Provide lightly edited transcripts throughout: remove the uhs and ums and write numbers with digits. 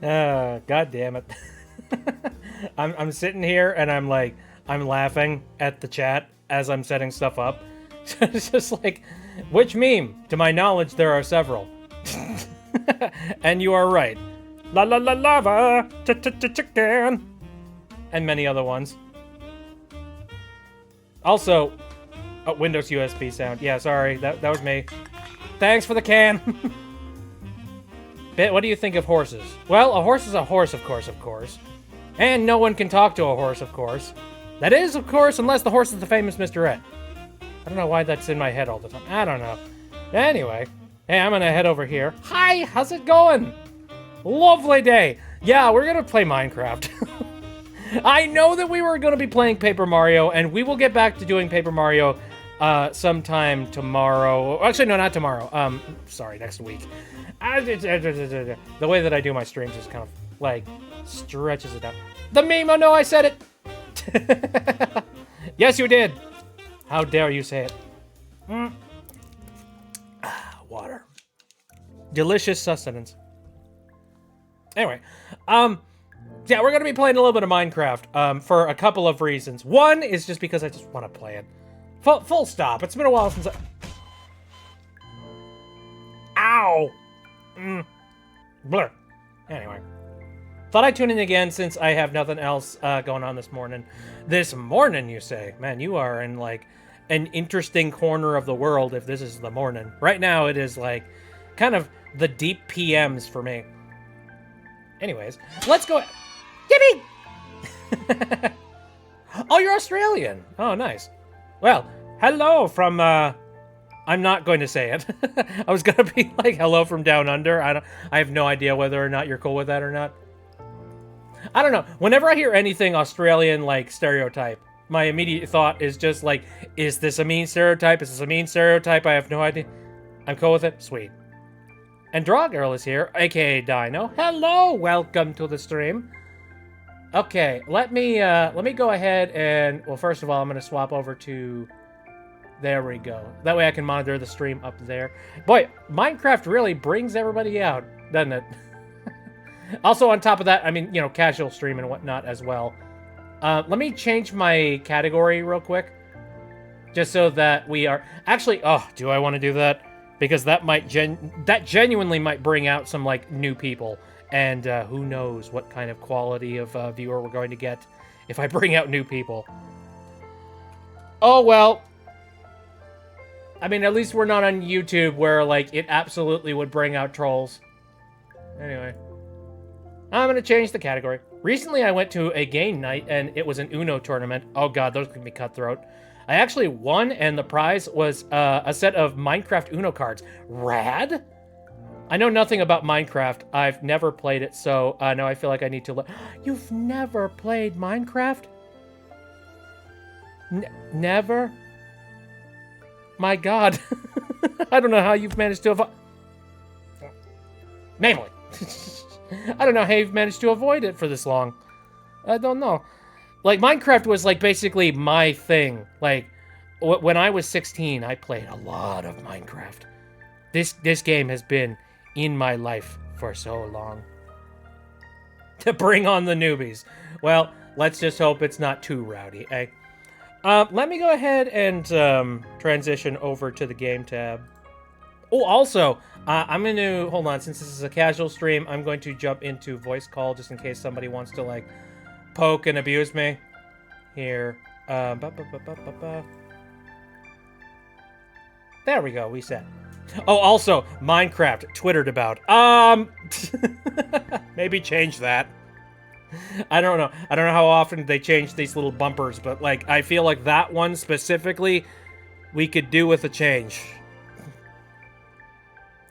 God damn it. I'm sitting here and I'm like, I'm laughing at the chat as I'm setting stuff up. It's just like, which meme? To my knowledge, there are several. And you are right. La la la lava, chicken, and many other ones. Also, Windows USB sound. Yeah, sorry, that was me. Thanks for the can. Bit, what do you think of horses? Well, a horse is a horse, of course. And no one can talk to a horse, of course. That is, of course, unless the horse is the famous Mr. Ed. I don't know why that's in my head all the time. I don't know. Anyway, hey, I'm gonna head over here. Hi, how's it going? Lovely day. Yeah, we're gonna play Minecraft. I know that we were gonna be playing Paper Mario, and we will get back to doing Paper Mario sometime tomorrow. Actually, no, not tomorrow. Sorry, next week. The way that I do my streams is kind of like stretches it out. The meme, oh no, I said it. Yes, you did. How dare you say it? Water. Delicious sustenance. Anyway, yeah, we're gonna be playing a little bit of Minecraft for a couple of reasons. One is just because I just want to play it. Full stop. It's been a while since I... Ow! Blur. Anyway. Thought I'd tune in again since I have nothing else going on this morning. This morning, you say? Man, you are in, like, an interesting corner of the world if this is the morning. Right now, it is, like, kind of the deep PMs for me. Anyways, let's go... Yippee! Oh, you're Australian. Oh, nice. Well, hello from, I'm not going to say it. I was gonna be like, hello from down under. I have no idea whether or not you're cool with that or not. I don't know. Whenever I hear anything Australian, like, stereotype, my immediate thought is just like, is this a mean stereotype? Is this a mean stereotype? I have no idea. I'm cool with it. Sweet. And Draw Girl is here, aka Dino. Hello! Welcome to the stream. Okay, let me go ahead and, well, first of all, I'm gonna swap over to, there we go. That way I can monitor the stream up there. Boy, Minecraft really brings everybody out, doesn't it? Also, on top of that, I mean, you know, casual stream and whatnot as well. Let me change my category real quick. Just so that we are... Actually, oh, do I want to do that? Because that might that genuinely might bring out some, like, new people. And who knows what kind of quality of viewer we're going to get if I bring out new people. Oh, well. I mean, at least we're not on YouTube where, like, it absolutely would bring out trolls. Anyway. I'm going to change the category. Recently, I went to a game night, and it was an Uno tournament. Oh, God, those can be cutthroat. I actually won, and the prize was a set of Minecraft Uno cards. Rad? I know nothing about Minecraft. I've never played it, so now I feel like I need to... You've never played Minecraft? Never? My God. I don't know how you've managed to avoid... Namely. I don't know how you've managed to avoid it for this long. I don't know. Like, Minecraft was, like, basically my thing. Like, when I was 16, I played a lot of Minecraft. This game has been in my life for so long. To bring on the newbies. Well, let's just hope it's not too rowdy, eh? Let me go ahead and transition over to the game tab. Oh, also, I'm going to... Hold on, since this is a casual stream, I'm going to jump into voice call just in case somebody wants to, like, poke and abuse me. Here. There we go, we set. Oh, also, Minecraft, twittered about. Maybe change that. I don't know. I don't know how often they change these little bumpers, but, like, I feel like that one specifically, we could do with a change.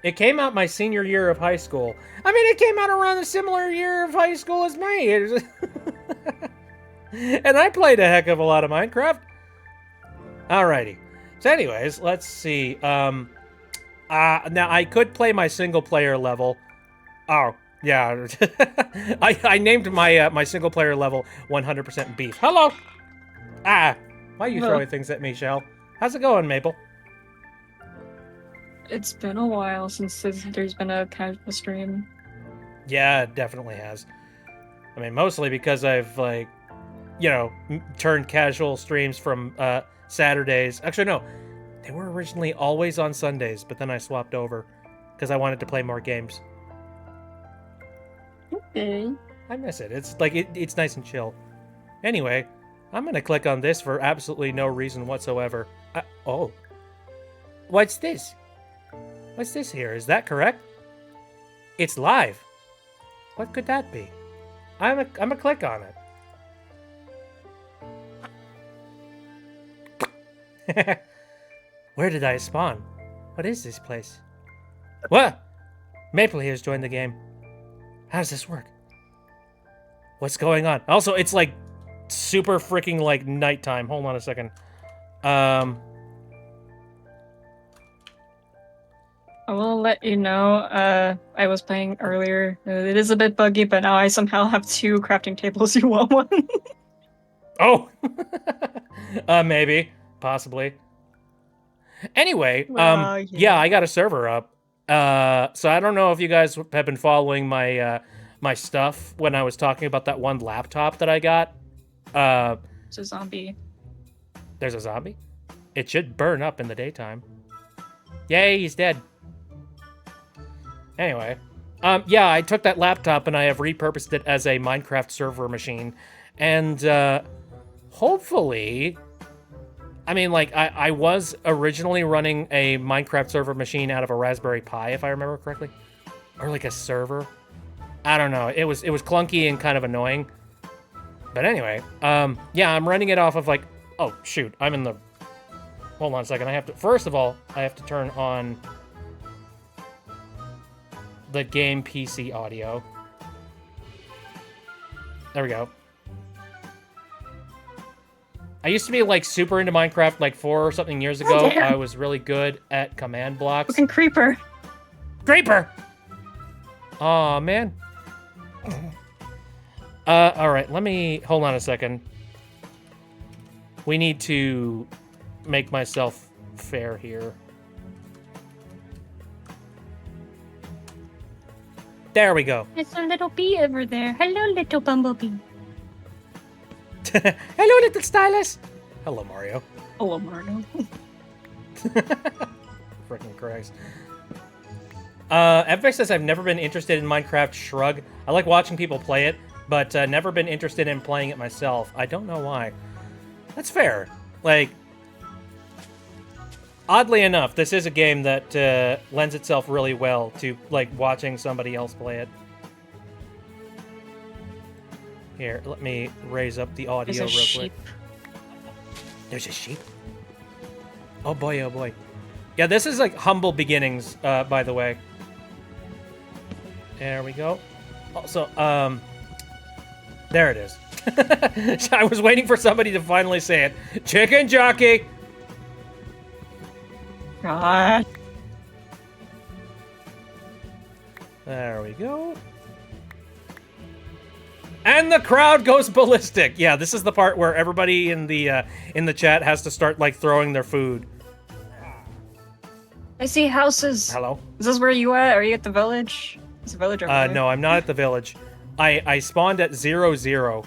It came out my senior year of high school. I mean, it came out around a similar year of high school as me. And I played a heck of a lot of Minecraft. Alrighty. So anyways, let's see. Now, I could play my single-player level. Oh, yeah. I named my single-player level 100% beef. Hello! Ah! Why are you throwing things at me, Shell? How's it going, Maple? It's been a while since there's been a casual stream. Yeah, it definitely has. I mean, mostly because I've, like, you know, turned casual streams from Saturdays. Actually, no. They were originally always on Sundays, but then I swapped over because I wanted to play more games. Okay. I miss it. It's like it's nice and chill. Anyway, I'm gonna click on this for absolutely no reason whatsoever. Oh, what's this? What's this here? Is that correct? It's live. What could that be? I'm a click on it. Where did I spawn? What is this place? What? Maple has joined the game. How does this work? What's going on? Also, it's like super freaking like nighttime. Hold on a second. I will let you know. I was playing earlier. It is a bit buggy, but now I somehow have 2 crafting tables. You want one? Oh, maybe, possibly. Anyway, yeah, I got a server up. So I don't know if you guys have been following my my stuff when I was talking about that one laptop that I got. It's a zombie. There's a zombie? It should burn up in the daytime. Yay, he's dead. Anyway, yeah, I took that laptop and I have repurposed it as a Minecraft server machine. And, hopefully... I mean, like, I was originally running a Minecraft server machine out of a Raspberry Pi, if I remember correctly. Or, like, a server. I don't know. It was clunky and kind of annoying. But anyway, yeah, I'm running it off of, like... Oh, shoot. I'm in the... Hold on a second. I have to... First of all, I have to turn on the game PC audio. There we go. I used to be, like, super into Minecraft, like, 4 or something years ago. Oh, I was really good at command blocks. Fucking creeper. Creeper! Aw, man. Alright, let me... Hold on a second. We need to make myself fair here. There we go. There's a little bee over there. Hello, little bumblebee. Hello, little stylus. Hello, Mario. Hello, Mario. Freaking Christ. FX says, I've never been interested in Minecraft. Shrug. I like watching people play it, but never been interested in playing it myself. I don't know why. That's fair. Like, oddly enough, this is a game that lends itself really well to, like, watching somebody else play it. Here, let me raise up the audio real quick. There's a sheep? Oh boy, oh boy. Yeah, this is like humble beginnings, by the way. There we go. Also, there it is. I was waiting for somebody to finally say it. Chicken Jockey! God. There we go. And the crowd goes ballistic. Yeah, this is the part where everybody in the chat has to start like throwing their food. I see houses. Hello? Is this where you at? Are you at the village? Is the village over there? No, I'm not at the village. I spawned at 0-0.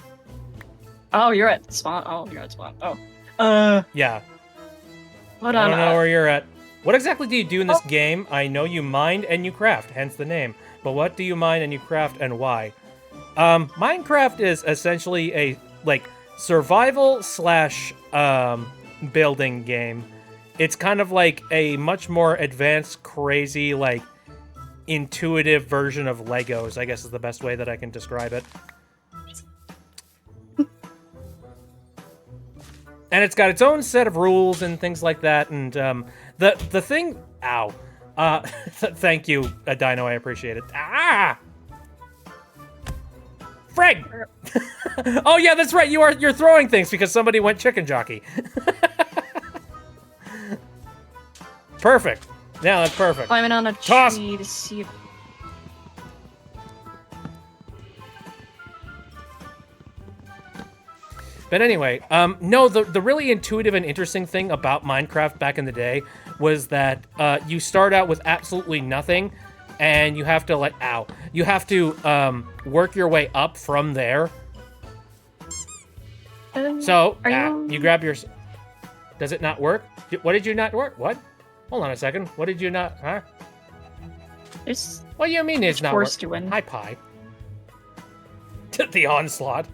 Oh, you're at spawn. Oh, you're at spawn. Oh. Yeah. Hold on. I don't know where you're at. What exactly do you do in this game? I know you mine and you craft, hence the name. But what do you mine and you craft and why? Minecraft is essentially a, like, survival slash, building game. It's kind of like a much more advanced, crazy, like, intuitive version of Legos, I guess is the best way that I can describe it. And it's got its own set of rules and things like that, and, the thing... Ow. Thank you, Dino, I appreciate it. Ah! Frig! Oh yeah, that's right. You're throwing things because somebody went chicken jockey. Perfect. Yeah, that's perfect. Climbing on a tree to see if... But anyway, no, the really intuitive and interesting thing about Minecraft back in the day was that you start out with absolutely nothing, and you have to, like, ow, you have to work your way up from there. So you grab your. Does it not work? What did you not work? What? Hold on a second. What did you not? Huh? What do you mean it's not working? Hi, Pie. The onslaught.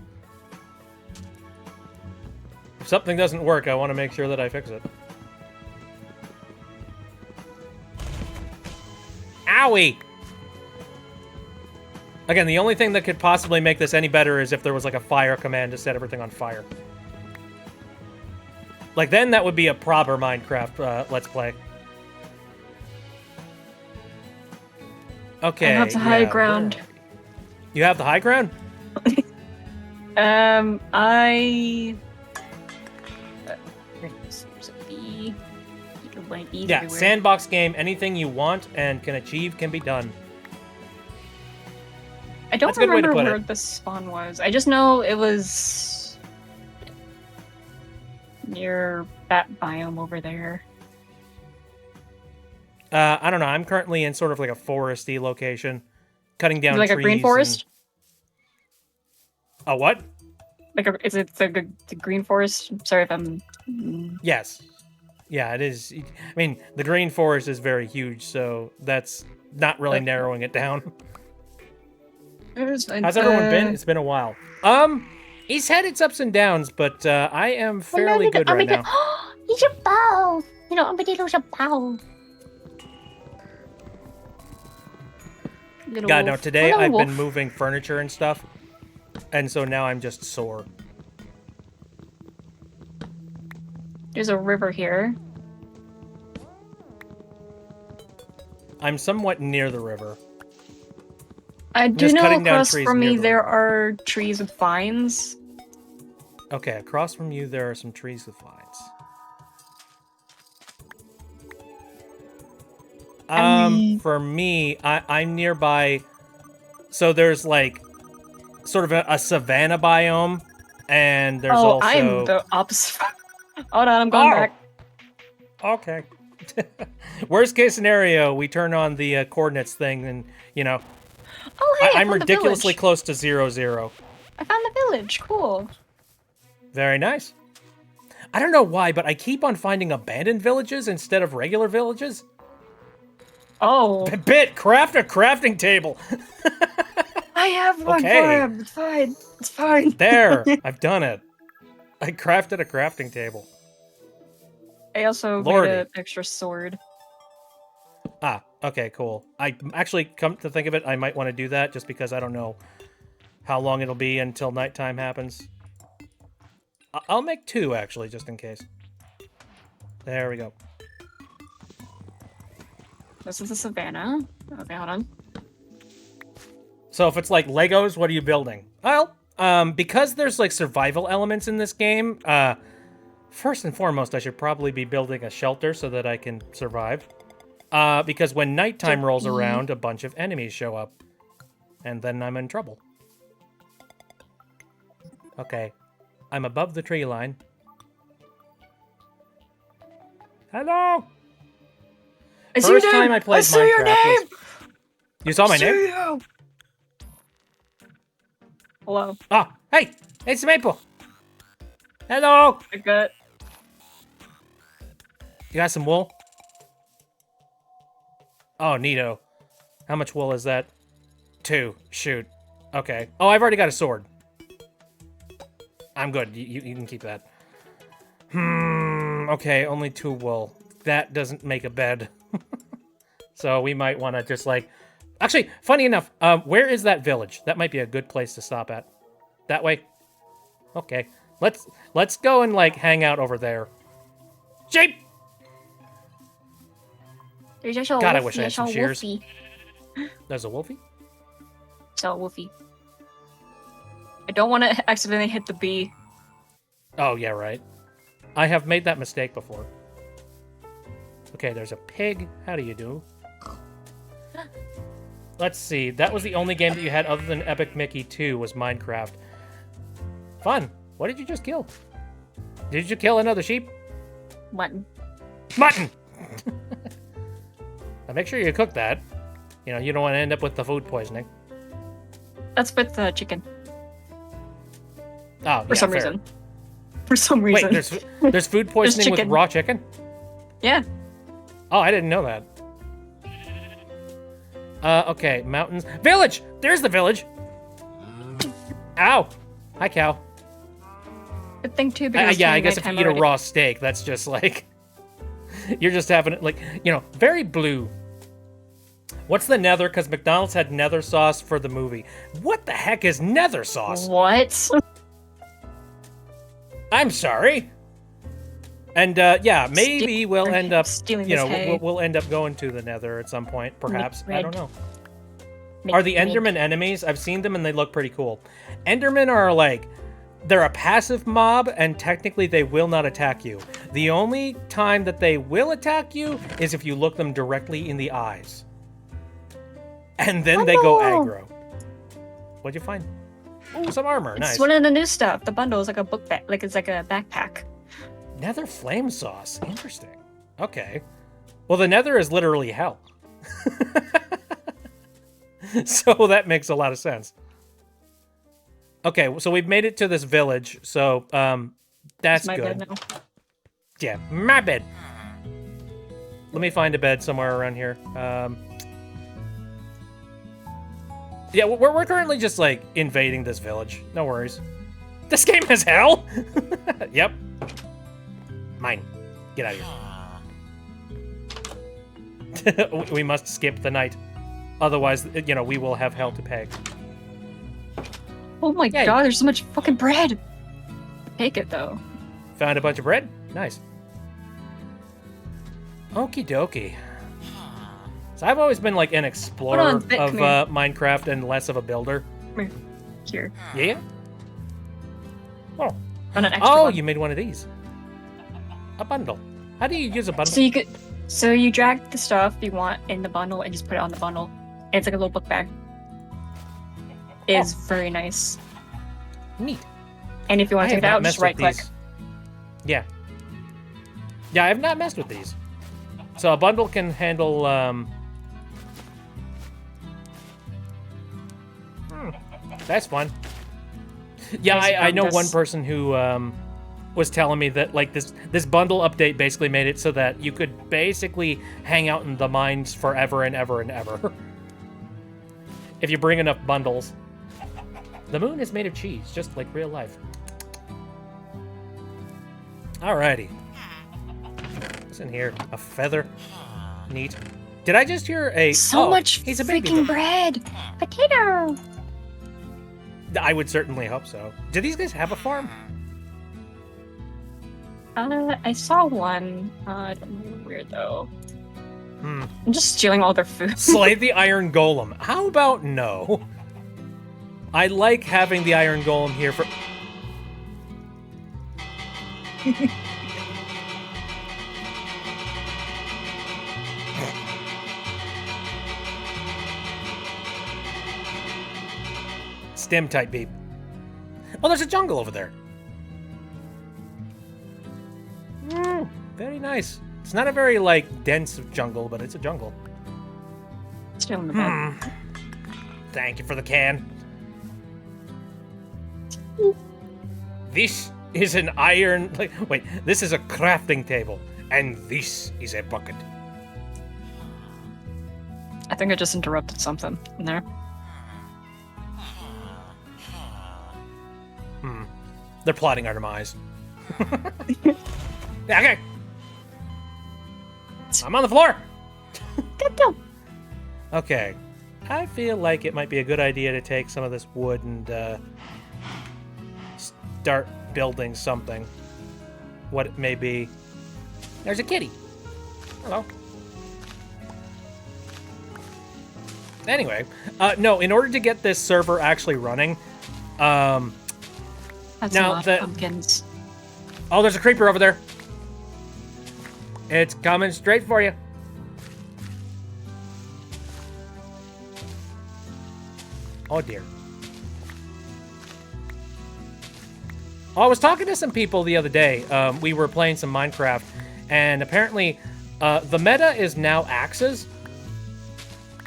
If something doesn't work, I want to make sure that I fix it. Owie! Again, the only thing that could possibly make this any better is if there was like a fire command to set everything on fire. Like, then that would be a proper Minecraft Let's Play. Okay. I have the high ground. You have the high ground? Yeah, everywhere. sandbox game. Anything you want and can achieve can be done. I don't remember where the spawn was. I just know it was near that biome over there. I don't know. I'm currently in sort of like a foresty location, cutting down like trees. Like a green forest? A what? Is it the green forest? Sorry if I'm... Yes. Yeah, it is. I mean, the green forest is very huge, so that's not really narrowing it down. How's everyone been? It's been a while. He's had its ups and downs, but I am fairly good right now. He's a bow. You know, Armadillo's a bow. God, no, today I've been moving furniture and stuff, and so now I'm just sore. There's a river here. I'm somewhat near the river. I do know across from me there are trees with vines. Okay, across from you there are some trees with vines. For me, I'm nearby. So there's like sort of a savanna biome, and there's also. I'm the opposite. Hold on, I'm going back. Okay. Worst case scenario, we turn on the coordinates thing, and you know. Oh hey, I'm ridiculously close to 0-0. I found the village. Cool. Very nice. I don't know why, but I keep on finding abandoned villages instead of regular villages. Oh. Bit, craft a crafting table. I have one for him. It's fine. It's fine. There, I've done it. I crafted a crafting table. I also made an extra sword. Ah, okay, cool. I actually, come to think of it, I might want to do that just because I don't know how long it'll be until nighttime happens. I'll make 2, actually, just in case. There we go. This is the savannah. Okay, hold on. So if it's like Legos, what are you building? Well, because there's like survival elements in this game, first and foremost, I should probably be building a shelter so that I can survive. Because when nighttime rolls around, a bunch of enemies show up. And then I'm in trouble. Okay. I'm above the tree line. Hello! First time I played Minecraft. Your name! You saw my name? You. Hello. Oh, hey! It's Maple! Hello! I got... You got some wool? Oh, neato. How much wool is that? 2. Shoot. Okay. Oh, I've already got a sword. I'm good. You can keep that. Okay, only 2 wool. That doesn't make a bed. So we might want to just like... Actually, funny enough, where is that village? That might be a good place to stop at. That way? Okay. Let's go and like hang out over there. Sheep! There's also a God, wolfie. I wish I had some shears. There's a wolfie? So, wolfie. I don't want to accidentally hit the bee. Oh, yeah, right. I have made that mistake before. Okay, there's a pig. How do you do? Let's see. That was the only game that you had other than Epic Mickey 2 was Minecraft. Fun. What did you just kill? Did you kill another sheep? Mutton. Mutton! Now make sure you cook that. You know, you don't want to end up with the food poisoning. That's with the chicken. Oh, For some fair. reason. For some reason. Wait, there's food poisoning with chicken. raw chicken? Yeah. Oh, I didn't know that. Okay, mountains. Village! There's the village! Ow! Hi, cow. Good thing too, because Yeah, I guess if you eat a raw steak, that's just like... You're just having it, like, you know, very blue. What's the nether? Because McDonald's had nether sauce for the movie. What the heck is nether sauce? What? I'm sorry. And, yeah, maybe we'll end up... stealing You this know, hay. we'll end up going to the nether at some point, perhaps. I don't know. Make Are the red. Enderman enemies? I've seen them and they look pretty cool. Endermen are like, they're a passive mob and technically they will not attack you. The only time that they will attack you is if you look them directly in the eyes. And then they go aggro. What'd you find? Ooh, some armor. It's Nice. one of the new stuff. The bundle is like a book bag, like it's like a backpack. Nether flame sauce. Interesting. Okay. Well, the nether is literally hell. So that makes a lot of sense. Okay, so we've made it to this village, so that's It's my good. bed now. Yeah, my bed. Let me find a bed somewhere around here. Yeah, we're currently just like invading this village. No worries. This game has hell. Yep. Mine. Get out of here. We must skip the night. Otherwise, you know, we will have hell to pay. Oh my Yeah. god, there's so much fucking bread. Take it though. Found a bunch of bread? Nice. Okie dokie. So I've always been like an explorer on, of Vic, come here. Minecraft and less of a builder. Here. Yeah? Oh. On an extra Oh, one. you made one of these. A bundle. How do you use a bundle? So you drag the stuff you want in the bundle and just put it on the bundle. It's like a little book bag. It's very nice. Neat. And if you want I to have take it not out, messed just right with click. these. Yeah. Yeah, I have not messed with these. So a bundle can handle, that's fun. Yeah, Yes, I know this- one person who, was telling me that, like, this bundle update basically made it so that you could basically hang out in the mines forever and ever and ever. If you bring enough bundles. The moon is made of cheese, just like real life. Alrighty. What's in here? A feather. Neat. Did I just hear a... So oh, much he's a baby. freaking bread. Potato. I would certainly hope so. Do these guys have a farm? I saw one. I don't know where though. Hmm. I'm just stealing all their food. Slay the iron golem. How about no? I like having the iron golem here for... Stem type beep. Oh, there's a jungle over there. Very nice. It's not a very, like, dense jungle, but it's a jungle. Stealing the bread. Thank you for the can. This is an iron... Like, wait, this is a crafting table. And this is a bucket. I think I just interrupted something in there. They're plotting our demise. Okay. I'm on the floor. Go. Okay. I feel like it might be a good idea to take some of this wood and start building something. What it may be. There's a kitty. Hello. Anyway, no, in order to get this server actually running, That's Now a lot the- of pumpkins. oh, there's a creeper over there. It's coming straight for you. Oh dear. Oh, I was talking to some people the other day. We were playing some Minecraft, and apparently the meta is now axes.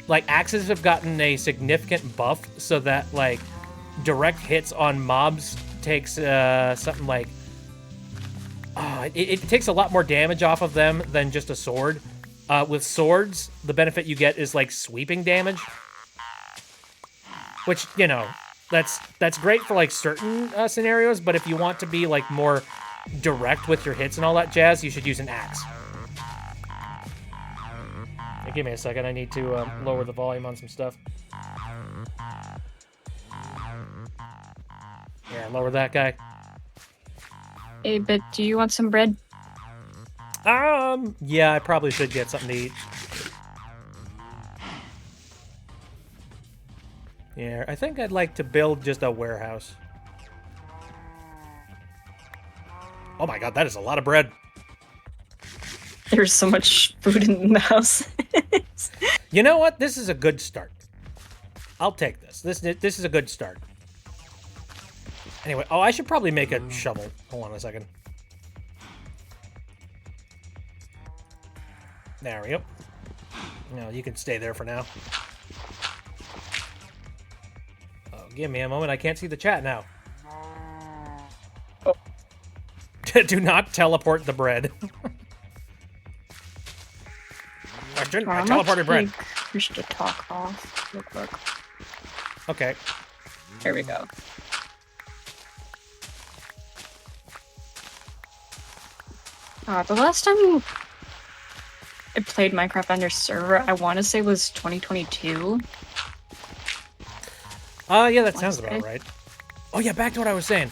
like, axes have gotten a significant buff so that, like, direct hits on mobs takes something like... it takes a lot more damage off of them than just a sword. With swords, the benefit you get is, like, sweeping damage. Which, you know, that's great for, like, certain scenarios, but if you want to be, like, more direct with your hits and all that jazz, you should use an axe. Hey, give me a second, I need to lower the volume on some stuff. Yeah, lower that guy. Hey, but do you want some bread? Yeah, I probably should get something to eat. Yeah, I think I'd like to build just a warehouse. Oh my god, that is a lot of bread. There's so much food in the house. You know what? This is a good start. I'll take this. This is a good start. Anyway, oh, I should probably make a shovel. Hold on a second. There we go. No, you can stay there for now. Oh, give me a moment. I can't see the chat now. Oh. Do not teleport the bread. Question, I teleported bread. We should talk off real quick. Okay. There we go. The last time I played Minecraft on their server, I want to say was 2022. Yeah, that sounds about right. Oh yeah, back to what I was saying.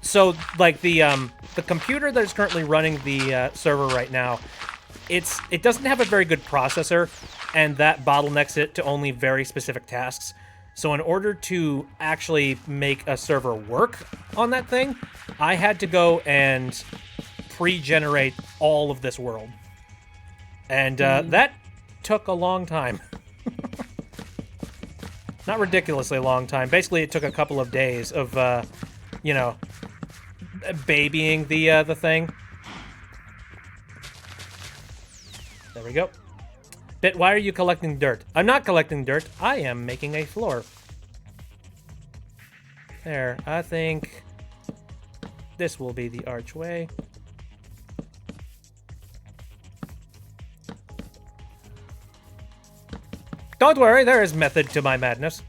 So like the computer that is currently running the server right now, it doesn't have a very good processor, and that bottlenecks it to only very specific tasks. So in order to actually make a server work on that thing, I had to go and pre-generate all of this world. And that took a long time. Not ridiculously long time. Basically, it took a couple of days of, you know, babying the thing. There we go. Bit, why are you collecting dirt? I'm not collecting dirt. I am making a floor. There. I think this will be the archway. Don't worry, there is method to my madness.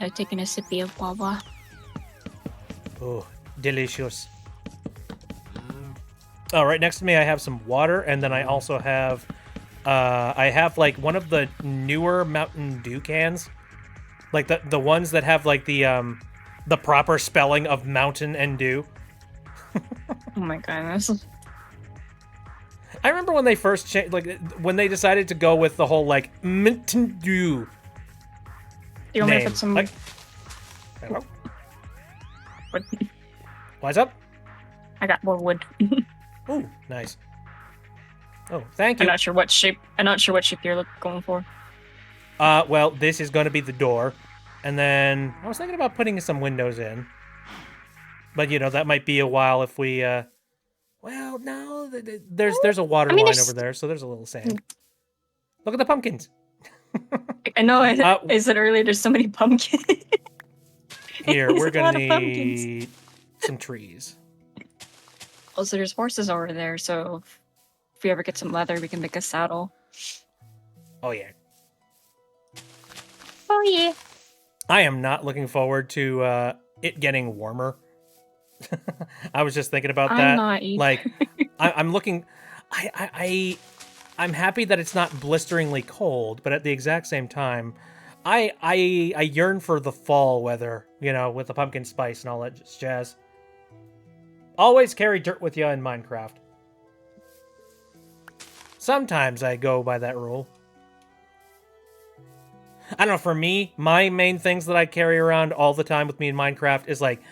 I've taken a sippy of guava. Oh, delicious. Oh, right next to me I have some water, and then I also have, like one of the newer Mountain Dew cans. Like the ones that have like the proper spelling of mountain and dew. Oh my goodness. I remember when they first changed, like, when they decided to go with the whole, like, Mountain Dew You want me name. to put some... Like, hello? What? What's up? I got more wood. Ooh, nice. Oh, thank you. I'm not sure what shape you're going for. Well, this is going to be the door. And then I was thinking about putting some windows in. But, you know, that might be a while if we, well, no, there's a water line over there, so there's a little sand. Look at the pumpkins. I know, I said earlier there's so many pumpkins. Here, we're going to need some trees. Also, there's horses over there, so if we ever get some leather, we can make a saddle. Oh, yeah. Oh yeah. I am not looking forward to it getting warmer. I was just thinking about that. I'm not either. Like, I'm looking... I'm happy that it's not blisteringly cold, but at the exact same time, I yearn for the fall weather, you know, with the pumpkin spice and all that jazz. Always carry dirt with you in Minecraft. Sometimes I go by that rule. I don't know, for me, my main things that I carry around all the time with me in Minecraft is like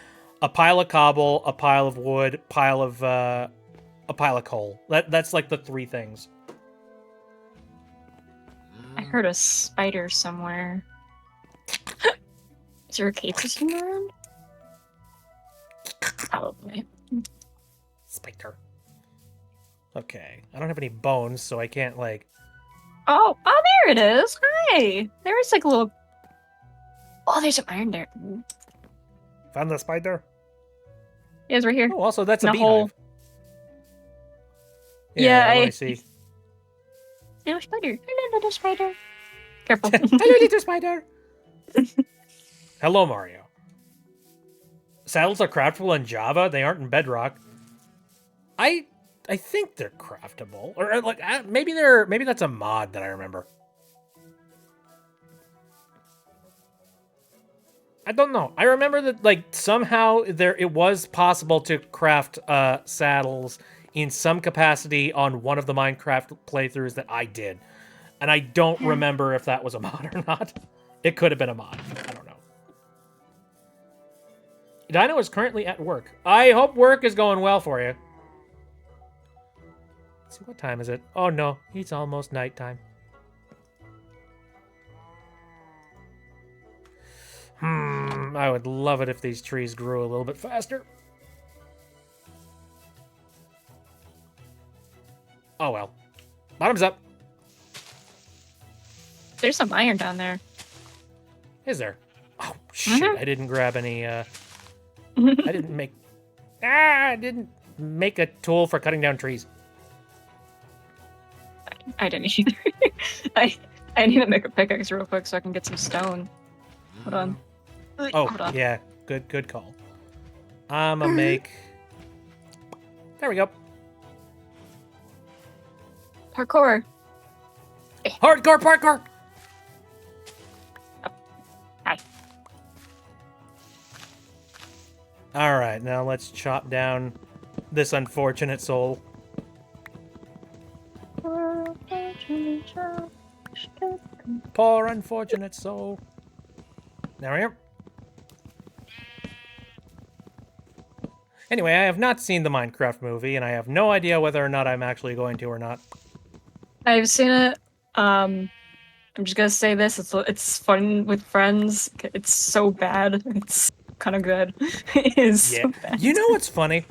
a pile of cobble, a pile of wood, a pile of coal. That's like the three things. I heard a spider somewhere. Is there a cave system around? Probably. Spider. Okay. I don't have any bones, so I can't, like, Oh, there it is. Hi. There's like a little. Oh, there's an iron there. Found the spider? Yeah, it's right here. Oh, also, that's In a a hole. beehive. Yeah, let I- me see. Little spider. Hello, little spider. Careful. Hello, little spider. Hello, Mario. Saddles are craftable in Java. They aren't in Bedrock. I think they're craftable, or like maybe that's a mod that I remember. I don't know. I remember that like somehow it was possible to craft saddles in some capacity on one of the Minecraft playthroughs that I did, and I don't remember if that was a mod or not. It could have been a mod. I don't know. Dino is currently at work. I hope work is going well for you. Let's see, what time is it? Oh no, it's almost nighttime. I would love it if these trees grew a little bit faster. Oh well. Bottoms up. There's some iron down there. Is there? Oh shit! Mhm. I didn't grab any. I didn't make. I didn't make a tool for cutting down trees. I didn't either. I need to make a pickaxe real quick so I can get some stone. Hold on. Oh Hold on. yeah, good call. I'ma make. There we go. Parkour. Hardcore parkour. Hi. All right, now let's chop down this unfortunate soul. Poor unfortunate soul. There we are. Anyway, I have not seen the Minecraft movie, and I have no idea whether or not I'm actually going to or not. I've seen it. I'm just gonna say this: it's fun with friends. It's so bad. It's kind of good. It is so bad. You know what's funny?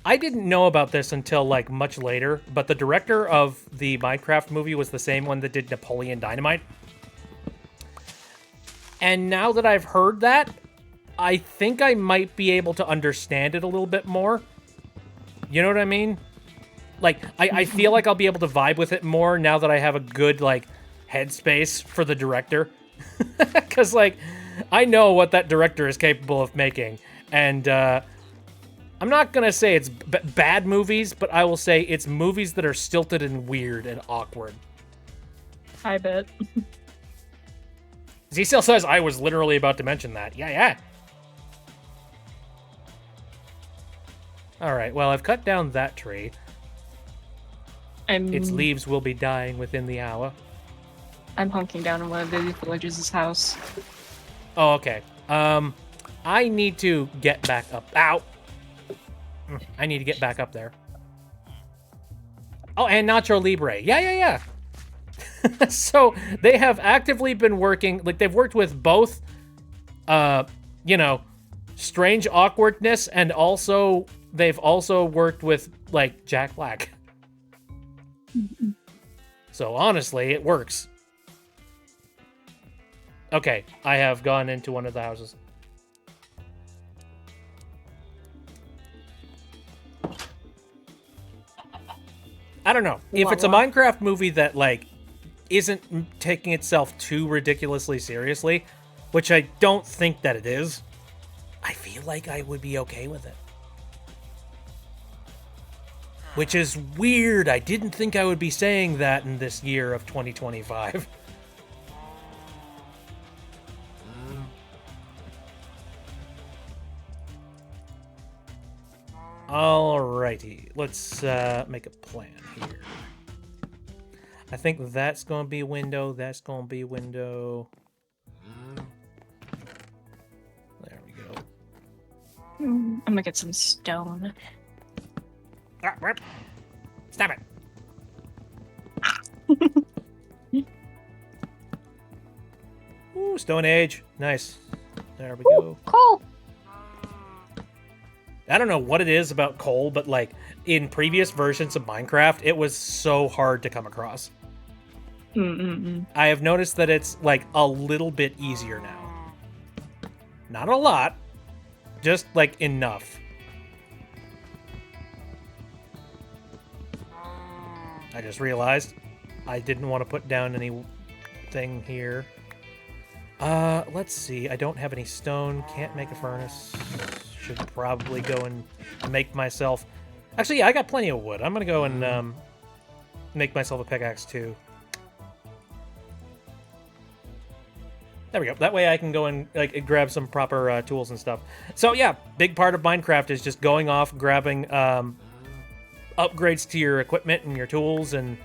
I didn't know about this until like much later, but the director of the Minecraft movie was the same one that did Napoleon Dynamite. And now that I've heard that, I think I might be able to understand it a little bit more. You know what I mean? Like, I feel like I'll be able to vibe with it more now that I have a good, like, headspace for the director. Because, like, I know what that director is capable of making. And, I'm not going to say it's bad movies, but I will say it's movies that are stilted and weird and awkward. I bet. Z still says I was literally about to mention that. Yeah. Alright, well, I've cut down that tree. Its leaves will be dying within the hour. I'm hunking down in one of the villagers' house. Oh, okay. I need to get back up. Ow! I need to get back up there. Oh, and Nacho Libre. Yeah. So, they have actively been working, like, they've worked with both, strange awkwardness, and also, they've also worked with, like, Jack Black. So, honestly, it works. Okay, I have gone into one of the houses. I don't know. If it's a Minecraft movie that, like, isn't taking itself too ridiculously seriously, which I don't think that it is, I feel like I would be okay with it. Which is weird. I didn't think I would be saying that in this year of 2025. Alrighty, let's make a plan here. I think that's going to be a window, that's going to be a window. There we go. I'm gonna get some stone. Stop it. Ooh, Stone Age. Nice. There we go. Cool. I don't know what it is about coal, but like in previous versions of Minecraft, it was so hard to come across. I have noticed that it's like a little bit easier now. Not a lot, just like enough. I just realized I didn't want to put down anything here. Let's see. I don't have any stone. Can't make a furnace. Should probably go and make myself... Actually, yeah, I got plenty of wood. I'm going to go and make myself a pickaxe, too. There we go. That way I can go and like grab some proper tools and stuff. So, yeah, big part of Minecraft is just going off, grabbing upgrades to your equipment and your tools and...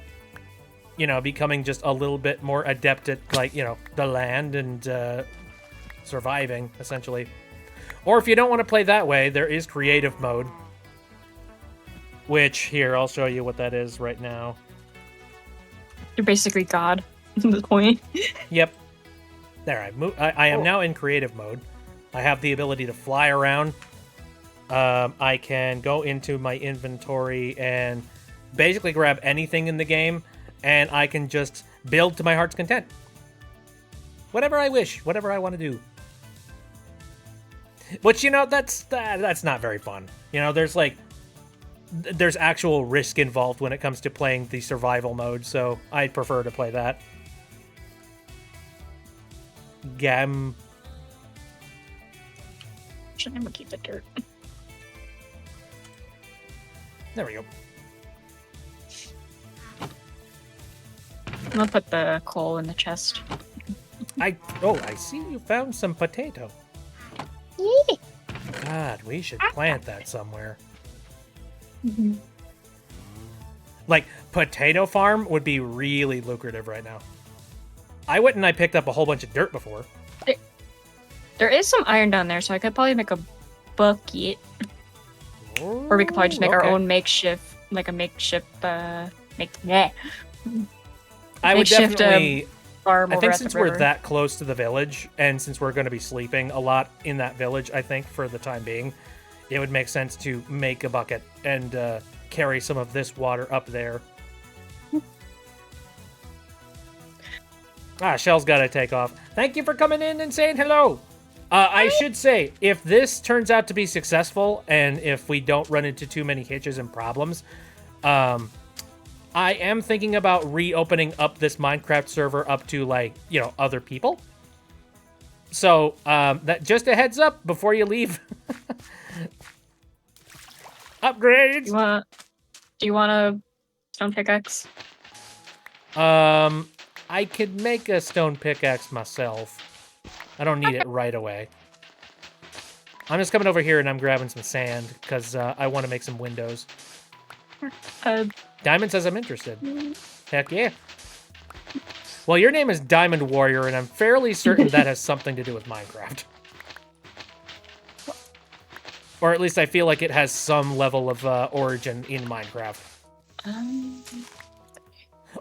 you know, becoming just a little bit more adept at, like, you know, the land and surviving, essentially. Or if you don't want to play that way, there is creative mode. Which, here, I'll show you what that is right now. You're basically God at this point. Yep. There, I am now in creative mode. I have the ability to fly around. I can go into my inventory and basically grab anything in the game. And I can just build to my heart's content. Whatever I wish, whatever I want to do. Which, you know, that's not very fun. You know, there's actual risk involved when it comes to playing the survival mode, so I'd prefer to play that. I'm gonna keep the dirt. There we go. I'm gonna put the coal in the chest. I see you found some potato. Yeah. God, we should plant that somewhere. Mm-hmm. Like, potato farm would be really lucrative right now. I went and I picked up a whole bunch of dirt before. There is some iron down there, so I could probably make a bucket. Or we could probably just make our own makeshift, like a makeshift, I would makeshift, definitely... farm I over think at since the we're river. that close to the village, and since we're going to be sleeping a lot in that village, I think, for the time being, it would make sense to make a bucket and carry some of this water up there. Shell's got to take off. Thank you for coming in and saying hello. I should say, if this turns out to be successful, and if we don't run into too many hitches and problems, I am thinking about reopening up this Minecraft server up to, like, you know, other people. So, that just a heads up before you leave. Upgrades! Do you want a stone pickaxe? I could make a stone pickaxe myself. I don't need it right away. I'm just coming over here and I'm grabbing some sand, because I want to make some windows. Diamond says I'm interested. Heck yeah. Well, your name is Diamond Warrior, and I'm fairly certain that has something to do with Minecraft. Or at least I feel like it has some level of origin in Minecraft.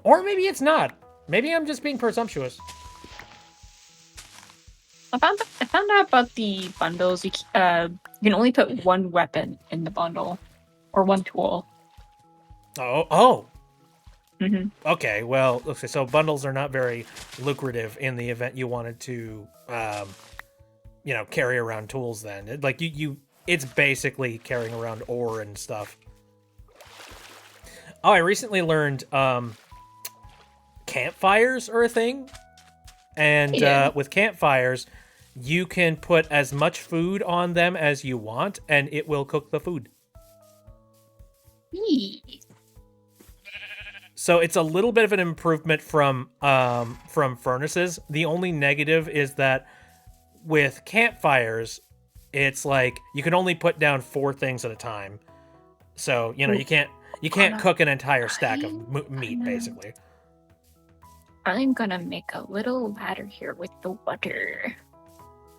Or maybe it's not. Maybe I'm just being presumptuous. I found out about the bundles. You can only put one weapon in the bundle, or one tool. Oh. Mm-hmm. Okay, well, okay, so bundles are not very lucrative in the event you wanted to, you know, carry around tools then. Like, it's basically carrying around ore and stuff. Oh, I recently learned, campfires are a thing. And, with campfires, you can put as much food on them as you want, and it will cook the food. So it's a little bit of an improvement from furnaces. The only negative is that with campfires, it's like you can only put down 4 things at a time. So, you know, you can't cook an entire stack of meat, basically. I'm gonna make a little ladder here with the water,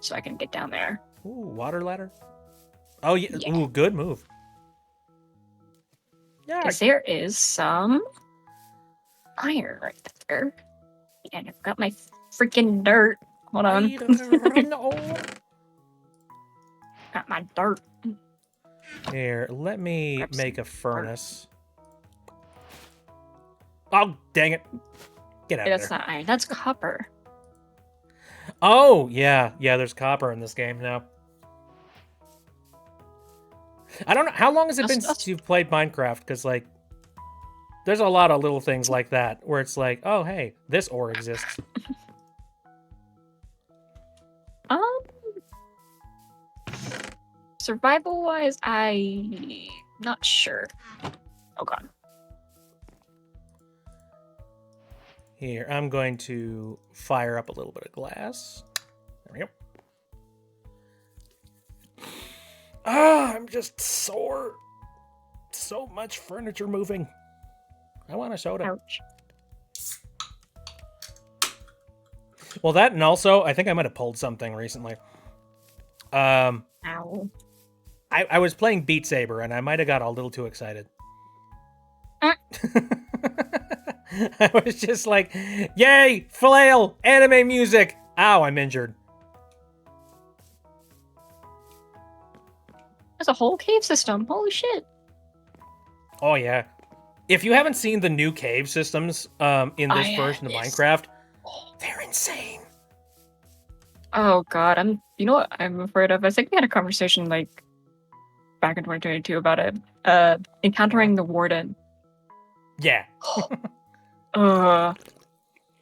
so I can get down there. Ooh, water ladder. Oh yeah. Ooh, good move. Yeah. Because there is some iron right there. And I've got my freaking dirt. Hold on. Got my dirt. Here, let me Grab make some a furnace. Oh, dang it. Get out Wait, of that's there. not iron. That's copper. Oh, yeah. Yeah, there's copper in this game now. I don't know. How long has it been since you've played Minecraft? Because, like, there's a lot of little things like that where it's like, oh, hey, this ore exists. Um, survival-wise, I not sure. Oh god. Here, I'm going to fire up a little bit of glass. There we go. Ah, I'm just sore. So much furniture moving. I want a soda. Ouch. Well, that and also, I think I might have pulled something recently. Ow. I was playing Beat Saber, and I might have got a little too excited. I was just like, yay, flail, anime music. Ow, I'm injured. There's a whole cave system. Holy shit. Oh, yeah. If you haven't seen the new cave systems in this version of Minecraft, they're insane. Oh god, you know what I'm afraid of? I think we had a conversation like back in 2022 about it. Encountering the warden. Yeah. I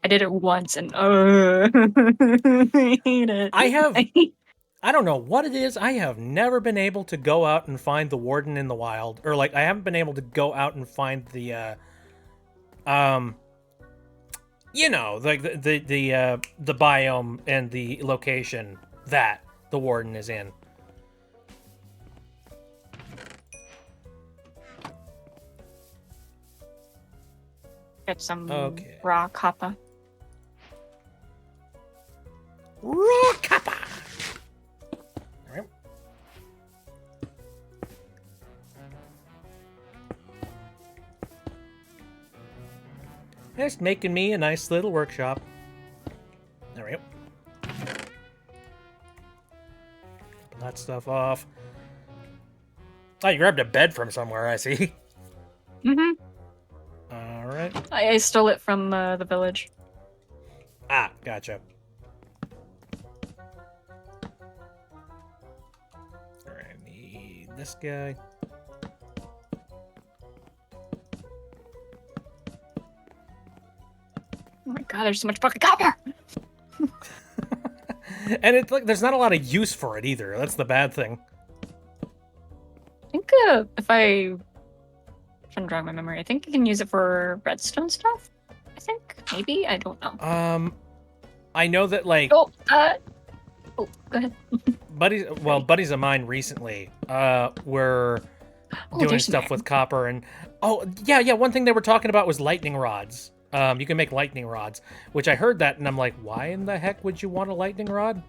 did it once and I hate it. I don't know what it is. I have never been able to go out and find the warden in the wild, or like I haven't been able to go out and find the you know, like the biome and the location that the warden is in. Get some Okay. raw copper. Raw copper. All right. Just making me a nice little workshop. There we go. Get that stuff off. Oh, you grabbed a bed from somewhere, I see. Mm-hmm. All right. I stole it from the village. Ah, gotcha. All right, I need this guy. Oh my god, there's so much fucking copper! And it's like there's not a lot of use for it either. That's the bad thing. I think if I'm trying to drag my memory, I think you can use it for redstone stuff. I think maybe I don't know. I know that like Oh, go ahead. buddies of mine recently were doing there's some stuff with copper and yeah. One thing they were talking about was lightning rods. You can make lightning rods, which I heard that and I'm like, why in the heck would you want a lightning rod?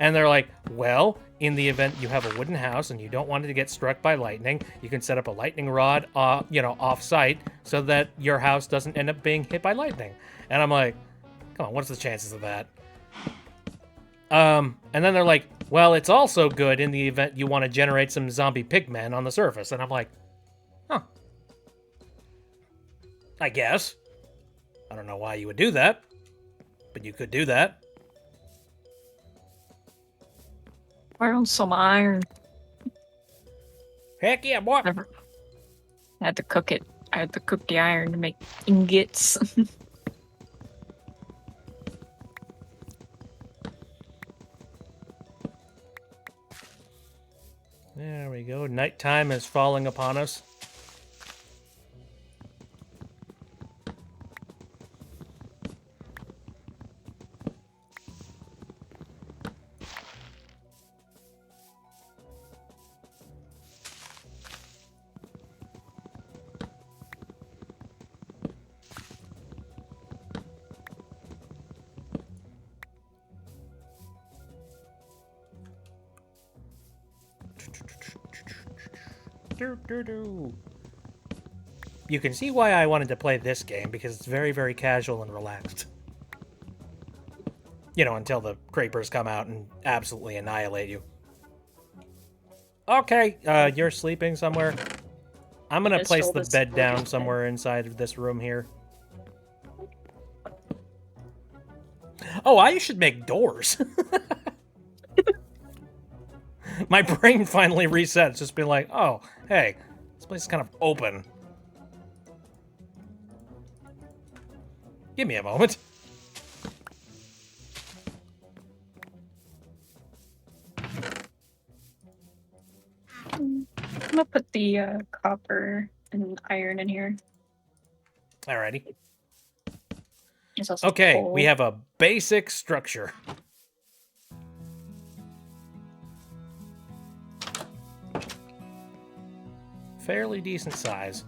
And they're like, well, in the event you have a wooden house and you don't want it to get struck by lightning, you can set up a lightning rod, off-site so that your house doesn't end up being hit by lightning. And I'm like, come on, what's the chances of that? And then they're like, well, it's also good in the event you want to generate some zombie pigmen on the surface. And I'm like, huh. I guess. I don't know why you would do that, but you could do that. I own some iron. Heck yeah, boy. I had to cook it. I had to cook the iron to make ingots. There we go. Nighttime is falling upon us. You can see why I wanted to play this game, because it's very, very casual and relaxed. You know, until the creepers come out and absolutely annihilate you. Okay, you're sleeping somewhere. I'm gonna place the bed down somewhere inside of this room here. Oh, I should make doors. My brain finally reset. It's just been like, oh, hey, this place is kind of open. Give me a moment. I'm gonna put the copper and iron in here. Alrighty. There's also Okay, coal. we have a basic structure. Fairly decent size.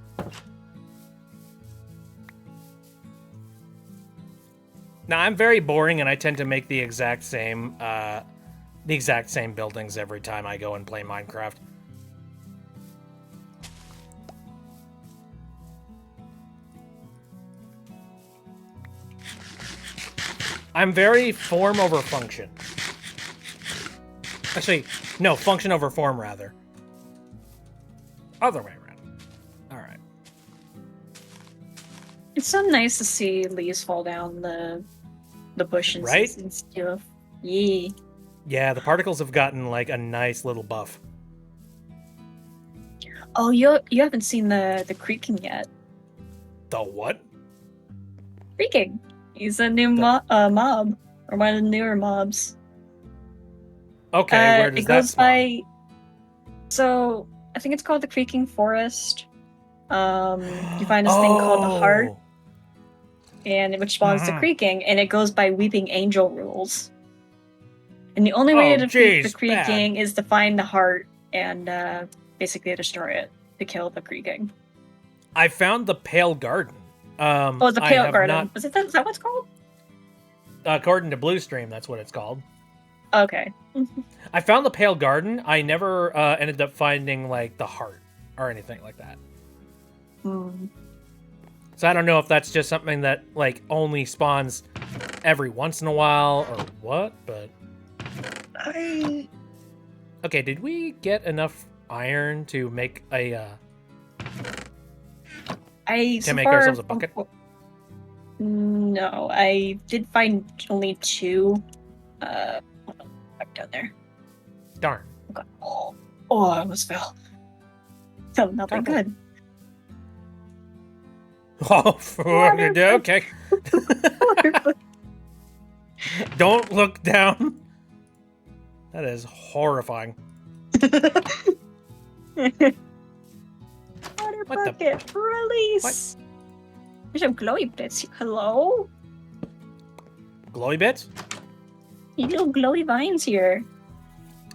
Now, I'm very boring, and I tend to make the exact same buildings every time I go and play Minecraft. I'm very form over function. Actually, no, function over form, rather. Other way around. All right. It's so nice to see leaves fall down the bush and Right? stuff. Yeah. Yeah, the particles have gotten like a nice little buff. Oh, you haven't seen the creaking yet. The what? Creaking. He's a new mob, or one of the newer mobs. Okay, where does it that goes spawn? by. So I think it's called the Creaking Forest. You find this thing called the Heart, Oh! and which spawns the Mhm. Creaking, and it goes by Weeping Angel rules. And the only way Oh, to defeat the jeez, Creaking is to find the Heart and basically destroy it to kill the Creaking. I found the Pale Garden. Oh, it's the I Pale have Garden. not- Is that what it's called? according to Bluestream, that's what it's called. Okay. I found the Pale Garden. I never ended up finding like the Heart or anything like that. Hmm. So I don't know if that's just something that like only spawns every once in a while or what, but okay, did we get enough iron to make a So make far- ourselves a bucket? No, I did find only 2. Hold on, back down there. Darn. Okay. Oh, I almost fell. So nothing Careful. good. Oh, okay. Don't look down. That is horrifying. Water What the- bucket, release. There's some glowy bits. Hello? Glowy bits? You little glowy vines here.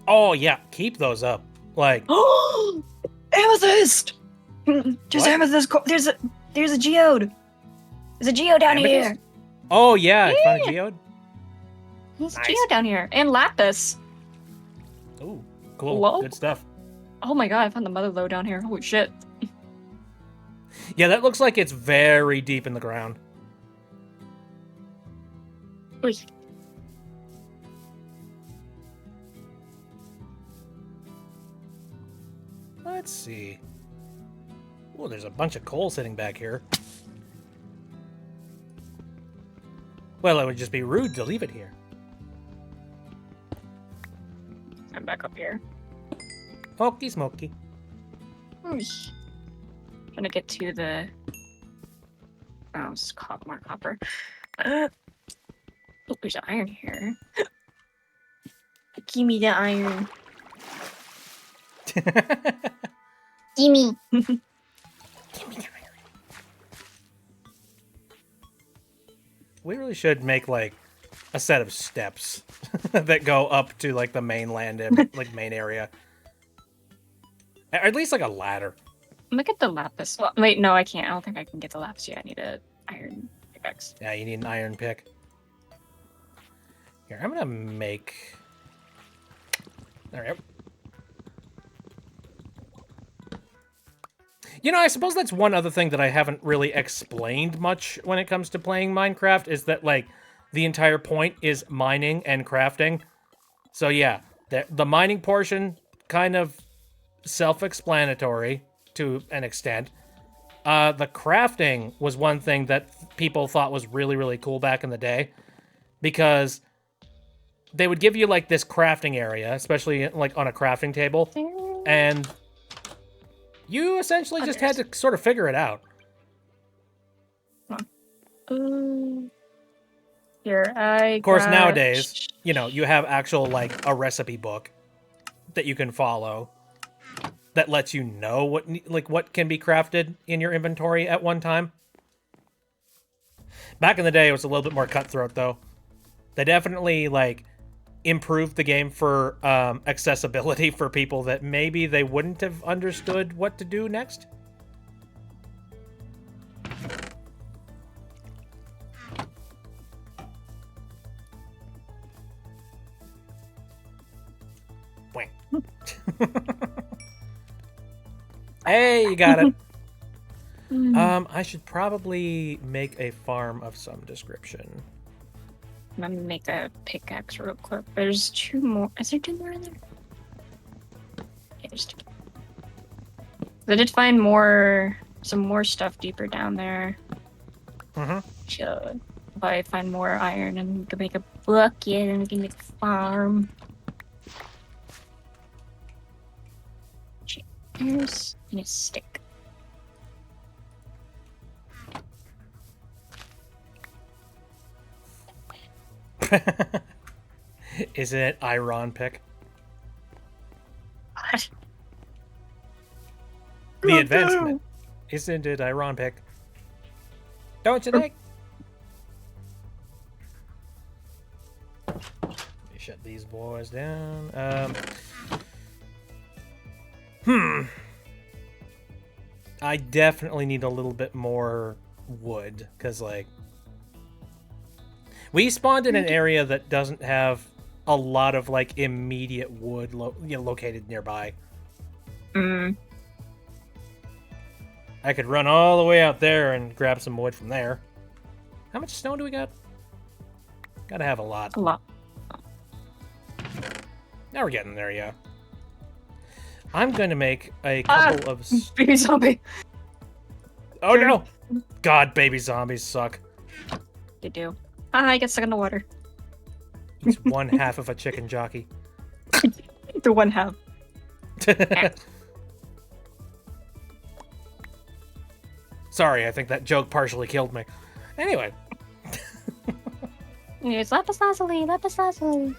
Oh yeah, keep those up. Like, Oh, amethyst! There's What? amethyst. There's a geode. There's a geode down Amethyst? here. oh yeah, I found a geode. There's Nice. a geode down here. And lapis. Ooh, cool. Hello? Good stuff. Oh my god, I found the mother lode down here. Holy shit. Yeah, that looks like it's very deep in the ground. Uy. Let's see. Oh, there's a bunch of coal sitting back here. Well, it would just be rude to leave it here. I'm back up here. Hokey smoky. Uy. Trying to get to the. Oh, it's more copper. Oh, there's iron here. Give me the iron. Gimme. We really should make like a set of steps that go up to like the mainland and like main area. Or at least like a ladder. I'm gonna get the lapis. Well, wait, no, I can't. I don't think I can get the lapis yet. I need an iron pickaxe. Yeah, you need an iron pick. Here, I'm gonna make. There we go. You know, I suppose that's one other thing that I haven't really explained much when it comes to playing Minecraft is that, like, the entire point is mining and crafting. So, yeah, the mining portion, kind of self-explanatory to an extent. The crafting was one thing that people thought was really, really cool back in the day. because they would give you like this crafting area, especially like on a crafting table, and you essentially just had to sort of figure it out. Here, Of course, nowadays, you know, you have actual like a recipe book that you can follow that lets you know what can be crafted in your inventory at one time. Back in the day, it was a little bit more cutthroat, though. They definitely like improved the game for accessibility for people that maybe they wouldn't have understood what to do next. Hey, you got it. I should probably make a farm of some description. I'm gonna make a pickaxe real quick. There's 2 more. Is there 2 more in there? Yeah, there's 2. I did find some more stuff deeper down there. So if I find more iron, and we can make a bucket, and we can make a farm. Here's a stick. Isn't it Iron Pick? What? The advancement. Isn't it Iron Pick? Don't you think? Let me shut these boys down. I definitely need a little bit more wood, because, like, we spawned in an area that doesn't have a lot of, like, immediate wood located nearby. I could run all the way out there and grab some wood from there. How much stone do we got? Gotta have a lot. A lot. Now we're getting there, yeah. I'm going to make a couple of... Baby zombie! Oh, no! God, baby zombies suck. They do. I get stuck in the water. He's one half of a chicken jockey. The one half. Sorry, I think that joke partially killed me. Anyway. It's lapis lazuli, lapis lazuli.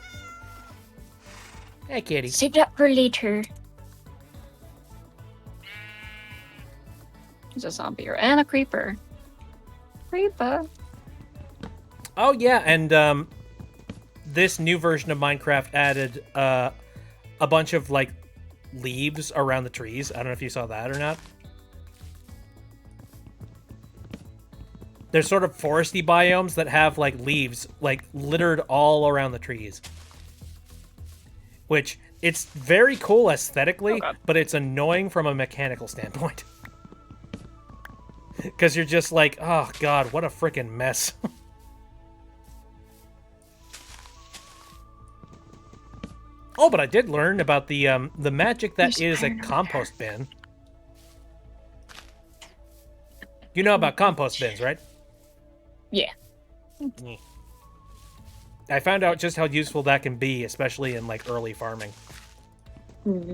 Hey, kitty. Save that for later. There's a zombie and a creeper. Creeper. Oh, yeah, and this new version of Minecraft added a bunch of, like, leaves around the trees. I don't know if you saw that or not. There's sort of foresty biomes that have, like, leaves, like, littered all around the trees. Which, it's very cool aesthetically, but it's annoying from a mechanical standpoint. Because you're just like, oh god, what a freaking mess. Oh, but I did learn about the magic that is a compost bin. You know about compost bins, right? Yeah. I found out just how useful that can be, especially in, like, early farming. For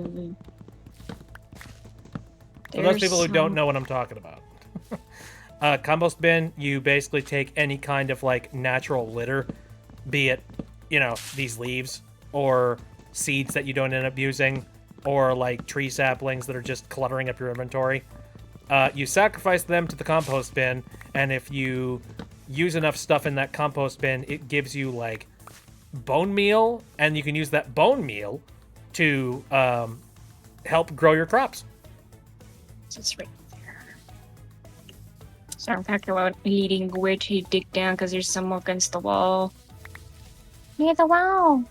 those people who don't know what I'm talking about. Compost bin, you basically take any kind of, like, natural litter, be it, you know, these leaves, or seeds that you don't end up using, or, like, tree saplings that are just cluttering up your inventory. You sacrifice them to the compost bin, and if you use enough stuff in that compost bin, it gives you, like, bone meal, and you can use that bone meal to help grow your crops. It's right there. So I'm talking about needing where to dig down because there's some against the wall. Near the wall.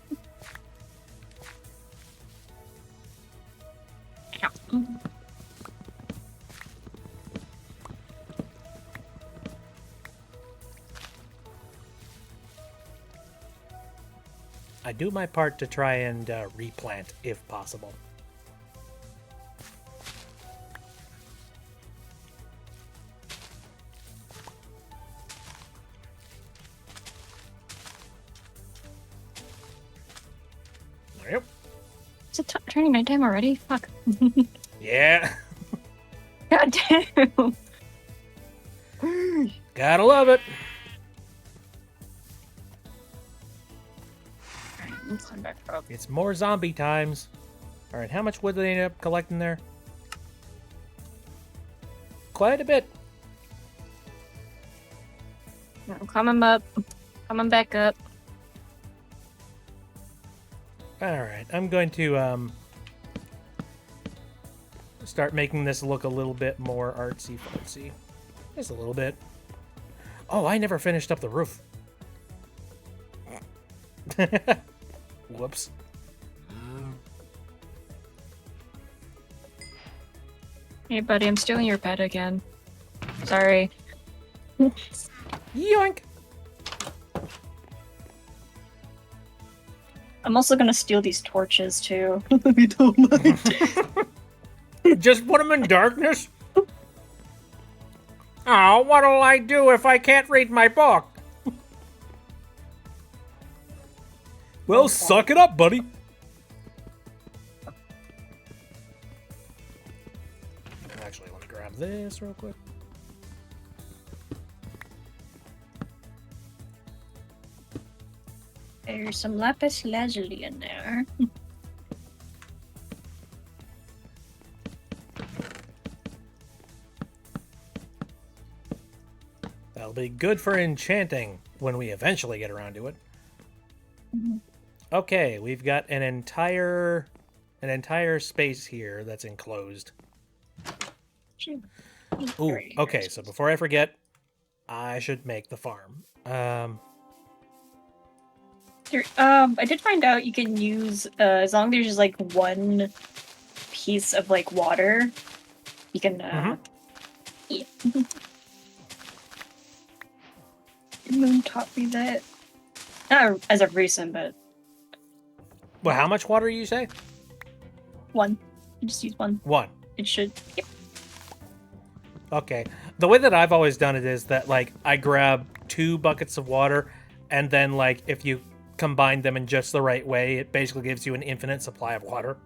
I do my part to try and replant, if possible. Yep. Is it turning nighttime already? Fuck. Yeah. God damn. Gotta love it. Alright, let's climb back up. It's more zombie times. All right, how much wood did they end up collecting there? Quite a bit. I'm coming up. Coming back up. All right, I'm going to start making this look a little bit more artsy-fartsy. Just a little bit. Oh, I never finished up the roof. Whoops. Hey, buddy, I'm stealing your pet again. Sorry. Yoink! I'm also gonna steal these torches, too. If you don't mind. Just put them in darkness? Oh, what'll I do if I can't read my book? Well, suck it up, buddy. Actually, let me grab this real quick. There's some lapis lazuli in there. That'll be good for enchanting when we eventually get around to it. Mm-hmm. Okay, we've got an entire space here that's enclosed. Ooh, okay, so before I forget, I should make the farm. I did find out you can use as long as there's just like one piece of like water, you can yeah. Moon taught me that. Not as of recent, but Well, how much water you say? one. You just use one. One. It should. Yep. Okay. The way that I've always done it is that, like, I grab 2 buckets of water, and then, like, if you combine them in just the right way, it basically gives you an infinite supply of water.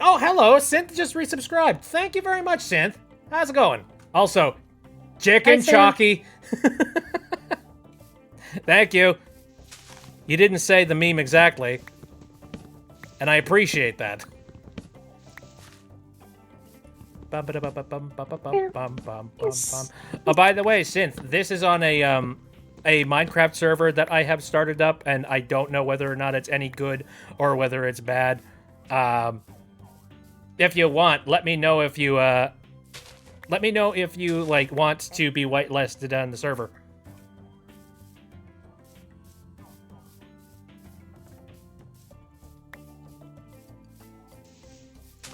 Oh, hello! Synth just resubscribed. Thank you very much, Synth. How's it going? Also, Jicken, Chockey. Thank you. You didn't say the meme exactly, and I appreciate that. Oh, by the way, Synth, this is on a Minecraft server that I have started up, and I don't know whether or not it's any good or whether it's bad. If you want, let me know if you like want to be whitelisted on the server.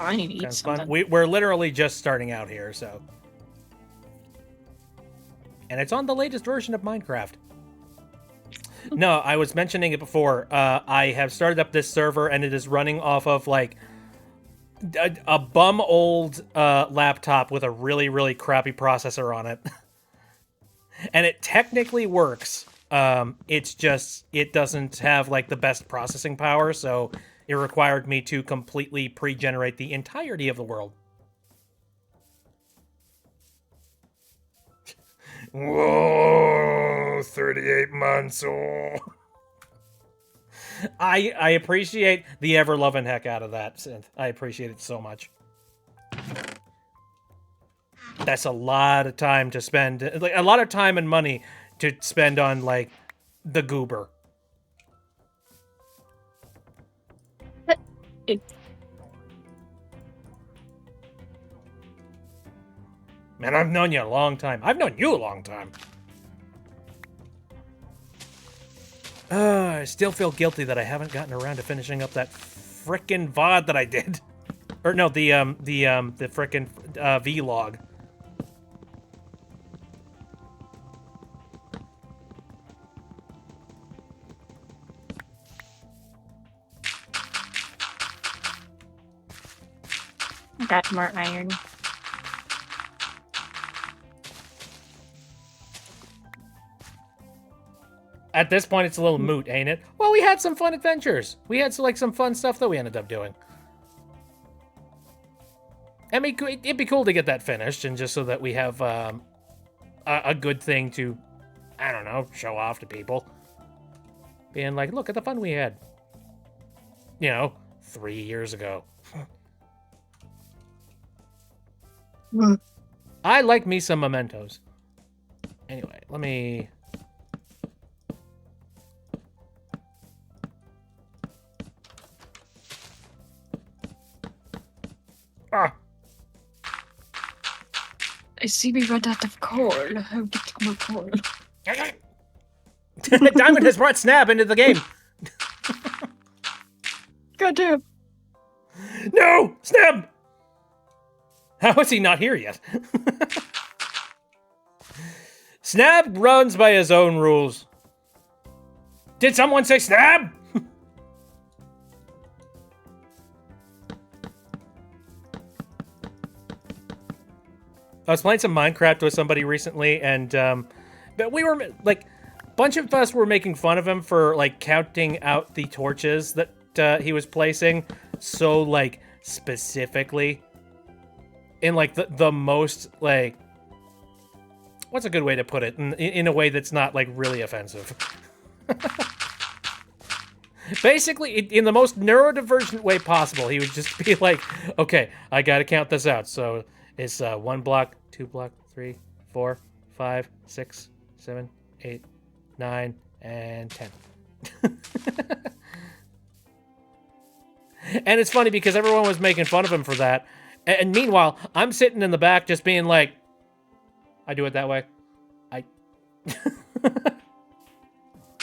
I need to eat something. We're literally just starting out here, so. And it's on the latest version of Minecraft. No, I was mentioning it before. I have started up this server, and it is running off of, like, a bum old laptop with a really, really crappy processor on it. And it technically works. It's just, it doesn't have, like, the best processing power, so it required me to completely pre-generate the entirety of the world. Whoa, 38 months. Oh. I appreciate the ever-loving heck out of that, Synth. I appreciate it so much. That's a lot of time to spend, like, a lot of time and money to spend on, like, the goober. Man, I've known you a long time. I've known you a long time. I still feel guilty that I haven't gotten around to finishing up that frickin' VOD that I did. Or no, the frickin' vlog. I got more iron. At this point, it's a little moot, ain't it? Well, we had some fun adventures. We had some fun stuff that we ended up doing. I mean, it'd be cool to get that finished, and just so that we have a good thing to, I don't know, show off to people. Being like, look at the fun we had. 3 years ago. I like me some mementos. Anyway, let me... Ah! I see we ran out of coal. How to get more coal? Diamond has brought Snap into the game. Goddamn. No! Snap! How is he not here yet? Snap runs by his own rules. Did someone say Snap? I was playing some Minecraft with somebody recently, and we were like, a bunch of us were making fun of him for like counting out the torches that he was placing so like specifically in like the most like, what's a good way to put it in a way that's not like really offensive. Basically, in the most neurodivergent way possible, he would just be like, okay, I gotta count this out. So it's 1 block, 2 block, 3, 4, 5, 6, 7, 8, 9, and 10. And it's funny because everyone was making fun of him for that. And meanwhile, I'm sitting in the back just being like, I do it that way.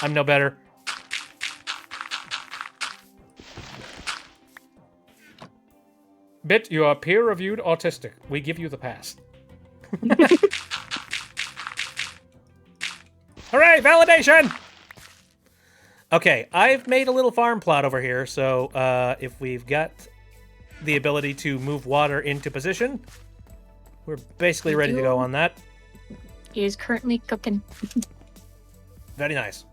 I'm no better. Bit, you are peer-reviewed autistic. We give you the pass. Hooray, validation! Okay, I've made a little farm plot over here, so if we've got the ability to move water into position, we're basically ready to go on that. He is currently cooking. Very nice.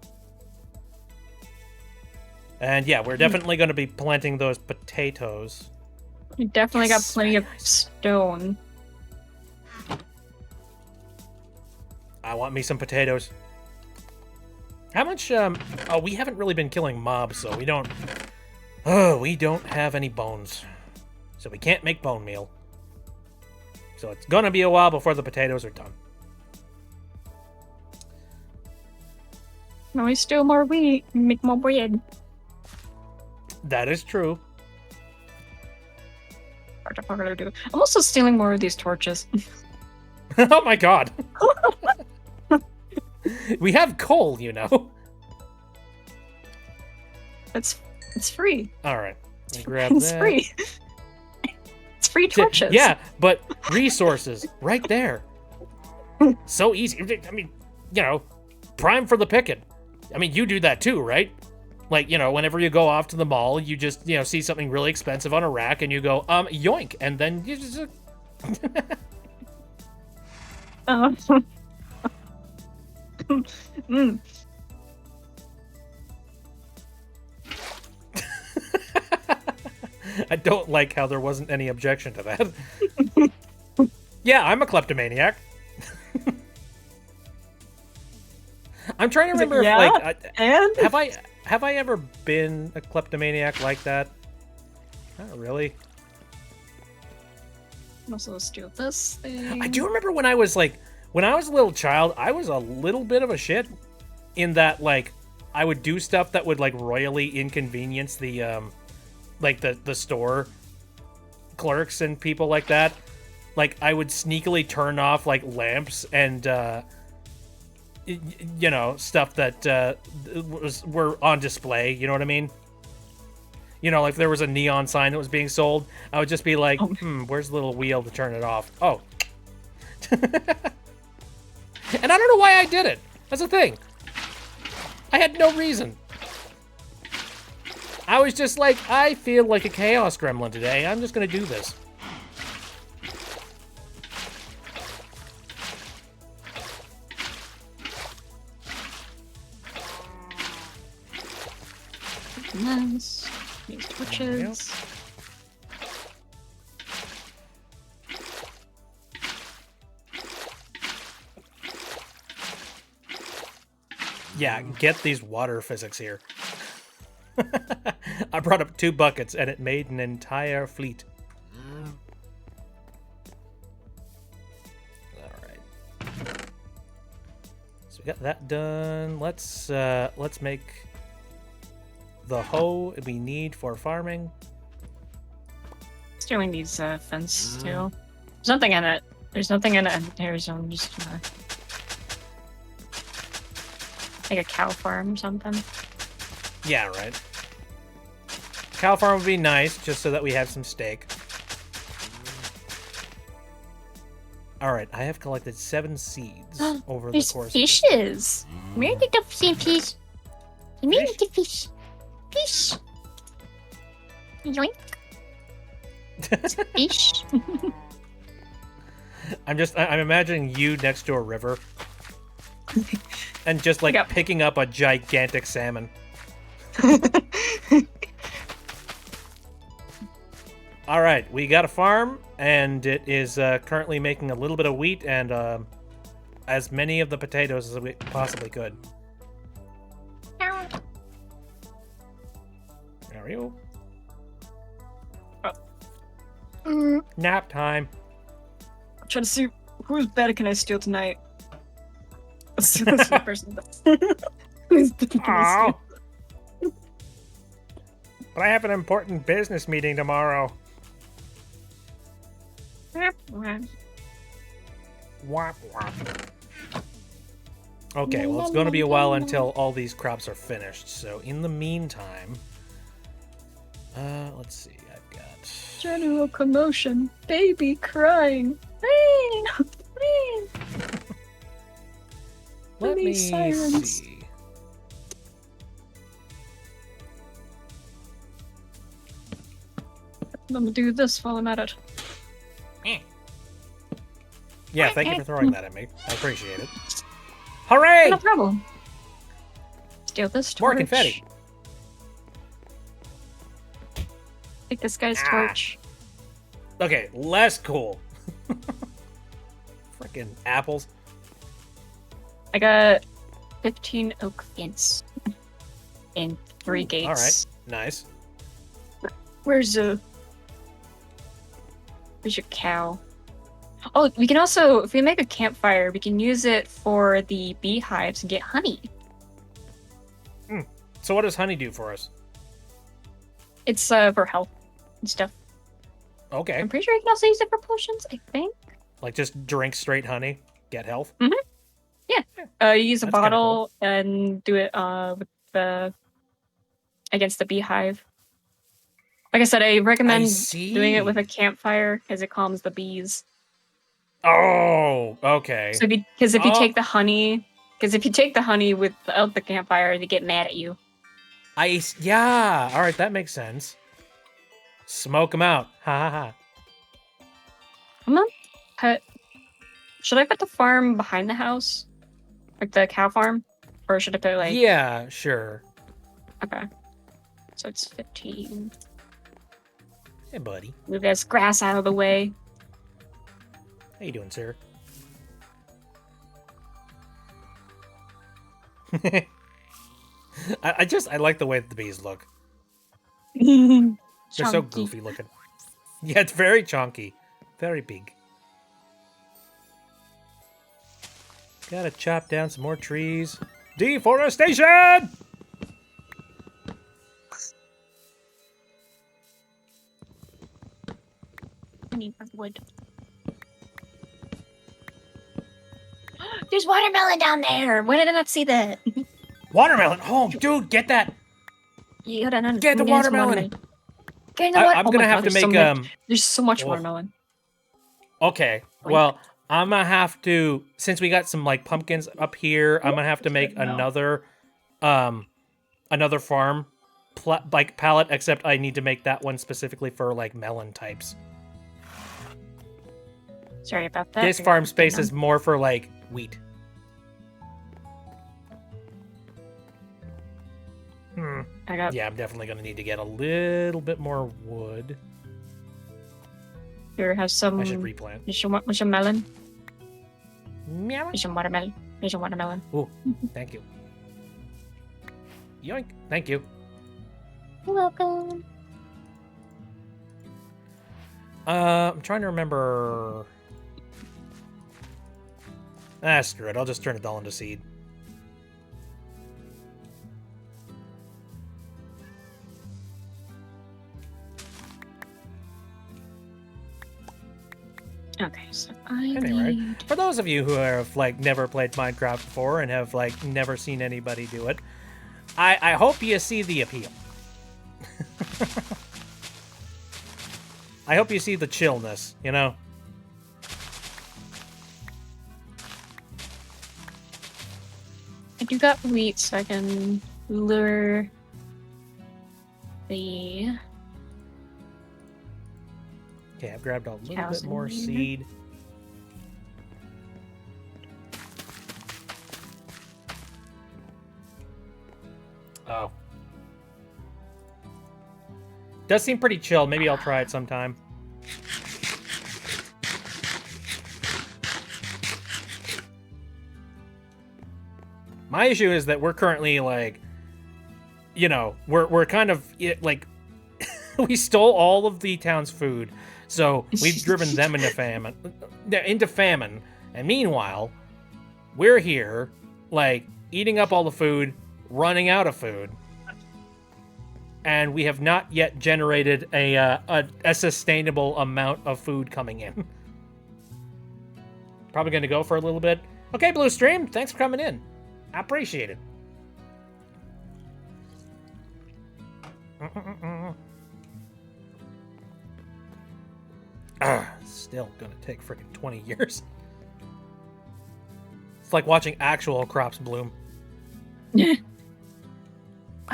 And yeah, we're definitely going to be planting those potatoes. You definitely got plenty of stone. I want me some potatoes. How much, oh, we haven't really been killing mobs, so we don't have any bones. So we can't make bone meal. So it's gonna be a while before the potatoes are done. Now we steal more wheat and make more bread. That is true. What the fuck are they doing? I'm also stealing more of these torches. Oh my god. We have coal, you know. It's free. Alright. Grab It's that. free. It's free torches. Yeah, but resources right there. So easy. I mean, prime for the picking. I mean, you do that too, right? Like, whenever you go off to the mall, you just, see something really expensive on a rack and you go, yoink. And then you just... I don't like how there wasn't any objection to that. Yeah, I'm a kleptomaniac. I'm trying to remember if, have I ever been a kleptomaniac like that? Not really. Also steal this thing. I do remember when I was a little child, I was a little bit of a shit in that, like, I would do stuff that would, like, royally inconvenience the, the store clerks and people like that. Like, I would sneakily turn off, like, lamps and, stuff that, were on display, you know what I mean? Like, if there was a neon sign that was being sold, I would just be like, where's the little wheel to turn it off? Oh. And I don't know why I did it. That's the thing. I had no reason. I was just like, I feel like a chaos gremlin today. I'm just gonna do this. this. These torches. Yeah, get these water physics here. I brought up 2 buckets and it made an entire fleet. Alright. So we got that done. Let's make the hoe we need for farming. It's doing these fence too. There's nothing in it. There's nothing in it here, so I'm just gonna make a cow farm or something. Yeah, right. Cow farm would be nice, just so that we have some steak. Alright, I have collected 7 seeds over the There's course fishes. Where did the sea fish? Where did the fish? Fish. Yoink. Fish. I'm imagining you next to a river. And just like Yep. picking up a gigantic salmon. Alright, we got a farm, and it is currently making a little bit of wheat and as many of the potatoes as we possibly could. There we go. Nap time. I'm trying to see whose bed can I steal tonight. Let's see who's the person whose bed can I Aw. But I have an important business meeting tomorrow. steal? Womp womp. Okay, well, it's going to be a while until all these crops are finished. So, in the meantime, let's see. I've got. General commotion. Baby crying. Rain! Rain! Let me These sirens. see. I'm gonna do this while I'm at it. Yeah, thank you for throwing that at me. I appreciate it. Hooray! No problem. Steal this torch. More confetti. Take this guy's Ah. torch. Okay, less cool. Freaking apples. I got 15 oak fence and 3 gates. All right, nice. Where's your cow? Oh, we can also, if we make a campfire, we can use it for the beehives and get honey. So what does honey do for us? It's for health and stuff. Okay, I'm pretty sure you can also use it for potions, I think. like just drink straight honey, get health. You use a That's kinda bottle and do it with the against the beehive. Like I said, I recommend doing it with a campfire because it calms the bees. Oh, okay. So if you Oh. take the honey, because if you take the honey without the campfire, they get mad at you. Yeah. All right, that makes sense. Smoke them out. Ha ha ha. I'm gonna put. Should I put the farm behind the house, like the cow farm, or should I put like? Yeah, sure. Okay. So it's 15. Hey, buddy. Move this grass out of the way. How you doing, sir? I like the way that the bees look. They're so Chunky. goofy looking. Yeah, it's very chunky. Very big. Gotta chop down some more trees. Deforestation! I need more wood. There's watermelon down there. Why did I not see that? Watermelon! Oh, dude, get that! You gotta Get the watermelon! Get the I'm gonna have to make There's so much oh. watermelon. Okay, well, I'm gonna have to, since we got some like pumpkins up here, I'm gonna have to make another farm like pallet, except I need to make that one specifically for like melon types. Sorry about that. This farm space is more for like wheat. I got. Yeah, I'm definitely gonna need to get a little bit more wood. Here has some. I should replant. There's some melon. Meow. There's some watermelon. There's some watermelon. Ooh, thank you. Yoink. Thank you. You're welcome. I'm trying to remember. Screw it. I'll just turn it all into seed. Okay, so I Anyway, need. for those of you who have like never played Minecraft before and have like never seen anybody do it, I hope you see the appeal. I hope you see the chillness, you know? I do got wheat, so I can lure the. Okay, I've grabbed a little Cows bit more in there. seed. Oh. Does seem pretty chill. Maybe I'll try it sometime. My issue is that we're currently like, you know, we're kind of like we stole all of the town's food, so we've driven them into famine. And meanwhile, we're here, like eating up all the food, running out of food, and we have not yet generated a sustainable amount of food coming in. Probably going to go for a little bit. Okay, Blue Stream, thanks for coming in. I appreciate it. Still gonna take freaking 20 years. It's like watching actual crops bloom. Why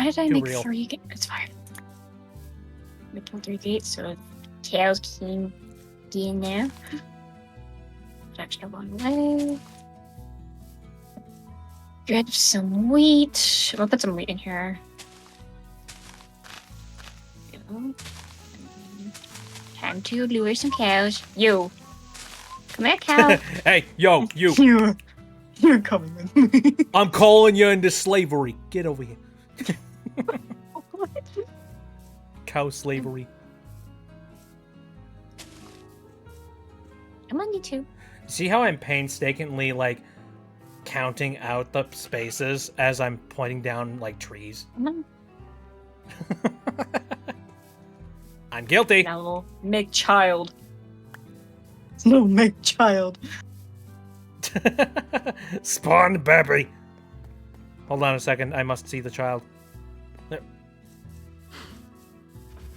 did I Too make real. 3 gates? It's fine. Making 3 gates so cows can get in there. Extra one way. Grab some wheat. We'll put some wheat in here. Go. Time to lure some cows. You. Come here, cow. Hey, yo, you. You're coming with me. I'm calling you into slavery. Get over here. Cow slavery. I'm on you too. See how I'm painstakingly, like, counting out the spaces as I'm pointing down, like, trees? No, I'm guilty. no, make child. No, make child. Spawn baby. Hold on a second. I must see the child. There.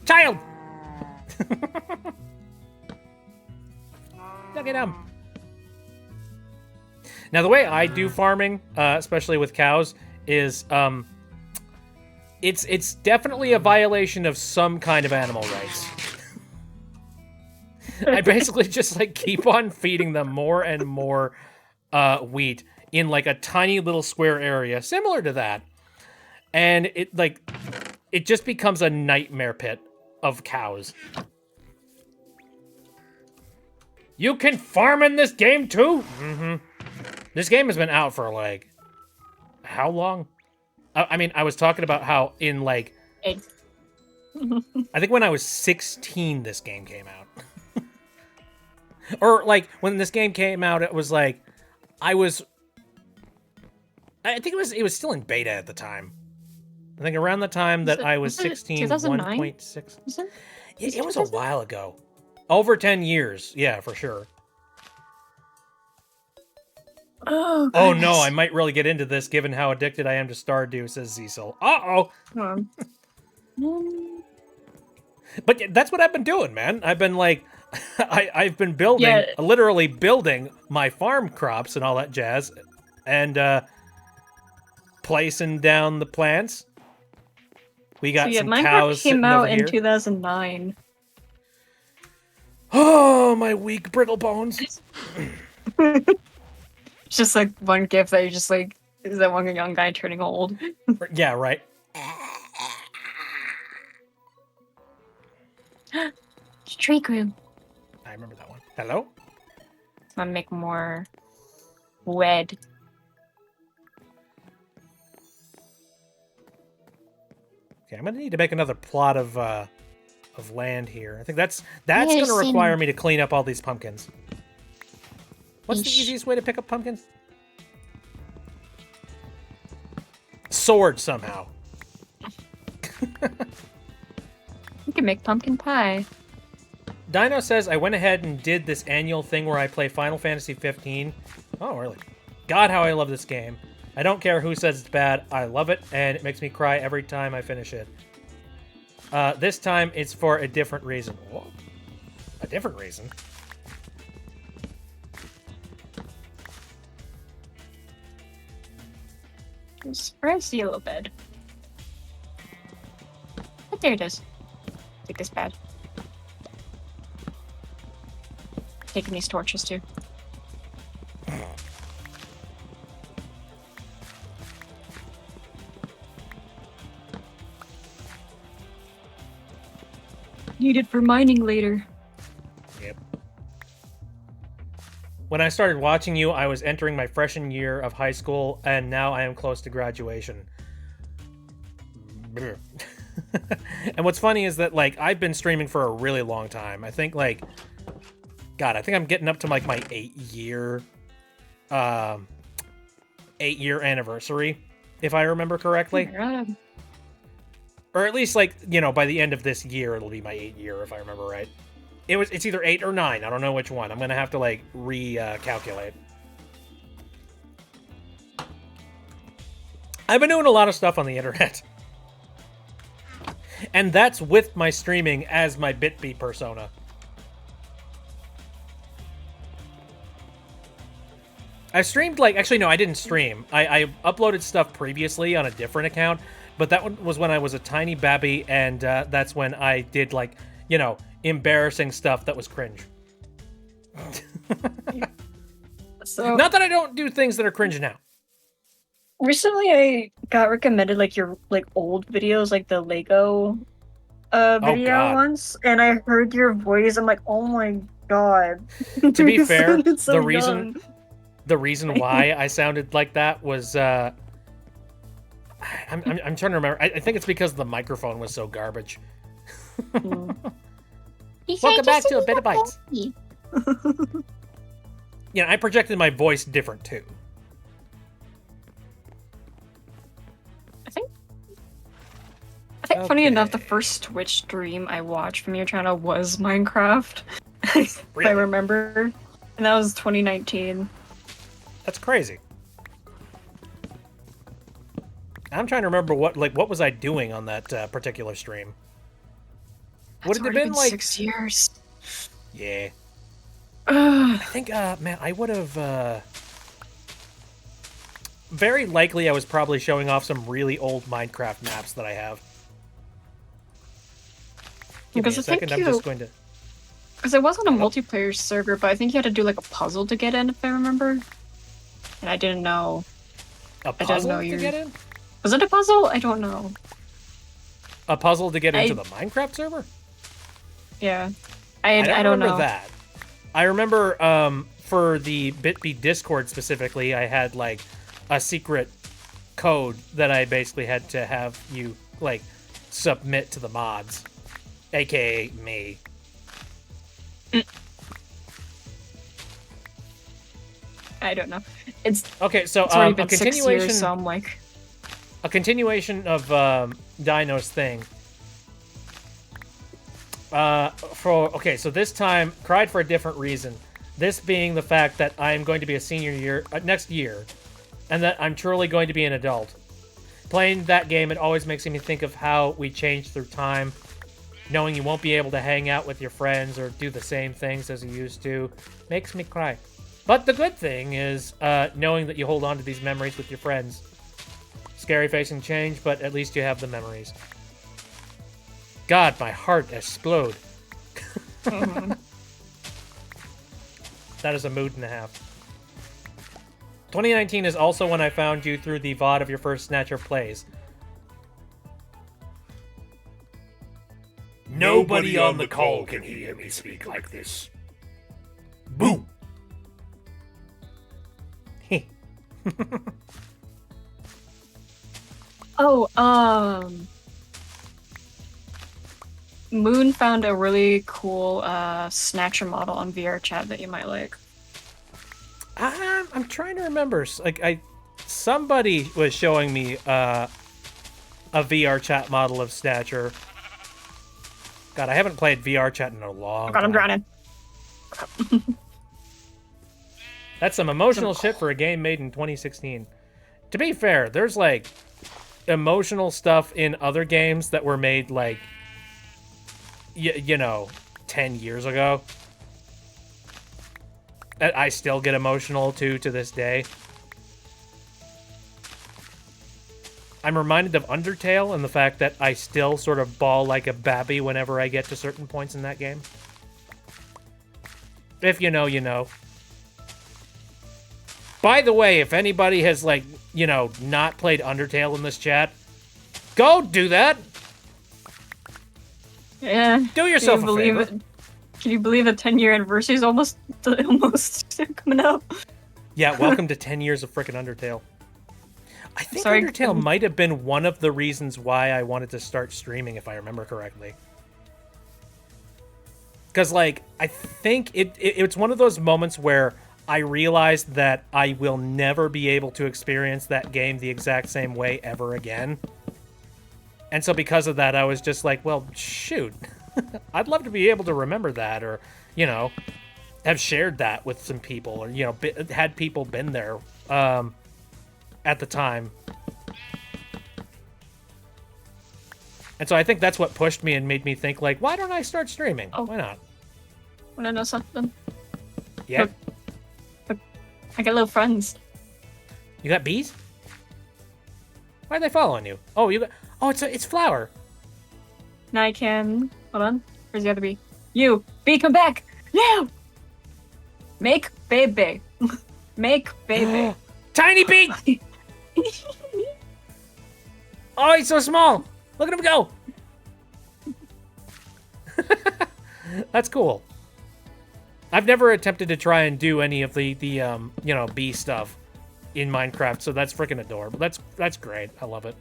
Child! Look at him. Now, the way I do farming, especially with cows, is it's definitely a violation of some kind of animal rights. I basically just like keep on feeding them more and more wheat in like a tiny little square area, similar to that, and it just becomes a nightmare pit of cows. You can farm in this game too? Mm-hmm. This game has been out for, like, how long? I mean, I was talking about how in, like, I think when I was 16, this game came out. Or, like, when this game came out, it was, like, I think it was still in beta at the time. I think around the time that I was 16, 2009? 1.6. Is it? It was a while ago. Over 10 years. Yeah, for sure. Oh, Oh no, I might really get into this given how addicted I am to Stardew, says Cecil. Uh-oh! But that's what I've been doing, man. I've been like, I've been building, literally building my farm crops and all that jazz, and placing down the plants. We got some Minecraft cows came sitting out over in here. 2009. Oh, my weak brittle bones. It's just like one gif that you're just like, is that one young guy turning old? Yeah, right. tree grew. I remember that one. Hello? I'm gonna make more wood. Okay, I'm gonna need to make another plot of land here. I think that's gonna Yes, require and- me to clean up all these pumpkins. What's the Yeesh. easiest way to pick up pumpkins? Sword somehow. You can make pumpkin pie. Dino says I went ahead and did this annual thing where I play Final Fantasy 15. Oh, really? God, how I love this game. I don't care who says it's bad. I love it, and it makes me cry every time I finish it. This time, it's for a different reason. Whoa. A different reason? Where's the yellow bed? Oh, there it is. Take this bed. Taking these torches too. Needed for mining later. Yep. When I started watching you, I was entering my freshman year of high school, and now I am close to graduation. And what's funny is that, like, I've been streaming for a really long time. I think, like, God, I think I'm getting up to, like, my 8-year anniversary, if I remember correctly. Or at least, like, you know, by the end of this year, it'll be my 8-year, if I remember right. It's either 8 or 9. I don't know which one. I'm gonna have to, like, calculate. I've been doing a lot of stuff on the internet. And that's with my streaming as my BitB persona. I streamed, like, actually, no, I didn't stream. I uploaded stuff previously on a different account, but that one was when I was a tiny babby, and that's when I did, like, you know, embarrassing stuff that was cringe. So Not that I don't do things that are cringe now. recently I got recommended like your like old videos, like the Lego video God. ones, and I heard your voice. I'm like, oh my god. To be You fair, sounded so the reason young. the reason why I sounded like that was I'm trying to remember. I think it's because the microphone was so garbage. Welcome back to A Bit of Bites. Yeah, I projected my voice different too. I think funny enough, the Okay. first Twitch stream I watched from your channel was Minecraft. If I Really? remember. And that was 2019. That's crazy. I'm trying to remember what was I doing on that particular stream. Would it have been like 6 years. Yeah. Ugh. I think, man, I would have, very likely I was probably showing off some really old Minecraft maps that I have. Give me Because a I think second, I'm just going to... Because it wasn't a multiplayer server, but I think you had to do like a puzzle to get in, if I remember. And I didn't know. A didn't puzzle know to you- get in? Was it a puzzle? I don't know. A puzzle to get into I- the Minecraft server? Yeah. I don't remember know. that. I remember, for the BitB Discord specifically, I had, like, a secret code that I basically had to have you, like, submit to the mods. AKA me. I don't know. It's Okay, so already a been 6 continuation, years, so I'm like, a continuation of Dino's thing. Okay, so this time cried for a different reason. This being the fact that I am going to be a senior year next year, and that I'm truly going to be an adult. Playing that game, it always makes me think of how we change through time. Knowing you won't be able to hang out with your friends or do the same things as you used to makes me cry. But the good thing is knowing that you hold on to these memories with your friends. Scary facing change, but at least you have the memories. God, my heart explode. mhm. That is a mood and a half. 2019 is also when I found you through the VOD of your first Snatcher plays. Nobody on the call can hear me speak like this. Boo! Oh, Moon found a really cool Snatcher model on VR chat that you might like. I'm trying to remember. Somebody was showing me a VR chat model of Snatcher. God, I haven't played VR chat in a long Oh god, I'm time. drowning. That's some emotional shit for a game made in 2016. To be fair, there's like emotional stuff in other games that were made like, you know, 10 years ago. That I still get emotional to this day. I'm reminded of Undertale and the fact that I still sort of bawl like a babby whenever I get to certain points in that game. If you know, you know. By the way, if anybody has, like, you know, not played Undertale in this chat, go do that! Yeah. Do yourself a favor. Can you believe the 10-year anniversary is almost coming up? Yeah, welcome to 10 years of frickin' Undertale. I think Sorry. Undertale might have been one of the reasons why I wanted to start streaming, if I remember correctly. Because, like, I think it's one of those moments where I realized that I will never be able to experience that game the exact same way ever again. And so because of that, I was just like, well, shoot. I'd love to be able to remember that, or, you know, have shared that with some people, or, you know, had people been there at the time. And so I think that's what pushed me and made me think, like, why don't I start streaming? Oh. Why not? Wanna know something? Yeah. I got little friends. You got bees? Why are they following you? Oh, you got... Oh, it's Flower. Now I can... Hold on. Where's the other bee? You! Bee, come back! Now! Make baby. Make baby. Tiny bee! Oh, he's so small! Look at him go! That's cool. I've never attempted to try and do any of the you know, bee stuff in Minecraft, so that's freaking adorable. That's great. I love it.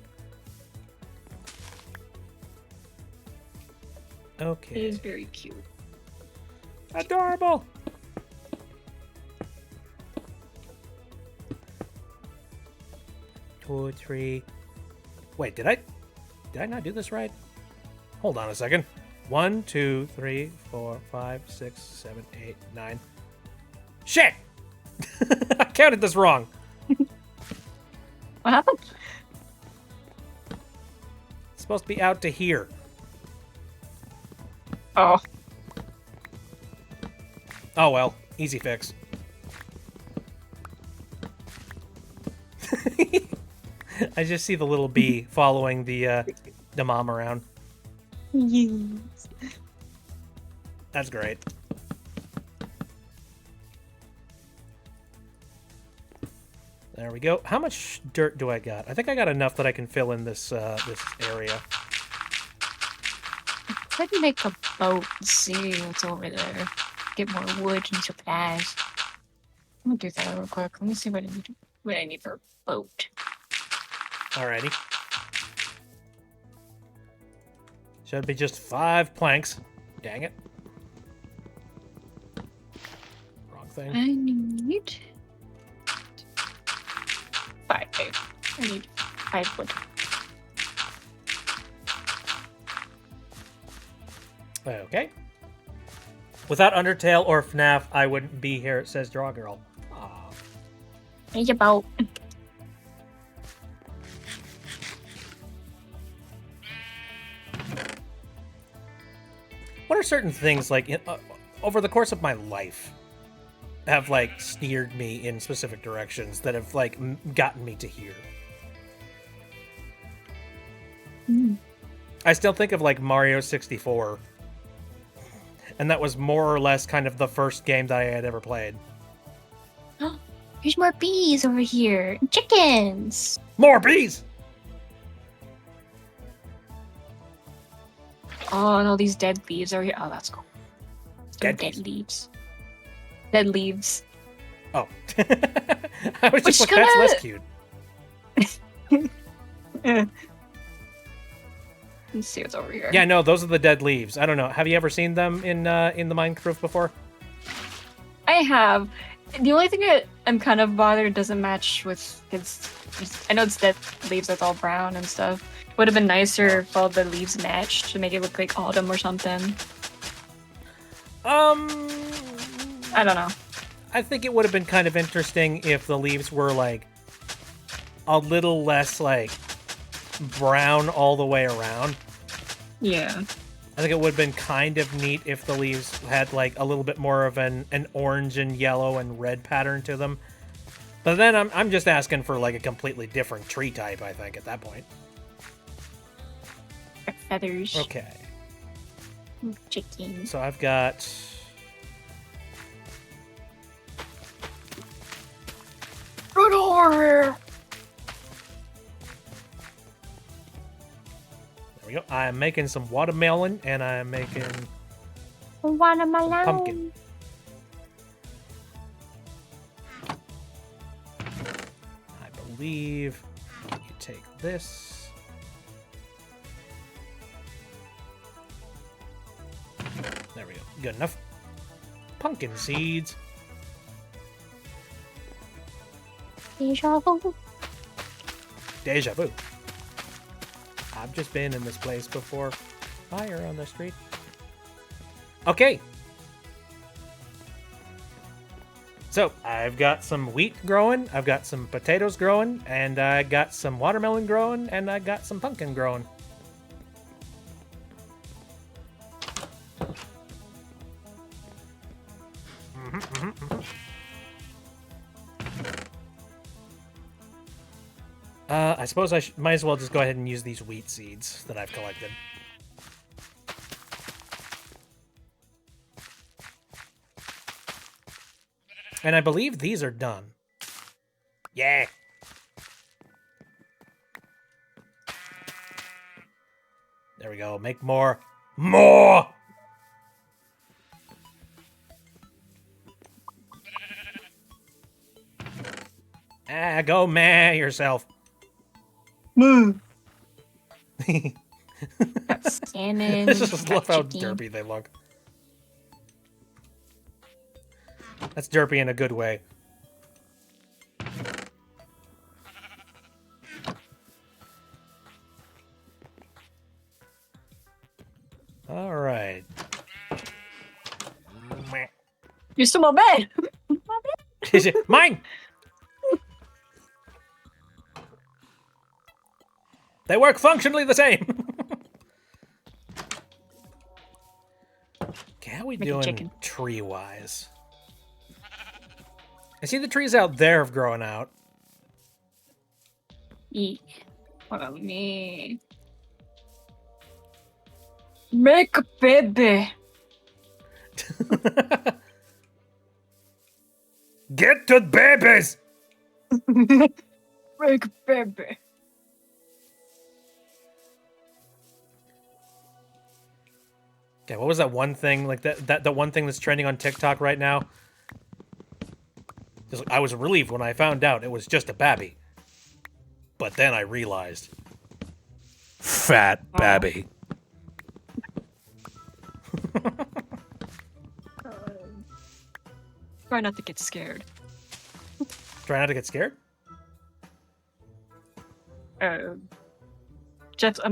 Okay. It is very cute. Adorable. Two, three. Wait, did I not do this right? Hold on a second. 1, 2, 3, 4, 5, 6, 7, 8, 9. Shit! I counted this wrong. What happened? It's supposed to be out to here. Oh. Oh well, easy fix. I just see the little bee following the mom around. Yes. That's great. There we go. How much dirt do I got? I think I got enough that I can fill in this this area. Try to make a boat and see what's over there. Get more wood and supplies. I'm gonna do that real quick. Let me see what I need for a boat. Alrighty. Should be just 5 planks. Dang it. Wrong thing. I need 5. I need 5 wood. Okay. Without Undertale or FNAF, I wouldn't be here, says Draw Girl. Aw. Need a boat. What are certain things, like, over the course of my life, have, like, steered me in specific directions that have, like, gotten me to here? I still think of, like, Mario 64. And that was more or less kind of the first game that I had ever played. There's more bees over here. And chickens. More bees! Oh, and all these dead leaves are here. Oh, that's cool. Dead Dead leaves. Dead leaves. Oh. I was just Which like, that's kinda- less cute. Let's see what's over here. Yeah, no, those are the dead leaves. I don't know. Have you ever seen them in the Minecraft before? I have. The only thing that I'm kind of bothered doesn't match with his. I know it's dead leaves that's all brown and stuff. Would have been nicer if all the leaves matched to make it look like autumn or something. I don't know. I think it would have been kind of interesting if the leaves were like a little less like brown all the way around. Yeah. I think it would have been kind of neat if the leaves had like a little bit more of an orange and yellow and red pattern to them. But then I'm just asking for like a completely different tree type, I think, at that point. Feathers. Okay. Chicken. So I've got Run over! there we go. I'm making some watermelon and I'm making Watermelon. pumpkin. I believe you take this. There we go. Good enough. Pumpkin seeds. Deja vu. Deja vu. I've just been in this place before. Fire on the street. Okay. So, I've got some wheat growing, I've got some potatoes growing, and I got some watermelon growing, and I got some pumpkin growing. I suppose I might as well just go ahead and use these wheat seeds that I've collected. And I believe these are done. Yeah. There we go. Make more. More! Ah, go meh yourself. Moo. I Salmon. just love how chicken. derpy they look. That's derpy in a good way. All right. You're still my bed. Mine! They work functionally the same. Okay, how we Make a doing chicken. tree-wise? I see the trees out there have grown out. Eat. What about me? Make a baby. Get to babies! Make a baby. Okay, what was that one thing like that one thing that's trending on TikTok right now? Just like, I was relieved when I found out it was just a babby. But then I realized. Fat babby. Try not to get scared. Try not to get scared? I'm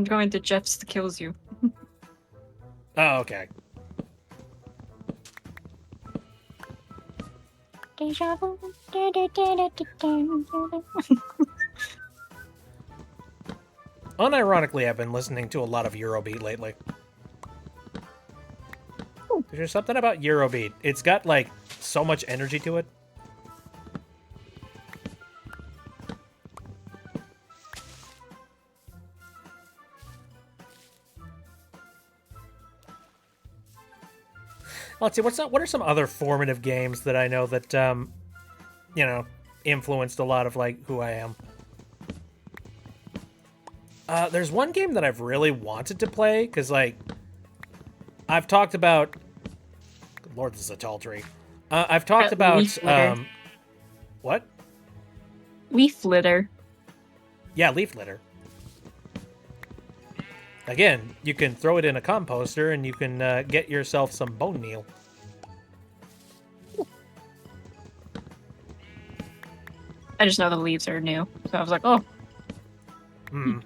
going to Jeff's kills you. Oh, okay. Deja vu. Da, da, da, da, da, da, da. Unironically, I've been listening to a lot of Eurobeat lately. There's something about Eurobeat. It's got, like, so much energy to it. Let's see, what are some other formative games that I know that, you know, influenced a lot of, like, who I am? There's one game that I've really wanted to play, because, like, I've talked about. Good Lord, this is a tall tree. I've talked about leaf litter. What? Leaf litter. Yeah, leaf litter. Again, you can throw it in a composter and you can get yourself some bone meal. I just know the leaves are new, so I was like, oh. Hmm.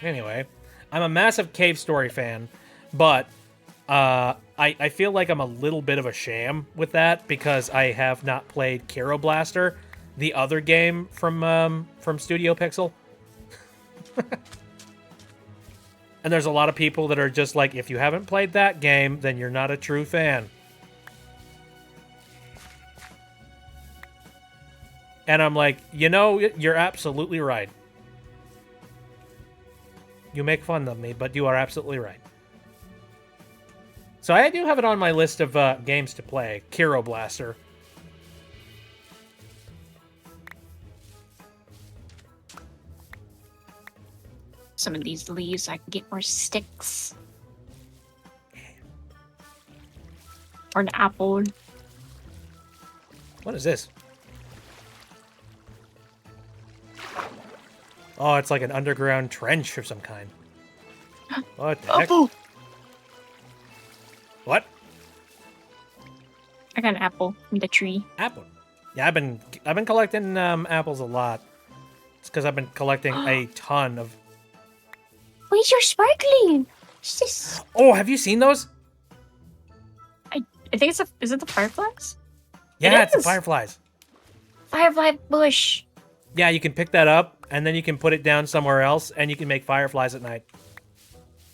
Anyway, I'm a massive Cave Story fan, but I feel like I'm a little bit of a sham with that because I have not played Kero Blaster, the other game from Studio Pixel. And there's a lot of people that are just like, if you haven't played that game, then you're not a true fan. And I'm like, you know, you're absolutely right. You make fun of me, but you are absolutely right. So I do have it on my list of games to play. Kero Blaster. Some of these leaves, I can get more sticks. Or an apple. What is this? Oh, it's like an underground trench of some kind. What the heck? Apple! What? I got an apple from the tree. Apple. Yeah, I've been collecting apples a lot. It's because I've been collecting a ton of. Where's your sparkling? What's this? Oh, have you seen those? I think it's is it the fireflies? Yeah, It it's the is. fireflies. Firefly bush. Yeah, you can pick that up and then you can put it down somewhere else and you can make fireflies at night.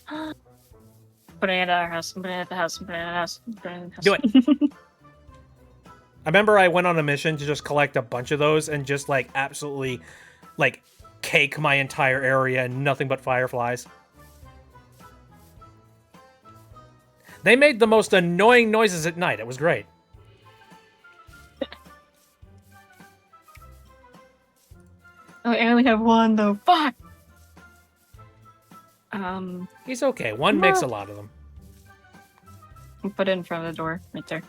Putting it at our house, putting it at the house, putting it at the house, putting it at the house. Do it. I remember I went on a mission to just collect a bunch of those and just like absolutely like cake my entire area and nothing but fireflies. They made the most annoying noises at night. It was great. Oh, I only have one though. Fuck. He's okay. One makes a lot of them. I'll put it in front of the door, right there.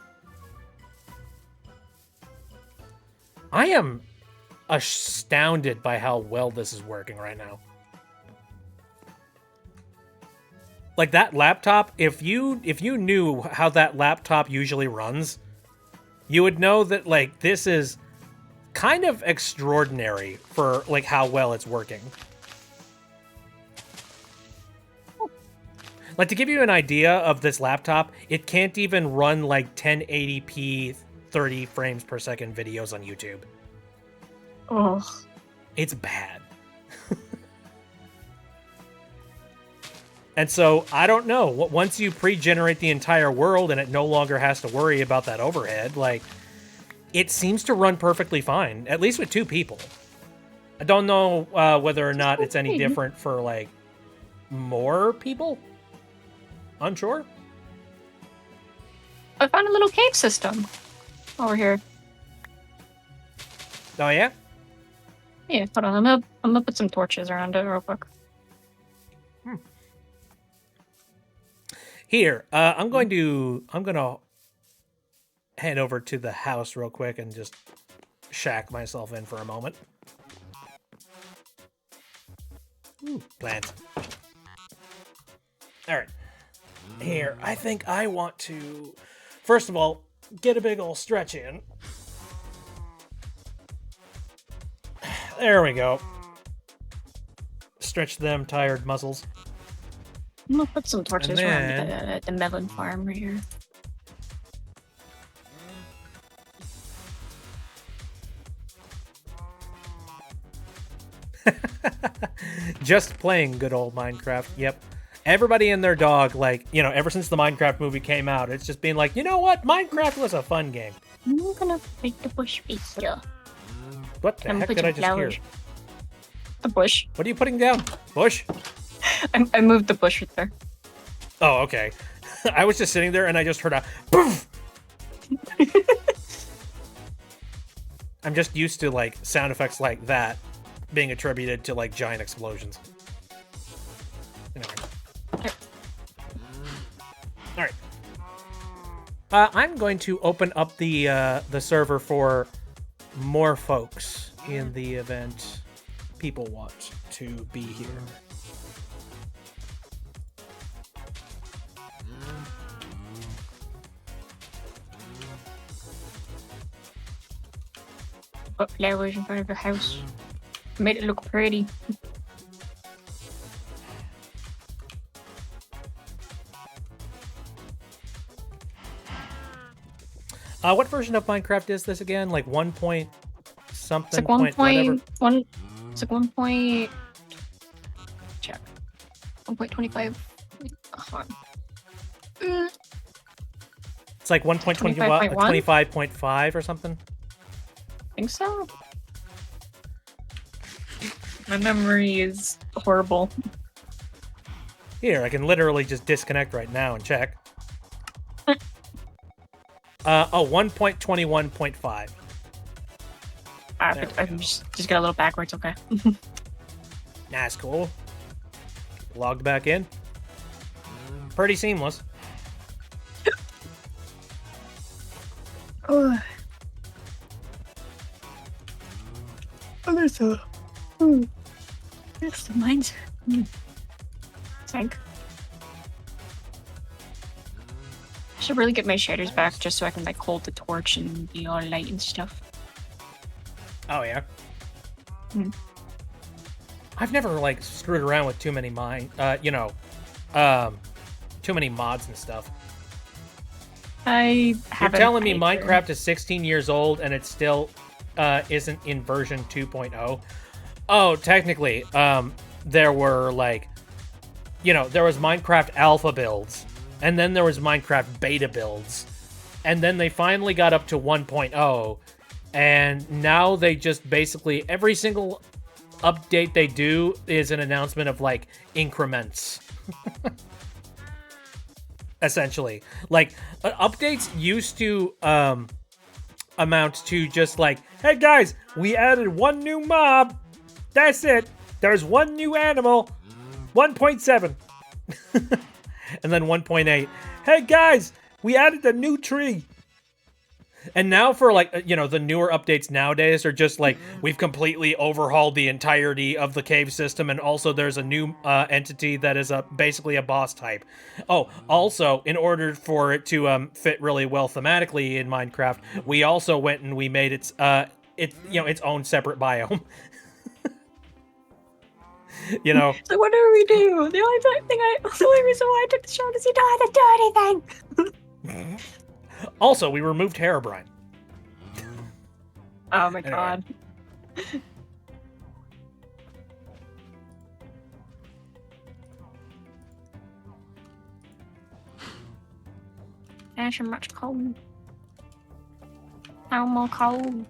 I am astounded by how well this is working right now. Like that laptop, if you knew how that laptop usually runs, you would know that like this is kind of extraordinary for like how well it's working. Like to give you an idea of this laptop, it can't even run like 1080p 30 frames per second videos on YouTube. Oh. It's bad. And so, I don't know. Once you pre-generate the entire world and it no longer has to worry about that overhead, like, it seems to run perfectly fine, at least with two people. I don't know whether or not it's any different for, like, more people? Unsure? I found a little cave system over here. Oh, yeah? Yeah, hold on. I'm gonna put some torches around it real quick. Here, I'm gonna head over to the house real quick and just shack myself in for a moment. Ooh, plant. All right. Here, I think I want to, first of all, get a big ol' stretch in. There we go. Stretch them tired muscles. I'm gonna put some torches then- around the melon farm right here. Just playing good old Minecraft. Yep. Everybody and their dog, like, you know, ever since the Minecraft movie came out, it's just been like, you know what? Minecraft was a fun game. I'm gonna make the bush face here. What the I'm heck putting did I just hear? flowers. The bush. What are you putting down? Bush? I moved the bush right there. Oh, okay. I was just sitting there and I just heard a poof. I'm just used to like sound effects like that being attributed to like giant explosions. Anyway. All right. I'm going to open up the server for more folks in the event people want to be here. Put flowers in front of your house. Made it look pretty. What version of Minecraft is this again? Like 1 point something? It's like 1 whatever? point one. It's like 1 point. Check. 1.25. Hold on. It's like 1.20 25.1? 25.5 or something. Think so. My memory is horrible. Here, I can literally just disconnect right now and check. 1.21.5. There we I go. just got a little backwards. Okay. That's cool. Logged back in. Pretty seamless. Oh, there's a. There's the mines. Tank. I should really get my shaders back just so I can like hold the torch and be all light and stuff. Oh yeah. Hmm. I've never like screwed around with too many too many mods and stuff. I You're haven't. telling me either. Minecraft is 16 years old and it still isn't in version 2.0? Oh, technically, there were like, there was Minecraft alpha builds, and then there was Minecraft beta builds, and then they finally got up to 1.0, and now they just basically, every single update they do is an announcement of like increments. Essentially, like updates used to amount to just like, hey guys, we added one new mob, that's it, there's one new animal, 1.7. And then 1.8, hey guys, we added a new tree. And now for like, the newer updates nowadays are just like, we've completely overhauled the entirety of the cave system, and also there's a new entity that is basically a boss type. Oh, also, in order for it to fit really well thematically in Minecraft, we also went and we made its own separate biome. So what do we do? The only reason why I took the shot is you don't have to do anything. Also, we removed Herobrine. Oh my Anyway. god. There's so much coal. How more coal?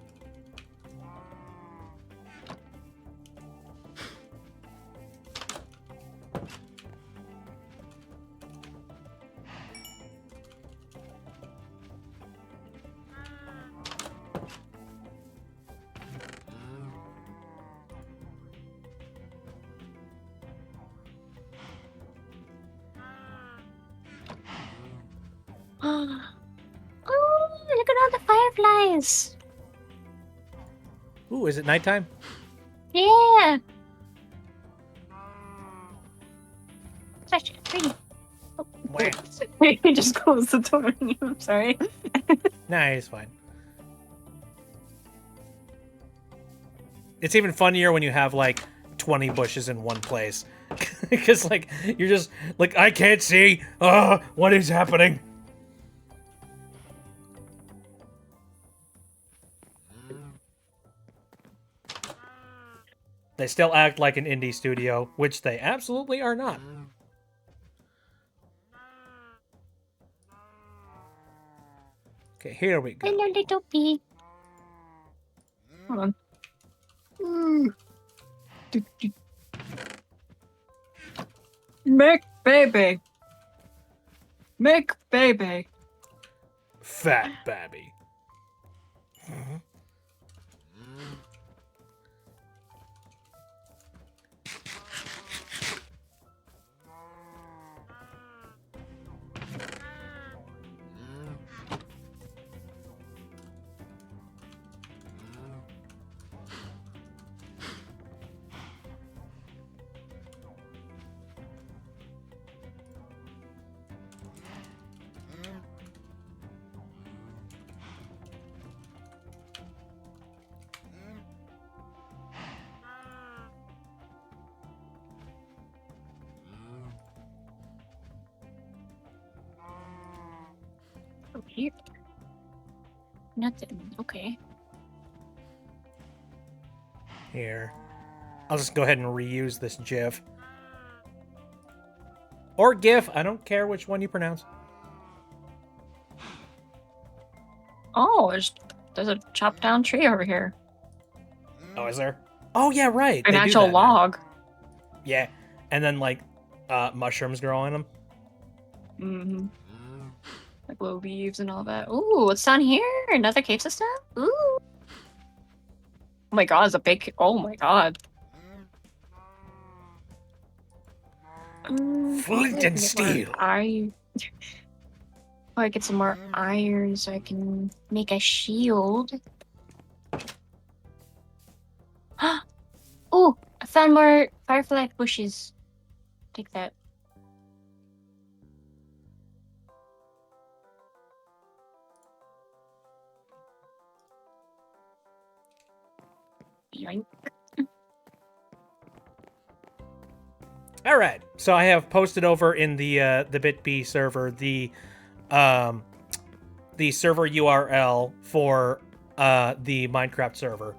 Oh, look at all the fireflies. Ooh, is it nighttime? Yeah. Such pretty. Wah. He just closed the door on you. I'm sorry. Nah, it's fine. It's even funnier when you have like 20 bushes in one place. Because like you're just like, I can't see. What is happening? They still act like an indie studio, which they absolutely are not. Okay, here we go. Hello, little pea. Hold on. Make baby. Make baby. Fat babby. Over here. Nothing. Okay. Here. I'll just go ahead and reuse this GIF. Or GIF. I don't care which one you pronounce. Oh, there's a chopped down tree over here. Oh, is there? Oh, yeah, right. An They do actual that now. log. Yeah. And then, like, mushrooms grow on them. Mm-hmm. Like little leaves and all that. Ooh, what's down here? Another cave system? Ooh. Oh my god, it's a big. Oh my god. Flint and steel. I get some more iron so I can make a shield. Oh, I found more firefly bushes. Take that. Yoink. All right. So I have posted over in the BitB server the server URL for the Minecraft server.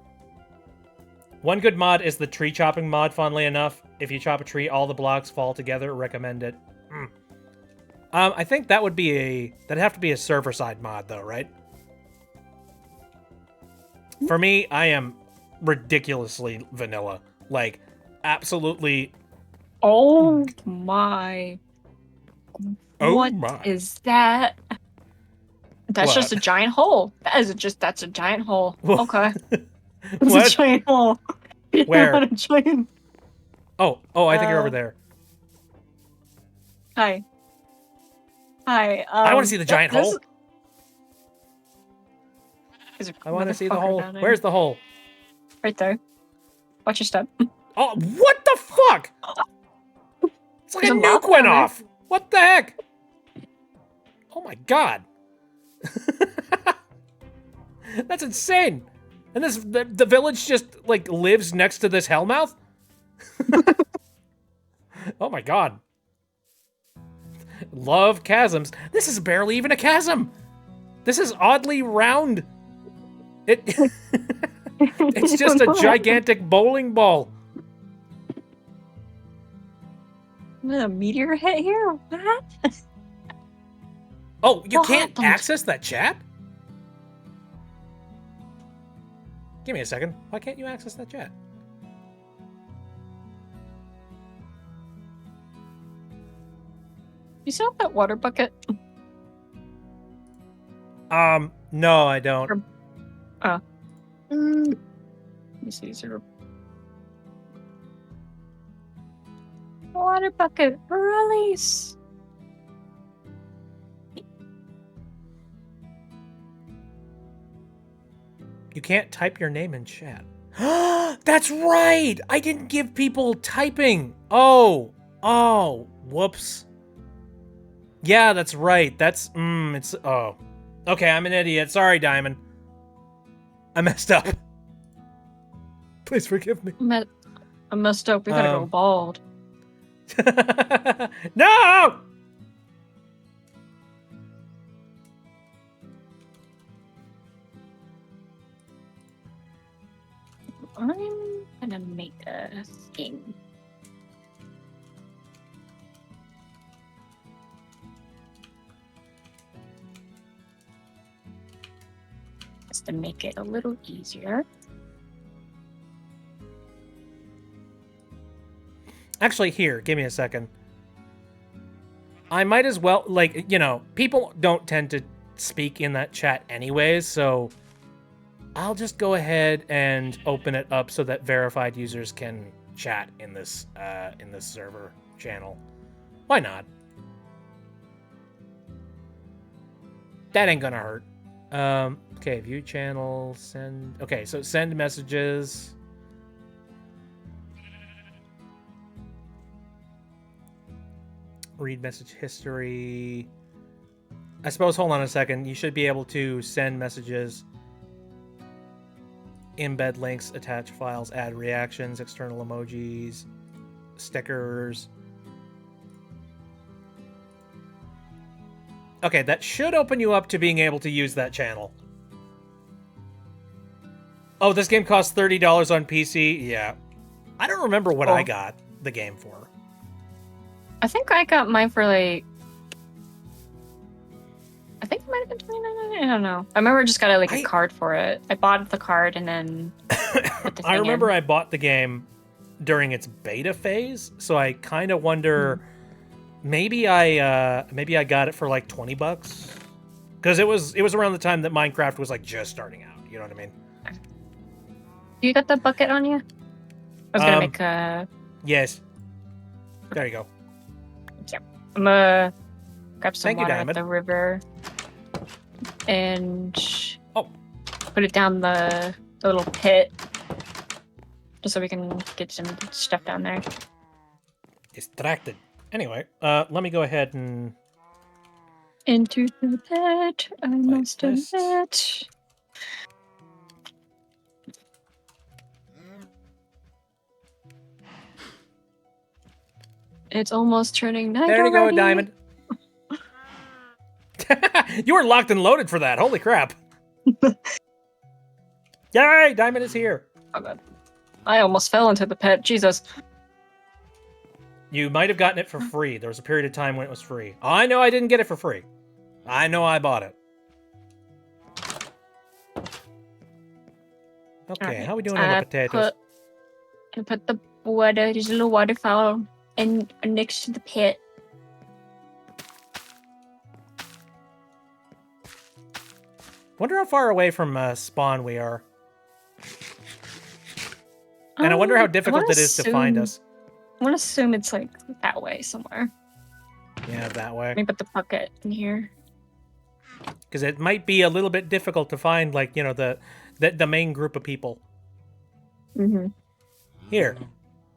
One good mod is the tree chopping mod, funnily enough. If you chop a tree, all the blocks fall together. Recommend it. I think that would be that'd have to be a server side mod though, right? For me, I am ridiculously vanilla. Like, absolutely. Oh my. Oh What my. is that? That's What? just a giant hole. That's a giant hole. What? Okay. It's What? a giant hole. Where? Not a giant. Oh, I think you're over there. Hi. Hi. I want to see the giant this- hole. There's a I want to see the motherfucker hole. down there. Where's the hole? Right there. Watch your step. Oh, what the fuck? It's like There's a a mouth nuke went down there. off. What the heck? Oh my god. That's insane. And the village just like lives next to this hellmouth? Oh my god. Love chasms. This is barely even a chasm. This is oddly round. It's just a gigantic bowling ball. A meteor hit here? What? Oh, you What can't happened? access that chat? Give me a second. Why can't you access that chat? You still have that water bucket? No, I don't. Let me see. Zero. Water bucket release. You can't type your name in chat. That's right! I didn't give people typing. Oh, whoops. Yeah, that's right. That's, oh. Okay, I'm an idiot. Sorry, Diamond. I messed up. Please forgive me. I messed up. We gotta go bald. No! I'm gonna make a thing. Just to make it a little easier. Actually, here, give me a second. I might as well, like, you know, people don't tend to speak in that chat anyways, so I'll just go ahead and open it up so that verified users can chat in this server channel. Why not? That ain't gonna hurt. Okay, view channel, send. Okay, so send messages. Read message history. I suppose, hold on a second. You should be able to send messages, embed links, attach files, add reactions, external emojis, stickers. Okay, that should open you up to being able to use that channel. Oh, this game costs $30 on PC? Yeah. I don't remember what I got the game for. I think I got mine for like... I think it might have been $29. I don't know. I remember I just got a card for it. I bought the card and then put the thing I remember in. I bought the game during its beta phase, so I kind of wonder maybe I got it for like $20 because it was around the time that Minecraft was like just starting out. You know what I mean? You got the bucket on you? I was gonna make a... Yes. There you go. Yep. I'm gonna grab some Thank you, water at Diamond. the river and Oh, put it down the little pit just so we can get some stuff down there. distracted. Anyway, let me go ahead and Into the pit, I must this. admit. It's almost turning night There you go, already. Diamond. You were locked and loaded for that. Holy crap. Yay, Diamond is here. Oh god. I almost fell into the pit. Jesus. You might have gotten it for free. There was a period of time when it was free. I know I didn't get it for free. I know I bought it. Okay, Alright, how are we doing on the potatoes? Put the water, there's a little waterfall and next to the pit. Wonder how far away from spawn we are. And I wonder how difficult it is to find us. I want to assume it's like that way somewhere. Yeah, that way. Let me put the bucket in here. Because it might be a little bit difficult to find, like, you know, the main group of people. Mm-hmm. Here.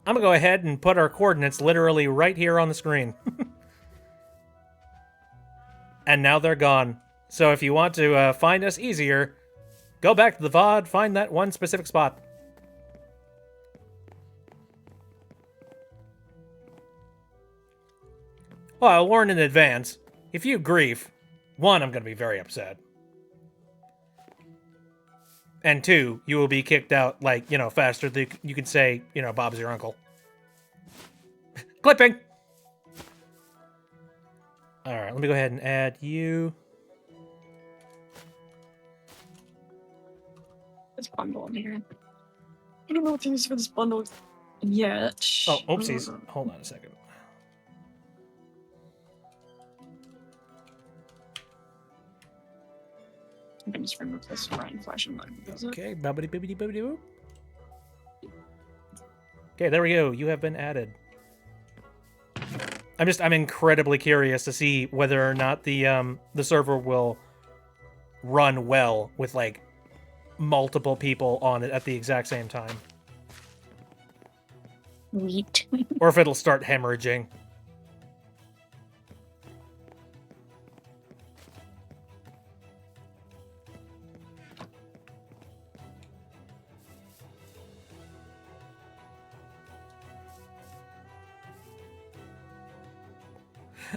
I'm going to go ahead and put our coordinates literally right here on the screen. And now they're gone. So if you want to find us easier, go back to the VOD, find that one specific spot. Well, I'll warn in advance. If you grief, one, I'm going to be very upset. And two, you will be kicked out, like, you know, faster than you can say, you know, Bob's your uncle. Clipping! Alright, let me go ahead and add you. This bundle in here. I don't know what to use for this bundle yet. Oh, oopsies. Hold on a second. I can just remove this Ryan flashing light. Okay, bubbity bibbity bibbity boop. Okay, there we go. You have been added. I'm incredibly curious to see whether or not the server will run well with like multiple people on it at the exact same time. Neat. Or if it'll start hemorrhaging.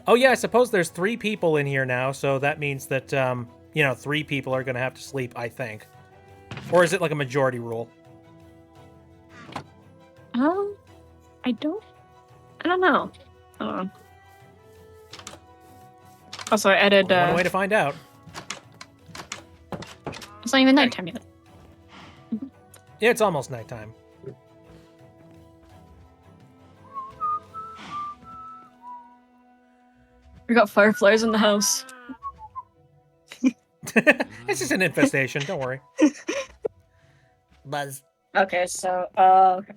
Oh yeah, I suppose there's 3 people in here now, so that means that, you know, 3 people are going to have to sleep, I think. Or is it like a majority rule? I don't know. Also, I added, One way to find out. it's not even nighttime yet. Yeah, it's almost nighttime. We got fireflies in the house. It's just an infestation, don't worry. Buzz. Okay, so, okay.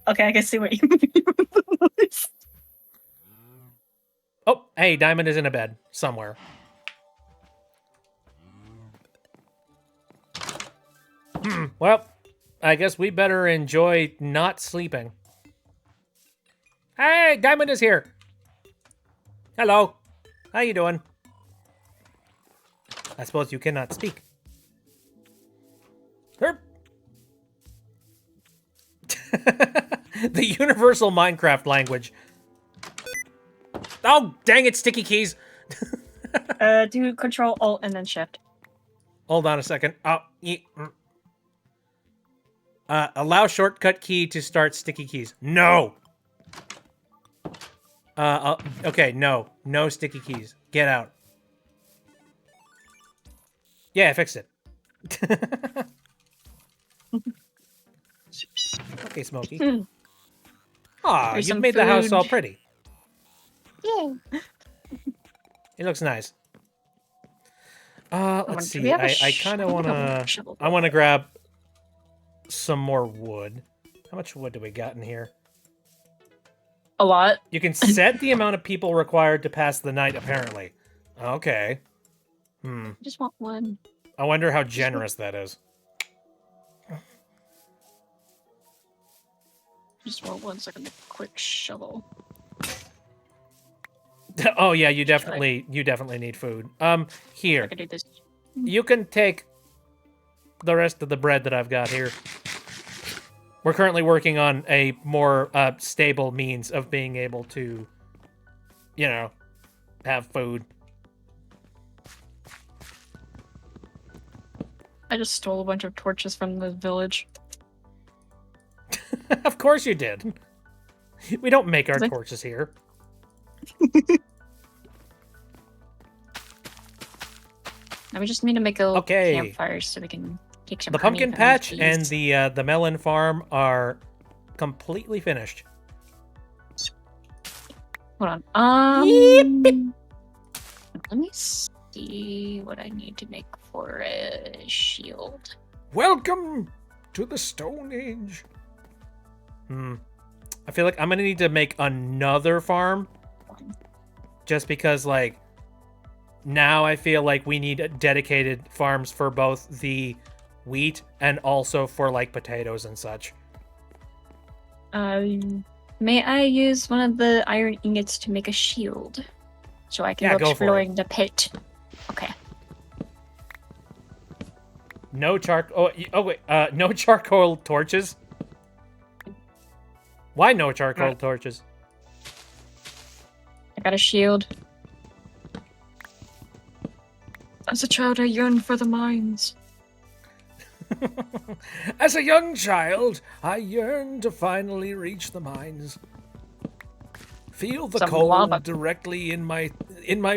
Okay, I can see what you mean. Oh, hey, Diamond is in a bed somewhere. Well, I guess we better enjoy not sleeping. Hey, Diamond is here. Hello. How you doing? I suppose you cannot speak. Herp. The universal Minecraft language. Oh, dang it, sticky keys. Do Control Alt and then Shift. Hold on a second. Oh, allow shortcut key to start sticky keys. No. Okay, no. No sticky keys. Get out. Yeah, I fixed it. Okay, Smokey. Aw, Here's you've some made the house all food. pretty. Yay. It looks nice. Let's Do see. we have a I kind of I want think a to... shovel I want to grab some more wood. How much wood do we got in here? a lot. You can set the amount of people required to pass the night, apparently. Okay. I just want one. I wonder how generous that is. Just want one so I can make a quick shovel. Oh yeah, you definitely need food. I Here. can do this. You can take the rest of the bread that I've got here. We're currently working on a more stable means of being able to, you know, have food. I just stole a bunch of torches from the village. Of course you did. We don't make our Like- torches here. Now we just need to make a little Okay. campfire so we can take some The honey pumpkin from patch these and bees. the melon farm are completely finished. Hold on. Let me see what I need to make for a shield. Welcome to the Stone Age. I feel like I'm gonna need to make another farm. Just because, like, now I feel like we need dedicated farms for both the wheat and also for, like, potatoes and such. May I use one of the iron ingots to make a shield? So I can Yeah, go go for it. exploring the pit. Okay. No no charcoal torches? Why no charcoal Right. torches? I got a shield. As a child, I yearned for the mines. As a young child, I yearned to finally reach the mines. Feel the Some cold lava. directly in my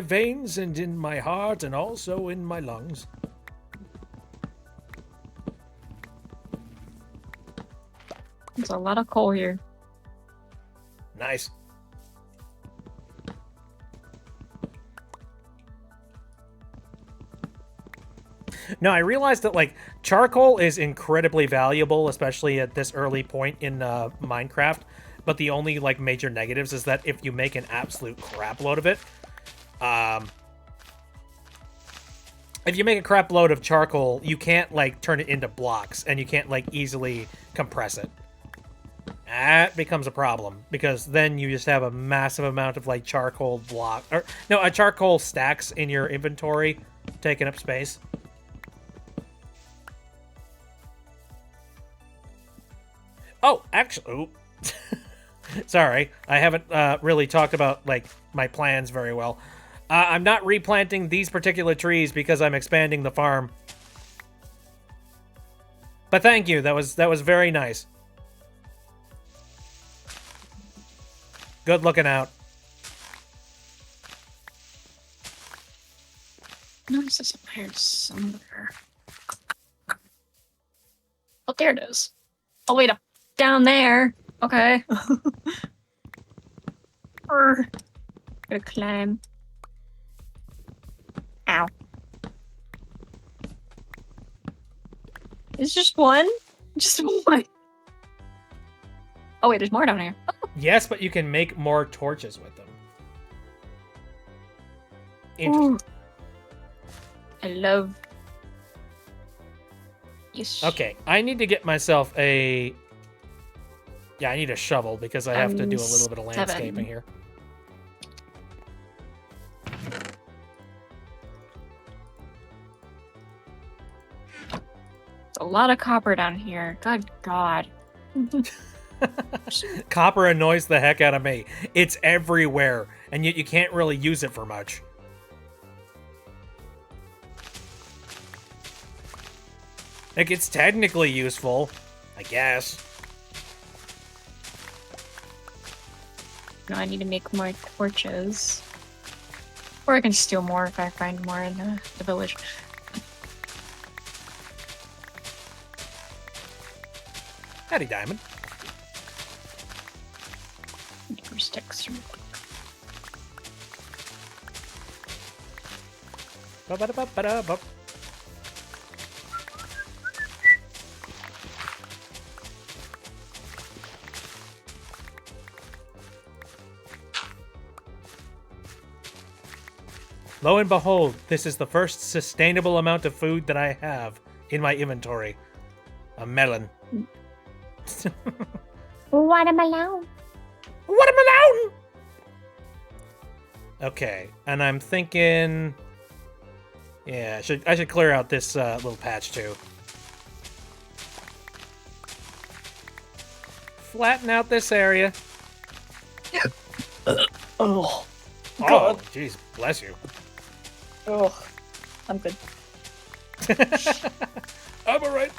veins and in my heart and also in my lungs. There's a lot of coal here. Nice. No, I realized that, like, charcoal is incredibly valuable, especially at this early point in Minecraft. But the only, like, major negatives is that if you make an absolute crap load of it, if you make a crap load of charcoal, you can't, like, turn it into blocks, and you can't, like, easily compress it. That becomes a problem, because then you just have a massive amount of, like, charcoal charcoal stacks in your inventory taking up space. Oh, actually, sorry, I haven't really talked about, like, my plans very well. I'm not replanting these particular trees because I'm expanding the farm. But thank you, that was very nice. Good looking out. Notice this up here somewhere. Oh, there it is. Oh, wait, up down there. Okay. Gotta climb. Ow. It's just one? Just one. Oh, wait, there's more down here. Yes, but you can make more torches with them. Interesting. Ooh. I love. Yes. Okay, I need to get myself a... Yeah, I need a shovel because I have to do a little bit of 7. landscaping here. It's a lot of copper down here. Good God. Copper annoys the heck out of me. It's everywhere, and yet you can't really use it for much. Like, it's technically useful, I guess. No, I need to make more torches. Or I can steal more if I find more in the village. Howdy, Diamond. Make more sticks real quick. Ba-ba-da-ba-ba-da-ba. Lo and behold, this is the first sustainable amount of food that I have in my inventory. A melon. Watermelon. Watermelon! Okay, and I'm thinking... Yeah, I should clear out this little patch too. Flatten out this area. Oh. Oh, jeez, bless you. Oh. I'm good. I'm alright.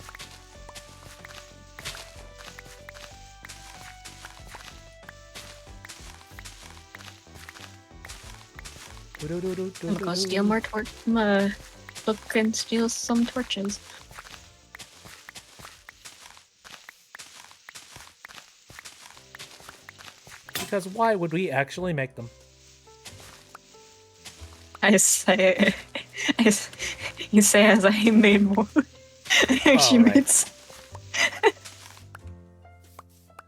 I'm gonna go steal more look and steal some torches. Because why would we actually make them? You say as I made more. I actually Alright. made some.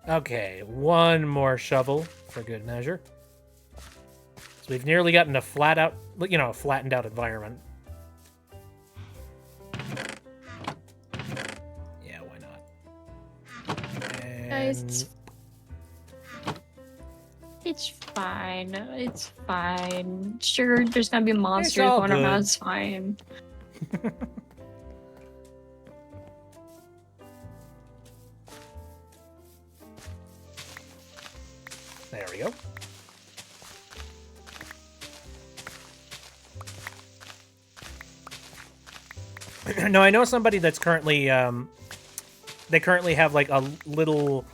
Okay, one more shovel for good measure. So we've nearly gotten a flattened out environment. Yeah, why not? Guys, And it's fine. It's fine. Sure, there's gonna be monsters all going around. good. It's fine. there we go. No, I know somebody that's currently they currently have like a little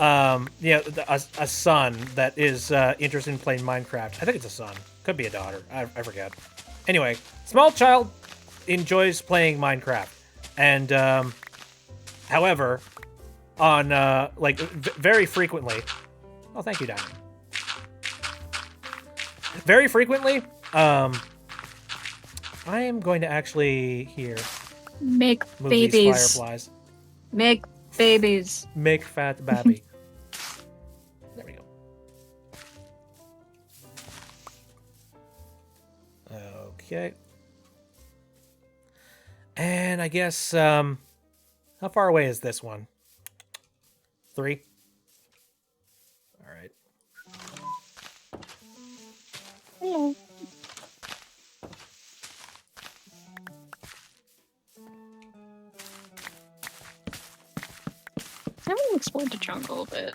a son that is interested in playing Minecraft. I think it's a son. Could be a daughter. I forget. Anyway, small child enjoys playing Minecraft. And however, on very frequently. Oh, thank you, Diamond. Very frequently, I am going to actually here Make move babies. these fireflies. Make babies. Make fat baby. There we go. Okay. And I guess how far away is this one? 3? All right. Hello. I want to explore the jungle a bit.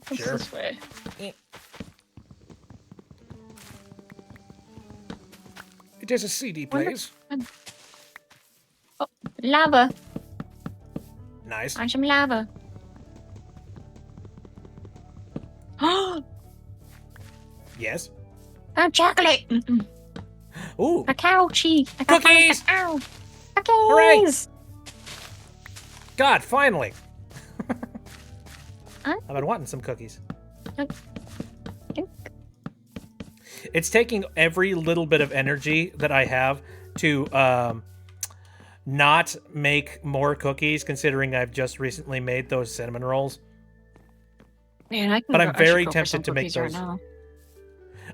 What's Sure. this way? It is a CD, please. Lava. Nice. Find some lava. Oh, Yes. Found chocolate. Mm-mm. Ooh. Cacao cheese. I got Cookies! Cacao. Hooray! Cookies. God, finally. Huh? I've been wanting some cookies. Yep. It's taking every little bit of energy that I have to not make more cookies, considering I've just recently made those cinnamon rolls. man, I can. But I I'm should very go for tempted some to make cookies right those. now.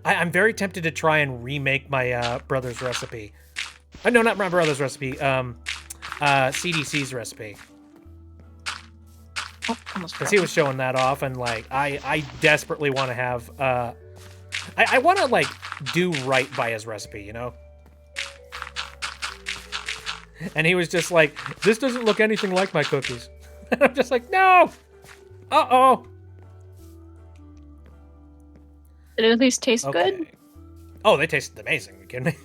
I'm very tempted to try and remake my brother's recipe. No, not my brother's recipe. CDC's recipe. Oh, almost. Because he was showing that off, and like I desperately want to have I want to like do right by his recipe, you know. And he was just like, "This doesn't look anything like my cookies." And I'm just like, no! Uh-oh! Did it at least taste Okay. good? Oh, they tasted amazing. Are you kidding me?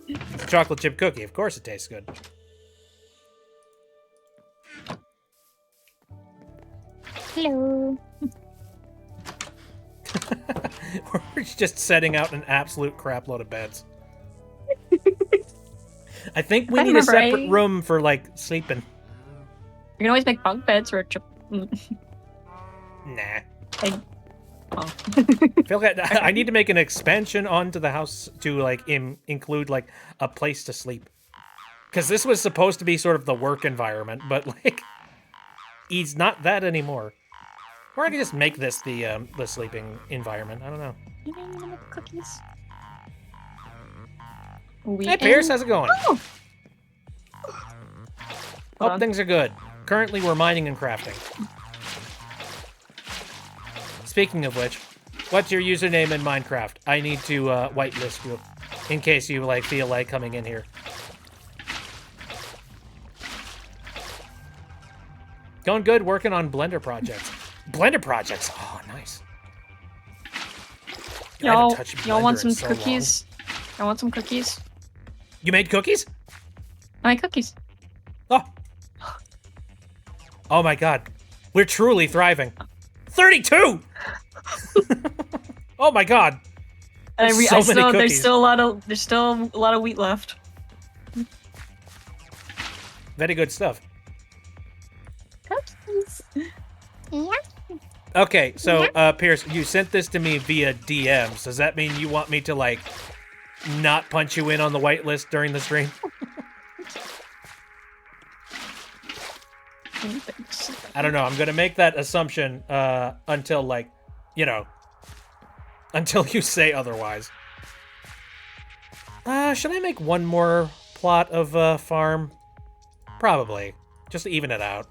It's a chocolate chip cookie. Of course it tastes good. Hello. We're just setting out an absolute crap load of beds. I think we I need a remember separate I- room for, like, sleeping. You can always make bunk beds or Nah. oh. I feel like I need to make an expansion onto the house to, like, include, like, a place to sleep. Because this was supposed to be sort of the work environment, but, like, it's not that anymore. Or I could just make this the sleeping environment. I don't know. You know, I'm gonna make cookies. Hey, Pierce, how's it going? Oh! Hold Hope on. things are good. Currently, we're mining and crafting. Speaking of which, what's your username in Minecraft? I need to whitelist you in case you like feel like coming in here. Going good, working on Blender projects. Blender projects. Oh, nice. I haven't Y'all, touched y'all want Blender some in so long. cookies? I want some cookies. You made cookies? I like cookies. Oh. Oh my god. We're truly thriving. 32! Oh my god. And There's so many cookies. there's still a lot of wheat left. Very good stuff. Cookies. Yeah. Okay, so, Pierce, you sent this to me via DMs. Does that mean you want me to, like, not punch you in on the whitelist during the stream? I don't know. I'm gonna make that assumption, until, like, you know, until you say otherwise. Should I make one more plot of, farm? Probably. Just to even it out.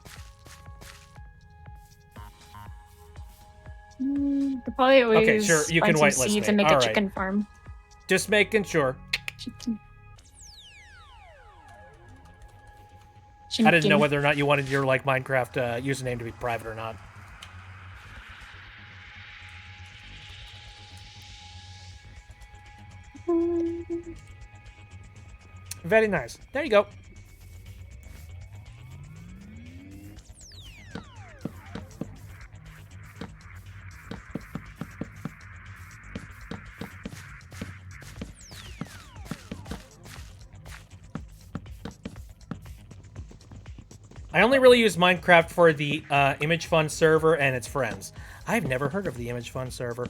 Could probably always Okay, sure, you can find some whitelist seeds me. and make All a right. chicken farm. Just making sure. Chicken. I didn't know whether or not you wanted your, like, Minecraft, username to be private or not. Very nice. There you go. I only really use Minecraft for the Image Fun server and its friends. I've never heard of the Image Fun server.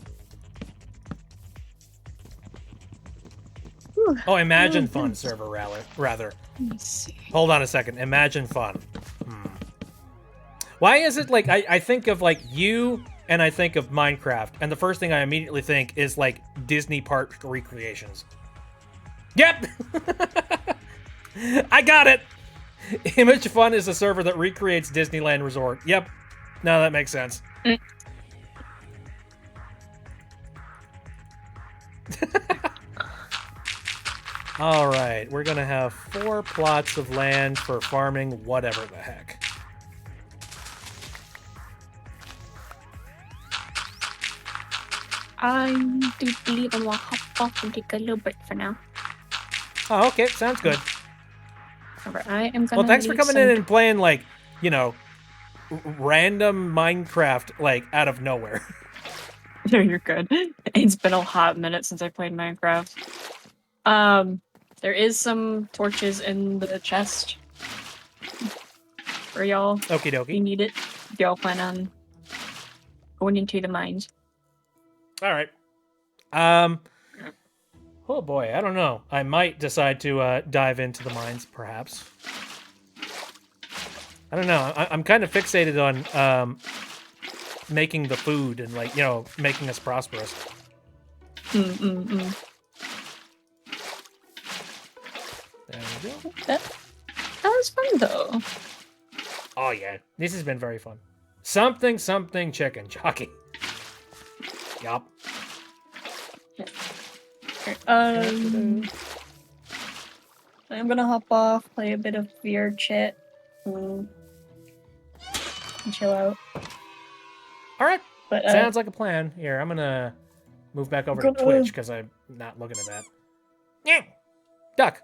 Oh, Imagine Fun server, rather. Let me see. Hold on a second. Imagine Fun. Why is it, like, I think of, like, you and I think of Minecraft, and the first thing I immediately think is, like, Disney park recreations. Yep! I got it! Image Fun is a server that recreates Disneyland Resort. Yep. No, that makes sense. All right, we're gonna have 4 plots of land for farming whatever the heck. I do believe I'm gonna hop off and take a little break for now. Oh, okay, sounds good. Alright, I am gonna Well, thanks for leave coming some- in and playing, like, you know, random Minecraft, like, out of nowhere. No, you're good. It's been a hot minute since I played Minecraft. There is some torches in the chest for y'all. Okie If you dokie. need it. If y'all plan on going into the mines. All right. Oh boy, I don't know. I might decide to dive into the mines, perhaps. I don't know. I'm kind of fixated on making the food and, like, you know, making us prosperous. There we go. That was fun though. Oh yeah, this has been very fun. Something chicken, Chockey. Yup. I'm gonna hop off, play a bit of VR chat. and chill out. All right. But Sounds like a plan. Here, I'm gonna move back over to Twitch because I'm not looking at that. Yeah. Duck.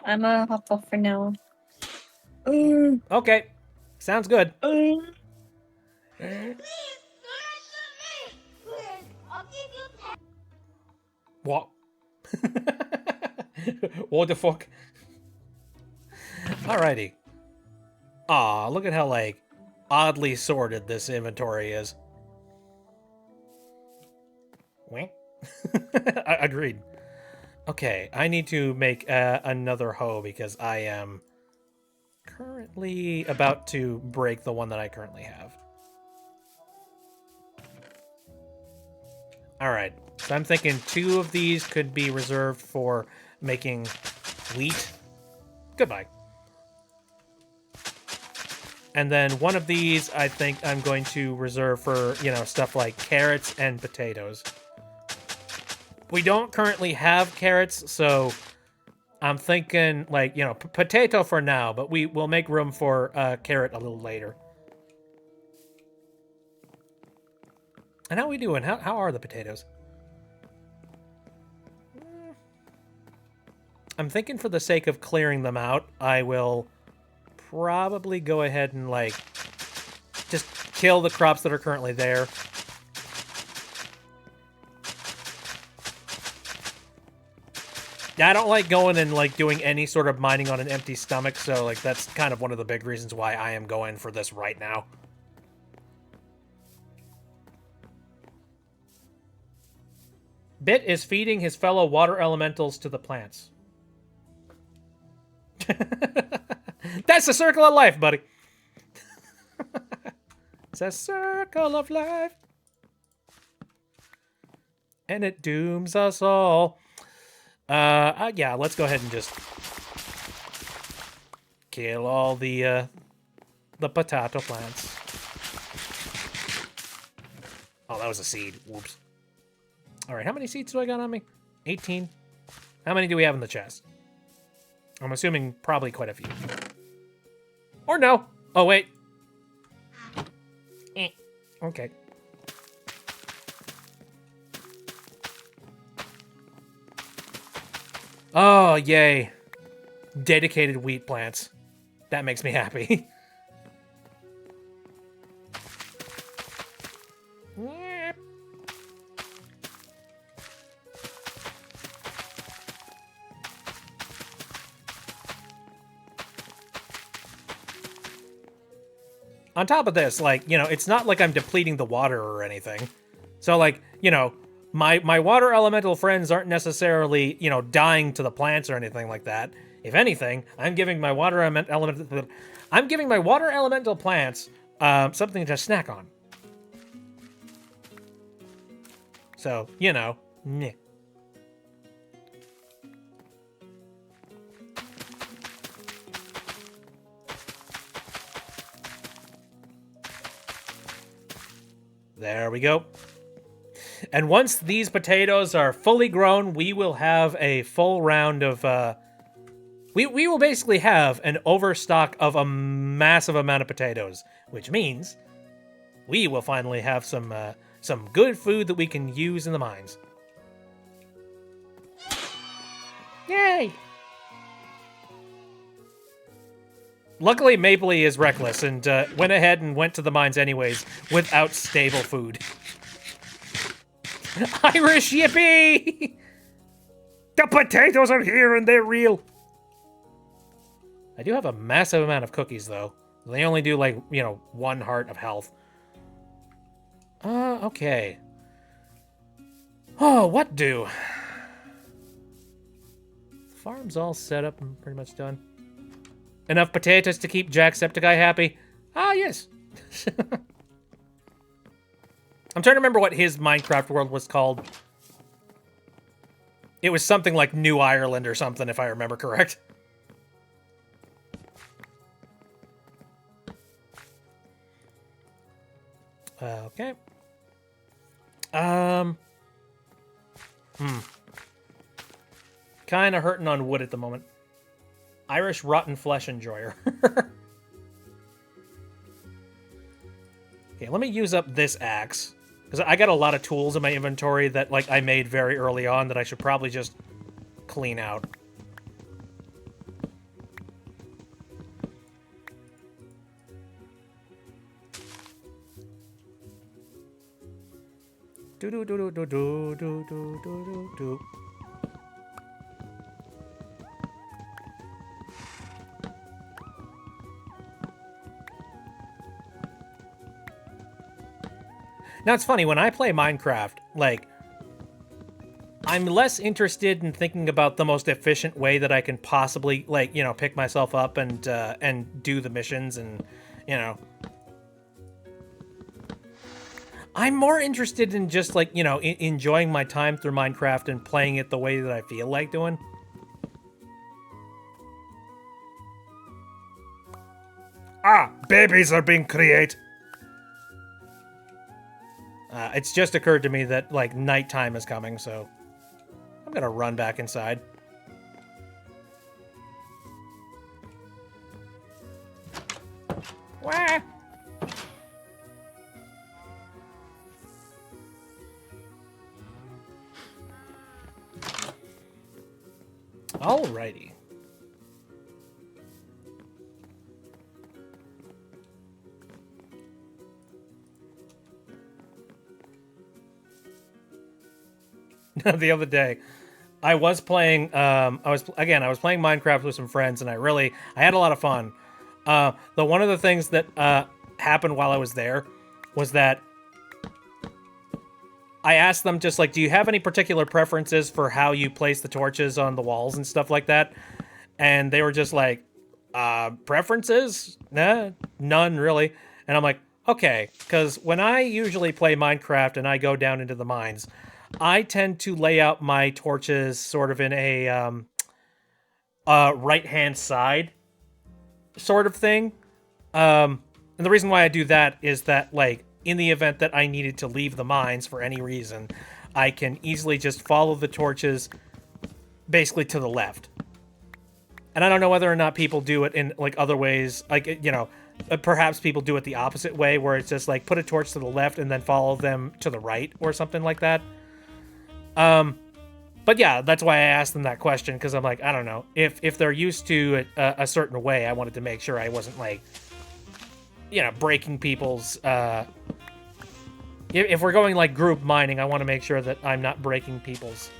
I'm gonna hop off for now. Okay. Sounds good. What? What the fuck? Alrighty. Aw, look at how, like, oddly sorted this inventory is. Wink. Agreed. Okay, I need to make another hoe because I am currently about to break the one that I currently have. Alright, so I'm thinking 2 of these could be reserved for making wheat. Goodbye. And then one of these I think I'm going to reserve for, you know, stuff like carrots and potatoes. We don't currently have carrots, so I'm thinking, like, you know, potato for now, but we'll make room for carrot a little later. And how are we doing? How are the potatoes? I'm thinking for the sake of clearing them out, I will probably go ahead and, like, just kill the crops that are currently there. Yeah, I don't like going and, like, doing any sort of mining on an empty stomach, so, like, that's kind of one of the big reasons why I am going for this right now. Bit is feeding his fellow water elementals to the plants. That's the circle of life, buddy. It's a circle of life. And it dooms us all. Yeah, let's go ahead and just kill all the potato plants. Oh, that was a seed. Whoops. All right, how many seeds do I got on me? 18. How many do we have in the chest? I'm assuming probably quite a few. Or no. Oh, wait. Okay. Oh, yay. Dedicated wheat plants. That makes me happy. On top of this, like, you know, it's not like I'm depleting the water or anything. So, like, you know, my water elemental friends aren't necessarily, you know, dying to the plants or anything like that. If anything, I'm giving my water elemental plants something to snack on. So, you know, meh. There we go. And once these potatoes are fully grown, we will have a full round of, we will basically have an overstock of a massive amount of potatoes, which means we will finally have some good food that we can use in the mines. Yay! Luckily, Mapley is reckless and went ahead and went to the mines anyways without stable food. Irish yippee! The potatoes are here and they're real. I do have a massive amount of cookies, though. They only do, like, you know, 1 heart of health. Okay. Oh, what do? The farm's all set up and pretty much done. Enough potatoes to keep Jacksepticeye happy? Ah, yes. I'm trying to remember what his Minecraft world was called. It was something like New Ireland or something, if I remember correct. Okay. Kind of hurting on wood at the moment. Irish rotten flesh enjoyer. Okay, let me use up this axe. Because I got a lot of tools in my inventory that like I made very early on that I should probably just clean out. Do do do do do do do do do do. Now, it's funny, when I play Minecraft, like, I'm less interested in thinking about the most efficient way that I can possibly, like, you know, pick myself up and do the missions and, you know. I'm more interested in just, like, you know, enjoying my time through Minecraft and playing it the way that I feel like doing. Ah, babies are being created. It's just occurred to me that, like, nighttime is coming, so I'm gonna run back inside. Wah! Alrighty. The other day, I was playing. I was playing Minecraft with some friends, and I had a lot of fun. One of the things that happened while I was there was that I asked them just like, do you have any particular preferences for how you place the torches on the walls and stuff like that? And they were just like, preferences? Nah, none really. And I'm like, okay, because when I usually play Minecraft and I go down into the mines, I tend to lay out my torches sort of in a right-hand side sort of thing. And the reason why I do that is that, like, in the event that I needed to leave the mines for any reason, I can easily just follow the torches basically to the left. And I don't know whether or not people do it in, like, other ways. Like, you know, perhaps people do it the opposite way, where it's just, like, put a torch to the left and then follow them to the right or something like that. But yeah, that's why I asked them that question, because I'm like, I don't know. If they're used to a certain way, I wanted to make sure I wasn't, like, you know, breaking people's... If we're going, like, group mining, I want to make sure that I'm not breaking people's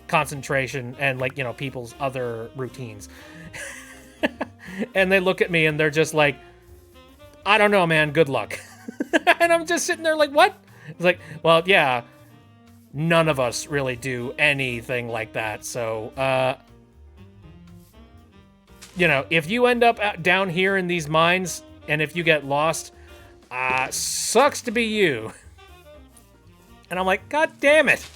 concentration and, like, you know, people's other routines. And they look at me and they're just like, I don't know, man, good luck. And I'm just sitting there like, what? It's like, well, yeah, none of us really do anything like that. So, you know, if you end up down here in these mines and if you get lost, sucks to be you. And I'm like, God damn it.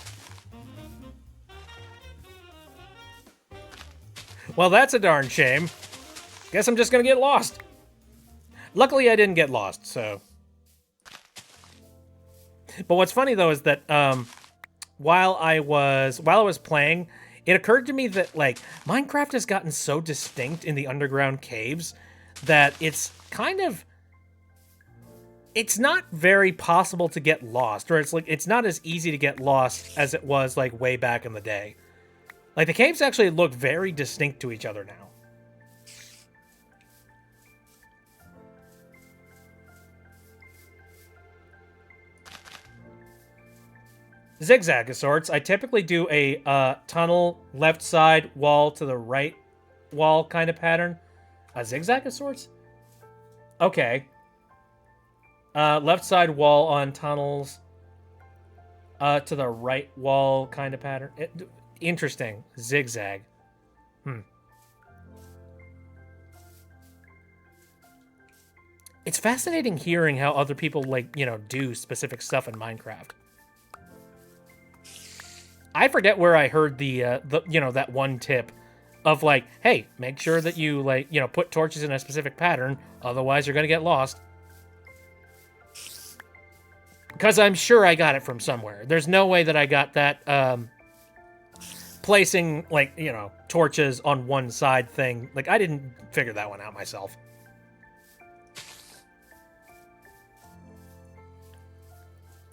Well, that's a darn shame. Guess I'm just gonna get lost. Luckily, I didn't get lost, so. But what's funny though is that while I was playing, it occurred to me that, like, Minecraft has gotten so distinct in the underground caves that it's kind of, it's not very possible to get lost, or it's like it's not as easy to get lost as it was, like, way back in the day. Like, the caves actually look very distinct to each other now. Zigzag of sorts. I typically do a tunnel left side wall to the right wall kind of pattern. A zigzag of sorts? Okay. Left side wall on tunnels to the right wall kind of pattern. Interesting. Zigzag. It's fascinating hearing how other people, like, you know, do specific stuff in Minecraft. I forget where I heard the you know, that one tip of, like, hey, make sure that you, like, you know, put torches in a specific pattern, otherwise you're gonna get lost. Because I'm sure I got it from somewhere. There's no way that I got that placing, like, you know, torches on one side thing. Like, I didn't figure that one out myself.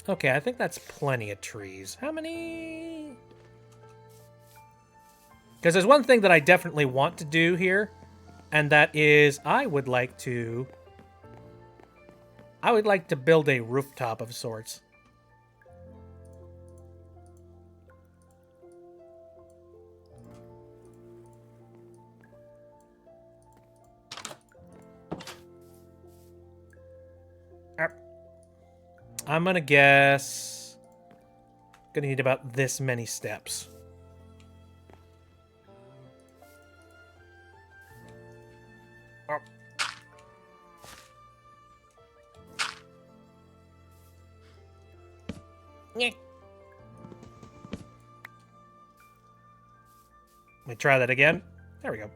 Okay, I think that's plenty of trees. How many? Because there's one thing that I definitely want to do here, and that is I would like to build a rooftop of sorts. I'm gonna guess... Gonna need about this many steps. Oh. Yeah. Let me try that again. There we go.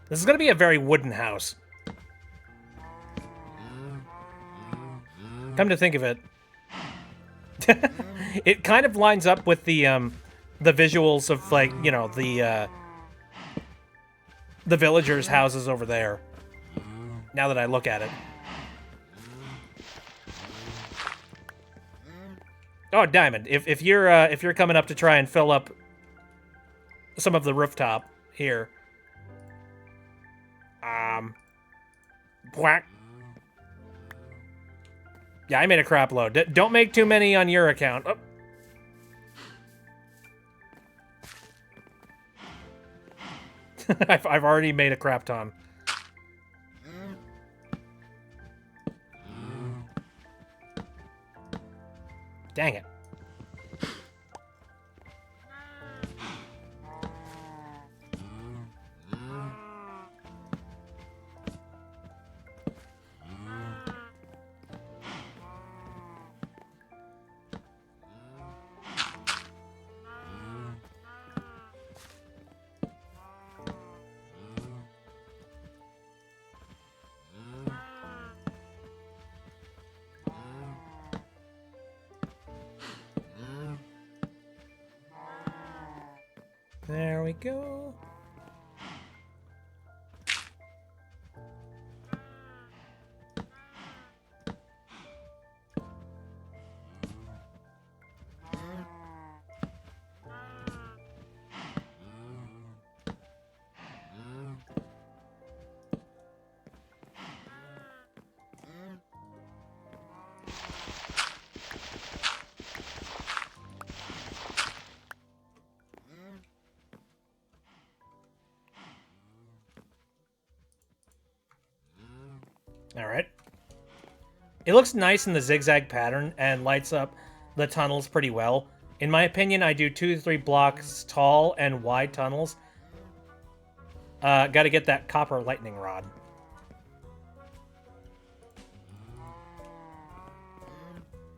This is going to be a very wooden house. Come to think of it. It kind of lines up with the visuals of, like, you know, the villagers' houses over there. Now that I look at it. Oh, Diamond, if you're coming up to try and fill up some of the rooftop here. Whack. Yeah, I made a crap load. Don't make too many on your account. Oh. I've already made a crap ton. Dang it. There we go. All right. It looks nice in the zigzag pattern and lights up the tunnels pretty well. In my opinion, I do 2 to 3 blocks tall and wide tunnels. Got to get that copper lightning rod.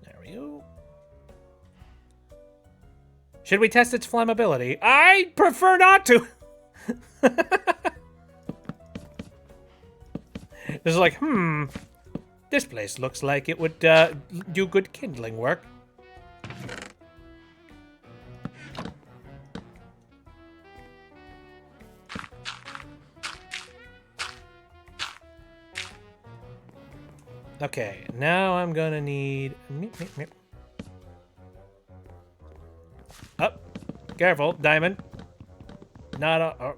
There we go. Should we test its flammability? I prefer not to. It's like, this place looks like it would do good kindling work. Okay, now I'm gonna need... Up. Careful, Diamond. Not a... Oh.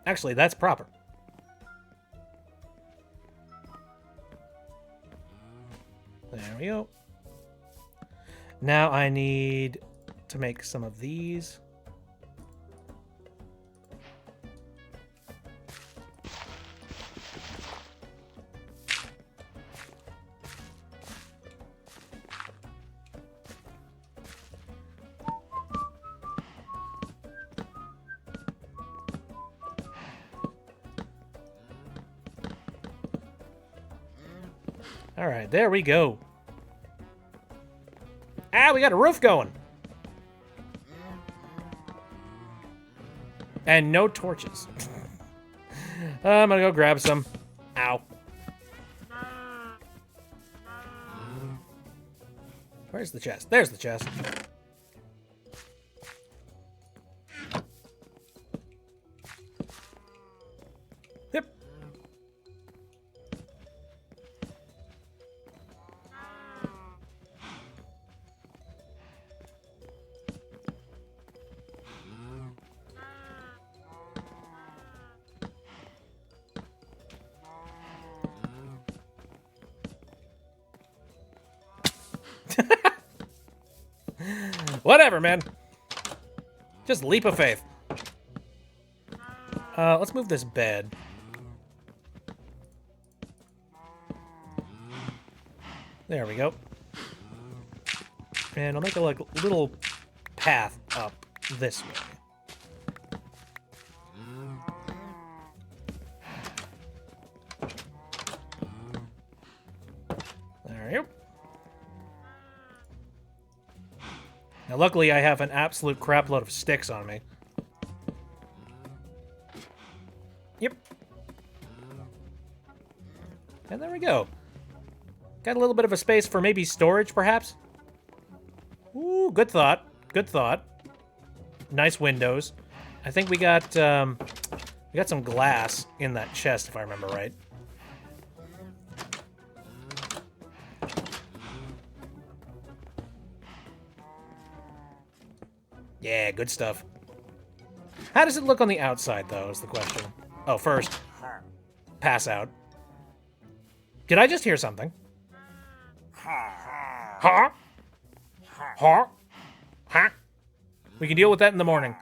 Actually, that's proper. There we go. Now I need to make some of these. All right, there we go. Ah, we got a roof going. And no torches. I'm gonna go grab some. Ow. Where's the chest? There's the chest. Yep. Whatever, man. Just leap of faith. Let's move this bed. There we go. And I'll make a like little path up this way. There you go. Now, luckily, I have an absolute crapload of sticks on me. Yep. And there we go. Got a little bit of a space for maybe storage, perhaps? Ooh, good thought. Good thought. Nice windows. I think we got some glass in that chest, if I remember right. Yeah, good stuff. How does it look on the outside, though, is the question. Oh, first, pass out. Did I just hear something? Huh? Huh? Huh? We can deal with that in the morning.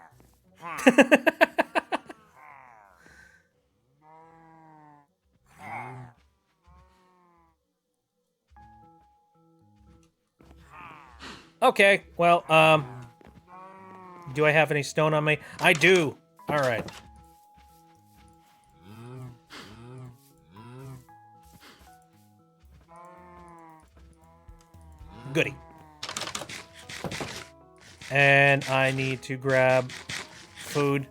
Okay, well, do I have any stone on me? I do. All right. Goody. And I need to grab food.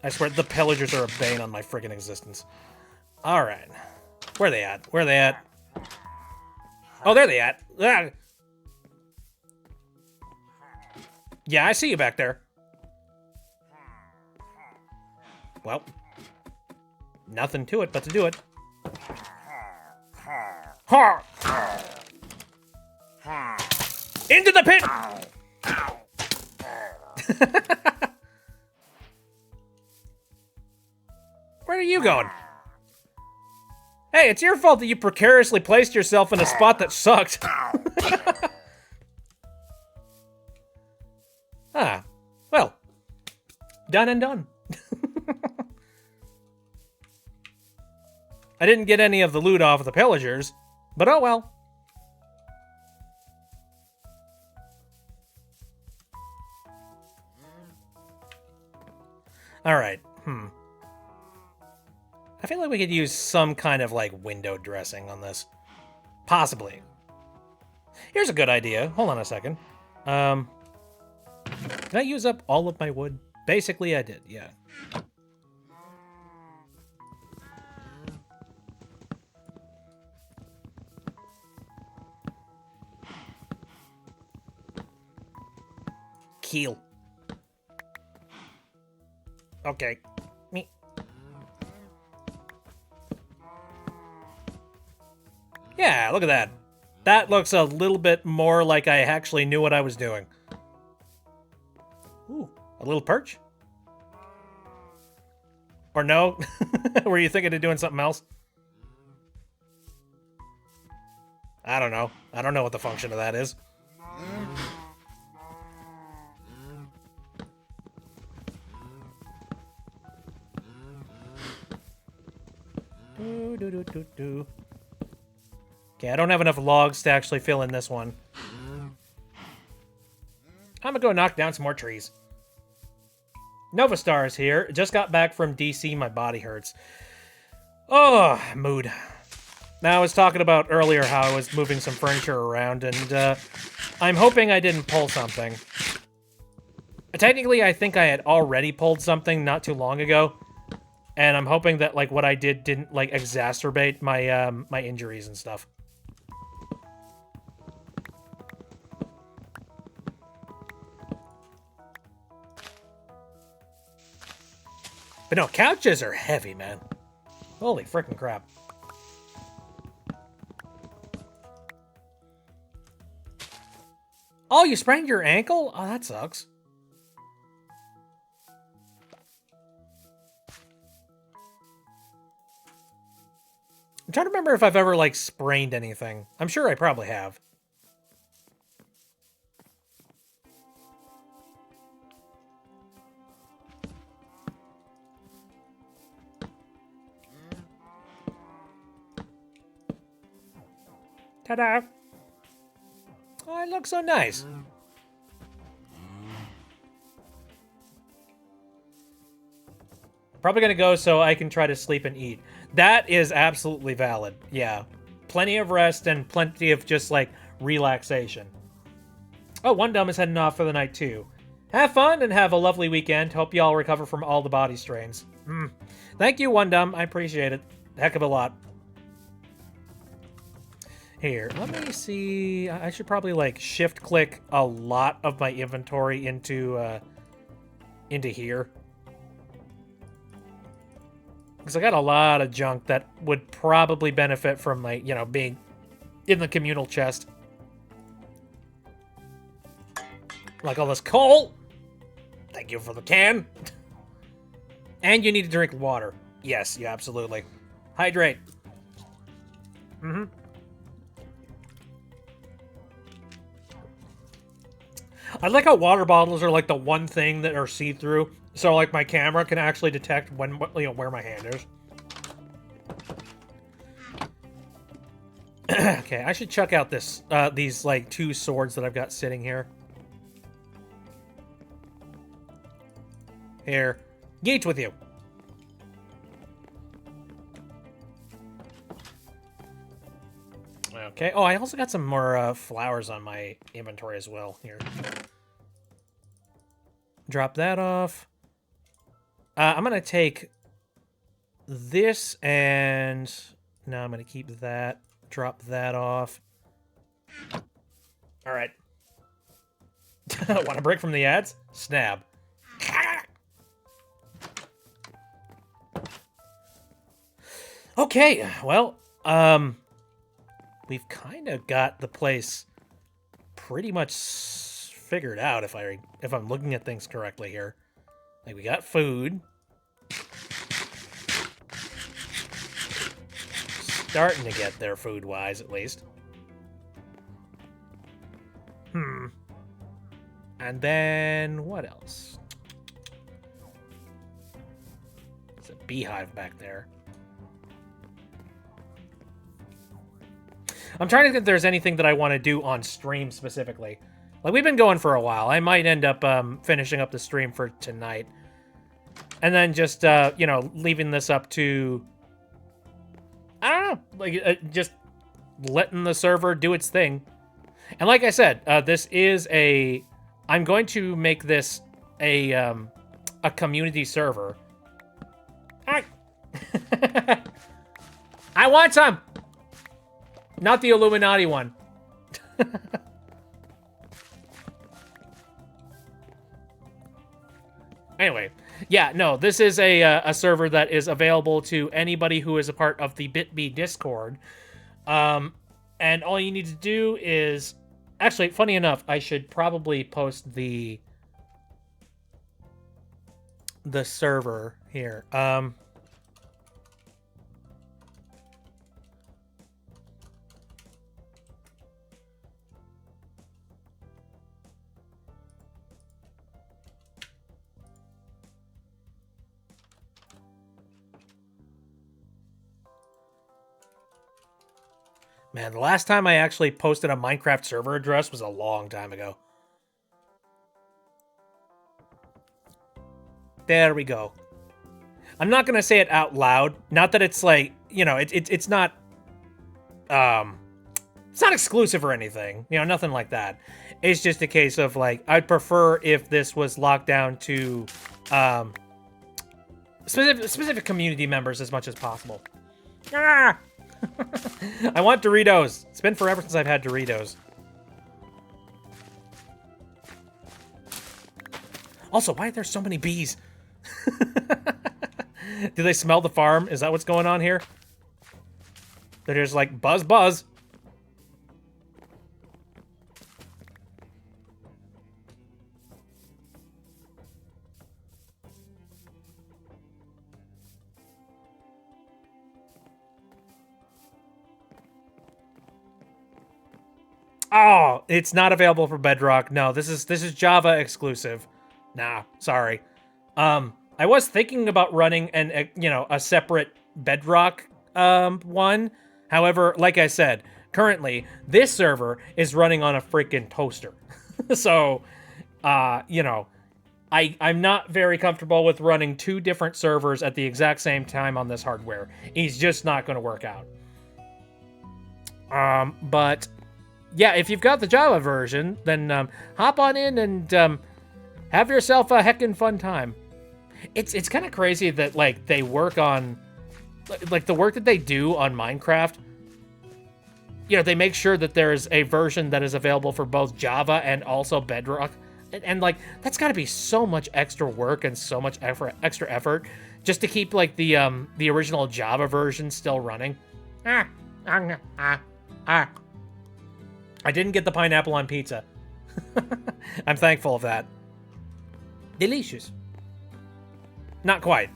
I swear, the pillagers are a bane on my friggin' existence. All right. Where are they at? Where are they at? Oh, there they at. Ah. Yeah, I see you back there. Well, nothing to it but to do it. Ha! Into the pit! Where are you going? Hey, it's your fault that you precariously placed yourself in a spot that sucked. Ah, well, done and done. I didn't get any of the loot off of the pillagers, but oh well. Alright, I feel like we could use some kind of, like, window dressing on this. Possibly. Here's a good idea. Hold on a second. Did I use up all of my wood? Basically, I did, yeah. Keel. Okay. Me. Yeah, look at that. That looks a little bit more like I actually knew what I was doing. Ooh, a little perch? Or no? Were you thinking of doing something else? I don't know. I don't know what the function of that is. Okay, I don't have enough logs to actually fill in this one. I'm gonna go knock down some more trees. Nova Star is here. Just got back from DC. My body hurts. Oh, mood. Now, I was talking about earlier how I was moving some furniture around, and I'm hoping I didn't pull something. Technically, I think I had already pulled something not too long ago, and I'm hoping that like what I did didn't like exacerbate my my injuries and stuff. But no, couches are heavy, man. Holy freaking crap. Oh, you sprained your ankle? Oh, that sucks. I'm trying to remember if I've ever, like, sprained anything. I'm sure I probably have. Ta-da! Oh, it looks so nice. Probably gonna go so I can try to sleep and eat. That is absolutely valid. Yeah. Plenty of rest and plenty of just, like, relaxation. Oh, One Dumb is heading off for the night, too. Have fun and have a lovely weekend. Hope you all recover from all the body strains. Thank you, One Dumb. I appreciate it. Heck of a lot. Here, let me see. I should probably, like, shift-click a lot of my inventory into here. Because I got a lot of junk that would probably benefit from, like, you know, being in the communal chest. Like all this coal. Thank you for the can. And you need to drink water. Yes, yeah, absolutely. Hydrate. I like how water bottles are like the one thing that are see-through, so like my camera can actually detect when, you know, where my hand is. Okay, I should check out this these like 2 swords that I've got sitting here. Here, yeet with you. Okay. Oh, I also got some more flowers on my inventory as well. Here. Drop that off. I'm going to take this and... No, I'm going to keep that. Drop that off. All right. Want a break from the ads? Snap. Okay, well, we've kind of got the place pretty much figured out if I'm looking at things correctly here. Like, we got food. Starting to get there food-wise, at least. And then, what else? There's a beehive back there. I'm trying to think if there's anything that I want to do on stream specifically. Like, we've been going for a while. I might end up finishing up the stream for tonight. And then just, you know, leaving this up to... I don't know. Like, just letting the server do its thing. And like I said, this is a... I'm going to make this a community server. I want some! Not the Illuminati one. Anyway, yeah, no, this is a server that is available to anybody who is a part of the BitB Discord. And all you need to do is... Actually, funny enough, I should probably post the server here. Man, the last time I actually posted a Minecraft server address was a long time ago. There we go. I'm not gonna say it out loud. Not that it's like, you know, it's not it's not exclusive or anything. You know, nothing like that. It's just a case of like I'd prefer if this was locked down to specific community members as much as possible. Ah! I want Doritos. It's been forever since I've had Doritos. Also, why are there so many bees? Do they smell the farm? Is that what's going on here? They're just like, buzz, buzz. Oh, it's not available for Bedrock. No, this is Java exclusive. Nah, sorry. I was thinking about running a separate Bedrock one. However, like I said, currently this server is running on a freaking toaster. So, I'm not very comfortable with running two different servers at the exact same time on this hardware. It's just not going to work out. But yeah, if you've got the Java version, then hop on in and have yourself a heckin' fun time. It's kind of crazy that like they work on like the work that they do on Minecraft. You know, they make sure that there's a version that is available for both Java and also Bedrock. And like that's got to be so much extra work and so much extra effort just to keep like the original Java version still running. I didn't get the pineapple on pizza. I'm thankful of that. Delicious. Not quite.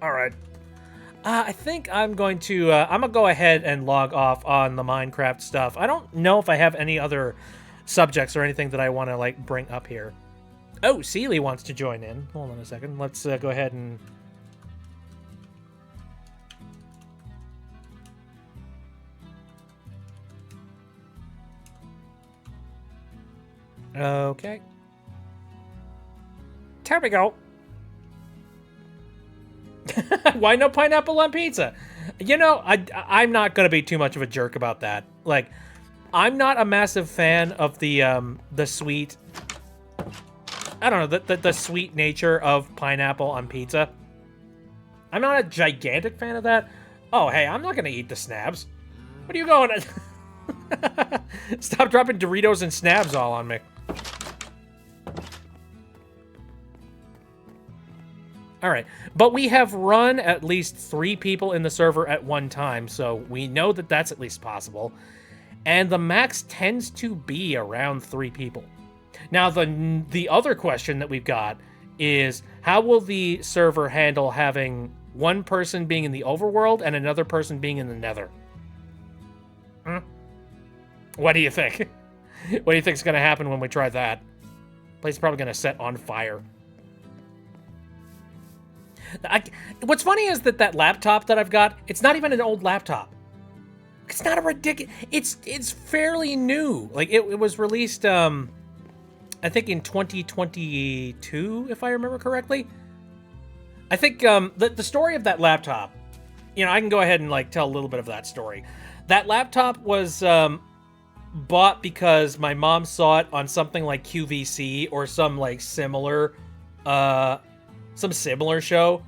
All right. I think I'm going to go ahead and log off on the Minecraft stuff. I don't know if I have any other subjects or anything that I want to like bring up here. Oh, Sealy wants to join in. Hold on a second. Let's go ahead and... Okay. There we go. Why no pineapple on pizza? You know, I'm not gonna be too much of a jerk about that. Like, I'm not a massive fan of the sweet... I don't know, the sweet nature of pineapple on pizza. I'm not a gigantic fan of that. Oh, hey, I'm not gonna eat the snabs. What are you going at? Stop dropping Doritos and snabs all on me. All right, but we have run at least 3 people in the server at one time, so we know that that's at least possible. And the max tends to be around 3 people. Now, the other question that we've got is, how will the server handle having one person being in the overworld and another person being in the nether? What do you think? What do you think is going to happen when we try that? Place is probably going to set on fire. What's funny is that laptop that I've got, it's not even an old laptop. It's not a ridiculous... It's fairly new. Like, it was released, I think in 2022, if I remember correctly. I think, the story of that laptop, you know, I can go ahead and, like, tell a little bit of that story. That laptop was, bought because my mom saw it on something like QVC or some, like, similar show.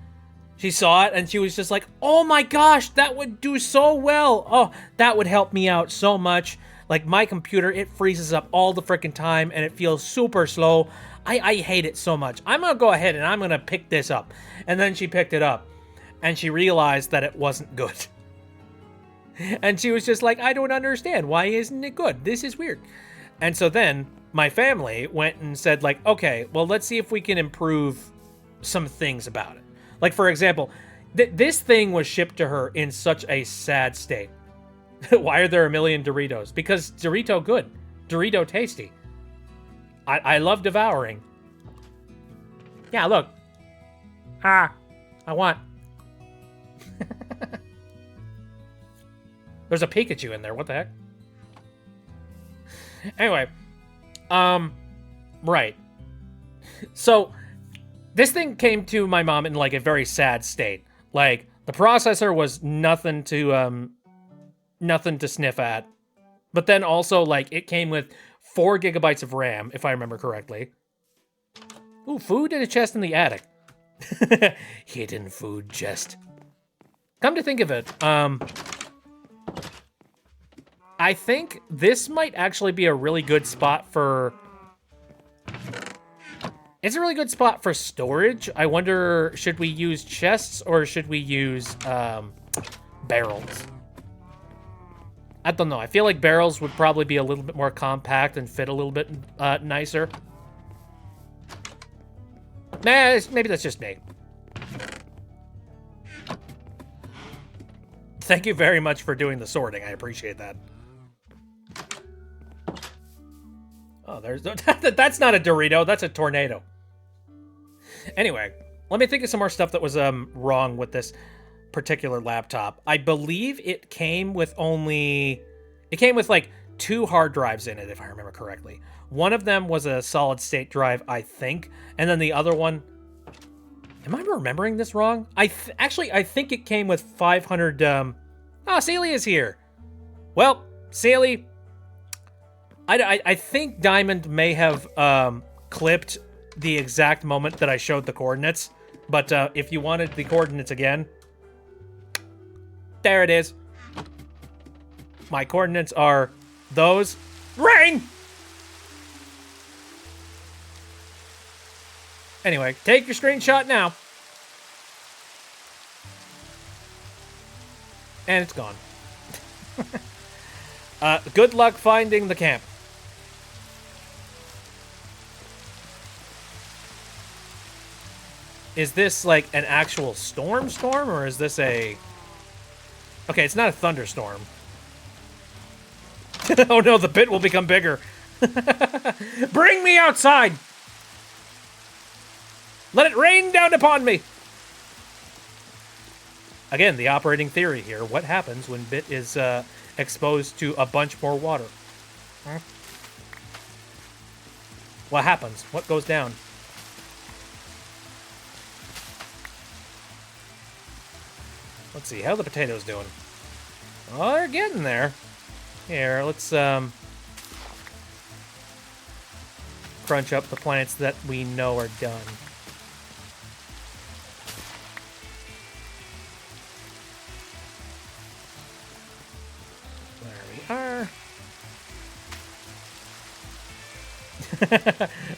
She saw it and she was just like, oh my gosh, that would do so well. Oh, that would help me out so much. Like, my computer, it freezes up all the freaking time and it feels super slow. I hate it so much. I'm gonna go ahead and I'm gonna pick this up. And then she picked it up and she realized that it wasn't good. And she was just like, I don't understand. Why isn't it good? This is weird. And so then my family went and said, like, okay, well, let's see if we can improve some things about it. Like, for example, this thing was shipped to her in such a sad state. Why are there a million Doritos? Because Dorito good. Dorito tasty. I love devouring. Yeah, look. I want. There's a Pikachu in there. What the heck? Anyway, right. So, this thing came to my mom in, like, a very sad state. Like, the processor was nothing to sniff at. But then also, like, it came with 4 gigabytes of RAM, if I remember correctly. Ooh, food in a chest in the attic. Hidden food chest. Come to think of it, I think this might actually be a really good spot for... It's a really good spot for storage. I wonder, should we use chests or should we use barrels? I don't know. I feel like barrels would probably be a little bit more compact and fit a little bit nicer. Nah, maybe that's just me. Thank you very much for doing the sorting. I appreciate that. Oh, there's... That's not a Dorito. That's a tornado. Anyway, let me think of some more stuff that was wrong with this particular laptop. I believe it came with only... It came with, like, 2 hard drives in it, if I remember correctly. One of them was a solid-state drive, I think. And then the other one... Am I remembering this wrong? Actually, I think it came with 500... Oh, Celia's here! Well, Celia... I think Diamond may have clipped the exact moment that I showed the coordinates. But if you wanted the coordinates again... There it is. My coordinates are those. Rain! Anyway, take your screenshot now. And it's gone. Good luck finding the camp. Is this like an actual storm, or is this a... Okay, it's not a thunderstorm. Oh no, the pit will become bigger. Bring me outside! Let it rain down upon me! Again, the operating theory here. What happens when Bit is exposed to a bunch more water? Huh? What happens? What goes down? Let's see, how are the potatoes doing? Oh, they're getting there. Here, let's crunch up the plants that we know are done. There we are.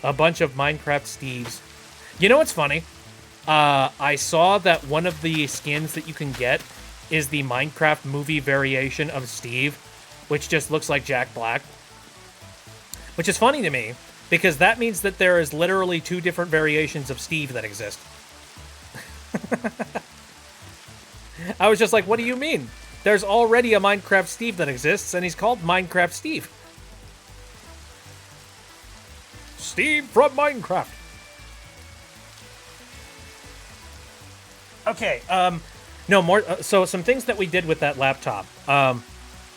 A bunch of Minecraft Steves. You know what's funny? I saw that one of the skins that you can get is the Minecraft movie variation of Steve, which just looks like Jack Black. Which is funny to me, because that means that there is literally 2 different variations of Steve that exist. I was just like, what do you mean? There's already a Minecraft Steve that exists, and he's called Minecraft Steve. Steve from Minecraft. Okay, no more. So some things that we did with that laptop.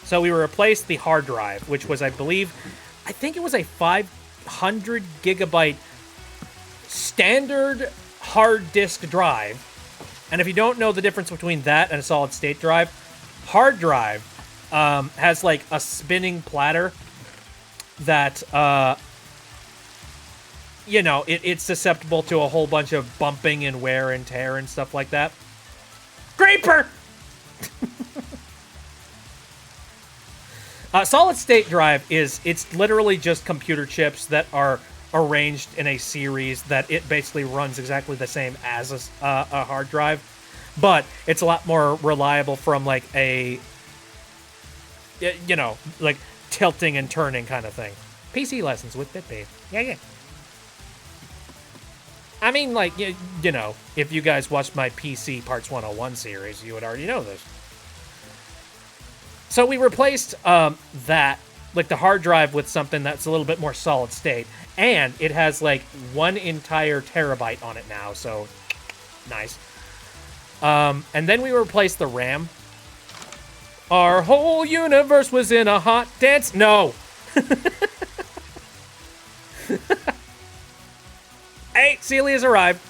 So we replaced the hard drive, which was, I think it was a 500 gigabyte standard hard disk drive. And if you don't know the difference between that and a solid state drive, hard drive has like a spinning platter that, you know, it's susceptible to a whole bunch of bumping and wear and tear and stuff like that. Creeper! Solid state drive it's literally just computer chips that are arranged in a series that it basically runs exactly the same as a hard drive, but it's a lot more reliable from like a, you know, like tilting and turning kind of thing. PC lessons with BitBabe. Yeah. I mean, like, you know, if you guys watched my PC Parts 101 series, you would already know this. So we replaced that, like the hard drive, with something that's a little bit more solid state. And it has, like, 1 entire terabyte on it now, so nice. And then we replaced the RAM Our whole universe was in a hot dance. No. Hey, Celia's arrived.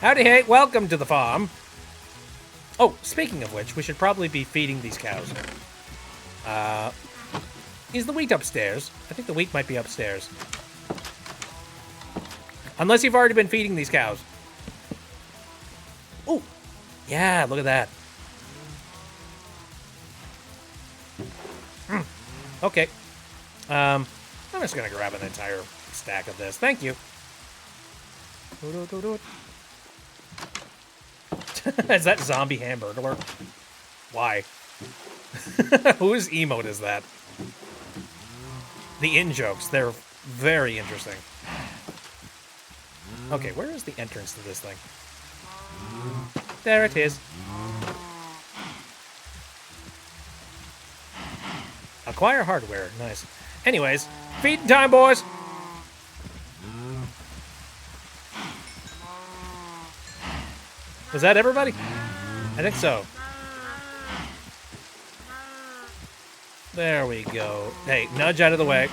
Howdy, hey, welcome to the farm. Oh, speaking of which, we should probably be feeding these cows. Is the wheat upstairs? I think the wheat might be upstairs. Unless you've already been feeding these cows. Ooh, yeah, look at that. Okay. I'm just gonna grab an entire stack of this. Thank you. Is that zombie hamburglar? Why? Whose emote is that? The in-jokes. They're very interesting. Okay, where is the entrance to this thing? There it is. Acquire hardware. Nice. Anyways, feeding time, boys! Was that everybody? I think so. There we go. Hey, nudge out of the way.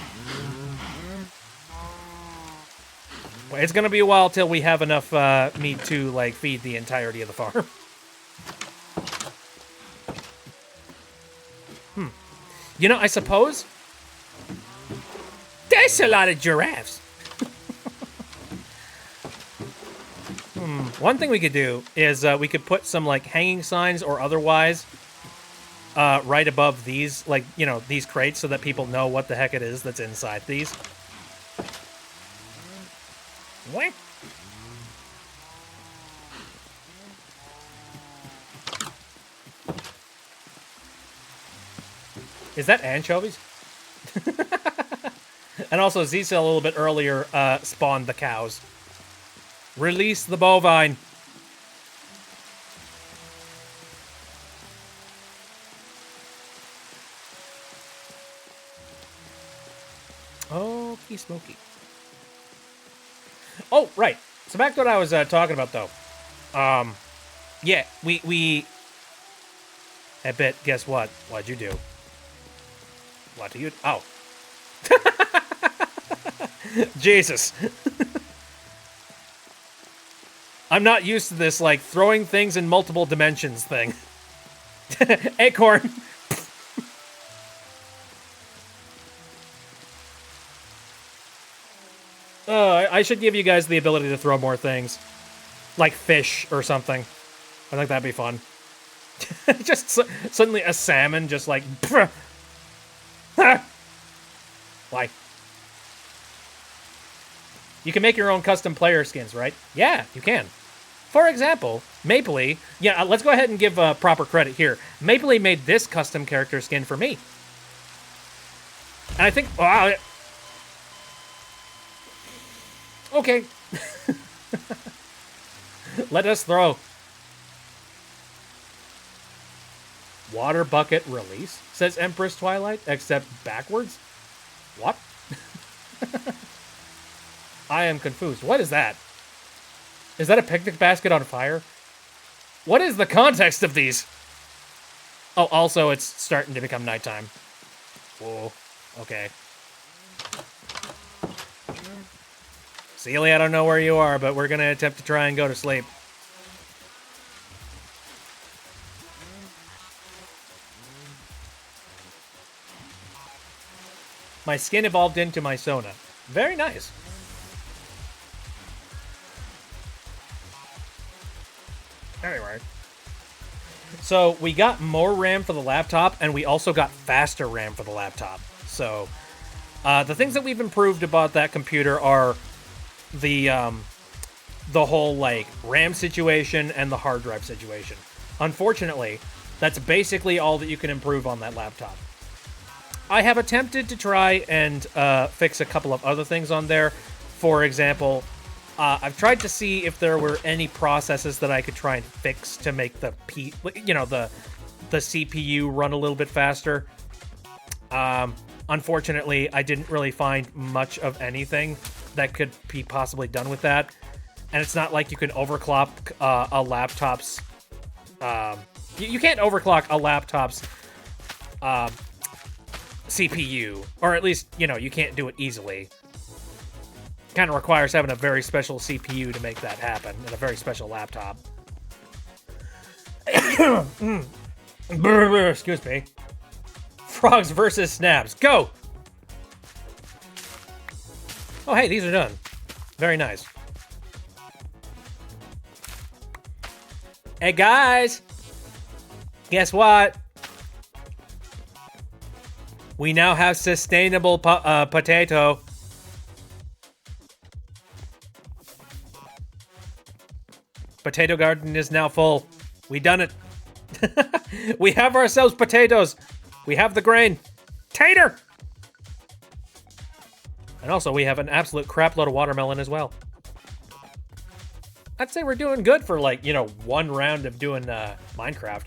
Well, it's gonna be a while till we have enough meat to, like, feed the entirety of the farm. You know, I suppose... There's a lot of giraffes! One thing we could do is we could put some, like, hanging signs or otherwise right above these, like, you know, these crates so that people know what the heck it is that's inside these. What? Is that anchovies? And also, Zisa a little bit earlier spawned the cows. Release the bovine. Okie smoky. Oh, right. So back to what I was talking about, though. Yeah, we... I bet, guess what? What'd you do? What do you... Oh. Jesus. I'm not used to this, like, throwing things in multiple dimensions thing. Acorn. I should give you guys the ability to throw more things. Like fish or something. I think that'd be fun. Just suddenly a salmon just like... Why? You can make your own custom player skins, right? Yeah, you can. For example, Mapley... Yeah, let's go ahead and give proper credit here. Mapley made this custom character skin for me. And I think... Wow. Okay. Let us throw. Water bucket release, says Empress Twilight, except backwards? What? I am confused. What is that? Is that a picnic basket on fire? What is the context of these? Oh, also, it's starting to become nighttime. Whoa. Okay. Celia, I don't know where you are, but we're going to attempt to try and go to sleep. My skin evolved into my Sona. Very nice. Anyway. So, we got more RAM for the laptop, and we also got faster RAM for the laptop. So, the things that we've improved about that computer are the whole, like, RAM situation and the hard drive situation. Unfortunately, that's basically all that you can improve on that laptop. I have attempted to try and fix a couple of other things on there. For example, I've tried to see if there were any processes that I could try and fix to make the CPU run a little bit faster. Unfortunately, I didn't really find much of anything that could be possibly done with that. And it's not like you can overclock a laptop's You can't overclock a laptop's CPU, or at least, you know, you can't do it easily. Kind of requires having a very special CPU to make that happen, and a very special laptop. Excuse me. Frogs versus snaps. Go! Oh, hey, these are done. Very nice. Hey, guys! Guess what? We now have sustainable potato. Potato garden is now full. We done it. We have ourselves potatoes. We have the grain. Tater! And also, we have an absolute crapload of watermelon as well. I'd say we're doing good for, like, you know, one round of doing Minecraft.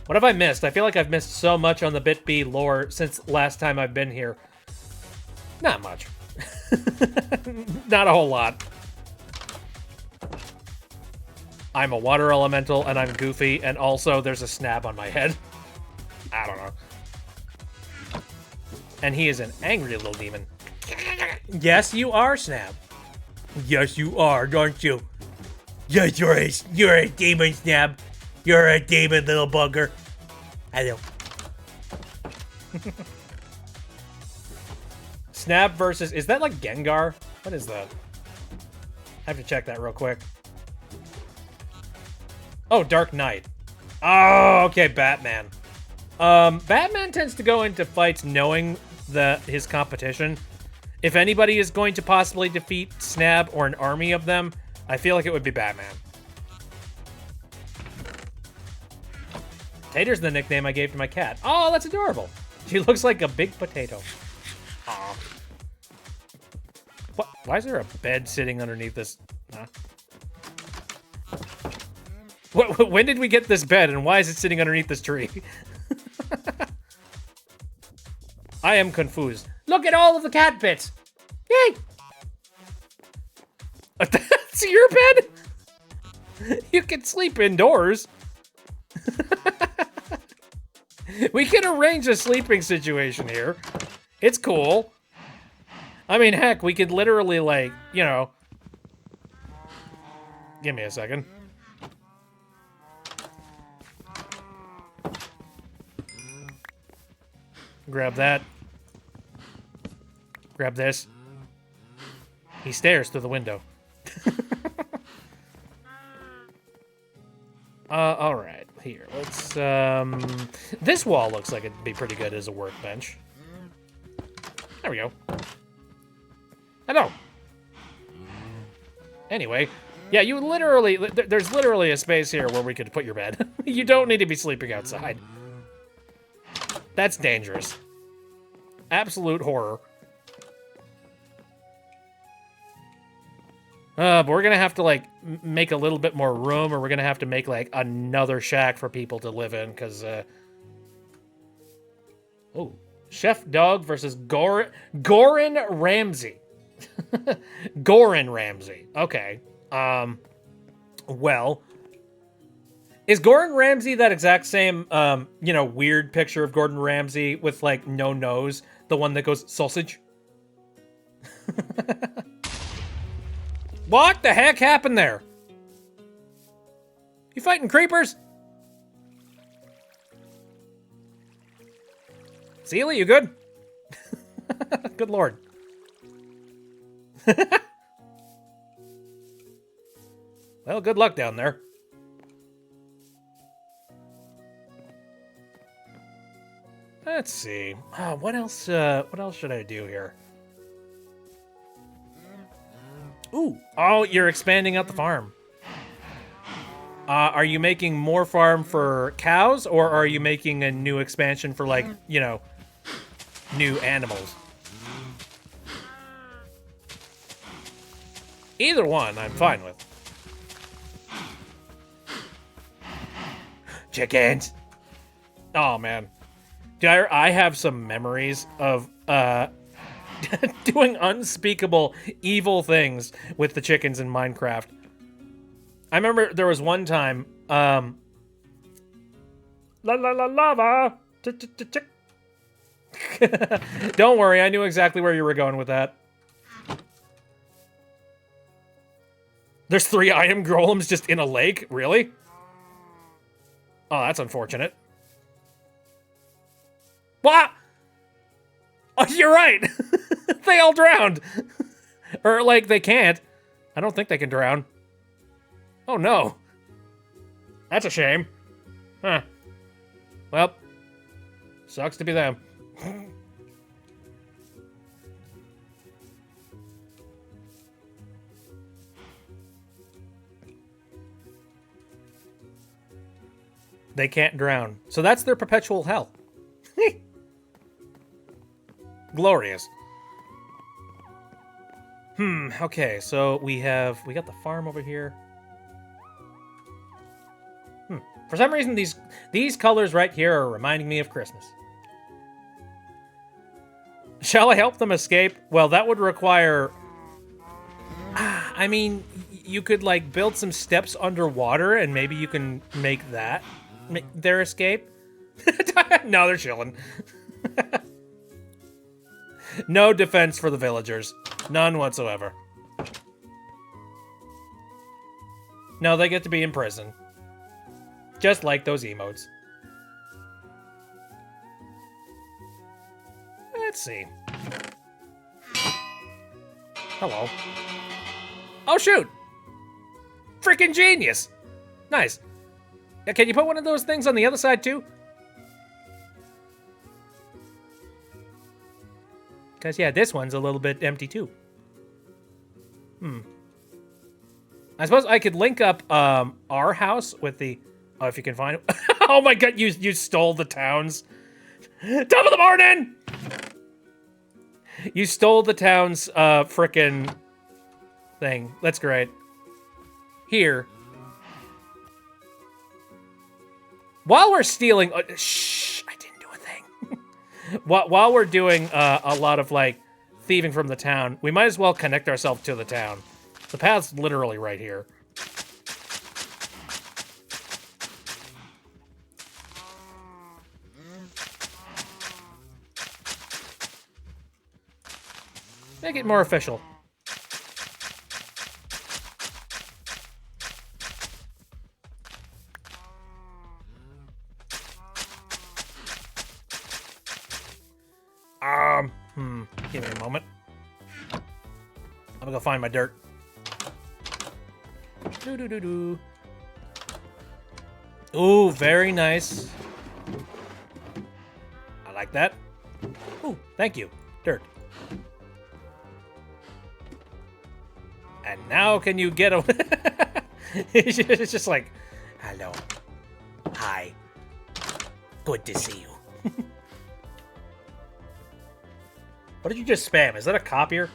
What have I missed? I feel like I've missed so much on the BitB lore since last time I've been here. Not much. Not a whole lot. I'm a water elemental, and I'm goofy, and also there's a snab on my head. I don't know. And he is an angry little demon. Yes, you are, Snab. Yes, you are, aren't you? Yes, you're a demon, Snab. You're a demon, little bugger. Hello. Snab versus... Is that like Gengar? What is that? I have to check that real quick. Oh, Dark Knight. Oh, okay, Batman. Batman tends to go into fights knowing his competition. If anybody is going to possibly defeat Snab or an army of them, I feel like it would be Batman. Tater's the nickname I gave to my cat. Oh, that's adorable. She looks like a big potato. Aw. What? Why is there a bed sitting underneath this? Huh? When did we get this bed, and why is it sitting underneath this tree? I am confused. Look at all of the cat bits! Yay! That's your bed? You can sleep indoors. We can arrange a sleeping situation here. It's cool. I mean, heck, we could literally, like, you know... Give me a second. Grab that. Grab this. He stares through the window. Alright. Here, let's, this wall looks like it'd be pretty good as a workbench. There we go. Hello! Anyway, yeah, you literally, there's literally a space here where we could put your bed. You don't need to be sleeping outside. That's dangerous. Absolute horror. But we're gonna have to, like, make a little bit more room, or we're gonna have to make, like, another shack for people to live in, because, Oh. Chef Dog versus Goran Ramsay. Goran Ramsay. Okay. Well... Is Gordon Ramsay that exact same, you know, weird picture of Gordon Ramsay with, like, no nose? The one that goes, sausage? What the heck happened there? You fighting creepers? Sealy, you good? Good lord. Well, good luck down there. Let's see. What else should I do here? Ooh. Oh, you're expanding out the farm. Are you making more farm for cows, or are you making a new expansion for, like, you know, new animals? Either one, I'm fine with. Chickens! Oh, man. Dude, I have some memories of doing unspeakable evil things with the chickens in Minecraft. I remember there was one time La la la lava. Don't worry, I knew exactly where you were going with that. There's 3 item golems just in a lake? Really? Oh, that's unfortunate. What? Oh, you're right. They all drowned. Or, like, they can't. I don't think they can drown. Oh, no. That's a shame. Huh. Well, sucks to be them. They can't drown. So that's their perpetual hell. Glorious. Okay, so we got the farm over here. For some reason, these colors right here are reminding me of Christmas. Shall I help them escape? Well, that would require... I mean, you could, like, build some steps underwater, and maybe you can make that their escape. No, they're chilling. No defense for the villagers. None whatsoever. No, they get to be in prison. Just like those emotes. Let's see. Hello. Oh, shoot! Freaking genius! Nice. Can you put one of those things on the other side, too? Because, yeah, this one's a little bit empty, too. I suppose I could link up our house with the... Oh, if you can find it. Oh my god, you stole the town's... Top of the morning! You stole the town's frickin' thing. That's great. Here. While we're stealing... shh, I didn't do a thing. While we're doing a lot of, like, thieving from the town, we might as well connect ourselves to the town. The path's literally right here. Make it more official. Give me a moment. I'm gonna go find my dirt. Doo-doo-doo-doo. Ooh, very nice. I like that. Ooh, thank you. Dirt. And now can you get away? It's just like, hello. Hi. Good to see you. What did you just spam? Is that a copier?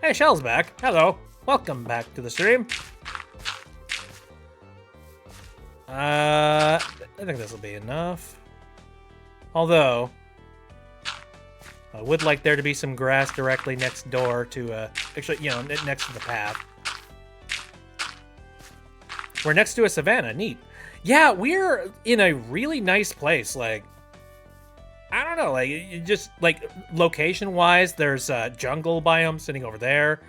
Hey, Shell's back. Hello. Welcome back to the stream. I think this will be enough. Although, I would like there to be some grass directly next door to, actually, you know, next to the path. We're next to a savanna. Neat. Yeah, we're in a really nice place. Like, I don't know, like, just, like, location-wise, there's a jungle biome sitting over there.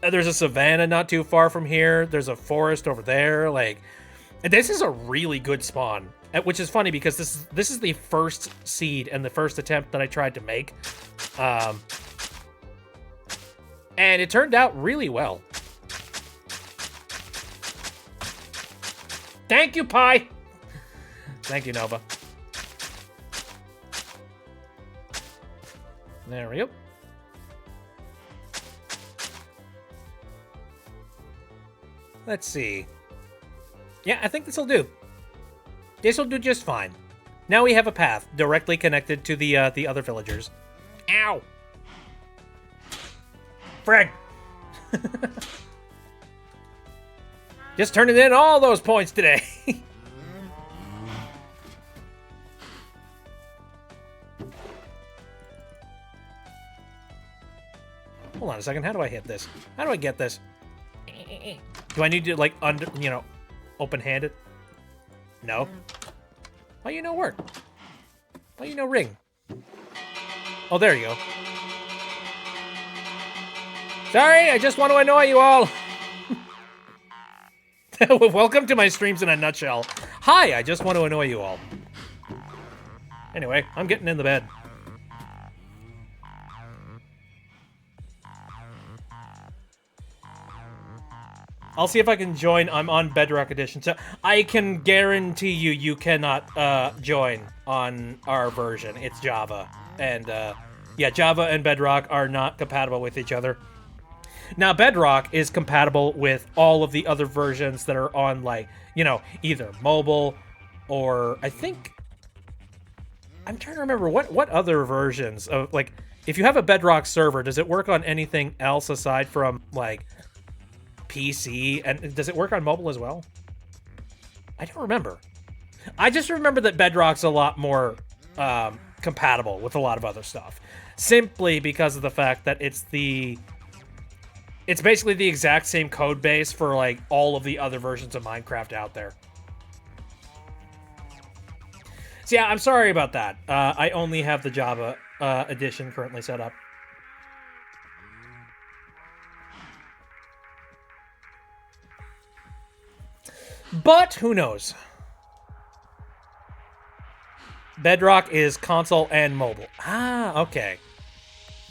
There's a savanna not too far from here. There's a forest over there. Like, this is a really good spawn. Which is funny because this is the first seed and the first attempt that I tried to make. And it turned out really well. Thank you, Pi! Thank you, Nova. There we go. Let's see. Yeah, I think this will do. This will do just fine. Now we have a path directly connected to the other villagers. Ow! Frig! Just turning in all those points today. Hold on a second. How do I hit this? How do I get this? Do I need to, like, open-hand it? No. Why you no work? Why you no ring? Oh, there you go. Sorry, I just want to annoy you all. Welcome to my streams in a nutshell. Hi, I just want to annoy you all. Anyway, I'm getting in the bed. I'll see if I can join. I'm on Bedrock Edition, so I can guarantee you cannot join on our version. It's Java. And, yeah, Java and Bedrock are not compatible with each other. Now, Bedrock is compatible with all of the other versions that are on, like, you know, either mobile or I think... I'm trying to remember what other versions of, like, if you have a Bedrock server, does it work on anything else aside from, like, PC? And does it work on mobile as well? I don't remember. I just remember that Bedrock's a lot more compatible with a lot of other stuff. Simply because of the fact that it's basically the exact same code base for, like, all of the other versions of Minecraft out there. So yeah, I'm sorry about that. I only have the Java edition currently set up. But who knows? Bedrock is console and mobile. Ah, okay.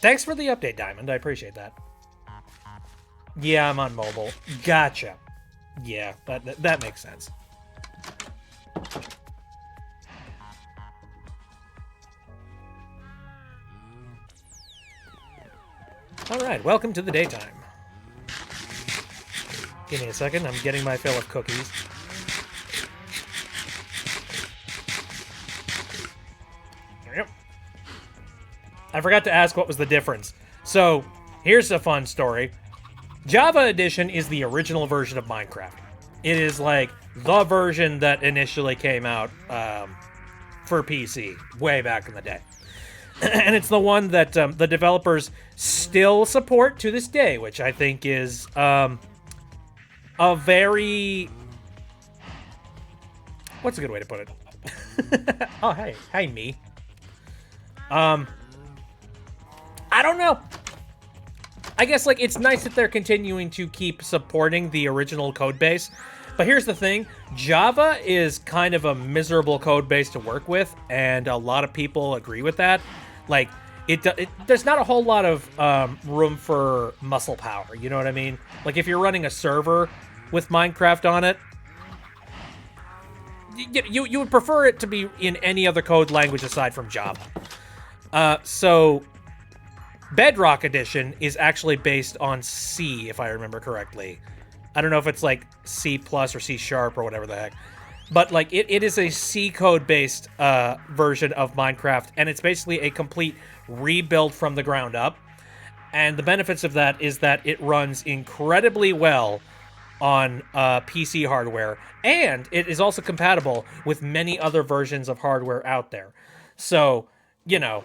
Thanks for the update, Diamond. I appreciate that. Yeah, I'm on mobile. Gotcha. Yeah, that makes sense. All right, welcome to the daytime. Give me a second. I'm getting my fill of cookies. Yep. I forgot to ask what was the difference. So, here's a fun story. Java Edition is the original version of Minecraft. It is like the version that initially came out for PC way back in the day. And it's the one that the developers still support to this day, which I think is a very... What's a good way to put it? Oh, hey. Hey, me. I don't know. I guess, like, it's nice that they're continuing to keep supporting the original code base. But here's the thing. Java is kind of a miserable code base to work with, and a lot of people agree with that. Like, there's not a whole lot of room for muscle power, you know what I mean? Like, if you're running a server with Minecraft on it, you would prefer it to be in any other code language aside from Java. So, Bedrock Edition is actually based on C, if I remember correctly. I don't know if it's, like, C+ or C# or whatever the heck. But, like, it is a C code-based version of Minecraft, and it's basically a complete rebuild from the ground up. And the benefits of that is that it runs incredibly well on PC hardware, and it is also compatible with many other versions of hardware out there. So, you know,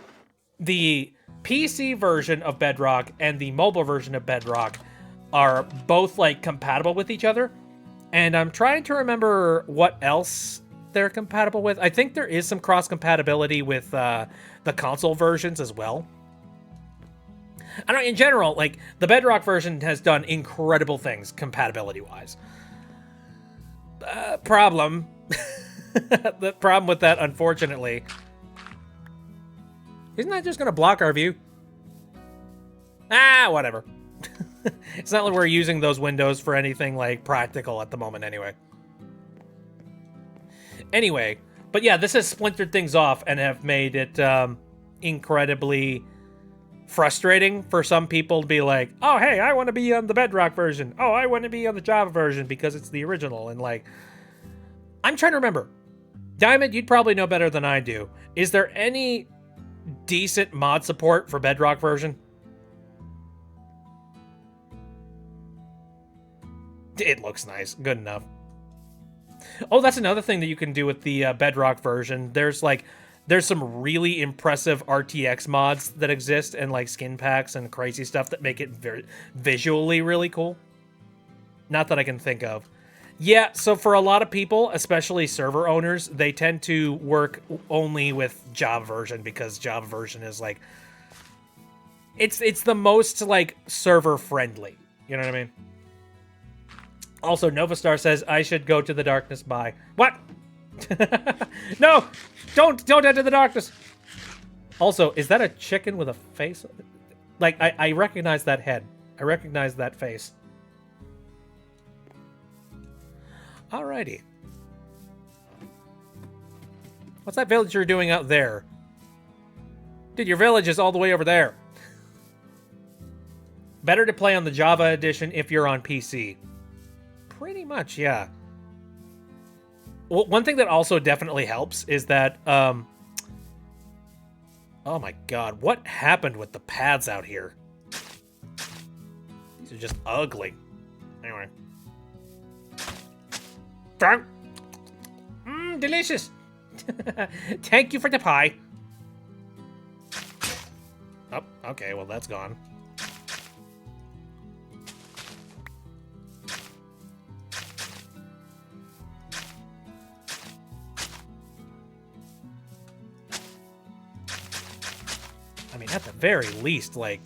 the PC version of Bedrock and the mobile version of Bedrock are both, like, compatible with each other. And I'm trying to remember what else they're compatible with. I think there is some cross-compatibility with the console versions as well. I don't know, in general, like, the Bedrock version has done incredible things compatibility-wise. Problem. The problem with that, unfortunately... Isn't that just going to block our view? Ah, whatever. It's not like we're using those windows for anything, like, practical at the moment anyway. Anyway, but yeah, this has splintered things off and have made it incredibly frustrating for some people to be like, oh, hey, I want to be on the Bedrock version. Oh, I want to be on the Java version because it's the original. And, like, I'm trying to remember. Diamond, you'd probably know better than I do. Is there any decent mod support for Bedrock version? It looks nice. Good enough. Oh, that's another thing that you can do with the Bedrock version. There's some really impressive RTX mods that exist, and, like, skin packs and crazy stuff that make it very visually really cool. Not that I can think of. Yeah, so for a lot of people, especially server owners, they tend to work only with Java version because Java version is like it's the most like server friendly. You know what I mean? Also, Novastar says I should go to the darkness. Bye. What? No! Don't enter the darkness. Also, is that a chicken with a face? Like I recognize that head. I recognize that face. Alrighty. What's that villager doing out there? Dude, your village is all the way over there. Better to play on the Java edition if you're on PC. Pretty much, yeah. Well, one thing that also definitely helps is that, oh my god, what happened with the paths out here? These are just ugly. Anyway. Delicious. Thank you for the pie. Oh, okay, well that's gone. I mean, at the very least, like,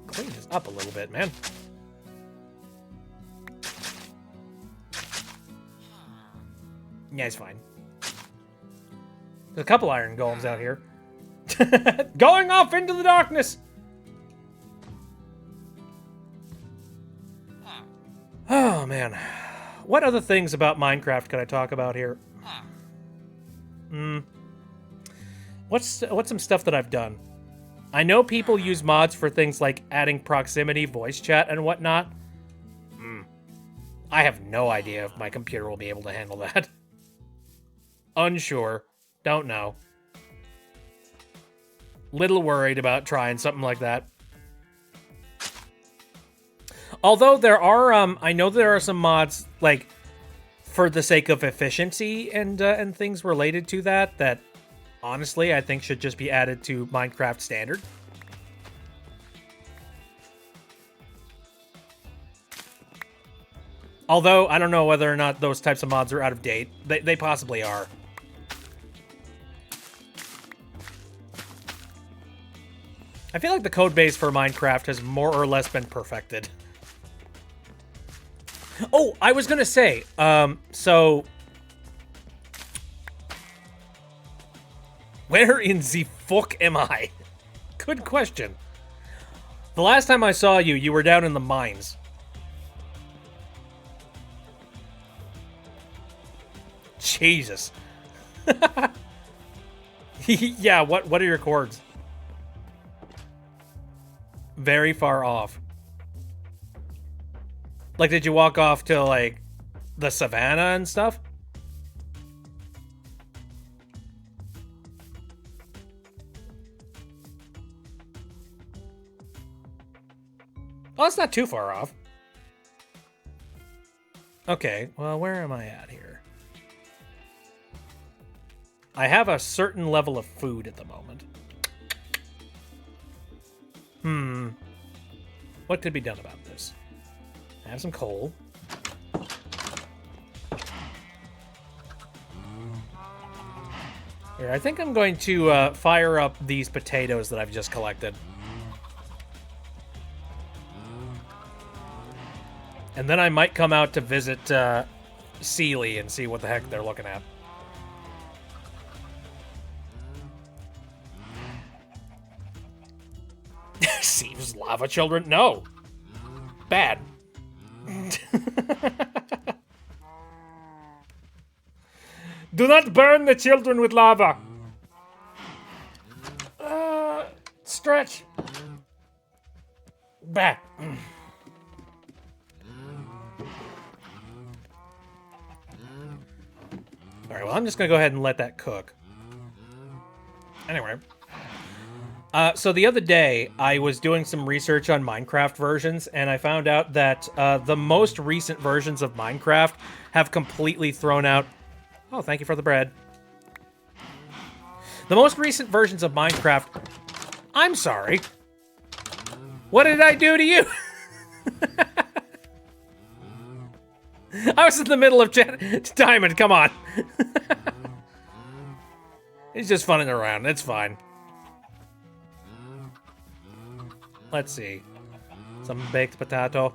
clean this up a little bit, man. Yeah, it's fine. There's a couple iron golems out here. Going off into the darkness! Oh, man. What other things about Minecraft could I talk about here? What's some stuff that I've done? I know people use mods for things like adding proximity, voice chat, and whatnot. I have no idea if my computer will be able to handle that. Unsure. Don't know. Little worried about trying something like that. Although there are, I know there are some mods, like, for the sake of efficiency and things related to that, that honestly I think should just be added to Minecraft Standard. Although, I don't know whether or not those types of mods are out of date. They possibly are. I feel like the code base for Minecraft has more or less been perfected. Oh, I was gonna say, so... Where in the fuck am I? Good question. The last time I saw you, you were down in the mines. Jesus. Yeah, what are your chords? Very far off. Like, did you walk off to, like, the savannah and stuff? Oh, it's not too far off. Okay, well, where am I at here? I have a certain level of food at the moment. What could be done about this? I have some coal. Here, I think I'm going to fire up these potatoes that I've just collected. And then I might come out to visit Sealy and see what the heck they're looking at. Seems lava children? No. Bad. Do not burn the children with lava. Stretch. Back. Alright, well, I'm just going to go ahead and let that cook. Anyway. So the other day, I was doing some research on Minecraft versions, and I found out that the most recent versions of Minecraft have completely thrown out... Oh, thank you for the bread. The most recent versions of Minecraft... I'm sorry. What did I do to you? I was in the middle of Diamond, come on. He's just funning around, it's fine. Let's see. Some baked potato.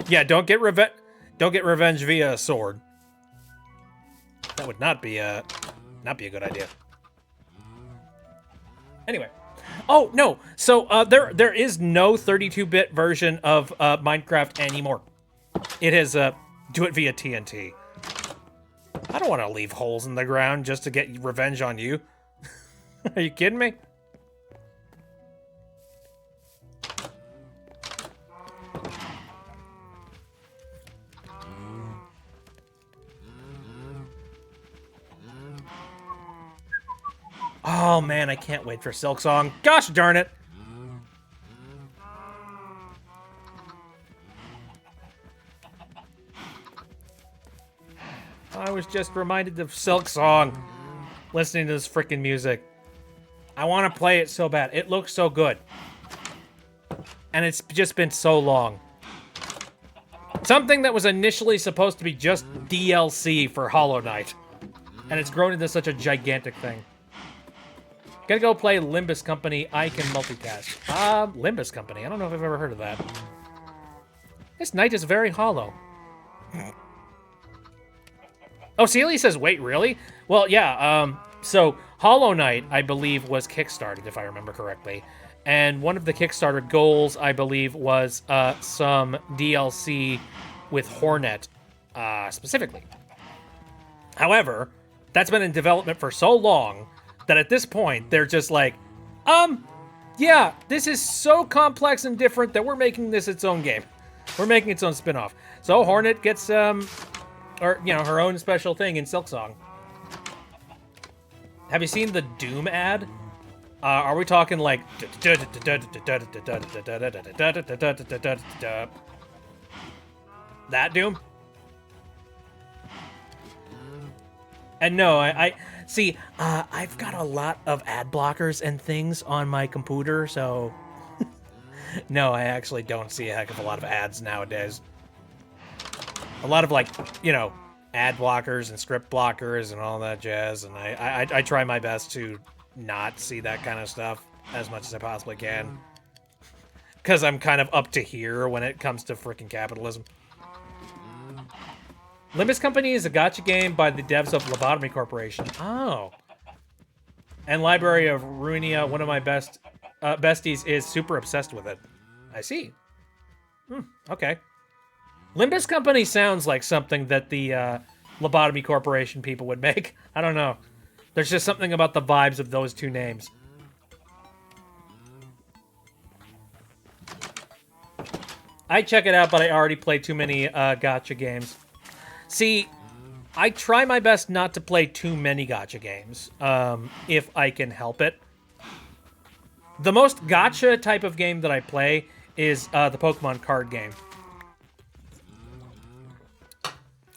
Yeah, don't get revenge via a sword. That would not be a good idea. Anyway. Oh, no. So, there is no 32-bit version of Minecraft anymore. It has, do it via TNT. I don't want to leave holes in the ground just to get revenge on you. Are you kidding me? Oh man, I can't wait for Silk Song. Gosh darn it! I was just reminded of Silk Song listening to this freaking music. I want to play it so bad. It looks so good. And it's just been so long. Something that was initially supposed to be just DLC for Hollow Knight. And it's grown into such a gigantic thing. Gotta go play Limbus Company. I can multitask. Limbus Company. I don't know if I've ever heard of that. This night is very hollow. Oh, Celia says, wait, really? Well, yeah, so Hollow Knight, I believe, was kickstarted, if I remember correctly. And one of the Kickstarter goals, I believe, was some DLC with Hornet, specifically. However, that's been in development for so long that at this point, they're just like, yeah, this is so complex and different that we're making this its own game. We're making its own spin-off. So Hornet gets, or, you know, her own special thing in Silksong. Have you seen the Doom ad? Are we talking like... that Doom? And no, I see, I've got a lot of ad blockers and things on my computer, so... no, I actually don't see a heck of a lot of ads nowadays. A lot of, like, you know, ad blockers and script blockers and all that jazz, and I try my best to not see that kind of stuff as much as I possibly can. Because I'm kind of up to here when it comes to freaking capitalism. Limbus Company is a gacha game by the devs of Lobotomy Corporation. Oh. And Library of Ruinia, one of my besties, is super obsessed with it. I see. Okay. Limbus Company sounds like something that the Lobotomy Corporation people would make. I don't know. There's just something about the vibes of those two names. I check it out, but I already play too many gacha games. See, I try my best not to play too many gacha games, if I can help it. The most gacha type of game that I play is the Pokemon card game.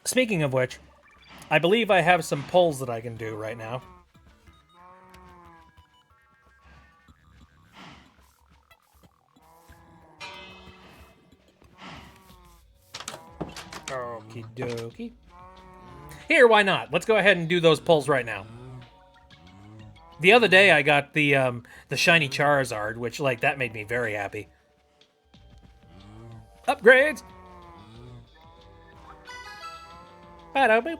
Speaking of which, I believe I have some polls that I can do right now. Okie dokie. Here, why not? Let's go ahead and do those polls right now. The other day I got the shiny Charizard, which, like, that made me very happy. Upgrades! Ba-da-boop.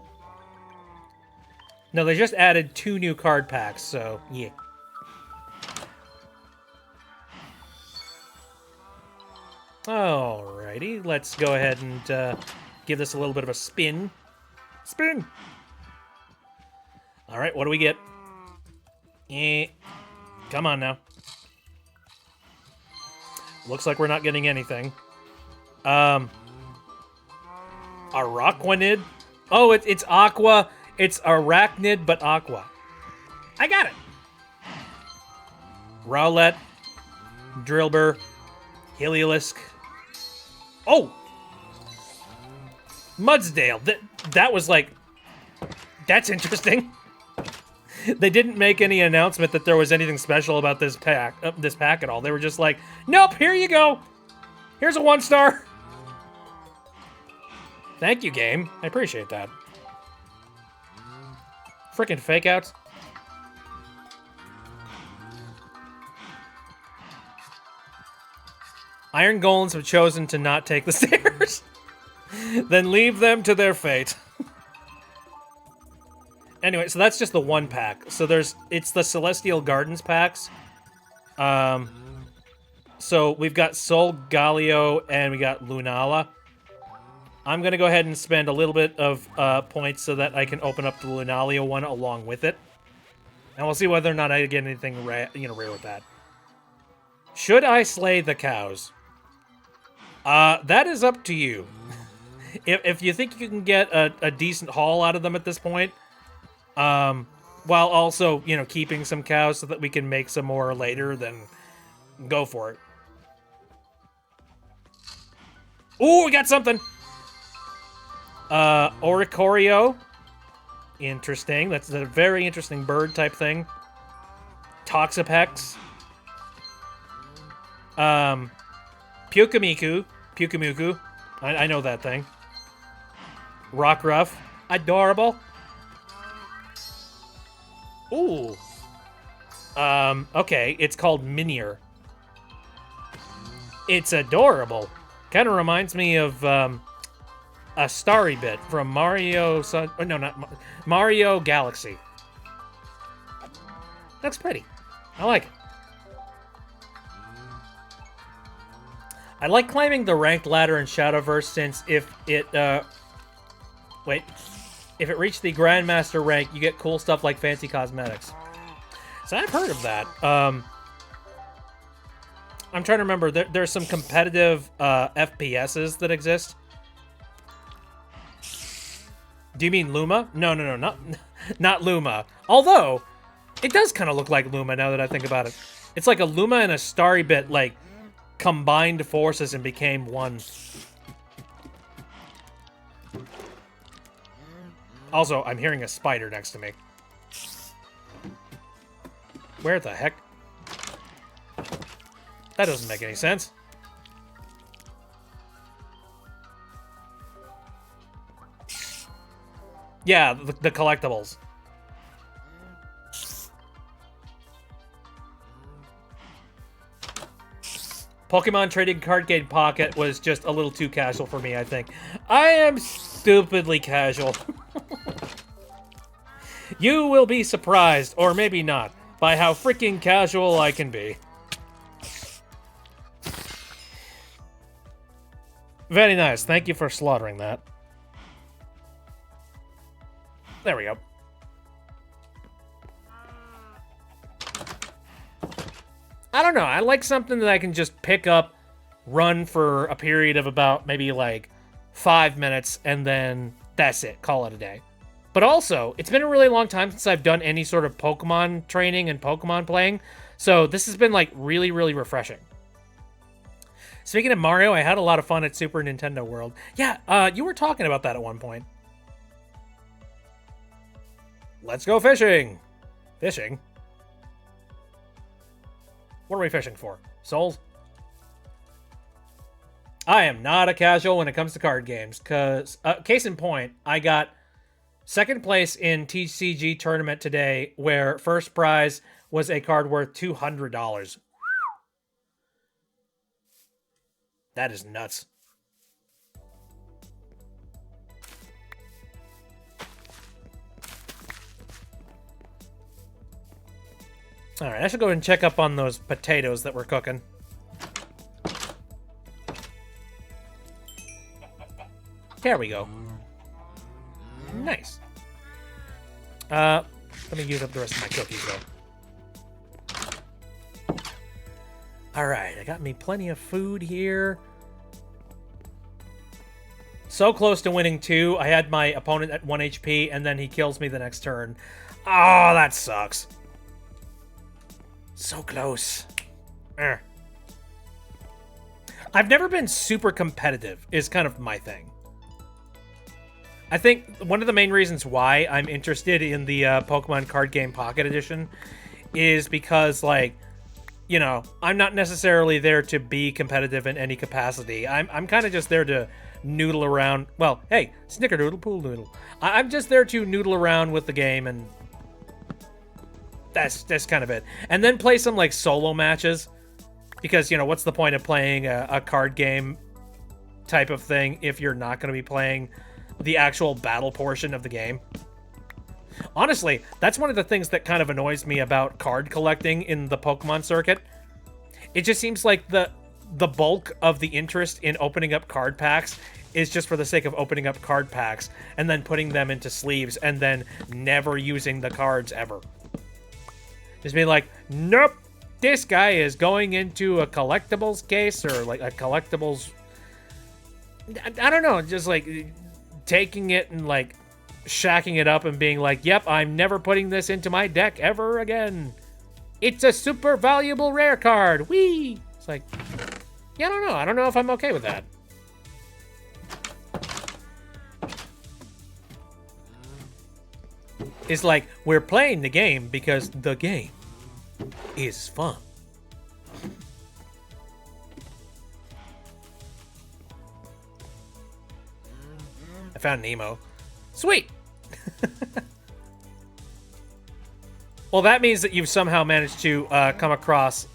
No, they just added 2 new card packs, so, yeah. Alrighty, let's go ahead and give this a little bit of a spin. Spin! Alright, what do we get? Come on now. Looks like we're not getting anything. Araquanid? Oh, it's Aqua. It's Arachnid, but Aqua. I got it! Rowlet. Drillbur. Heliolisk. Oh! Mudsdale. That was like... That's interesting. They didn't make any announcement that there was anything special about this pack at all. They were just like, nope, here you go. Here's a 1 star. Thank you, game. I appreciate that. Freaking fake outs. Iron golems have chosen to not take the stairs. Then leave them to their fate. Anyway, so that's just the 1 pack. So it's the Celestial Gardens packs. So we've got Sol Galio and we got Lunala. I'm going to go ahead and spend a little bit of points so that I can open up the Lunalia one along with it. And we'll see whether or not I get anything rare with that. Should I slay the cows? That is up to you. If you think you can get a decent haul out of them at this point, while also, keeping some cows so that we can make some more later, then go for it. Ooh, we got something! Oricorio. Interesting. That's a very interesting bird type thing. Toxapex. Pukamiku. I know that thing. Rockruff. Adorable. Ooh. Okay, it's called Minior. It's adorable. Kind of reminds me of, a starry bit from Mario Mario Galaxy. Looks pretty. I like it. I like climbing the ranked ladder in Shadowverse since if it reached the Grandmaster rank, you get cool stuff like fancy cosmetics. So I've heard of that. I'm trying to remember. There's some competitive FPSs that exist. Do you mean Luma? No, not Luma. Although, it does kind of look like Luma now that I think about it. It's like a Luma and a Starry Bit, like, combined forces and became one. Also, I'm hearing a spider next to me. Where the heck? That doesn't make any sense. Yeah, the collectibles. Pokemon Trading Card Game Pocket was just a little too casual for me, I think. I am stupidly casual. You will be surprised, or maybe not, by how freaking casual I can be. Very nice. Thank you for slaughtering that. There we go. I don't know. I like something that I can just pick up, run for a period of about maybe like 5 minutes, and then that's it. Call it a day. But also, it's been a really long time since I've done any sort of Pokemon training and Pokemon playing, so this has been like really, really refreshing. Speaking of Mario, I had a lot of fun at Super Nintendo World. Yeah, you were talking about that at one point. Let's go fishing! Fishing? What are we fishing for? Souls? I am not a casual when it comes to card games, because, case in point, I got second place in TCG tournament today, where first prize was a card worth $200. That is nuts. Alright, I should go and check up on those potatoes that we're cooking. There we go. Nice. Let me use up the rest of my cookies, though. Alright, I got me plenty of food here. So close to winning 2. I had my opponent at 1 HP, and then he kills me the next turn. Oh, that sucks. So close. I've never been super competitive, is kind of my thing. I think one of the main reasons why I'm interested in the Pokemon Card Game Pocket Edition is because, like, you know, I'm not necessarily there to be competitive in any capacity. I'm kind of just there to noodle around. Well, hey, snickerdoodle, pool noodle. I'm just there to noodle around with the game, and that's kind of it. And then play some like solo matches, because, you know, what's the point of playing a card game type of thing if you're not going to be playing the actual battle portion of the game? Honestly, that's one of the things that kind of annoys me about card collecting in the Pokemon circuit. It just seems like the bulk of the interest in opening up card packs is just for the sake of opening up card packs and then putting them into sleeves and then never using the cards ever. Just being like, nope, this guy is going into a collectibles case or like a collectibles... I don't know, just like taking it and like shacking it up and being like, yep, I'm never putting this into my deck ever again. It's a super valuable rare card. Whee! It's like, yeah, I don't know. I don't know if I'm okay with that. It's like, we're playing the game because the game is fun. I found Nemo. Sweet! Well, that means that you've somehow managed to come across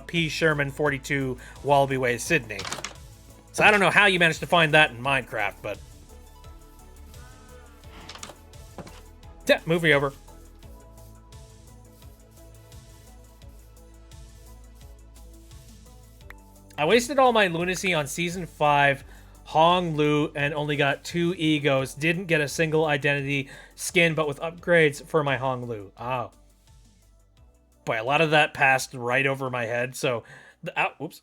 P. Sherman 42 Wallaby Way, Sydney. So I don't know how you managed to find that in Minecraft, but... Yeah, move me over. I wasted all my lunacy on Season 5 Hong Lu and only got 2 egos. Didn't get a single identity skin, but with upgrades for my Hong Lu. Oh. Boy, a lot of that passed right over my head, so... Oops.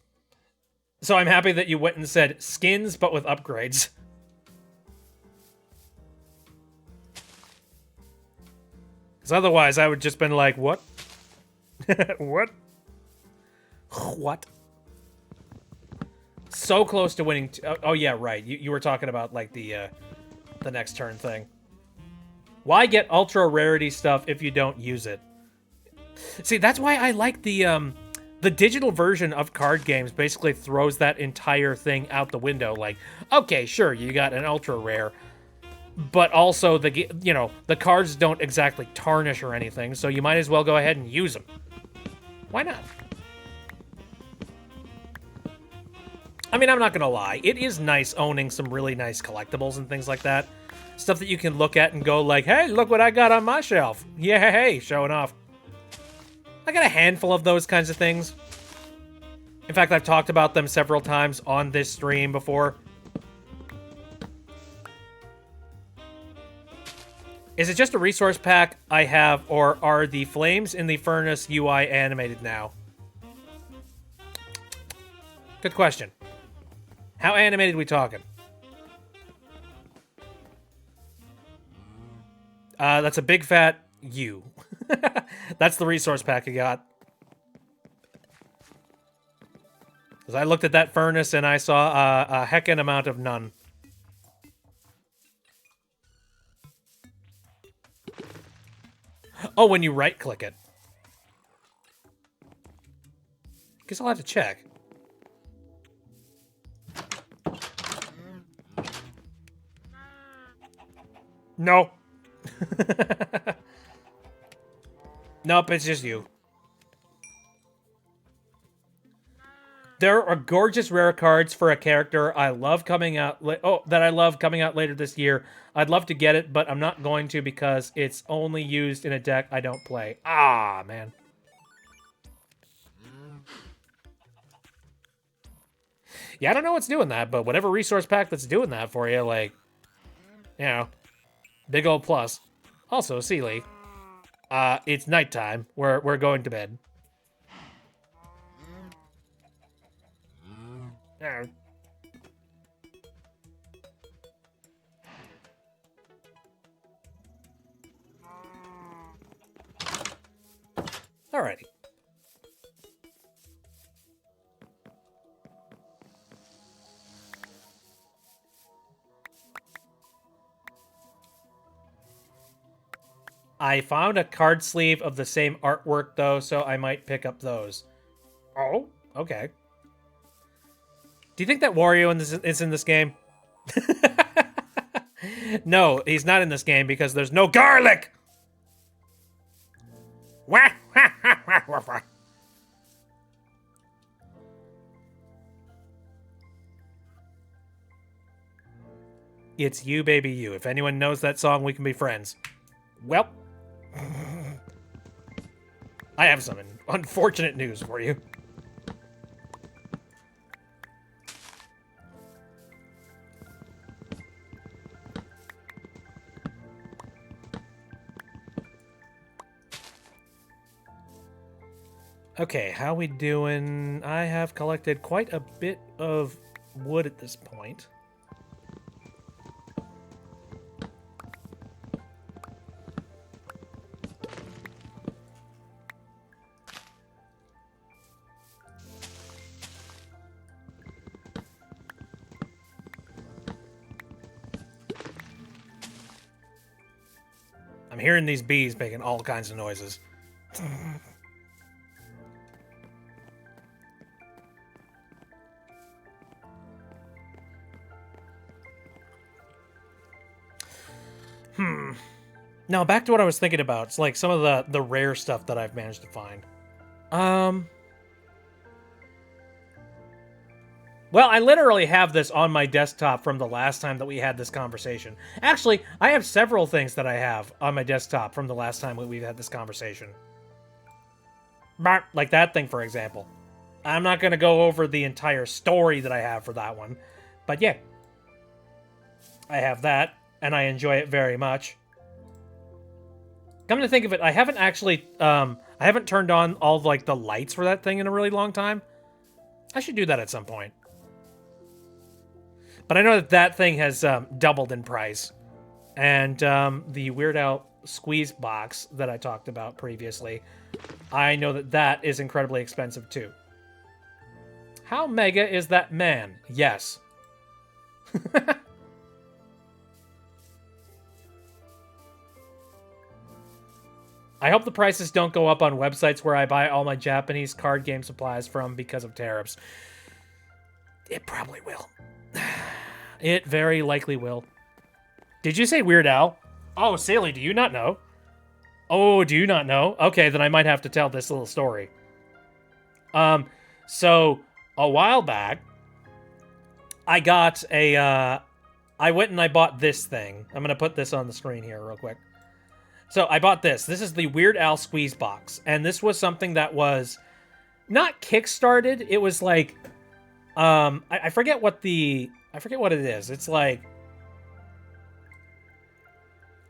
So I'm happy that you went and said skins, but with upgrades. Because otherwise, I would just been like, what? What? What? So close to winning. Oh, yeah, right. You were talking about, like, the next turn thing. Why get ultra rarity stuff if you don't use it? See, that's why I like the digital version of card games basically throws that entire thing out the window. Like, okay, sure, you got an ultra rare, but also the cards don't exactly tarnish or anything, so you might as well go ahead and use them. Why not? I mean, I'm not gonna lie. It is nice owning some really nice collectibles and things like that. Stuff that you can look at and go like, hey, look what I got on my shelf. Yeah, hey, showing off. I got a handful of those kinds of things. In fact, I've talked about them several times on this stream before. Is it just a resource pack I have, or are the flames in the furnace UI animated now? Good question. How animated we talking? That's a big fat U. That's the resource pack I got. Because I looked at that furnace and I saw a heckin' amount of none. Oh, when you right-click it. Guess I'll have to check. No. Nope, it's just you. There are gorgeous rare cards for a character I love coming out. That I love coming out later this year. I'd love to get it, but I'm not going to because it's only used in a deck I don't play. Ah, man. Yeah, I don't know what's doing that, but whatever resource pack that's doing that for you, like, you know, big old plus. Also, Sealy, it's nighttime. We're going to bed. Yeah. Alrighty. I found a card sleeve of the same artwork, though, so I might pick up those. Oh, okay. Do you think that Wario is in this game? No, he's not in this game because there's no garlic! It's you, baby, you. If anyone knows that song, we can be friends. Well, I have some unfortunate news for you. Okay, how we doing? I have collected quite a bit of wood at this point. I'm hearing these bees making all kinds of noises. Now, back to what I was thinking about. It's like some of the rare stuff that I've managed to find. Well, I literally have this on my desktop from the last time that we had this conversation. Actually, I have several things that I have on my desktop from the last time we've had this conversation. Like that thing, for example. I'm not going to go over the entire story that I have for that one. But yeah. I have that, and I enjoy it very much. Come to think of it, I haven't actually, I haven't turned on all, like, the lights for that thing in a really long time. I should do that at some point. But I know that that thing has doubled in price. And the Weird Al squeeze box that I talked about previously, I know that that is incredibly expensive too. How mega is that man? Yes. I hope the prices don't go up on websites where I buy all my Japanese card game supplies from because of tariffs. It probably will. It very likely will. Did you say Weird Al? Oh, Saley, do you not know? Oh, do you not know? Okay, then I might have to tell this little story. So, a while back, I got a, I went and I bought this thing. I'm going to put this on the screen here real quick. So I bought this. This is the Weird Al squeeze box. And this was something that was not kickstarted. It was like, I forget what I forget what it is. It's like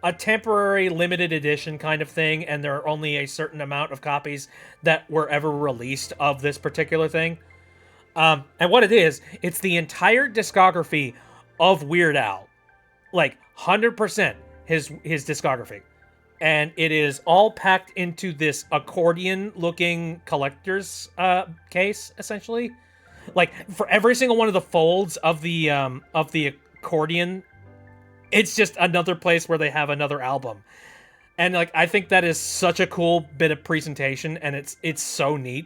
a temporary limited edition kind of thing. And there are only a certain amount of copies that were ever released of this particular thing. And what it is, it's the entire discography of Weird Al. Like 100% his discography. And it is all packed into this accordion-looking collector's case, essentially. Like, for every single one of the folds of the accordion, it's just another place where they have another album. And, like, I think that is such a cool bit of presentation, and it's so neat.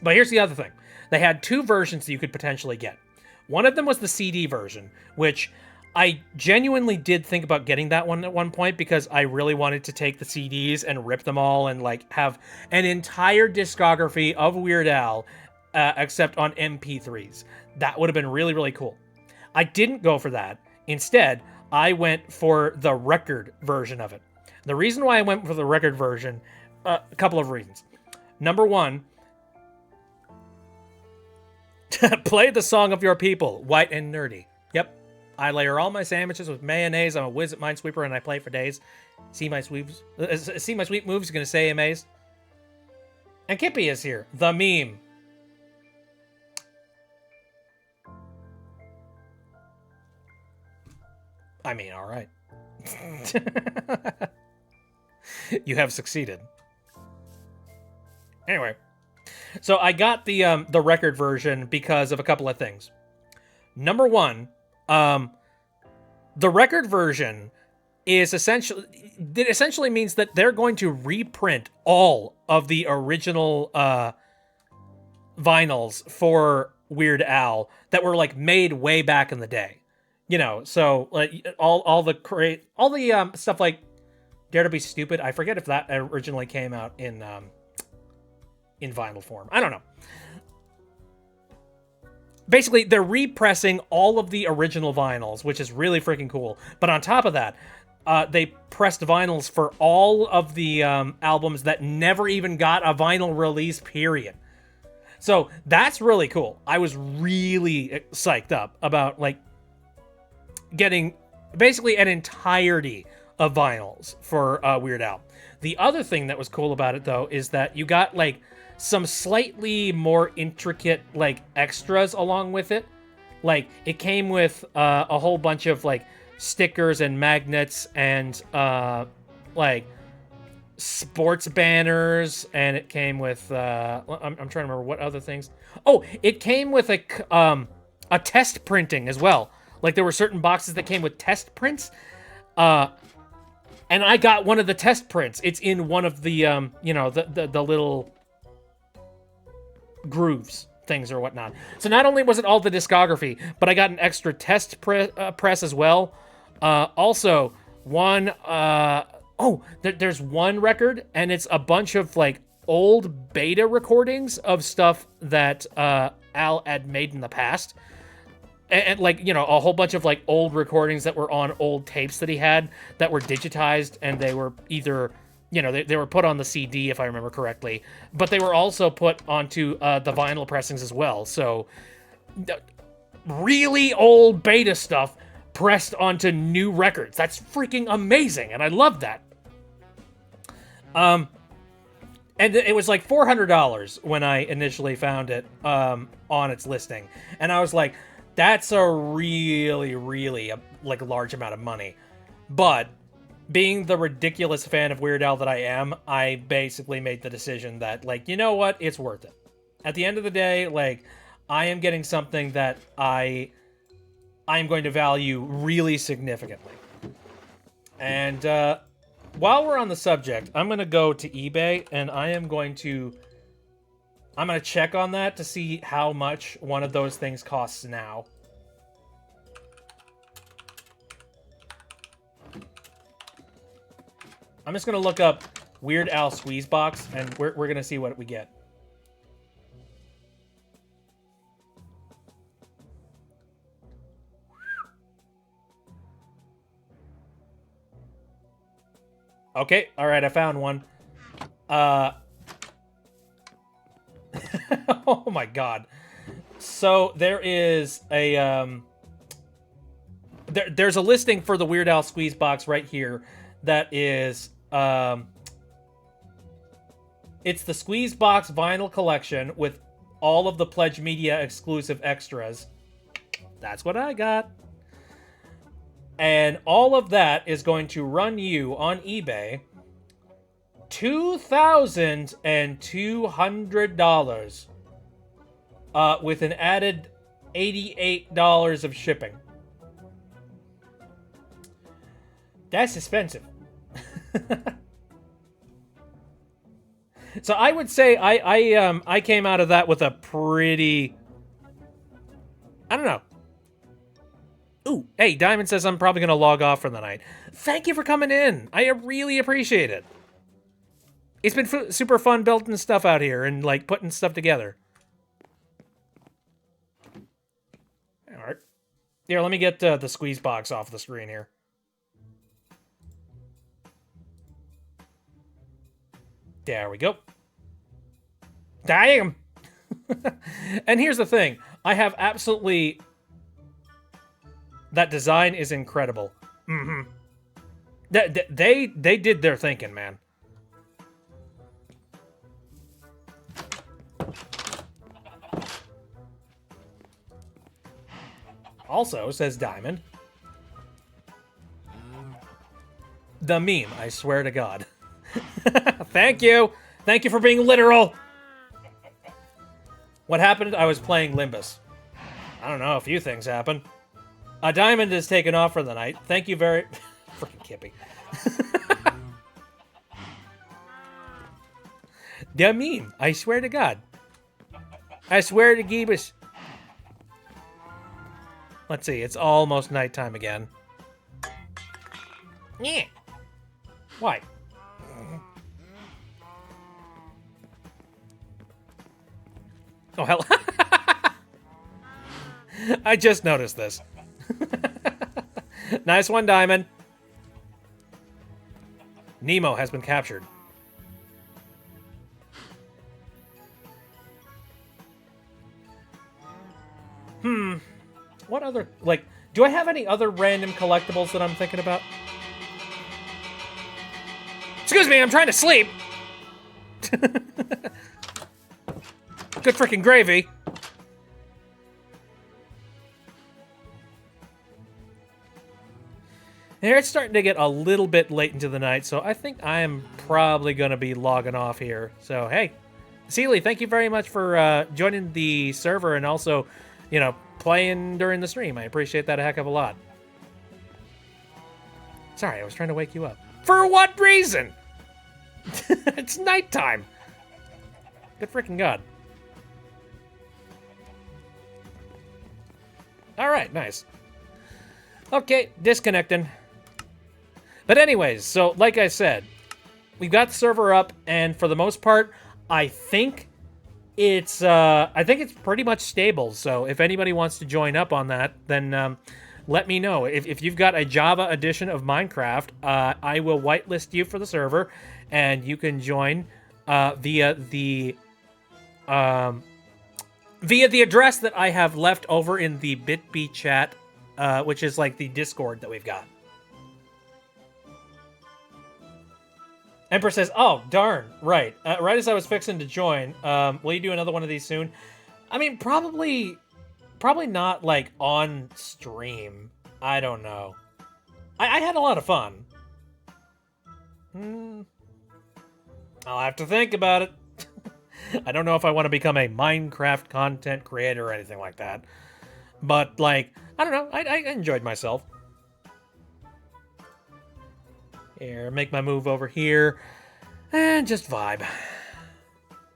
But here's the other thing. They had two versions that you could potentially get. One of them was the CD version, which I genuinely did think about getting that one at one point because I really wanted to take the CDs and rip them all and like have an entire discography of Weird Al, except on MP3s. That would have been really, really cool. I didn't go for that. Instead, I went for the record version of it. The reason why I went for the record version, a couple of reasons. Number one, play the song of your people, white and nerdy. Yep. I layer all my sandwiches with mayonnaise. I'm a whiz at Minesweeper and I play for days. See my sweet moves. Gonna say amazed. And Kippy is here. The meme. I mean, all right. You have succeeded. Anyway, so I got the record version because of a couple of things. Number one. The record version is essentially means that they're going to reprint all of the original vinyls for Weird Al that were like made way back in the day. You know, so like all the stuff like Dare to Be Stupid. I forget if that originally came out in vinyl form. I don't know. Basically, they're repressing all of the original vinyls, which is really freaking cool. But on top of that, they pressed vinyls for all of the albums that never even got a vinyl release, period. So that's really cool. I was really psyched up about, like, getting basically an entirety of vinyls for Weird Al. The other thing that was cool about it, though, is that you got, like, some slightly more intricate, like, extras along with it. Like, it came with a whole bunch of, like, stickers and magnets and, like, sports banners, and it came with, I'm trying to remember what other things. Oh, it came with a test printing as well. Like, there were certain boxes that came with test prints, and I got one of the test prints. It's in one of the, you know, the little grooves things or whatnot. So not only was it all the discography, but I got an extra test press as well. Also, one, there's one record, and it's a bunch of, like, old beta recordings of stuff that Al had made in the past. And, like, you know, a whole bunch of, like, old recordings that were on old tapes that he had that were digitized, and they were either, you know, they were put on the CD, if I remember correctly, but they were also put onto the vinyl pressings as well. So, really old beta stuff pressed onto new records. That's freaking amazing, and I love that. And it was like $400 when I initially found it on its listing, and I was like, that's a really, really, like, large amount of money. But being the ridiculous fan of Weird Al that I am, I basically made the decision that, like, you know what? It's worth it. At the end of the day, like, I am getting something that I am going to value really significantly. And while we're on the subject, I'm going to go to eBay, and I'm going to check on that to see how much one of those things costs now. I'm just going to look up Weird Al Squeeze Box, and we're going to see what we get. Okay, all right, I found one. Oh my god. So there is a there's a listing for the Weird Al Squeeze Box right here that is it's the Squeeze Box vinyl collection with all of the Pledge Media exclusive extras. That's what I got. And all of that is going to run you on eBay $2,200 with an added $88 of shipping. That's expensive. So I would say I came out of that with a pretty, I don't know. Ooh, hey, Diamond says I'm probably going to log off for the night. Thank you for coming in. I really appreciate it. It's been super fun building stuff out here and, like, putting stuff together. All right. Here, let me get the squeeze box off the screen here. There we go. Damn! And here's the thing. I have absolutely... That design is incredible. Mm-hmm. They did their thinking, man. Also, says Diamond. The meme, I swear to God. Thank you! Thank you for being literal! What happened? I was playing Limbus. I don't know, a few things happened. Diamond is taken off for the night. Thank you very... Freaking Kippy. They're mean. I swear to God. I swear to Geebus. Let's see. It's almost nighttime again. Yeah. Why? Oh, hell. I just noticed this. Nice one, Diamond. Nemo has been captured. What other, like, do I have any other random collectibles that I'm thinking about? Excuse me, I'm trying to sleep. Good freaking gravy. Here, it's starting to get a little bit late into the night, so I think I am probably going to be logging off here. So, hey, Sealy, thank you very much for joining the server and also, you know, playing during the stream. I appreciate that a heck of a lot. Sorry, I was trying to wake you up. For what reason? It's nighttime. Good freaking God. All right, nice. Okay, disconnecting. But anyways, so like I said, we've got the server up, and for the most part, I think it's pretty much stable. So if anybody wants to join up on that, then let me know. If you've got a Java edition of Minecraft, I will whitelist you for the server, and you can join via the address that I have left over in the BitB chat, which is like the Discord that we've got. Emperor says, oh, darn, right. Right as I was fixing to join, will you do another one of these soon? I mean, probably not, like, on stream. I don't know. I had a lot of fun. I'll have to think about it. I don't know if I want to become a Minecraft content creator or anything like that. But, like, I don't know. I enjoyed myself. Here, make my move over here. And just vibe.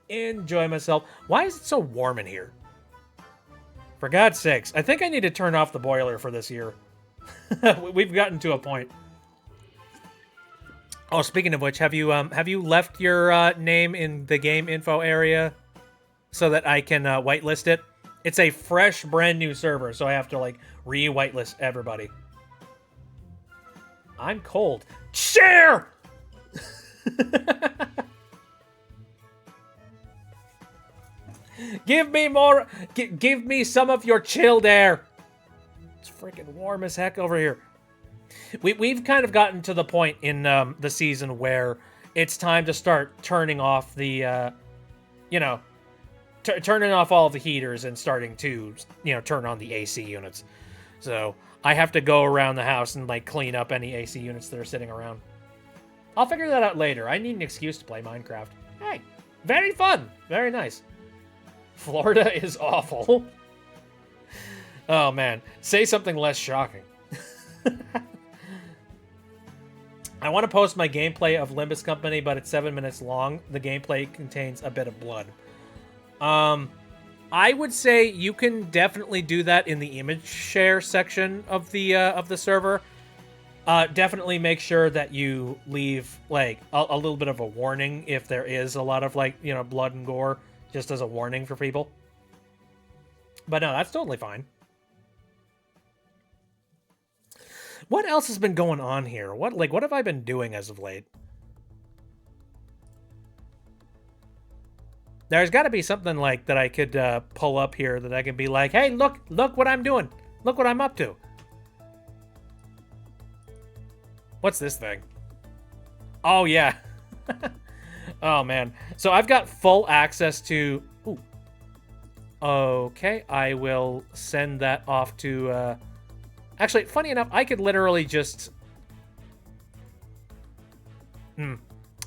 Enjoy myself. Why is it so warm in here? For God's sakes. I think I need to turn off the boiler for this year. We've gotten to a point. Oh, speaking of which, have you left your name in the game info area so that I can whitelist it? It's a fresh, brand new server, so I have to, like, re-whitelist everybody. I'm cold. Share! Give me more. Give me some of your chilled air. It's freaking warm as heck over here. We've kind of gotten to the point in the season where it's time to start turning off the, turning off all of the heaters and starting to, turn on the AC units. So I have to go around the house and, like, clean up any AC units that are sitting around. I'll figure that out later. I need an excuse to play Minecraft. Hey, very fun. Very nice. Florida is awful. Oh, man. Say something less shocking. I want to post my gameplay of Limbus Company, but it's 7 minutes long. The gameplay contains a bit of blood. I would say you can definitely do that in the image share section of the server. Definitely make sure that you leave, like, a little bit of a warning if there is a lot of, like, blood and gore, just as a warning for people. But no, that's totally fine. What else has been going on here? What have I been doing as of late? There's got to be something, like, that I could pull up here that I can be like, hey, look what I'm doing. Look what I'm up to. What's this thing? Oh, yeah. Oh, man. So I've got full access to... Ooh. Okay, I will send that off to... Actually, funny enough, I could literally just...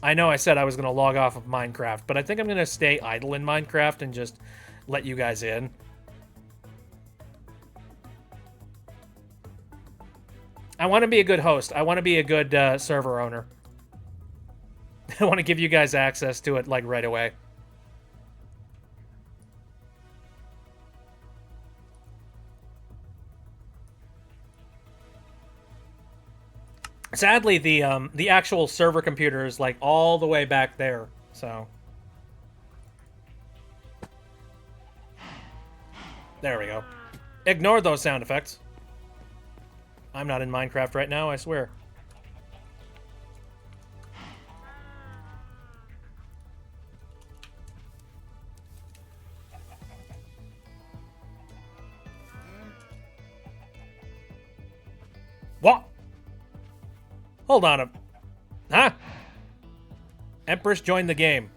I know I said I was going to log off of Minecraft, but I think I'm going to stay idle in Minecraft and just let you guys in. I want to be a good host. I want to be a good server owner. I want to give you guys access to it, like, right away. Sadly, the actual server computer is, like, all the way back there, so... There we go. Ignore those sound effects. I'm not in Minecraft right now, I swear. What? Hold on a... Huh? Empress joined the game.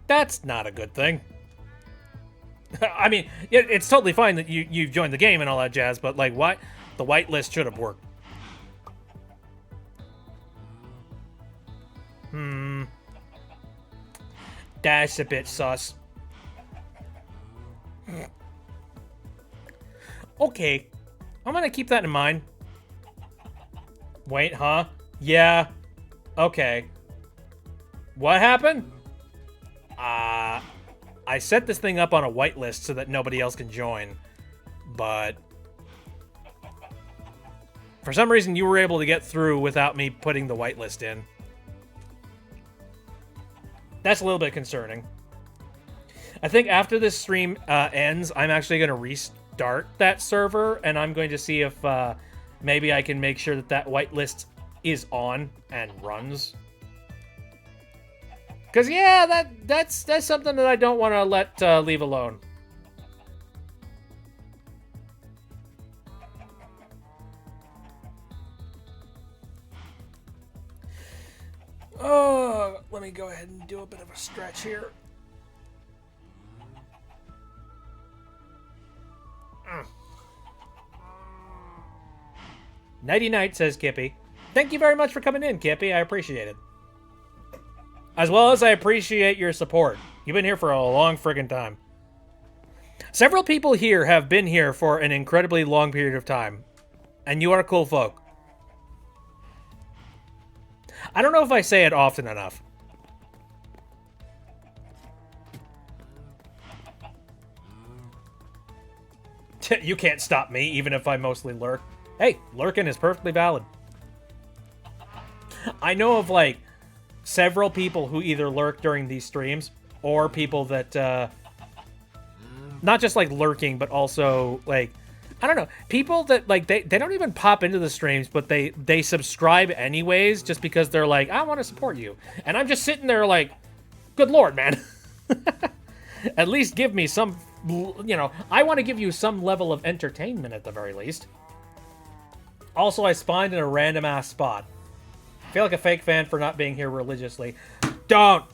That's not a good thing. I mean, it's totally fine that you've joined the game and all that jazz, but, like, why? The whitelist should have worked. That's a bit sus. Okay. I'm gonna keep that in mind. Wait, huh? Yeah. Okay. What happened? I set this thing up on a whitelist so that nobody else can join, but for some reason you were able to get through without me putting the whitelist in. That's a little bit concerning. I think after this stream ends, I'm actually going to restart that server, and I'm going to see if maybe I can make sure that that whitelist is on and runs. Because, yeah, that's something that I don't want to let leave alone. Oh, let me go ahead and do a bit of a stretch here. Nighty night, says Kippy. Thank you very much for coming in, Kippy. I appreciate it. As well as I appreciate your support. You've been here for a long friggin' time. Several people here have been here for an incredibly long period of time. And you are cool folk. I don't know if I say it often enough. You can't stop me, even if I mostly lurk. Hey, lurking is perfectly valid. I know of, like, several people who either lurk during these streams, or people that, not just, like, lurking, but also, like, I don't know, people that, like, they don't even pop into the streams, but they subscribe anyways, just because they're like, I want to support you. And I'm just sitting there like, good lord, man. At least give me some, you know, I want to give you some level of entertainment at the very least. Also, I spawned in a random-ass spot. I feel like a fake fan for not being here religiously. Don't!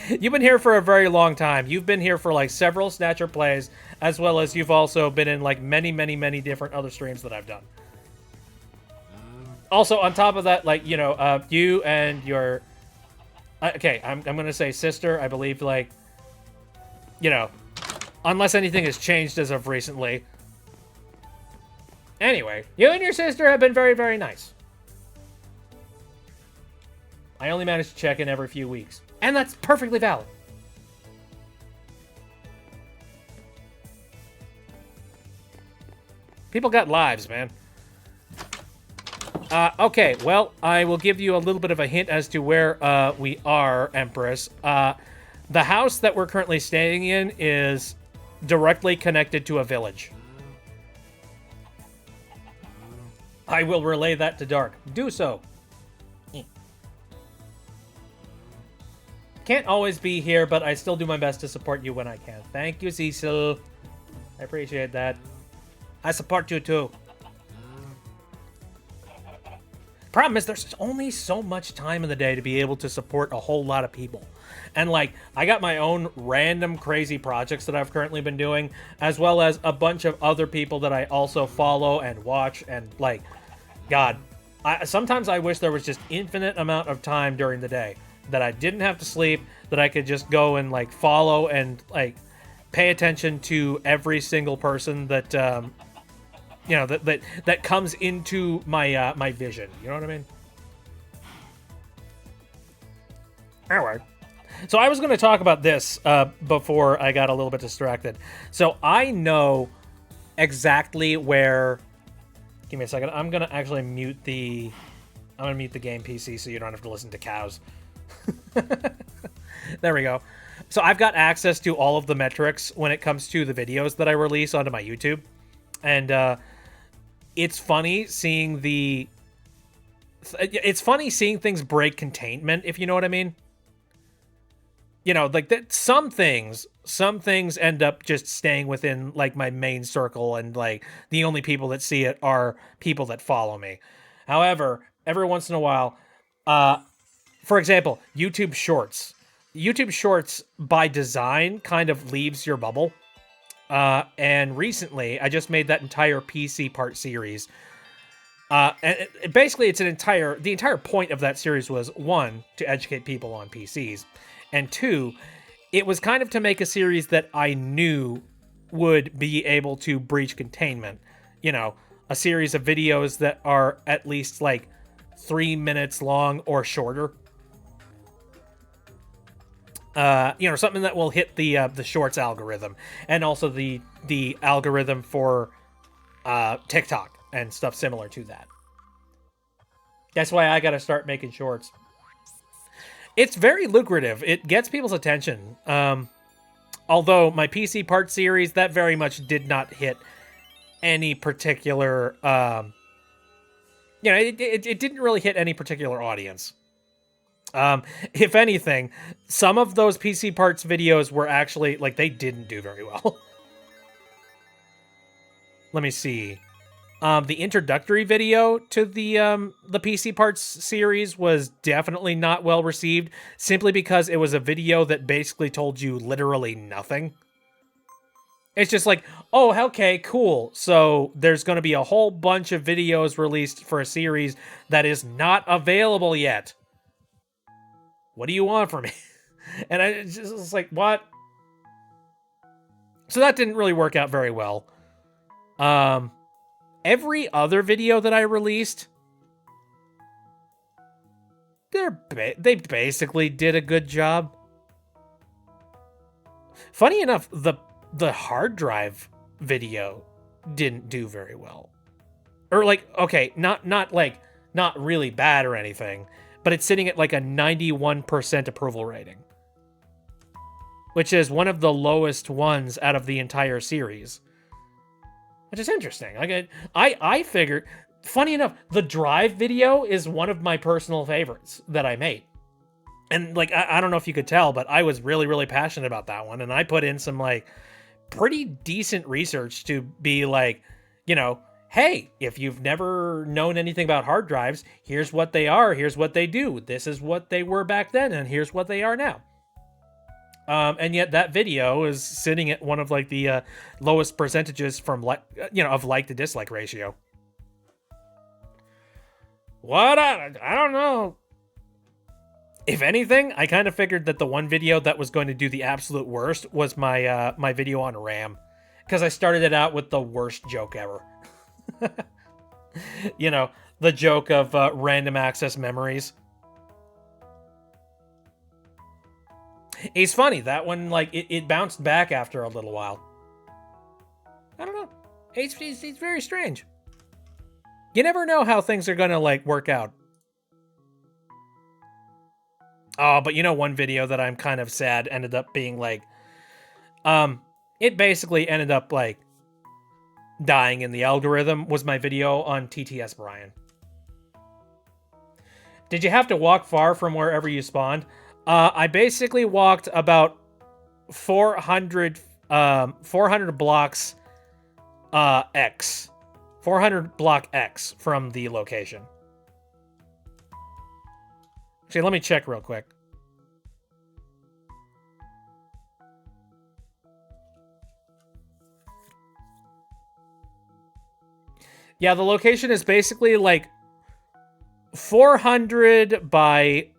You've been here for a very long time. You've been here for, like, several Snatcher plays, as well as you've also been in, like, many, many, many different other streams that I've done. Also, on top of that, like, you know, you and your... okay, I'm gonna say sister. I believe, like, you know, unless anything has changed as of recently. Anyway, you and your sister have been very, very nice. I only managed to check in every few weeks. And that's perfectly valid. People got lives, man. Okay, well, I will give you a little bit of a hint as to where we are, Empress. The house that we're currently staying in is directly connected to a village. I will relay that to Dark. Do so. Can't always be here, but I still do my best to support you when I can. Thank you, Cecil. I appreciate that. I support you, too. Problem is, there's only so much time in the day to be able to support a whole lot of people. And, like, I got my own random crazy projects that I've currently been doing, as well as a bunch of other people that I also follow and watch, and, like, God, sometimes I wish there was just infinite amount of time during the day that I didn't have to sleep, that I could just go and, like, follow and, like, pay attention to every single person that you know, that comes into my my vision. You know what I mean? Anyway, so I was going to talk about this before I got a little bit distracted. So I know exactly where. Give me a second. I'm gonna actually mute the. I'm gonna mute the game PC so you don't have to listen to cows. There we go. So I've got access to all of the metrics when it comes to the videos that I release onto my YouTube, and it's funny seeing the. It's funny seeing things break containment, if you know what I mean. You know, like that. Some things end up just staying within like my main circle, and like the only people that see it are people that follow me. However, every once in a while, for example, YouTube Shorts. YouTube Shorts by design kind of leaves your bubble. And recently, I just made that entire PC part series. And basically, the entire point of that series was, one, to educate people on PCs, and two, it was kind of to make a series that I knew would be able to breach containment. You know, a series of videos that are at least like 3 minutes long or shorter. You know, something that will hit the shorts algorithm, and also the algorithm for TikTok and stuff similar to that. That's why I got to start making shorts. It's very lucrative. It gets people's attention. Although my PC part series, that very much did not hit any particular. You know, it didn't really hit any particular audience. If anything, some of those PC parts videos were actually, like, they didn't do very well. Let me see. The introductory video to the PC parts series was definitely not well received, simply because it was a video that basically told you literally nothing. It's just like, oh, okay, cool. So there's going to be a whole bunch of videos released for a series that is not available yet. What do you want from me? And I just was like, what? So that didn't really work out very well. Every other video that I released, they basically did a good job. Funny enough, the hard drive video didn't do very well. Or like, okay, not really bad or anything, but it's sitting at like a 91% approval rating, which is one of the lowest ones out of the entire series. Which is interesting. Like I figured, funny enough, the drive video is one of my personal favorites that I made. And like, I don't know if you could tell, but I was really, really passionate about that one. And I put in some like pretty decent research to be like, you know, hey, if you've never known anything about hard drives, here's what they are, here's what they do. This is what they were back then, and here's what they are now. And yet that video is sitting at one of like the lowest percentages from of like to dislike ratio. What? I don't know. If anything, I kind of figured that the one video that was going to do the absolute worst was my my video on RAM, because I started it out with the worst joke ever. You know, the joke of random access memories. It's funny, that one, like, it bounced back after a little while. I don't know. It's very strange. You never know how things are gonna, like, work out. Oh, but you know, one video that I'm kind of sad ended up being, like... it basically ended up, like, dying in the algorithm, was my video on TTS Brian. Did you have to walk far from wherever you spawned? I basically walked about 400 blocks X. 400 block X from the location. Actually, let me check real quick. Yeah, the location is basically like 400 by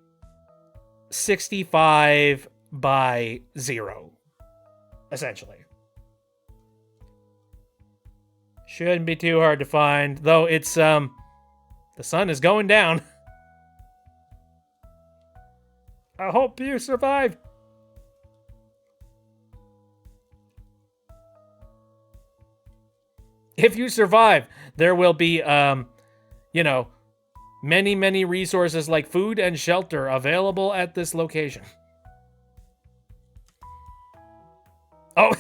65 by 0, essentially. Shouldn't be too hard to find, though it's, the sun is going down. I hope you survive. If you survive, there will be, you know, many, many resources like food and shelter available at this location. Oh.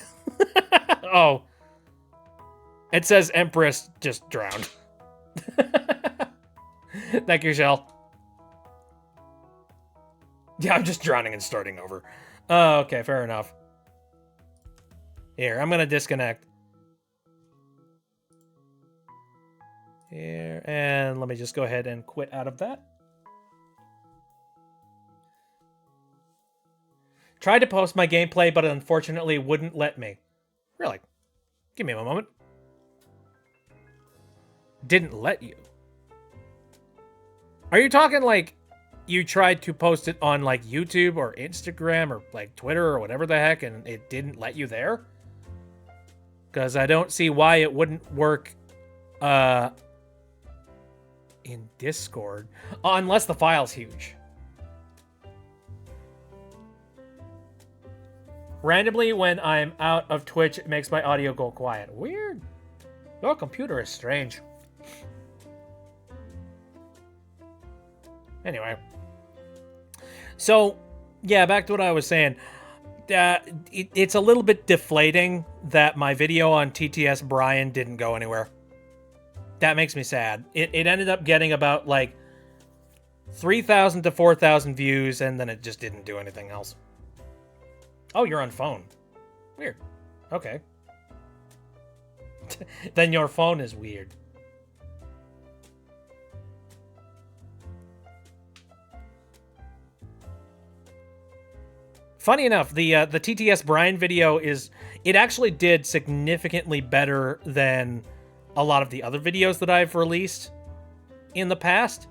Oh. It says Empress just drowned. Thank you, Shell. Yeah, I'm just drowning and starting over. Oh, okay, fair enough. Here, I'm gonna disconnect. Here, and let me just go ahead and quit out of that. Tried to post my gameplay, but unfortunately wouldn't let me. Really? Give me a moment. Didn't let you? Are you talking like you tried to post it on like YouTube or Instagram or like Twitter or whatever the heck and it didn't let you there? Because I don't see why it wouldn't work in Discord. Unless the file's huge. Randomly, when I'm out of Twitch, it makes my audio go quiet. Weird. Your computer is strange. Anyway. So, yeah, back to what I was saying. It's a little bit deflating that my video on TTS Brian didn't go anywhere. That makes me sad. It ended up getting about, like, 3,000 to 4,000 views, and then it just didn't do anything else. Oh, you're on phone. Weird. Okay. Then your phone is weird. Funny enough, the TTS Brian video it actually did significantly better than a lot of the other videos that I've released in the past.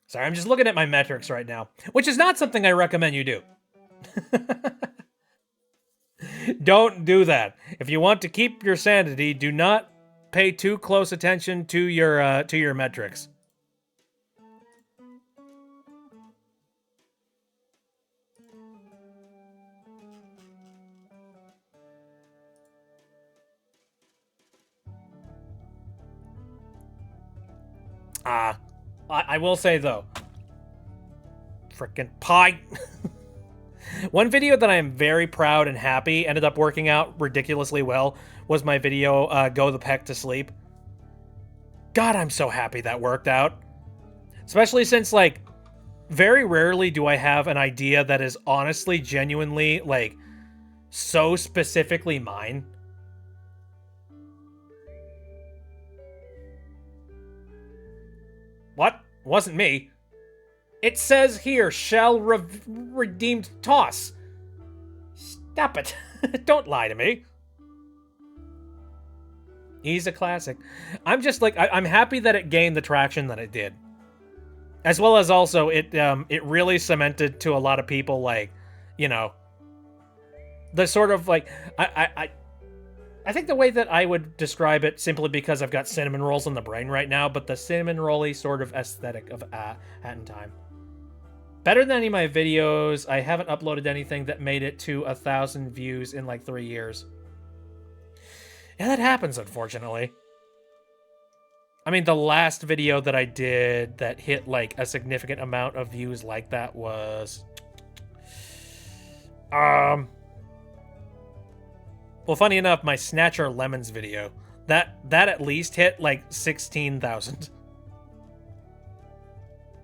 Sorry, I'm just looking at my metrics right now, which is not something I recommend you do. Don't do that. If you want to keep your sanity, do not pay too close attention to your metrics. I will say, though, frickin' pie. One video that I am very proud and happy ended up working out ridiculously well was my video, Go the Peck to Sleep. God, I'm so happy that worked out. Especially since, like, very rarely do I have an idea that is honestly, genuinely, like, so specifically mine. What? Wasn't me. It says here, shall redeemed toss. Stop it. Don't lie to me. He's a classic. I'm just like, I'm happy that it gained the traction that it did. As well as also, it really cemented to a lot of people, like, you know, the sort of, like, I think the way that I would describe it, simply because I've got cinnamon rolls in the brain right now, but the cinnamon rolly sort of aesthetic of Hat in Time. Better than any of my videos. I haven't uploaded anything that made it to 1,000 views in like 3 years. Yeah, that happens, unfortunately. I mean, the last video that I did that hit like a significant amount of views like that was... Well, funny enough, my Snatcher Lemons video, that at least hit like 16,000.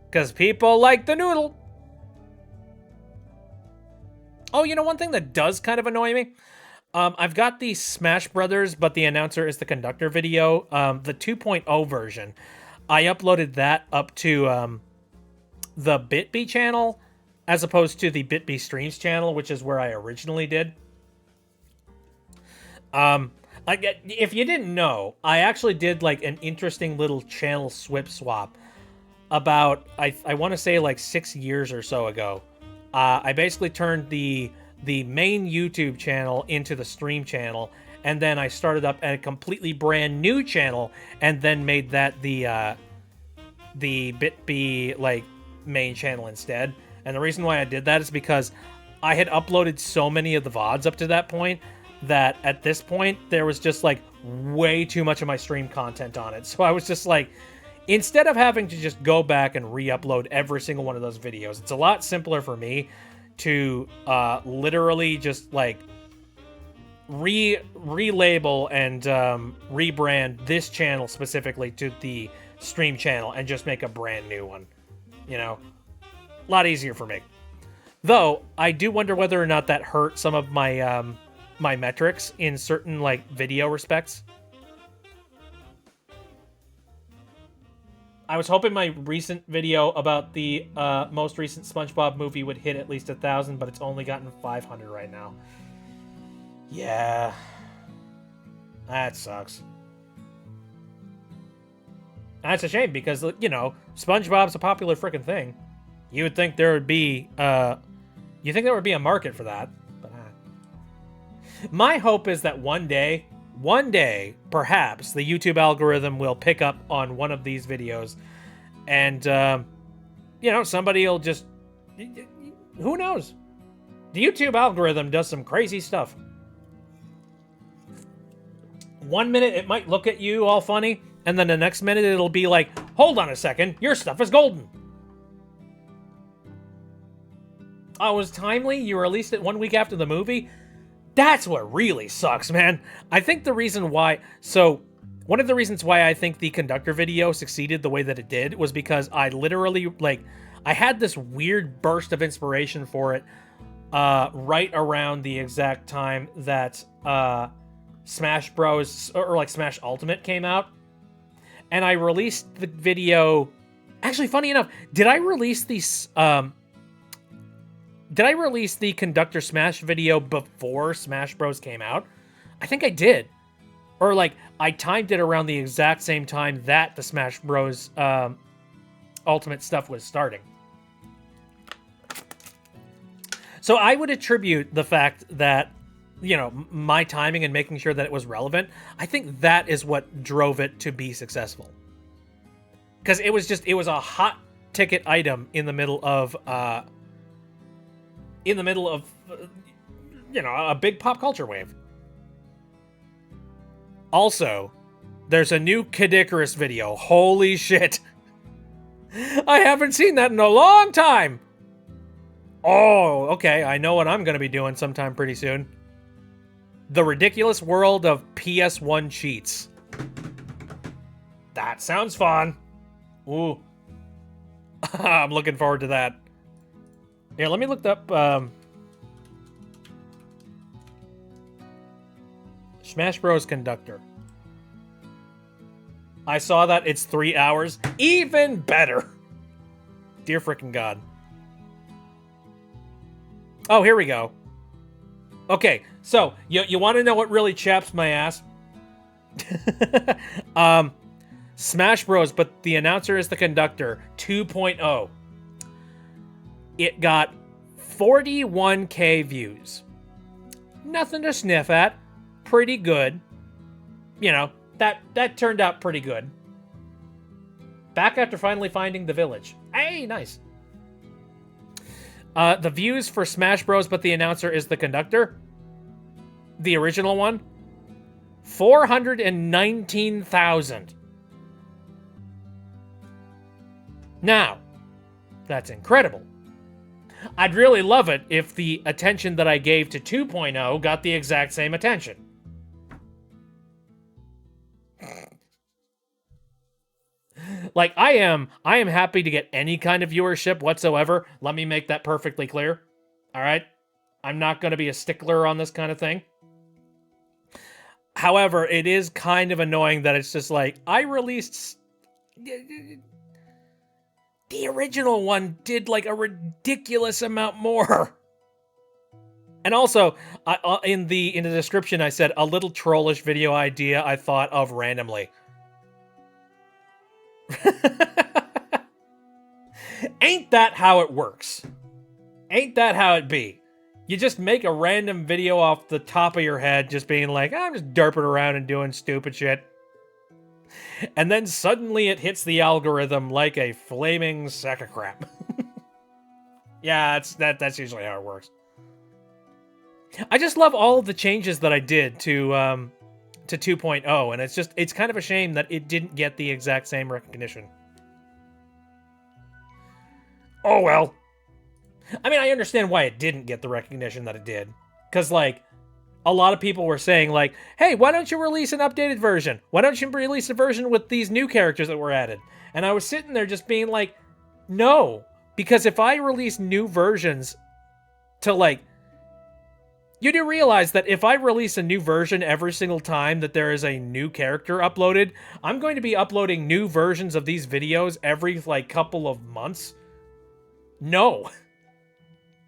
Because people like the noodle. Oh, you know, one thing that does kind of annoy me? I've got the Smash Brothers, but the announcer is the conductor video, the 2.0 version. I uploaded that up to the BitB channel as opposed to the BitB Streams channel, which is where I originally did. If you didn't know, I actually did like an interesting little channel swap about, I want to say like 6 years or so ago. I basically turned the main YouTube channel into the stream channel, and then I started up a completely brand new channel, and then made that the BitB like main channel instead. And the reason why I did that is because I had uploaded so many of the VODs up to that point that at this point there was just like way too much of my stream content on it. So I was just like, instead of having to just go back and re-upload every single one of those videos, it's a lot simpler for me to literally just like relabel and rebrand this channel specifically to the stream channel and just make a brand new one. You know, a lot easier for me. Though I do wonder whether or not that hurt some of my my metrics in certain like video respects. I was hoping my recent video about the most recent SpongeBob movie would hit at least 1,000, but it's only gotten 500 right now. Yeah. That sucks. That's a shame because, you know, SpongeBob's a popular freaking thing. You would think there would be, you think there would be a market for that, but my hope is that one day, perhaps the YouTube algorithm will pick up on one of these videos, and you know, somebody will just, who knows? The YouTube algorithm does some crazy stuff. 1 minute it might look at you all funny, and then the next minute it'll be like, hold on a second, your stuff is golden. Oh, it was timely? You released it 1 week after the movie? That's what really sucks, man. I think the reason why... So, one of the reasons why I think the conductor video succeeded the way that it did was because I literally, like... I had this weird burst of inspiration for it right around the exact time that Smash Bros... or like Smash Ultimate came out. And I released the video... Actually, funny enough, did I release these... Did I release the Conductor Smash video before Smash Bros. Came out? I think I did. Or, like, I timed it around the exact same time that the Smash Bros. Ultimate stuff was starting. So I would attribute the fact that, you know, my timing and making sure that it was relevant, I think that is what drove it to be successful. Because it was a hot ticket item in the middle of... you know, a big pop culture wave. Also, there's a new Kid Icarus video. Holy shit. I haven't seen that in a long time. Oh, okay. I know what I'm going to be doing sometime pretty soon. The Ridiculous World of PS1 Cheats. That sounds fun. Ooh. I'm looking forward to that. Here, let me look up Smash Bros. Conductor. I saw that it's 3 hours. Even better. Dear frickin' God. Oh, here we go. Okay, so you want to know what really chaps my ass? Smash Bros. But the announcer is the conductor 2.0. It got 41k views. Nothing to sniff at. Pretty good. You know, that turned out pretty good. Back after finally finding the village. Hey, nice. The views for Smash Bros. But the announcer is the conductor. The original one. 419,000. Now, that's incredible. I'd really love it if the attention that I gave to 2.0 got the exact same attention. Like, I am happy to get any kind of viewership whatsoever. Let me make that perfectly clear. All right? I'm not going to be a stickler on this kind of thing. However, it is kind of annoying that it's just like, I released the original one did like a ridiculous amount more. And also, in the description, I said a little trollish video idea I thought of randomly. Ain't that how it works? Ain't that how it be? You just make a random video off the top of your head, just being like, I'm just derping around and doing stupid shit. And then suddenly it hits the algorithm like a flaming sack of crap. Yeah, that's usually how it works. I just love all of the changes that I did to 2.0, and it's kind of a shame that it didn't get the exact same recognition. Oh well. I mean, I understand why it didn't get the recognition that it did. Because, like, a lot of people were saying, like, hey, why don't you release an updated version? Why don't you release a version with these new characters that were added? And I was sitting there just being like, no. Because if I release new versions to, like... You do realize that if I release a new version every single time that there is a new character uploaded, I'm going to be uploading new versions of these videos every, like, couple of months? No.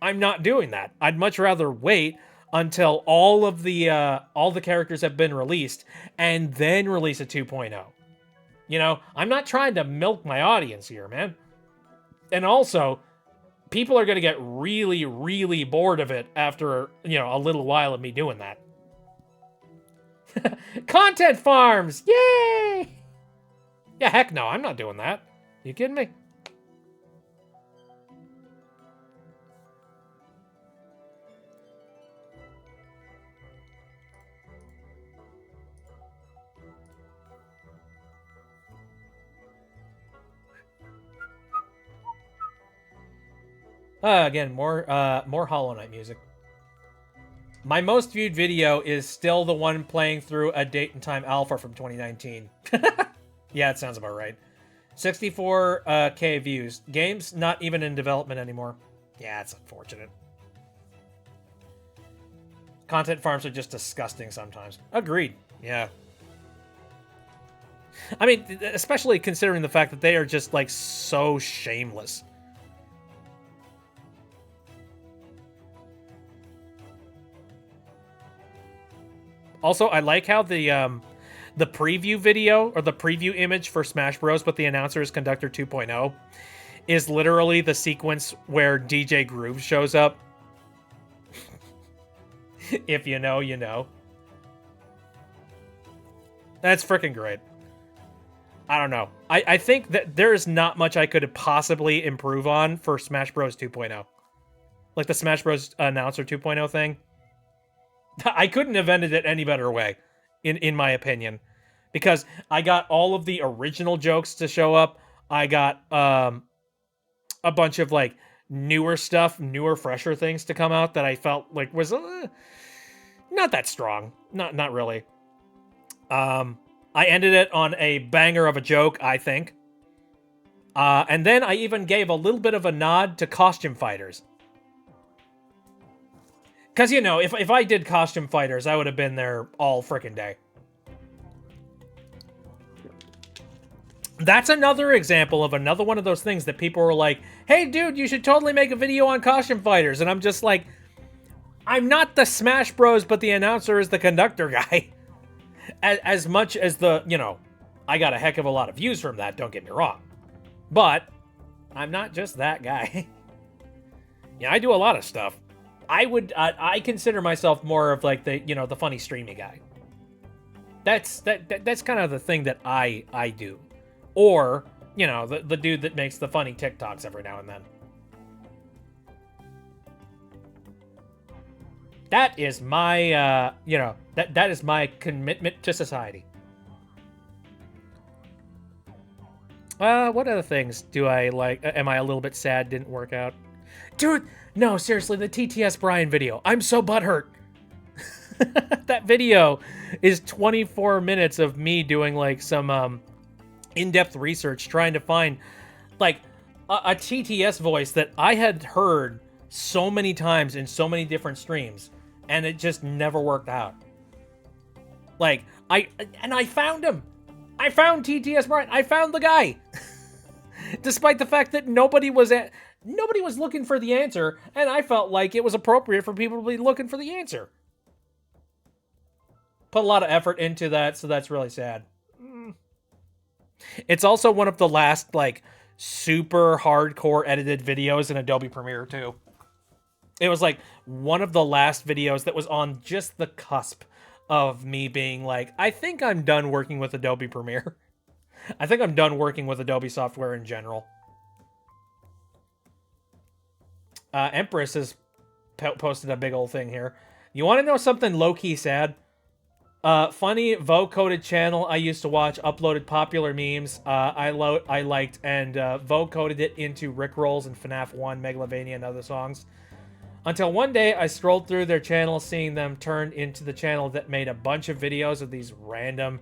I'm not doing that. I'd much rather wait until all the characters have been released and then release a 2.0. You know, I'm not trying to milk my audience here, man. And also, people are going to get really, really bored of it after, you know, a little while of me doing that. Content farms! Yay! Yeah, heck no, I'm not doing that. You kidding me? Again, more Hollow Knight music. My most viewed video is still the one playing through a date and time alpha from 2019. Yeah, it sounds about right. 64K views. Game's not even in development anymore. Yeah, it's unfortunate. Content farms are just disgusting sometimes. Agreed. Yeah. I mean, especially considering the fact that they are just, like, so shameless. Also, I like how the preview video, or the preview image for Smash Bros. But the announcer is Conductor 2.0, is literally the sequence where DJ Groove shows up. If you know, you know. That's freaking great. I don't know. I think that there is not much I could possibly improve on for Smash Bros. 2.0. Like the Smash Bros. Announcer 2.0 thing. I couldn't have ended it any better way, in my opinion. Because I got all of the original jokes to show up. I got a bunch of, like, newer stuff, newer, fresher things to come out that I felt like was not that strong. Not really. I ended it on a banger of a joke, I think. And then I even gave a little bit of a nod to Costume Fighters. Because, you know, if I did Costume Fighters, I would have been there all frickin' day. That's another example of another one of those things that people were like, hey, dude, you should totally make a video on Costume Fighters. And I'm just like, I'm not the Smash Bros, but the announcer is the conductor guy. As much as the, you know, I got a heck of a lot of views from that, don't get me wrong. But I'm not just that guy. Yeah, I do a lot of stuff. I consider myself more of like the, you know, the funny streamy guy. That's kind of the thing that I do. Or, you know, the dude that makes the funny TikToks every now and then. That is my, you know, that is my commitment to society. What other things do I like? Am I a little bit sad didn't work out? Dude, no, seriously, the TTS Brian video. I'm so butthurt. That video is 24 minutes of me doing, like, some in-depth research trying to find, like, a TTS voice that I had heard so many times in so many different streams, and it just never worked out. Like, I found him. I found TTS Brian. I found the guy. Despite the fact that nobody was looking for the answer, and I felt like it was appropriate for people to be looking for the answer. Put a lot of effort into that, so that's really sad. It's also one of the last, like, super hardcore edited videos in Adobe Premiere, too. It was, like, one of the last videos that was on just the cusp of me being like, I think I'm done working with Adobe Premiere. I think I'm done working with Adobe software in general. Empress has posted a big old thing here. You want to know something low-key sad? Funny Vo-coded channel I used to watch uploaded popular memes I liked, and Vo-coded it into Rickrolls and FNAF 1, Megalovania, and other songs. Until one day, I scrolled through their channel, seeing them turn into the channel that made a bunch of videos of these random,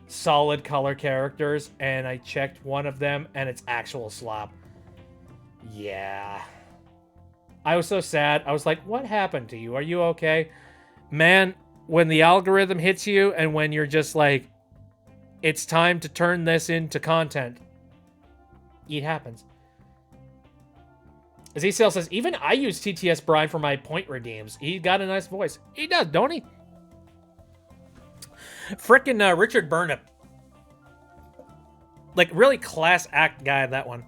solid color characters, and I checked one of them, and it's actual slop. Yeah. I was so sad. I was like, what happened to you? Are you okay? Man, when the algorithm hits you, and when you're just like, it's time to turn this into content, it happens. As Esail says, even I use TTS Brian for my point redeems. He got a nice voice. He does, don't he? Frickin' Richard Burnham. Like, really class act guy, that one.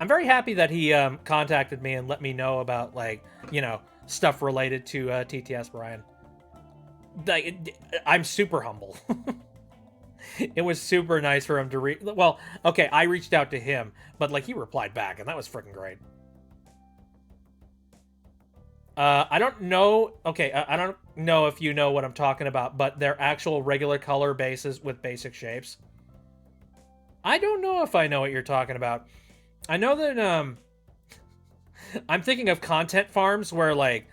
I'm very happy that he contacted me and let me know about, like, you know, stuff related to TTS Brian. Like, I'm super humble. It was super nice for him to well, okay, I reached out to him, but, like, he replied back, and that was freaking great. I don't know. Okay, I don't know if you know what I'm talking about, but they're actual regular color bases with basic shapes. I don't know if I know what you're talking about. I know that I'm thinking of content farms where, like,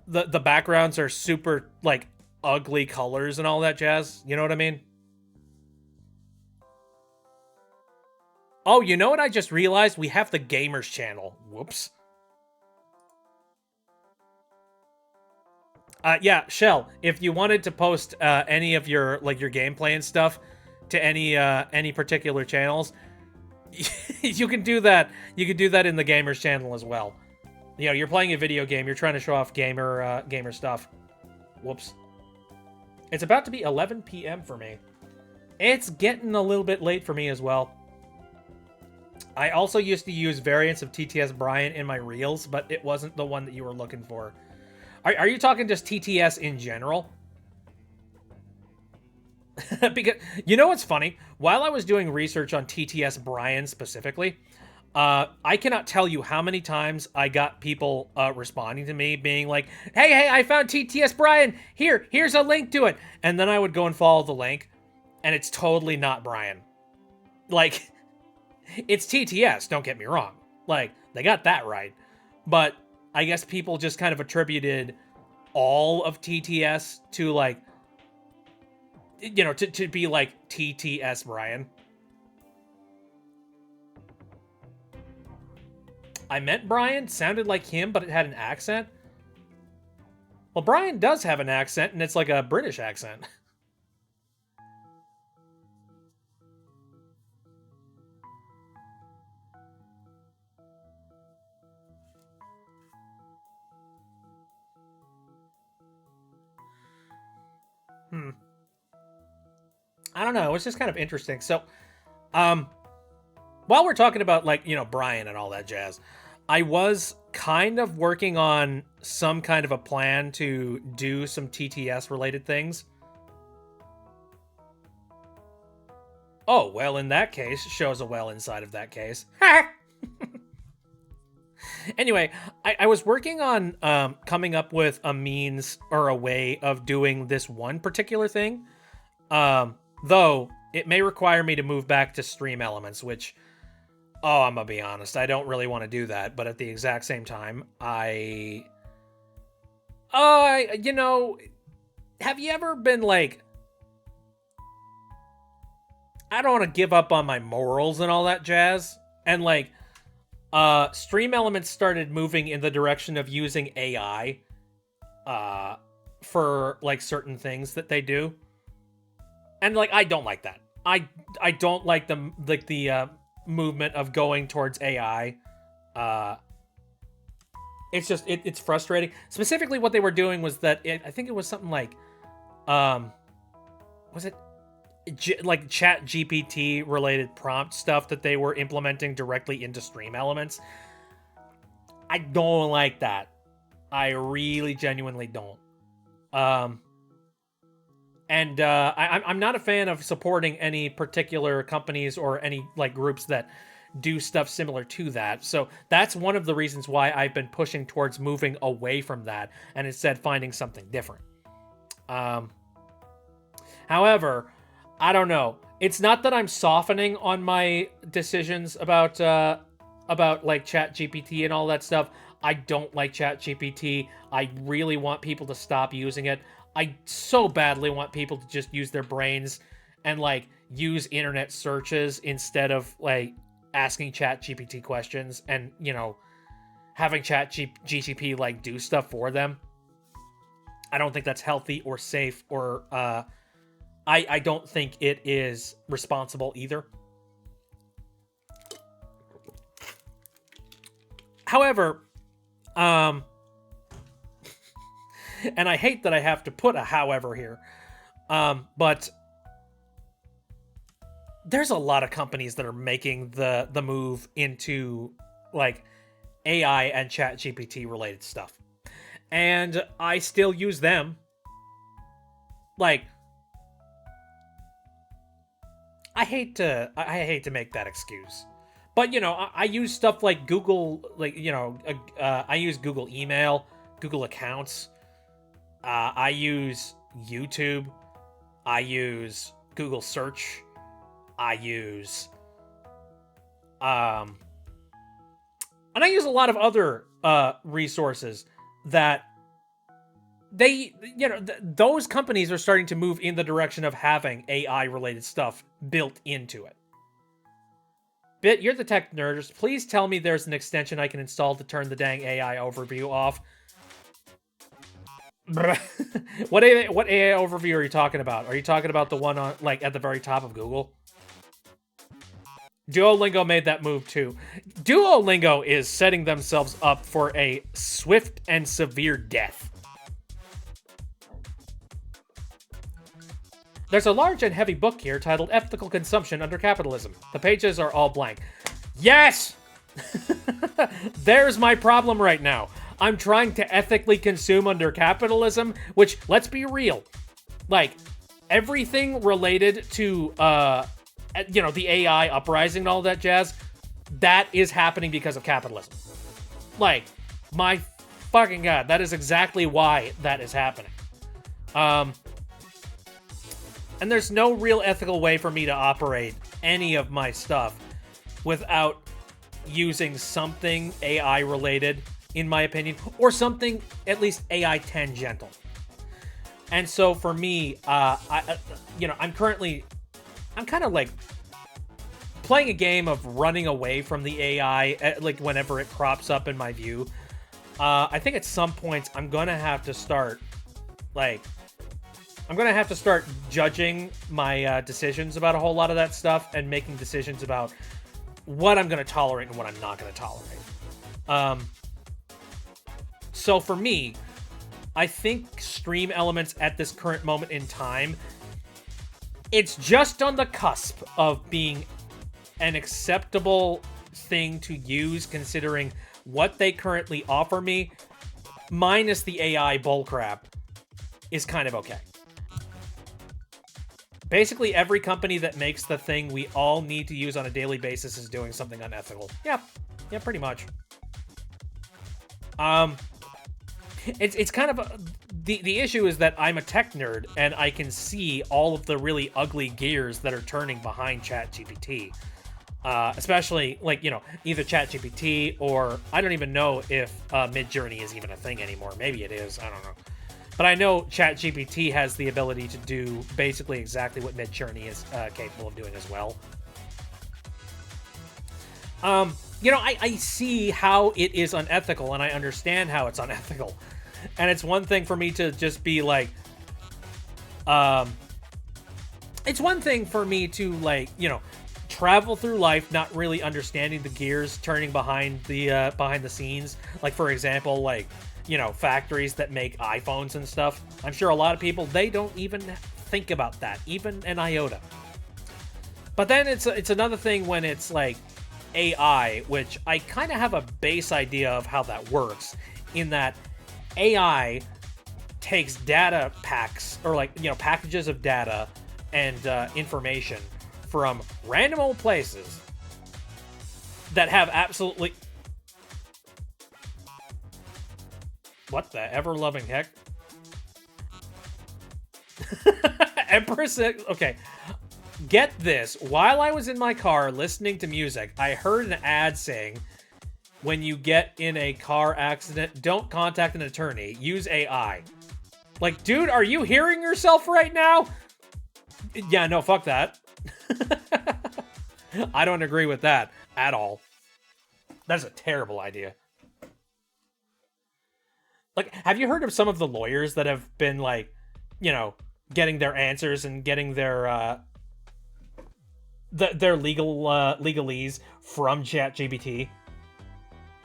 the backgrounds are super, like, ugly colors and all that jazz. You know what I mean? Oh, you know what I just realized? We have the Gamers channel. Whoops. Yeah, Shell, if you wanted to post any of your, like, your gameplay and stuff to any particular channels, you can do that. You can do that in the Gamers channel as well. You know, you're playing a video game, you're trying to show off gamer stuff. Whoops. It's about to be 11 p.m. for me. It's getting a little bit late for me as well. I also used to use variants of TTS Brian in my reels, but it wasn't the one that you were looking for. Are you talking just TTS in general? Because, you know what's funny? While I was doing research on TTS Brian specifically, I cannot tell you how many times I got people responding to me being like, hey, I found TTS Brian. Here's a link to it. And then I would go and follow the link, and it's totally not Brian. Like, it's TTS, don't get me wrong. Like, they got that right. But I guess people just kind of attributed all of TTS to, like, you know, to be like TTS Brian. I meant Brian, sounded like him, but it had an accent. Well, Brian does have an accent, and it's like a British accent. I don't know. It was just kind of interesting. So, while we're talking about, like, you know, Brian and all that jazz, I was kind of working on some kind of a plan to do some TTS related things. Oh, well, in that case, shows a well inside of that case. Anyway, I was working on coming up with a means or a way of doing this one particular thing. Though, it may require me to move back to Stream Elements, which, oh, I'm gonna be honest, I don't really want to do that, but at the exact same time, you know, have you ever been like, I don't want to give up on my morals and all that jazz, and like, Stream Elements started moving in the direction of using AI, for, like, certain things that they do. And, like, I don't like that. I don't like the movement of going towards AI. It's just it's frustrating. Specifically, what they were doing was that I think it was something like, was it like Chat GPT related prompt stuff that they were implementing directly into stream elements. I don't like that. I really genuinely don't. I'm not a fan of supporting any particular companies or any like groups that do stuff similar to that. So that's one of the reasons why I've been pushing towards moving away from that and instead finding something different. However, I don't know. It's not that I'm softening on my decisions about like Chat GPT and all that stuff. I don't like Chat GPT. I really want people to stop using it. I so badly want people to just use their brains and like use internet searches instead of like asking Chat GPT questions and, you know, having Chat GTP like do stuff for them. I don't think that's healthy or safe or I don't think it is responsible either. However, and I hate that I have to put a however here, but there's a lot of companies that are making the move into like AI and Chat GPT related stuff, and I still use them. Like, I hate to make that excuse, but you know, I use stuff like Google, like, you know, I use Google Email, Google Accounts. I use YouTube. I use Google Search. I use, and I use a lot of other resources that they, you know, those companies are starting to move in the direction of having AI related stuff built into it. Bit, you're the tech nerd. Please tell me there's an extension I can install to turn the dang AI overview off. What AI overview are you talking about? Are you talking about the one on like at the very top of Google? Duolingo made that move too. Duolingo is setting themselves up for a swift and severe death. There's a large and heavy book here titled Ethical Consumption Under Capitalism. The pages are all blank. Yes! There's my problem right now. I'm trying to ethically consume under capitalism, which, let's be real, like, everything related to, you know, the AI uprising and all that jazz, that is happening because of capitalism. Like, my fucking god, that is exactly why that is happening. And there's no real ethical way for me to operate any of my stuff without using something AI related, in my opinion, or something at least AI tangential. And so for me, you know, I'm kind of like playing a game of running away from the AI, like whenever it crops up in my view. I think at some points I'm gonna have to start, like, judging my decisions about a whole lot of that stuff and making decisions about what I'm gonna tolerate and what I'm not gonna tolerate. So for me, I think stream elements at this current moment in time, it's just on the cusp of being an acceptable thing to use considering what they currently offer me, minus the AI bullcrap, is kind of okay. Basically, every company that makes the thing we all need to use on a daily basis is doing something unethical. Yeah, pretty much. It's kind of the issue is that I'm a tech nerd and I can see all of the really ugly gears that are turning behind ChatGPT. Especially, like, you know, either ChatGPT or I don't even know if Midjourney is even a thing anymore. Maybe it is. I don't know. But I know ChatGPT has the ability to do basically exactly what Midjourney is capable of doing as well. You know, I see how it is unethical, and I understand how it's unethical. And it's one thing for me to just be like, it's one thing for me to, like, you know, travel through life not really understanding the gears turning behind the scenes. Like, for example, like, you know, factories that make iPhones and stuff. I'm sure a lot of people, they don't even think about that, even an iota. But then it's another thing when it's like AI, which I kind of have a base idea of how that works, in that AI takes data packs, or, like, you know, packages of data and information from random old places that have absolutely... What the ever-loving heck? Empress... Okay. Get this. While I was in my car listening to music, I heard an ad saying, when you get in a car accident, don't contact an attorney. Use AI. Like, dude, are you hearing yourself right now? Yeah, no, fuck that. I don't agree with that at all. That's a terrible idea. Like, have you heard of some of the lawyers that have been, like, you know, getting their answers and getting their legalese from ChatGPT?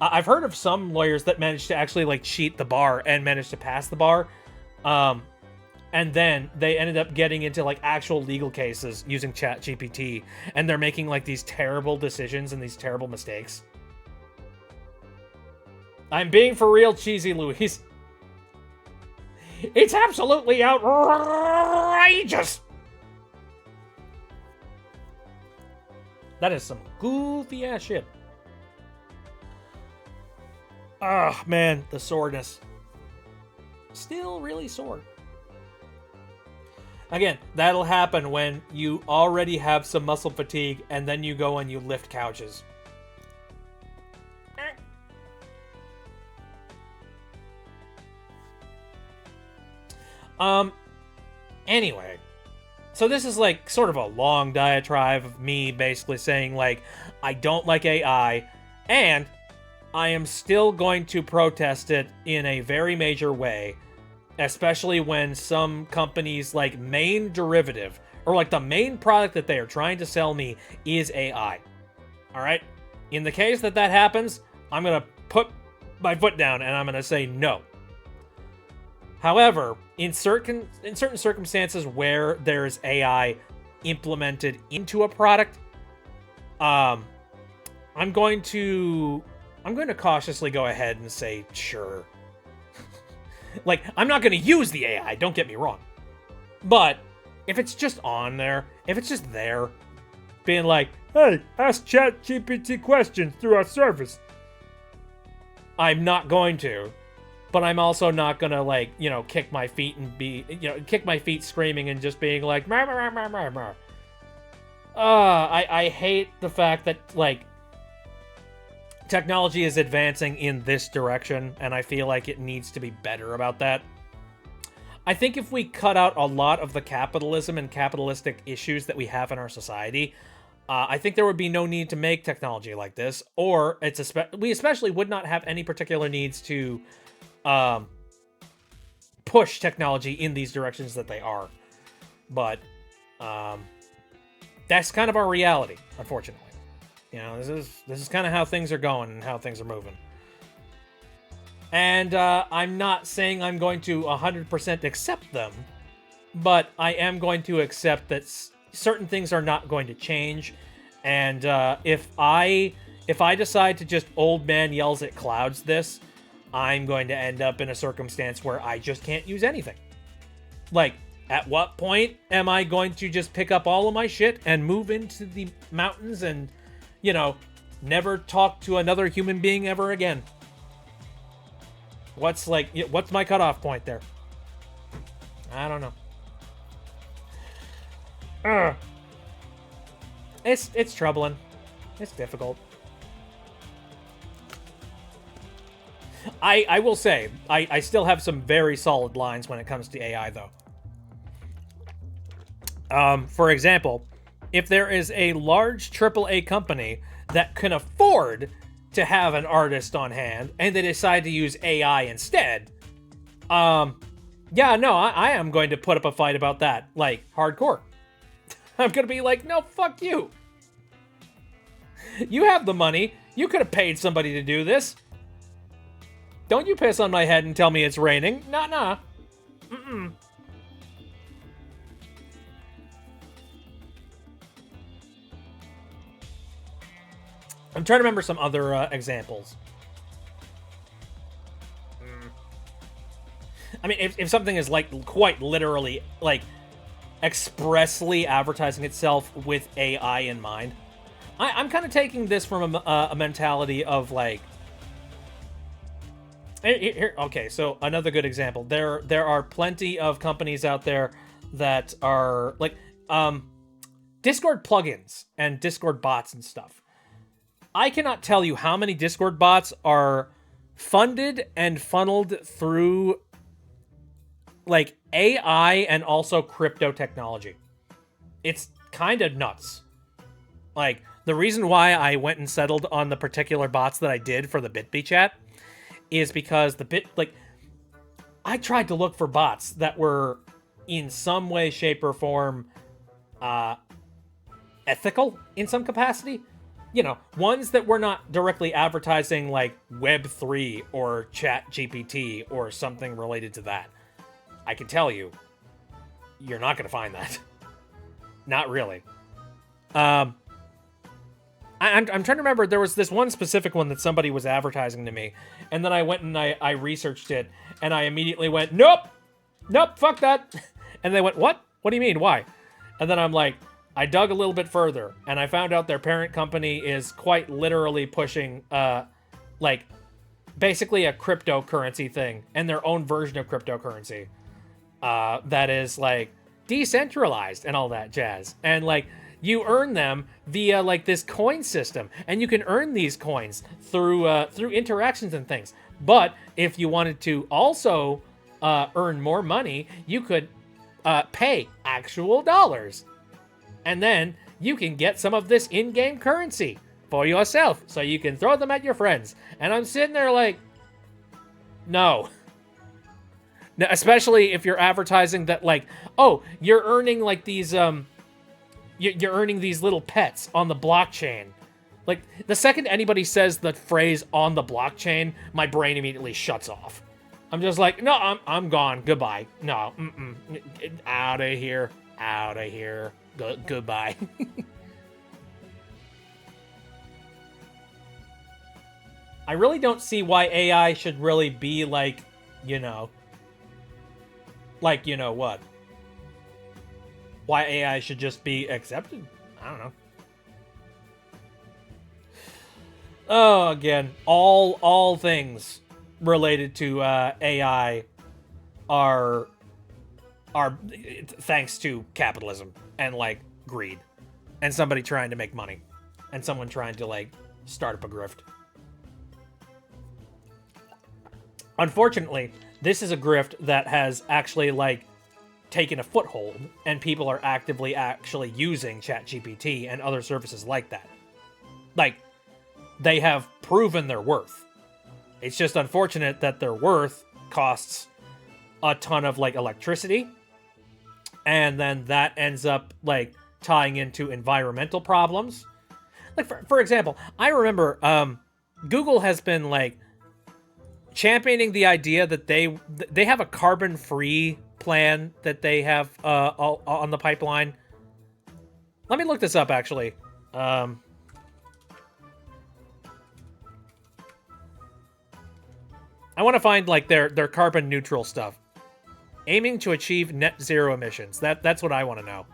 I've heard of some lawyers that managed to actually, like, cheat the bar and managed to pass the bar. And then they ended up getting into, like, actual legal cases using ChatGPT, and they're making, like, these terrible decisions and these terrible mistakes. I'm being for real cheesy, Louise. It's absolutely outrageous! That is some goofy ass shit. Ah, man, the soreness. Still really sore. Again, that'll happen when you already have some muscle fatigue and then you go and you lift couches. Anyway. So this is, like, sort of a long diatribe of me basically saying, like, I don't like AI, and I am still going to protest it in a very major way, especially when some companies' like main derivative, or like the main product that they are trying to sell me, is AI. Alright? In the case that that happens, I'm gonna put my foot down and I'm gonna say no. However, in certain circumstances where there's AI implemented into a product, I'm going to cautiously go ahead and say sure. Like, I'm not going to use the AI, don't get me wrong. But if it's just on there, if it's just there, being like, hey, ask ChatGPT questions through our service, I'm not going to. But I'm also not gonna, like, you know, kick my feet and be, you know, kick my feet screaming and just being like, mar, mar, mar, mar, mar. I hate the fact that, like, technology is advancing in this direction, and I feel like it needs to be better about that. I think if we cut out a lot of the capitalism and capitalistic issues that we have in our society, I think there would be no need to make technology like this, or we especially would not have any particular needs to push technology in these directions that they are. But that's kind of our reality, unfortunately. You know, this is kind of how things are going and how things are moving. And I'm not saying I'm going to 100% accept them, but I am going to accept that certain things are not going to change. And if I decide to just old man yells at clouds this, I'm going to end up in a circumstance where I just can't use anything. Like, at what point am I going to just pick up all of my shit and move into the mountains and, you know, never talk to another human being ever again? What's my cutoff point there? I don't know. It's troubling. It's difficult. I will say, I still have some very solid lines when it comes to AI, though. For example, if there is a large AAA company that can afford to have an artist on hand, and they decide to use AI instead, yeah, no, I am going to put up a fight about that, like, hardcore. I'm gonna be like, no, fuck you. You have the money. You could have paid somebody to do this. Don't you piss on my head and tell me it's raining. Nah. Mm-mm. I'm trying to remember some other examples. I mean, if something is like quite literally like expressly advertising itself with AI in mind, I'm kind of taking this from a mentality of like, here, okay, so another good example. There are plenty of companies out there that are like Discord plugins and Discord bots and stuff. I cannot tell you how many Discord bots are funded and funneled through like AI and also crypto technology. It's kind of nuts. Like, the reason why I went and settled on the particular bots that I did for the BitBee chat is because I tried to look for bots that were in some way, shape, or form ethical in some capacity. You know, ones that were not directly advertising like Web3 or ChatGPT or something related to that. I can tell you, you're not going to find that. Not really. I'm trying to remember, there was this one specific one that somebody was advertising to me, and then I went and I researched it, and I immediately went, nope, fuck that. And they went, what? What do you mean? Why? And then I'm like, I dug a little bit further, and I found out their parent company is quite literally pushing, like, basically a cryptocurrency thing, and their own version of cryptocurrency, that is, like, decentralized and all that jazz. And, like, you earn them via, like, this coin system, and you can earn these coins through interactions and things. But if you wanted to also earn more money, you could pay actual dollars. And then you can get some of this in-game currency for yourself, so you can throw them at your friends. And I'm sitting there like, no. Now, especially if you're advertising that, like, oh, you're earning, like, these, you're earning these little pets on the blockchain. Like, the second anybody says the phrase "on the blockchain," my brain immediately shuts off. I'm just like, no, I'm gone. Goodbye. No, out of here. Goodbye. I really don't see why AI should really be like, you know what? Why AI should just be accepted? I don't know. Oh, again, all things related to AI are thanks to capitalism and, like, greed, and somebody trying to make money, and someone trying to, like, start up a grift. Unfortunately, this is a grift that has actually, like, taken a foothold, and people are actively actually using ChatGPT and other services like that. Like, they have proven their worth. It's just unfortunate that their worth costs a ton of, like, electricity, and then that ends up, like, tying into environmental problems. Like, for example, I remember Google has been, like, championing the idea that they have a carbon-free plan that they have on the pipeline. Let me look this up, actually. I want to find, like, their carbon neutral stuff. Aiming to achieve net zero emissions. That's what I want to know.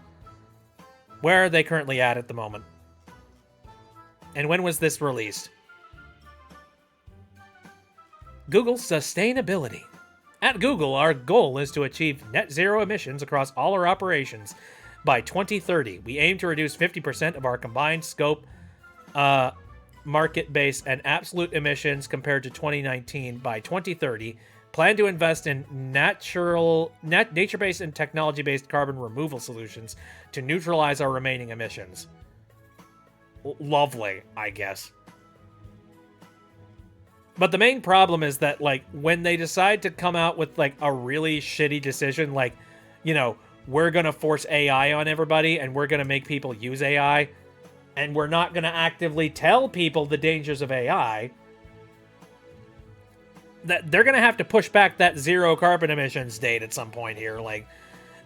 Where are they currently at the moment? And when was this released? Google sustainability. At Google, our goal is to achieve net zero emissions across all our operations by 2030. We aim to reduce 50% of our combined scope, market-based, and absolute emissions compared to 2019 by 2030. Plan to invest in nature-based and technology-based carbon removal solutions to neutralize our remaining emissions. Lovely, I guess. But the main problem is that, like, when they decide to come out with, like, a really shitty decision, like, you know, we're going to force AI on everybody and we're going to make people use AI, and we're not going to actively tell people the dangers of AI, that they're going to have to push back that zero carbon emissions date at some point here. Like,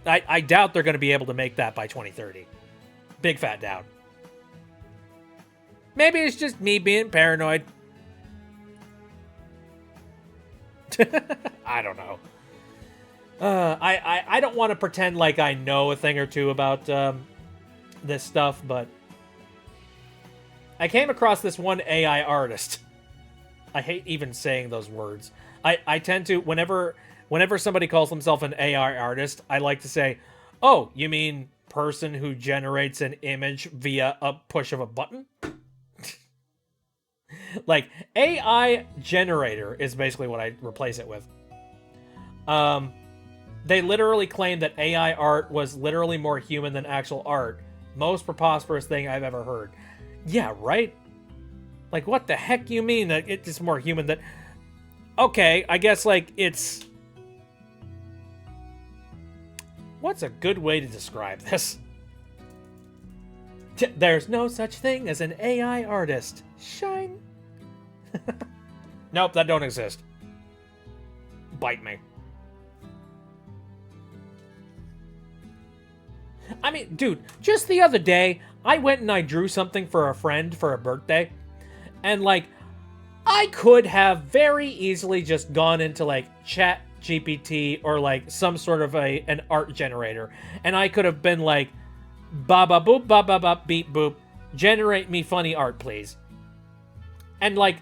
I doubt they're going to be able to make that by 2030. Big fat doubt. Maybe it's just me being paranoid. I don't know. I don't want to pretend like I know a thing or two about this stuff, but I came across this one AI artist. I hate even saying those words. I tend to, whenever somebody calls themselves an AI artist, I like to say, oh, you mean person who generates an image via a push of a button? Like, AI generator is basically what I replace it with. They literally claim that AI art was literally more human than actual art. Most preposterous thing I've ever heard. Yeah, right? Like, what the heck you mean that it's more human than... Okay, I guess, like, it's... What's a good way to describe this? There's no such thing as an AI artist. Shine. Nope, that don't exist. Bite me. I mean, dude, just the other day, I went and I drew something for a friend for a birthday. And, like, I could have very easily just gone into, like, Chat GPT or, like, some sort of an art generator. And I could have been like, ba-ba boop, ba-ba-ba, beep boop, generate me funny art, please. And, like,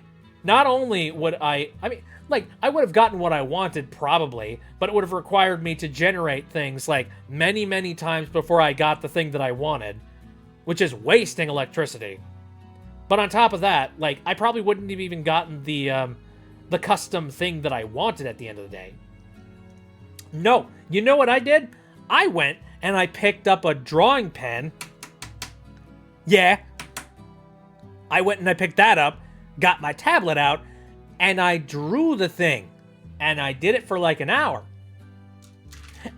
not only would I mean, like, I would have gotten what I wanted, probably, but it would have required me to generate things, like, many, many times before I got the thing that I wanted, which is wasting electricity. But on top of that, like, I probably wouldn't have even gotten the custom thing that I wanted at the end of the day. No, you know what I did? I went and I picked up a drawing pen. Yeah. I went and I picked that up, got my tablet out, and I drew the thing. And I did it for like an hour.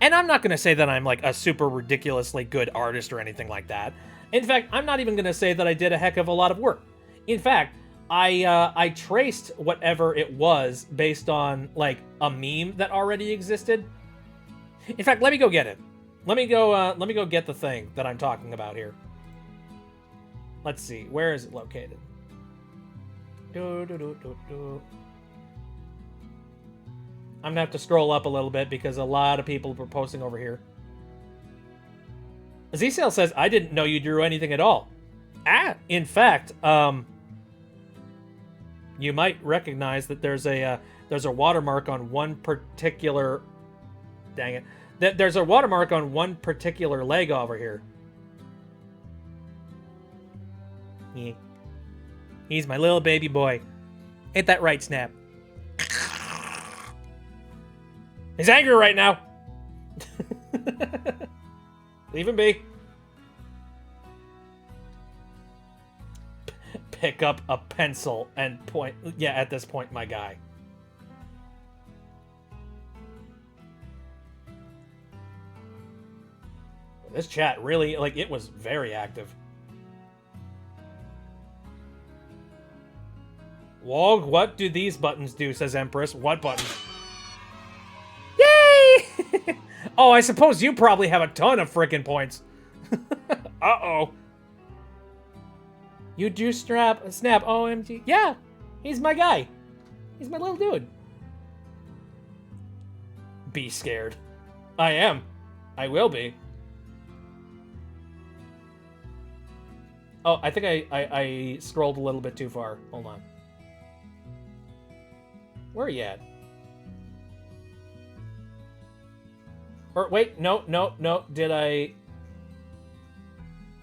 And I'm not going to say that I'm like a super ridiculously good artist or anything like that. In fact, I'm not even going to say that I did a heck of a lot of work. In fact, I traced whatever it was based on like a meme that already existed. In fact, let me go get it. Let me go get the thing that I'm talking about here. Let's see, where is it located? I'm gonna have to scroll up a little bit because a lot of people were posting over here. Z-Sale says, I didn't know you drew anything at all. In fact, you might recognize that there's a watermark on one particular... Dang it. There's a watermark on one particular leg over here. Yeah. He's my little baby boy. Ain't that right, Snap? He's angry right now. Leave him be. Pick up a pencil and point. Yeah, at this point, my guy. This chat really, like, it was very active. Wog, what do these buttons do, says Empress. What buttons? Yay! Oh, I suppose you probably have a ton of frickin' points. Uh-oh. You do Snap, OMG. Yeah, he's my guy. He's my little dude. Be scared. I am. I will be. Oh, I think I scrolled a little bit too far. Hold on. Where are you at? Or wait, no. Did I...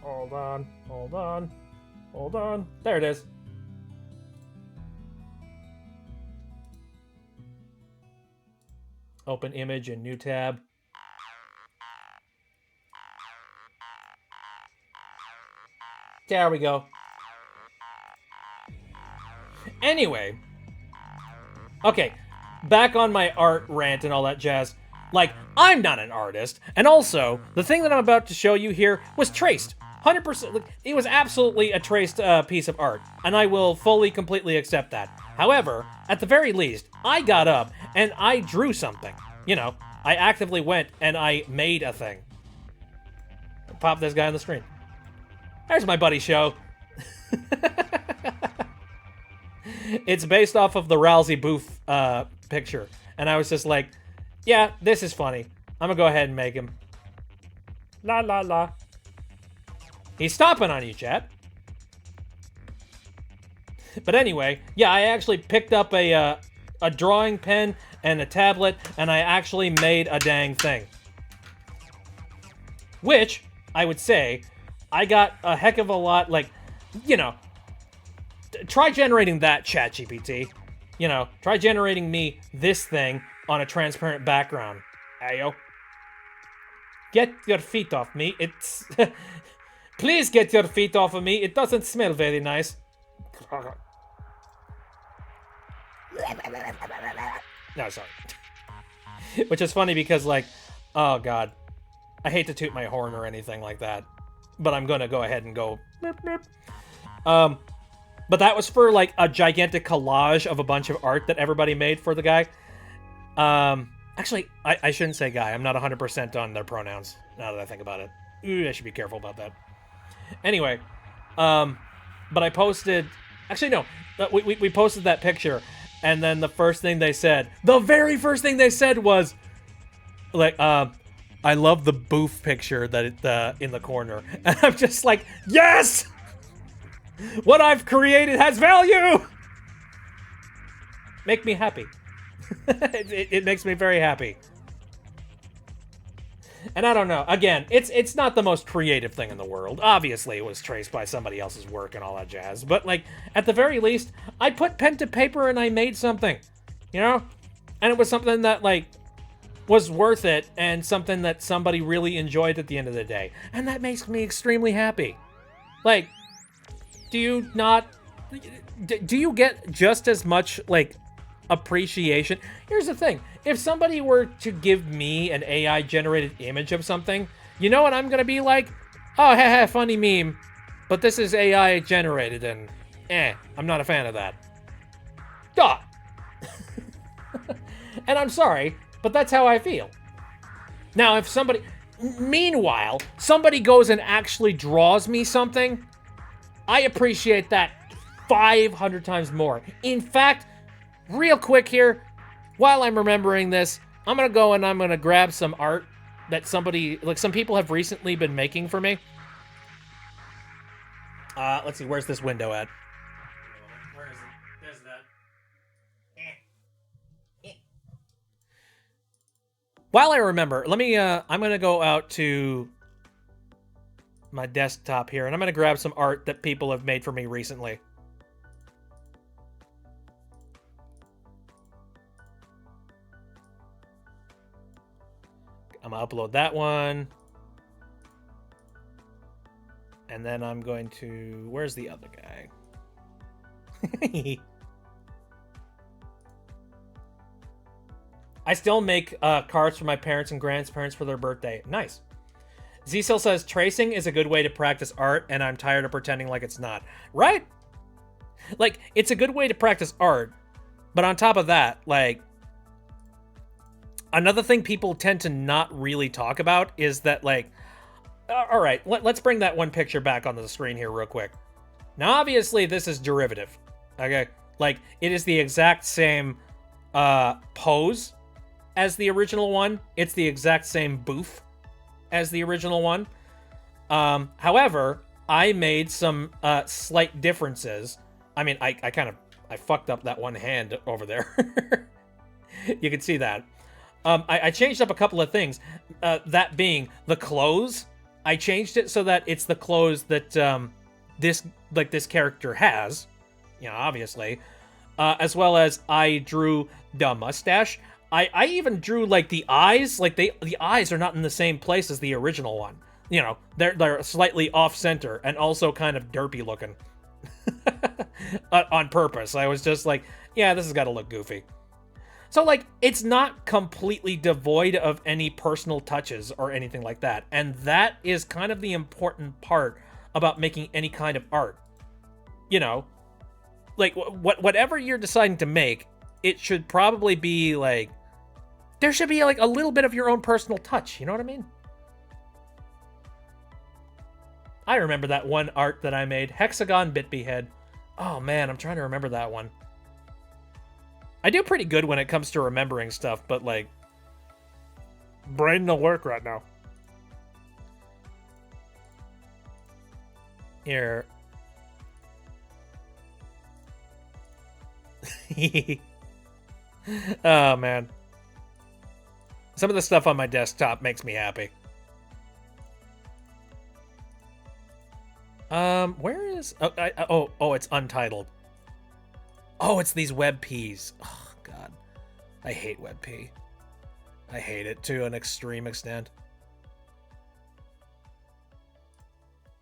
Hold on. There it is. Open image and new tab. There we go. Anyway. Okay, back on my art rant and all that jazz. Like, I'm not an artist, and also, the thing that I'm about to show you here was traced. 100%, like, it was absolutely a traced piece of art, and I will fully, completely accept that. However, at the very least, I got up and I drew something. You know, I actively went and I made a thing. Pop this guy on the screen. There's my buddy show. It's based off of the Rousey Booth picture. And I was just like, yeah, this is funny. I'm gonna go ahead and make him. La la la. He's stomping on you, chat. But anyway, yeah, I actually picked up a drawing pen and a tablet, and I actually made a dang thing. Which, I would say, I got a heck of a lot, like, you know, try generating that, ChatGPT. You know, try generating me this thing on a transparent background. Ayo. Get your feet off me. It's... Please get your feet off of me. It doesn't smell very nice. No, sorry. Which is funny because, like, oh god. I hate to toot my horn or anything like that. But I'm gonna go ahead and go... But that was for, like, a gigantic collage of a bunch of art that everybody made for the guy. Actually, I shouldn't say guy. I'm not 100% on their pronouns, now that I think about it. Ooh, I should be careful about that. Anyway, but I posted... Actually, no. We posted that picture, and then the first thing they said... The very first thing they said was... Like, I love the booth picture that in the corner. And I'm just like, yes! What I've created has value! Make me happy. it makes me very happy. And I don't know. Again, it's not the most creative thing in the world. Obviously, it was traced by somebody else's work and all that jazz. But, like, at the very least, I put pen to paper and I made something. You know? And it was something that, like, was worth it and something that somebody really enjoyed at the end of the day. And that makes me extremely happy. Like... Do you not... Do you get just as much, like, appreciation? Here's the thing. If somebody were to give me an AI-generated image of something, you know what I'm gonna be like? Oh, haha, funny meme. But this is AI-generated, and... I'm not a fan of that. Duh! And I'm sorry, but that's how I feel. Now, if somebody... Meanwhile, somebody goes and actually draws me something... I appreciate that 500 times more. In fact, real quick here, while I'm remembering this, I'm gonna go and I'm gonna grab some art that somebody, like some people have recently been making for me. Let's see, where's this window at? Where is it? There's that. While I remember, let me, I'm gonna go out to my desktop here, and I'm gonna grab some art that people have made for me recently. I'm gonna upload that one. And then I'm going to... Where's the other guy? I still make cards for my parents and grandparents for their birthday. Nice. Z-Cell says, tracing is a good way to practice art, and I'm tired of pretending like it's not. Right? Like, it's a good way to practice art, but on top of that, like, another thing people tend to not really talk about is that, like, all right, let's bring that one picture back onto the screen here real quick. Now, obviously, this is derivative, okay? Like, it is the exact same pose as the original one. It's the exact same booth as the original one. However, I made some slight differences. I mean, I fucked up that one hand over there. You can see that. I changed up a couple of things. That being the clothes. I changed it so that it's the clothes that this character has, you know, obviously, as well as I drew the mustache. I even drew like the eyes. Like the eyes are not in the same place as the original one. You know, they're slightly off center and also kind of derpy looking. On purpose. I was just like, yeah, this has got to look goofy. So, like, it's not completely devoid of any personal touches or anything like that. And that is kind of the important part about making any kind of art. You know, like, whatever you're deciding to make, it should probably be, like, there should be, like, a little bit of your own personal touch. You know what I mean? I remember that one art that I made. Hexagon Bitby Head. Oh, man, I'm trying to remember that one. I do pretty good when it comes to remembering stuff, but, like, brain no work right now. Here. Oh, man. Some of the stuff on my desktop makes me happy. Where is... Oh, it's untitled. Oh, it's these web Ps. Oh, God. I hate web P. I hate it to an extreme extent.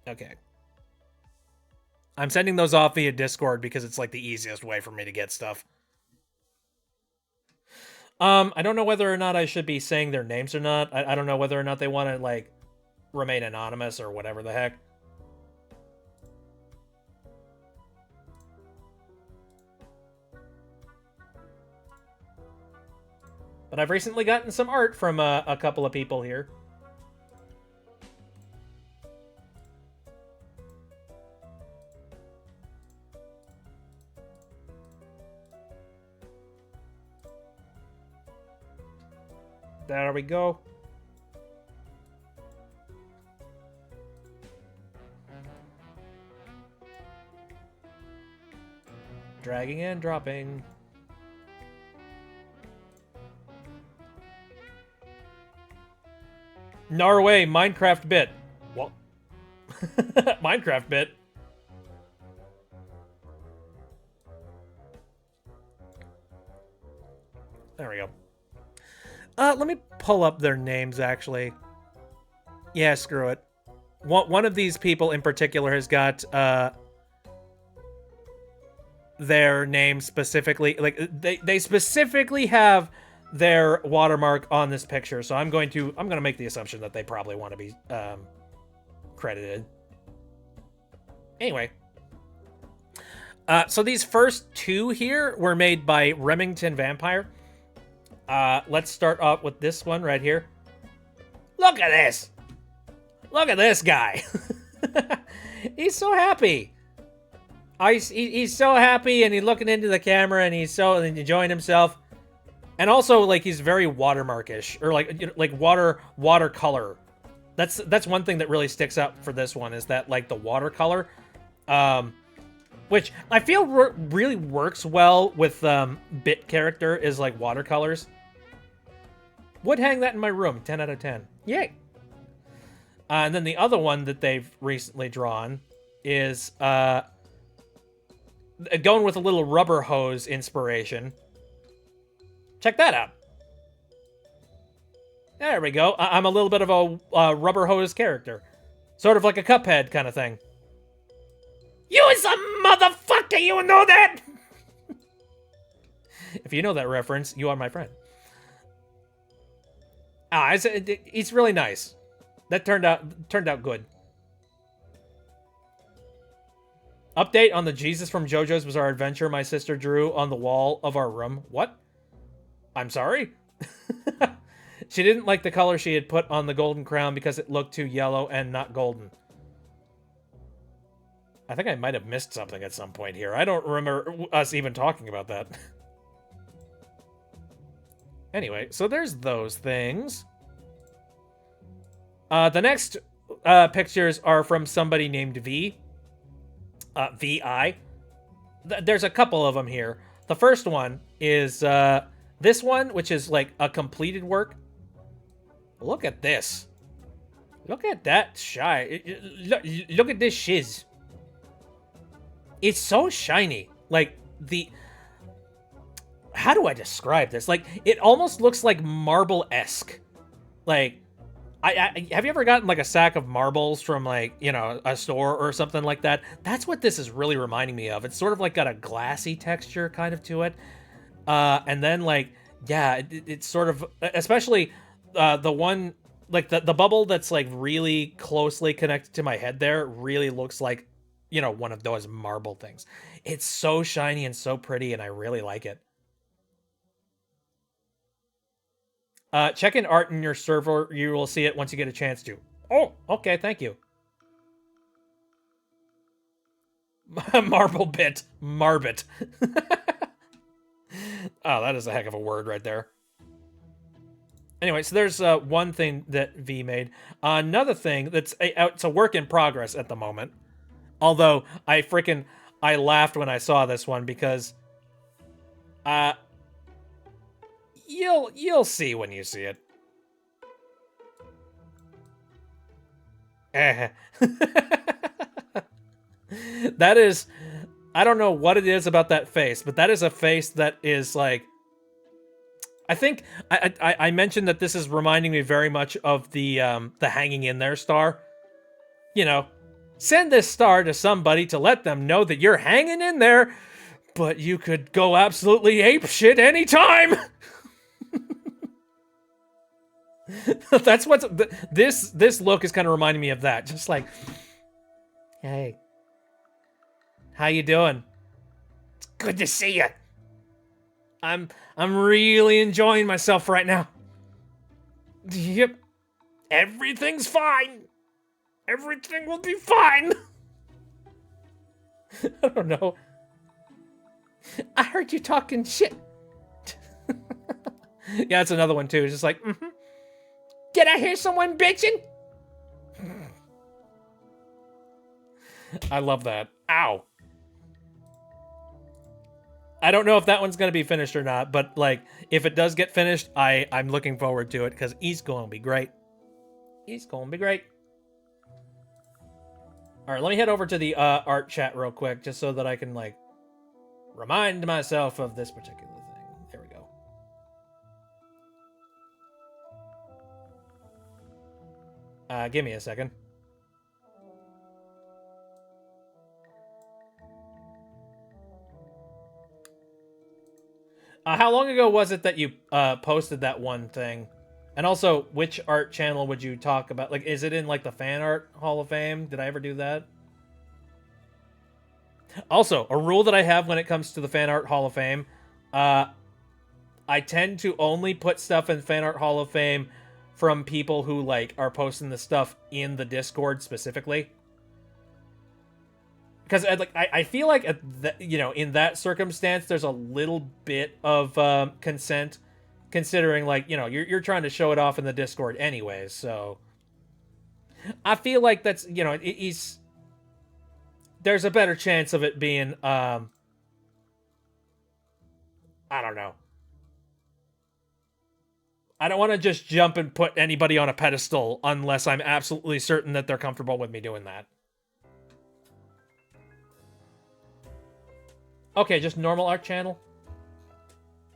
Okay. I'm sending those off via Discord because it's like the easiest way for me to get stuff. I don't know whether or not I should be saying their names or not. I don't know whether or not they want to, like, remain anonymous or whatever the heck. But I've recently gotten some art from a couple of people here. There we go. Dragging and dropping. Norway, Minecraft bit. What? Minecraft bit. There we go. Let me pull up their names, actually. Yeah, screw it. One of these people in particular has got, their name specifically. Like, they specifically have their watermark on this picture, so I'm gonna make the assumption that they probably want to be, credited. Anyway. So these first two here were made by Remington Vampire. Let's start off with this one right here. Look at this! Look at this guy! He's so happy! He's so happy, and he's looking into the camera, and he's so enjoying himself. And also, like, he's very watermarkish, or like watercolor. That's one thing that really sticks out for this one, is that, like, the watercolor, which I feel really works well with bit character, is like watercolors. Would hang that in my room, 10 out of 10. Yay! And then the other one that they've recently drawn is going with a little rubber hose inspiration. Check that out. There we go. I'm a little bit of a rubber hose character. Sort of like a Cuphead kind of thing. You is a motherfucker, you know that? If you know that reference, you are my friend. It's really nice. That turned out good. Update on the Jesus from JoJo's Bizarre Adventure my sister drew on the wall of our room. What? I'm sorry? She didn't like the color she had put on the golden crown because it looked too yellow and not golden. I think I might have missed something at some point here. I don't remember us even talking about that. Anyway, so there's those things. The next pictures are from somebody named V. VI. There's a couple of them here. The first one is this one, which is like a completed work. Look at this. Look at that look at this shiz. It's so shiny. Like, how do I describe this? Like, it almost looks like marble-esque. Like, have you ever gotten, like, a sack of marbles from, like, you know, a store or something like that? That's what this is really reminding me of. It's sort of, like, got a glassy texture kind of to it. And then, like, Yeah, it's sort of, especially the one, like the bubble that's like really closely connected to my head there really looks like, you know, one of those marble things. It's so shiny and so pretty, and I really like it. Check in art in your server. You will see it once you get a chance to. Oh, okay, thank you. Marble bit. Marbit. Oh, that is a heck of a word right there. Anyway, so there's one thing that V made. Another thing that's it's a work in progress at the moment. Although I laughed when I saw this one because uh you'll see when you see it. Eh. That is, I don't know what it is about that face, but that is a face that is like, I think I mentioned that this is reminding me very much of the hanging in there star. You know, send this star to somebody to let them know that you're hanging in there, but you could go absolutely ape shit anytime. That's what's this look is kind of reminding me of that. Just like, hey, how you doing? It's good to see you. I'm really enjoying myself right now. Yep. Everything's fine. Everything will be fine. I don't know. I heard you talking shit. Yeah, that's another one too. It's just like, Did I hear someone bitching? I love that. Ow. I don't know if that one's gonna be finished or not, but like, if it does get finished, I'm looking forward to it because he's gonna be great. He's gonna be great. All right, let me head over to the art chat real quick, just so that I can like remind myself of this particular thing. There we go. Give me a second. How long ago was it that you posted that one thing? And also, which art channel would you talk about? Like, is it in like the Fan Art Hall of Fame? Did I ever do that? Also, a rule that I have when it comes to the Fan Art Hall of Fame, I tend to only put stuff in Fan Art Hall of Fame from people who like are posting the stuff in the Discord specifically. Because I feel like you know, in that circumstance, there's a little bit of consent, considering like, you know, you're trying to show it off in the Discord anyways. So I feel like that's, you know, there's a better chance of it being I don't know. I don't want to just jump and put anybody on a pedestal unless I'm absolutely certain that they're comfortable with me doing that. Okay, just normal art channel?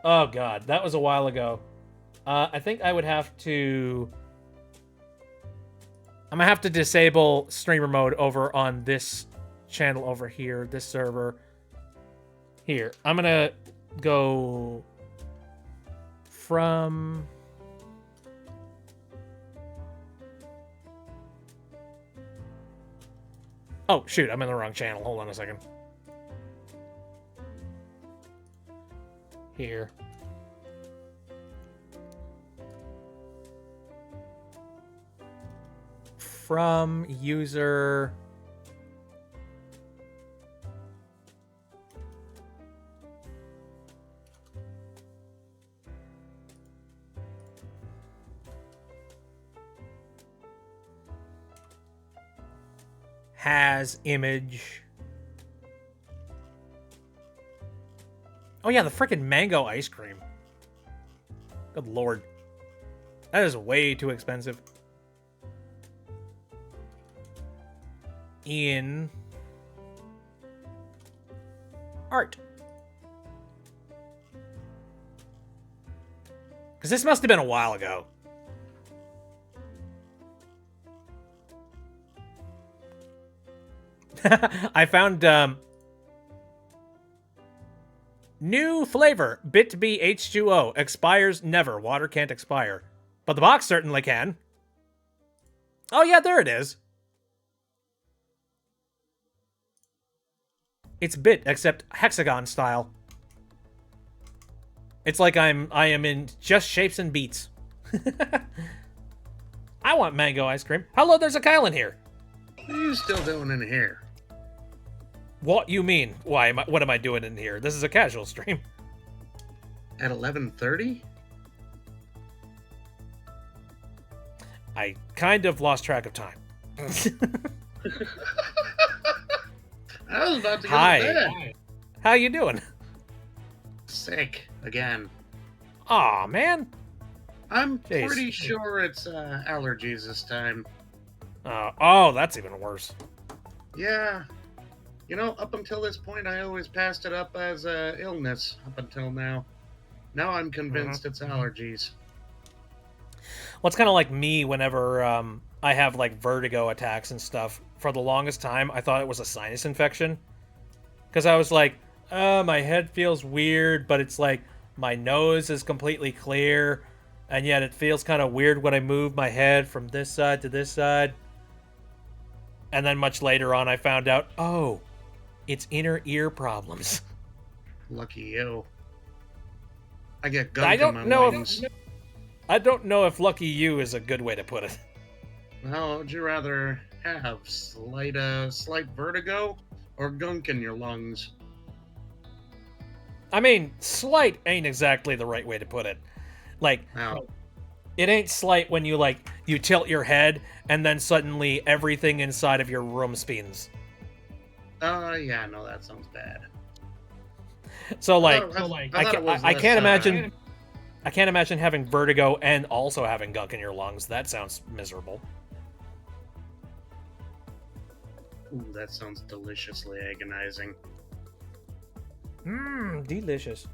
Oh god, that was a while ago. I think I would have to... I'm gonna have to disable streamer mode over on this channel over here, this server. Here, I'm gonna go from... Oh, shoot, I'm in the wrong channel. Hold on a second. Here. From user... has image. Oh yeah, the freaking mango ice cream. Good lord. That is way too expensive. In art. Because this must have been a while ago. I found New flavor. BitB H2O. Expires never. Water can't expire. But the box certainly can. Oh yeah, there it is. It's bit, except hexagon style. It's like I am in just shapes and beats. I want mango ice cream. Hello, there's a Kyle in here. What are you still doing in here? What you mean? What am I doing in here? This is a casual stream. At 11:30? I kind of lost track of time. I was about to go Hi. to bed. How you doing? Sick again. Aw, man. I'm Jeez. pretty sure it's allergies this time. Oh, that's even worse. Yeah. You know, up until this point, I always passed it up as illness. Up until now. Now I'm convinced it's allergies. Well, it's kind of like me whenever I have like vertigo attacks and stuff. For the longest time, I thought it was a sinus infection. Because I was like, my head feels weird, but it's like my nose is completely clear. And yet it feels kind of weird when I move my head from this side to this side. And then much later on, I found out, oh, it's inner ear problems. Lucky you. I get gunk I in don't my know wings. I don't know if lucky you is a good way to put it. Well, would you rather have slight vertigo or gunk in your lungs? I mean, slight ain't exactly the right way to put it. Like, Now, it ain't slight when you tilt your head and then suddenly everything inside of your room spins. yeah, no, that sounds bad. So I like, thought it was I less, can't imagine. I can't imagine having vertigo and also having gunk in your lungs. That sounds miserable. Ooh, that sounds deliciously agonizing. Mmm, delicious.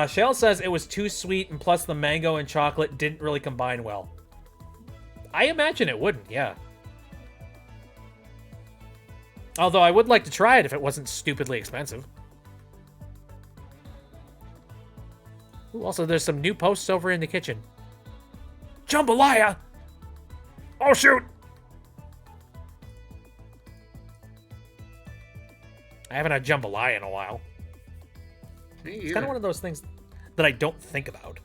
Shell says it was too sweet, and plus the mango and chocolate didn't really combine well. I imagine it wouldn't, yeah. Although I would like to try it if it wasn't stupidly expensive. Ooh, also, there's some new posts over in the kitchen. Jambalaya! Oh, shoot! I haven't had jambalaya in a while. Me It's kind of one of those things that I don't think about.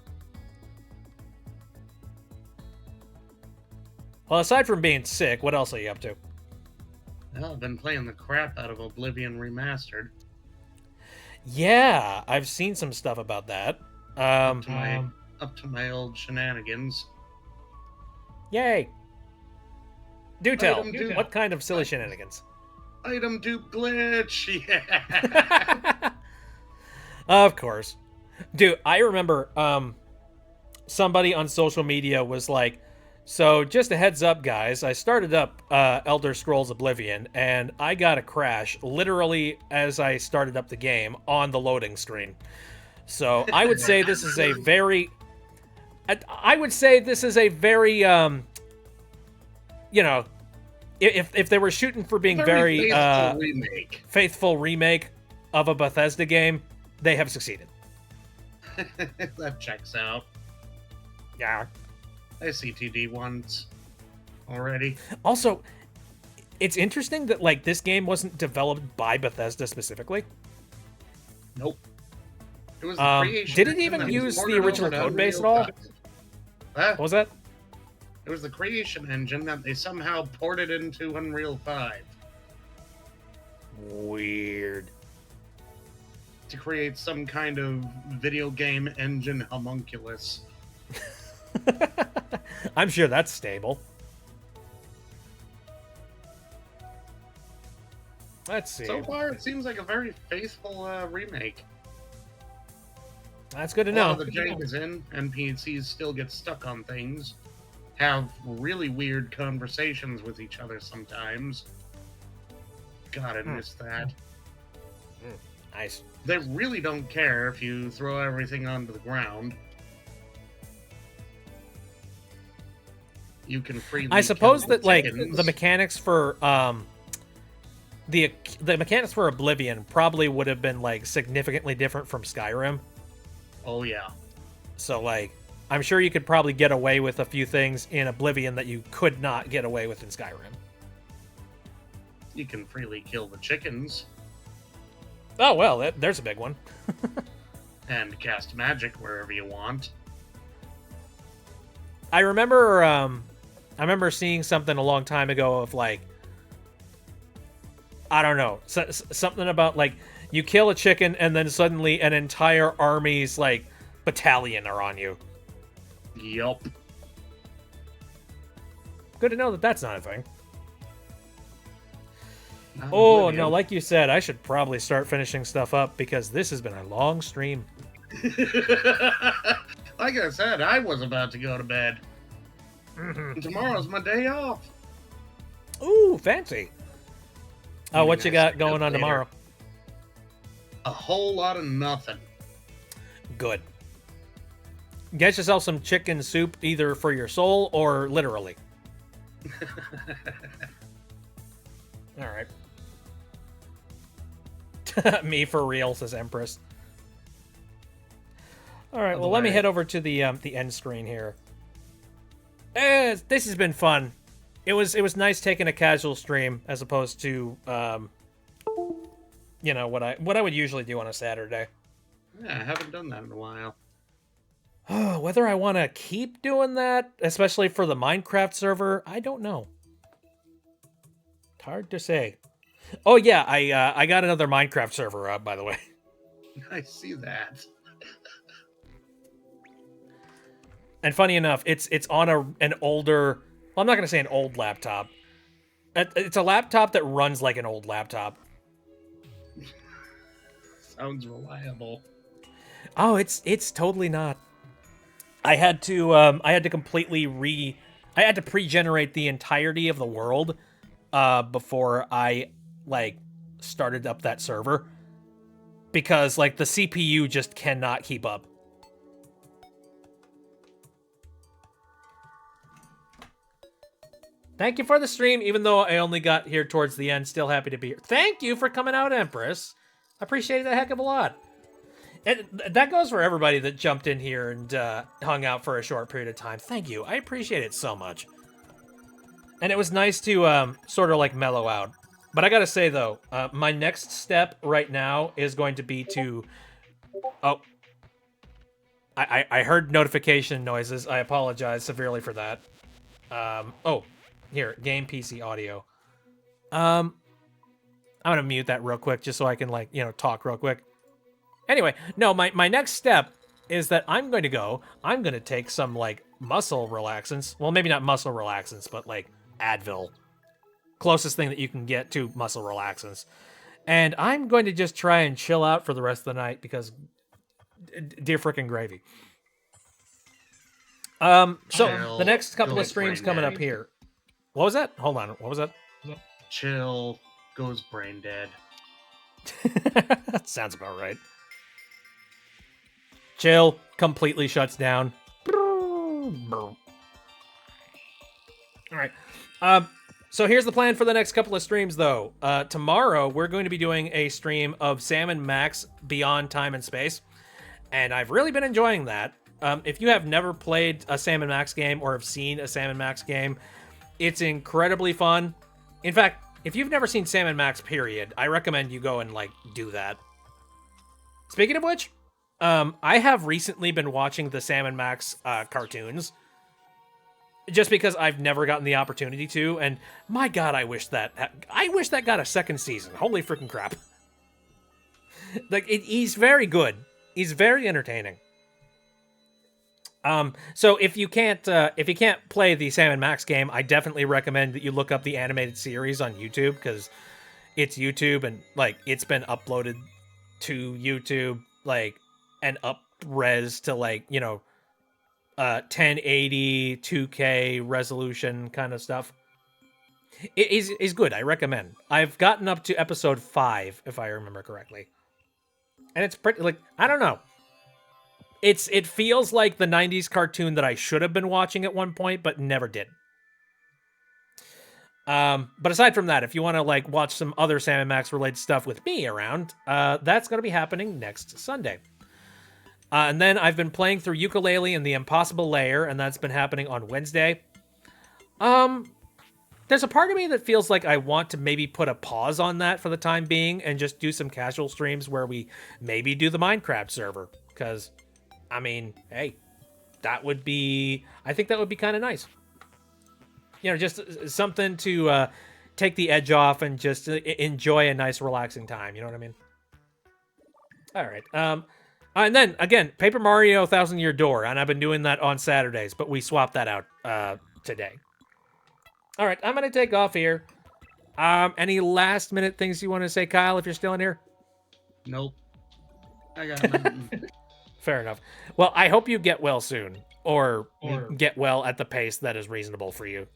Well, aside from being sick, what else are you up to? Well, I've been playing the crap out of Oblivion Remastered. Yeah, I've seen some stuff about that. Up to my old shenanigans. Yay! Do tell. Item do- What kind of silly shenanigans? Item dupe glitch! Yeah! Of course. Dude, I remember somebody on social media was like, so just a heads up, guys, I started up Elder Scrolls Oblivion, and I got a crash literally as I started up the game on the loading screen. So I would say this is a very... I would say this is a very, you know, if they were shooting for being very faithful remake. faithful remake of a Bethesda game, they have succeeded. That checks out. Yeah. I CTD once already. Also, it's interesting that like this game wasn't developed by Bethesda specifically. Nope. It was the creation did it engine even that was use the ported original over to code base at Unreal all? 5. Huh? What was that? It was the creation engine that they somehow ported into Unreal 5 Weird. to create some kind of video game engine homunculus. I'm sure that's stable. Let's see. So far, it seems like a very faithful remake. That's good to A lot know. of the jank is in. NPCs still get stuck on things. Have really weird conversations with each other sometimes. God, I miss that. Nice. They really don't care if you throw everything onto the ground. You can freely. I suppose kill that like chickens. the mechanics for the mechanics for Oblivion probably would have been like significantly different from Skyrim. Oh yeah. So like I'm sure you could probably get away with a few things in Oblivion that you could not get away with in Skyrim. You can freely kill the chickens Oh well, there's a big one. and cast magic wherever you want. I remember seeing something a long time ago of like, I don't know, something about like you kill a chicken and then suddenly an entire army's like battalion are on you. Yup. Good to know that that's not a thing. Not Oh Oblivion. no, like you said, I should probably start finishing stuff up because this has been a long stream. Like I said, I was about to go to bed. Mhm. Tomorrow's my day off. Ooh, fancy. Oh, what you Nice. got going on Later. tomorrow? A whole lot of nothing. Good. Get yourself some chicken soup, either for your soul or literally. All right. Me for real, says Empress. All right. Well, let me Otherwise- head over to the end screen here. This has been fun. It was nice taking a casual stream as opposed to you know what I would usually do on a Saturday. Yeah, I haven't done that in a while. Whether I want to keep doing that, especially for the Minecraft server, I don't know. It's hard to say. Oh yeah, I got another Minecraft server up, by the way. I see that. And funny enough, it's on an older. Well, I'm not gonna say an old laptop. It's a laptop that runs like an old laptop. Sounds reliable. Oh, it's totally not. I had to completely I had to pre-generate the entirety of the world before I like started up that server because like the CPU just cannot keep up. Thank you for the stream, even though I only got here towards the end. Still happy to be here. Thank you for coming out, Empress. I appreciate it a heck of a lot. And that goes for everybody that jumped in here and hung out for a short period of time. Thank you. I appreciate it so much. And it was nice to sort of like mellow out. But I gotta say though, my next step right now is going to be to... Oh. I heard notification noises. I apologize severely for that. Oh, here, game PC audio. I'm gonna mute that real quick just so I can like, talk real quick. Anyway, no, my next step is that I'm going to take some, like, muscle relaxants. Well, maybe not muscle relaxants, but, like, Advil. Closest thing that you can get to muscle relaxants. And I'm going to just try and chill out for the rest of the night because dear frickin' gravy. So, the next couple of Chill, streams brain coming up dead. here. What was that? Hold on, what was that? Chill, goes brain dead. That sounds about right. Chill completely shuts down. All right. So here's the plan for the next couple of streams, though. Tomorrow we're going to be doing a stream of Sam and Max Beyond Time and Space, and I've really been enjoying that. If you have never played a Sam and Max game or have seen a Sam and Max game, it's incredibly fun. In fact, if you've never seen Sam and Max, period, I recommend you go and like do that. Speaking of which, I have recently been watching the Sam and Max cartoons, just because I've never gotten the opportunity to, and my God, I wish that got a second season. Holy freaking crap! Like he's very good. He's very entertaining. So if you can't play the Sam and Max game, I definitely recommend that you look up the animated series on YouTube because it's YouTube and like it's been uploaded to YouTube like and up res to like 1080 2K resolution kind of stuff. It is good. I recommend. I've gotten up to episode 5 if I remember correctly, and it's pretty like I don't know. It feels like the 90s cartoon that I should have been watching at one point, but never did. But aside from that, if you want to like watch some other Sam and Max related stuff with me around, that's going to be happening next Sunday. And then I've been playing through Yooka-Laylee and the Impossible Lair, and that's been happening on Wednesday. There's a part of me that feels like I want to maybe put a pause on that for the time being and just do some casual streams where we maybe do the Minecraft server. Because, I mean, hey, I think that would be kind of nice. You know, just something to take the edge off and just enjoy a nice, relaxing time. You know what I mean? All right. And then, again, Paper Mario 1,000 Year Door. And I've been doing that on Saturdays, but we swapped that out today. All right, I'm going to take off here. Any last-minute things you want to say, Kyle, if you're still in here? Nope. I got nothing. Fair enough. Well, I hope you get well soon. Or get well at the pace that is reasonable for you.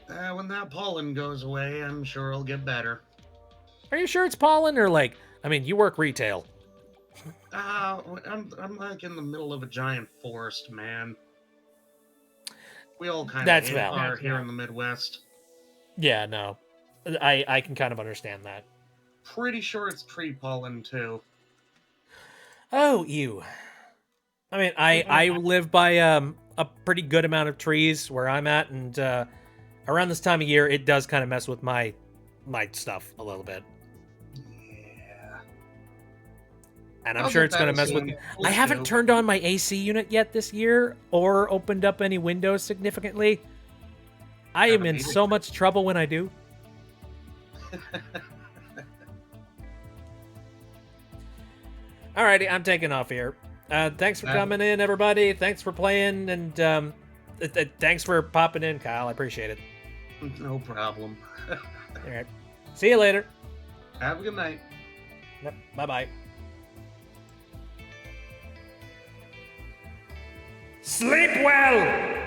When that pollen goes away, I'm sure it'll get better. Are you sure it's pollen or like, I mean, you work retail. I'm like in the middle of a giant forest, man. We all kind That's of valid. are here in the Midwest. Yeah, no. I can kind of understand that. Pretty sure it's tree pollen, too. Oh, ew. I mean, I live by a pretty good amount of trees where I'm at, and around this time of year, it does kind of mess with my stuff a little bit. Yeah. And I'm sure it's going to mess with... I haven't turned on my AC unit yet this year, or opened up any windows significantly. I am in so much trouble when I do. Alrighty, I'm taking off here. Thanks for coming in, everybody. Thanks for playing, and thanks for popping in, Kyle. I appreciate it. No problem. Alright. See you later. Have a good night. Yep. Bye-bye. Sleep well!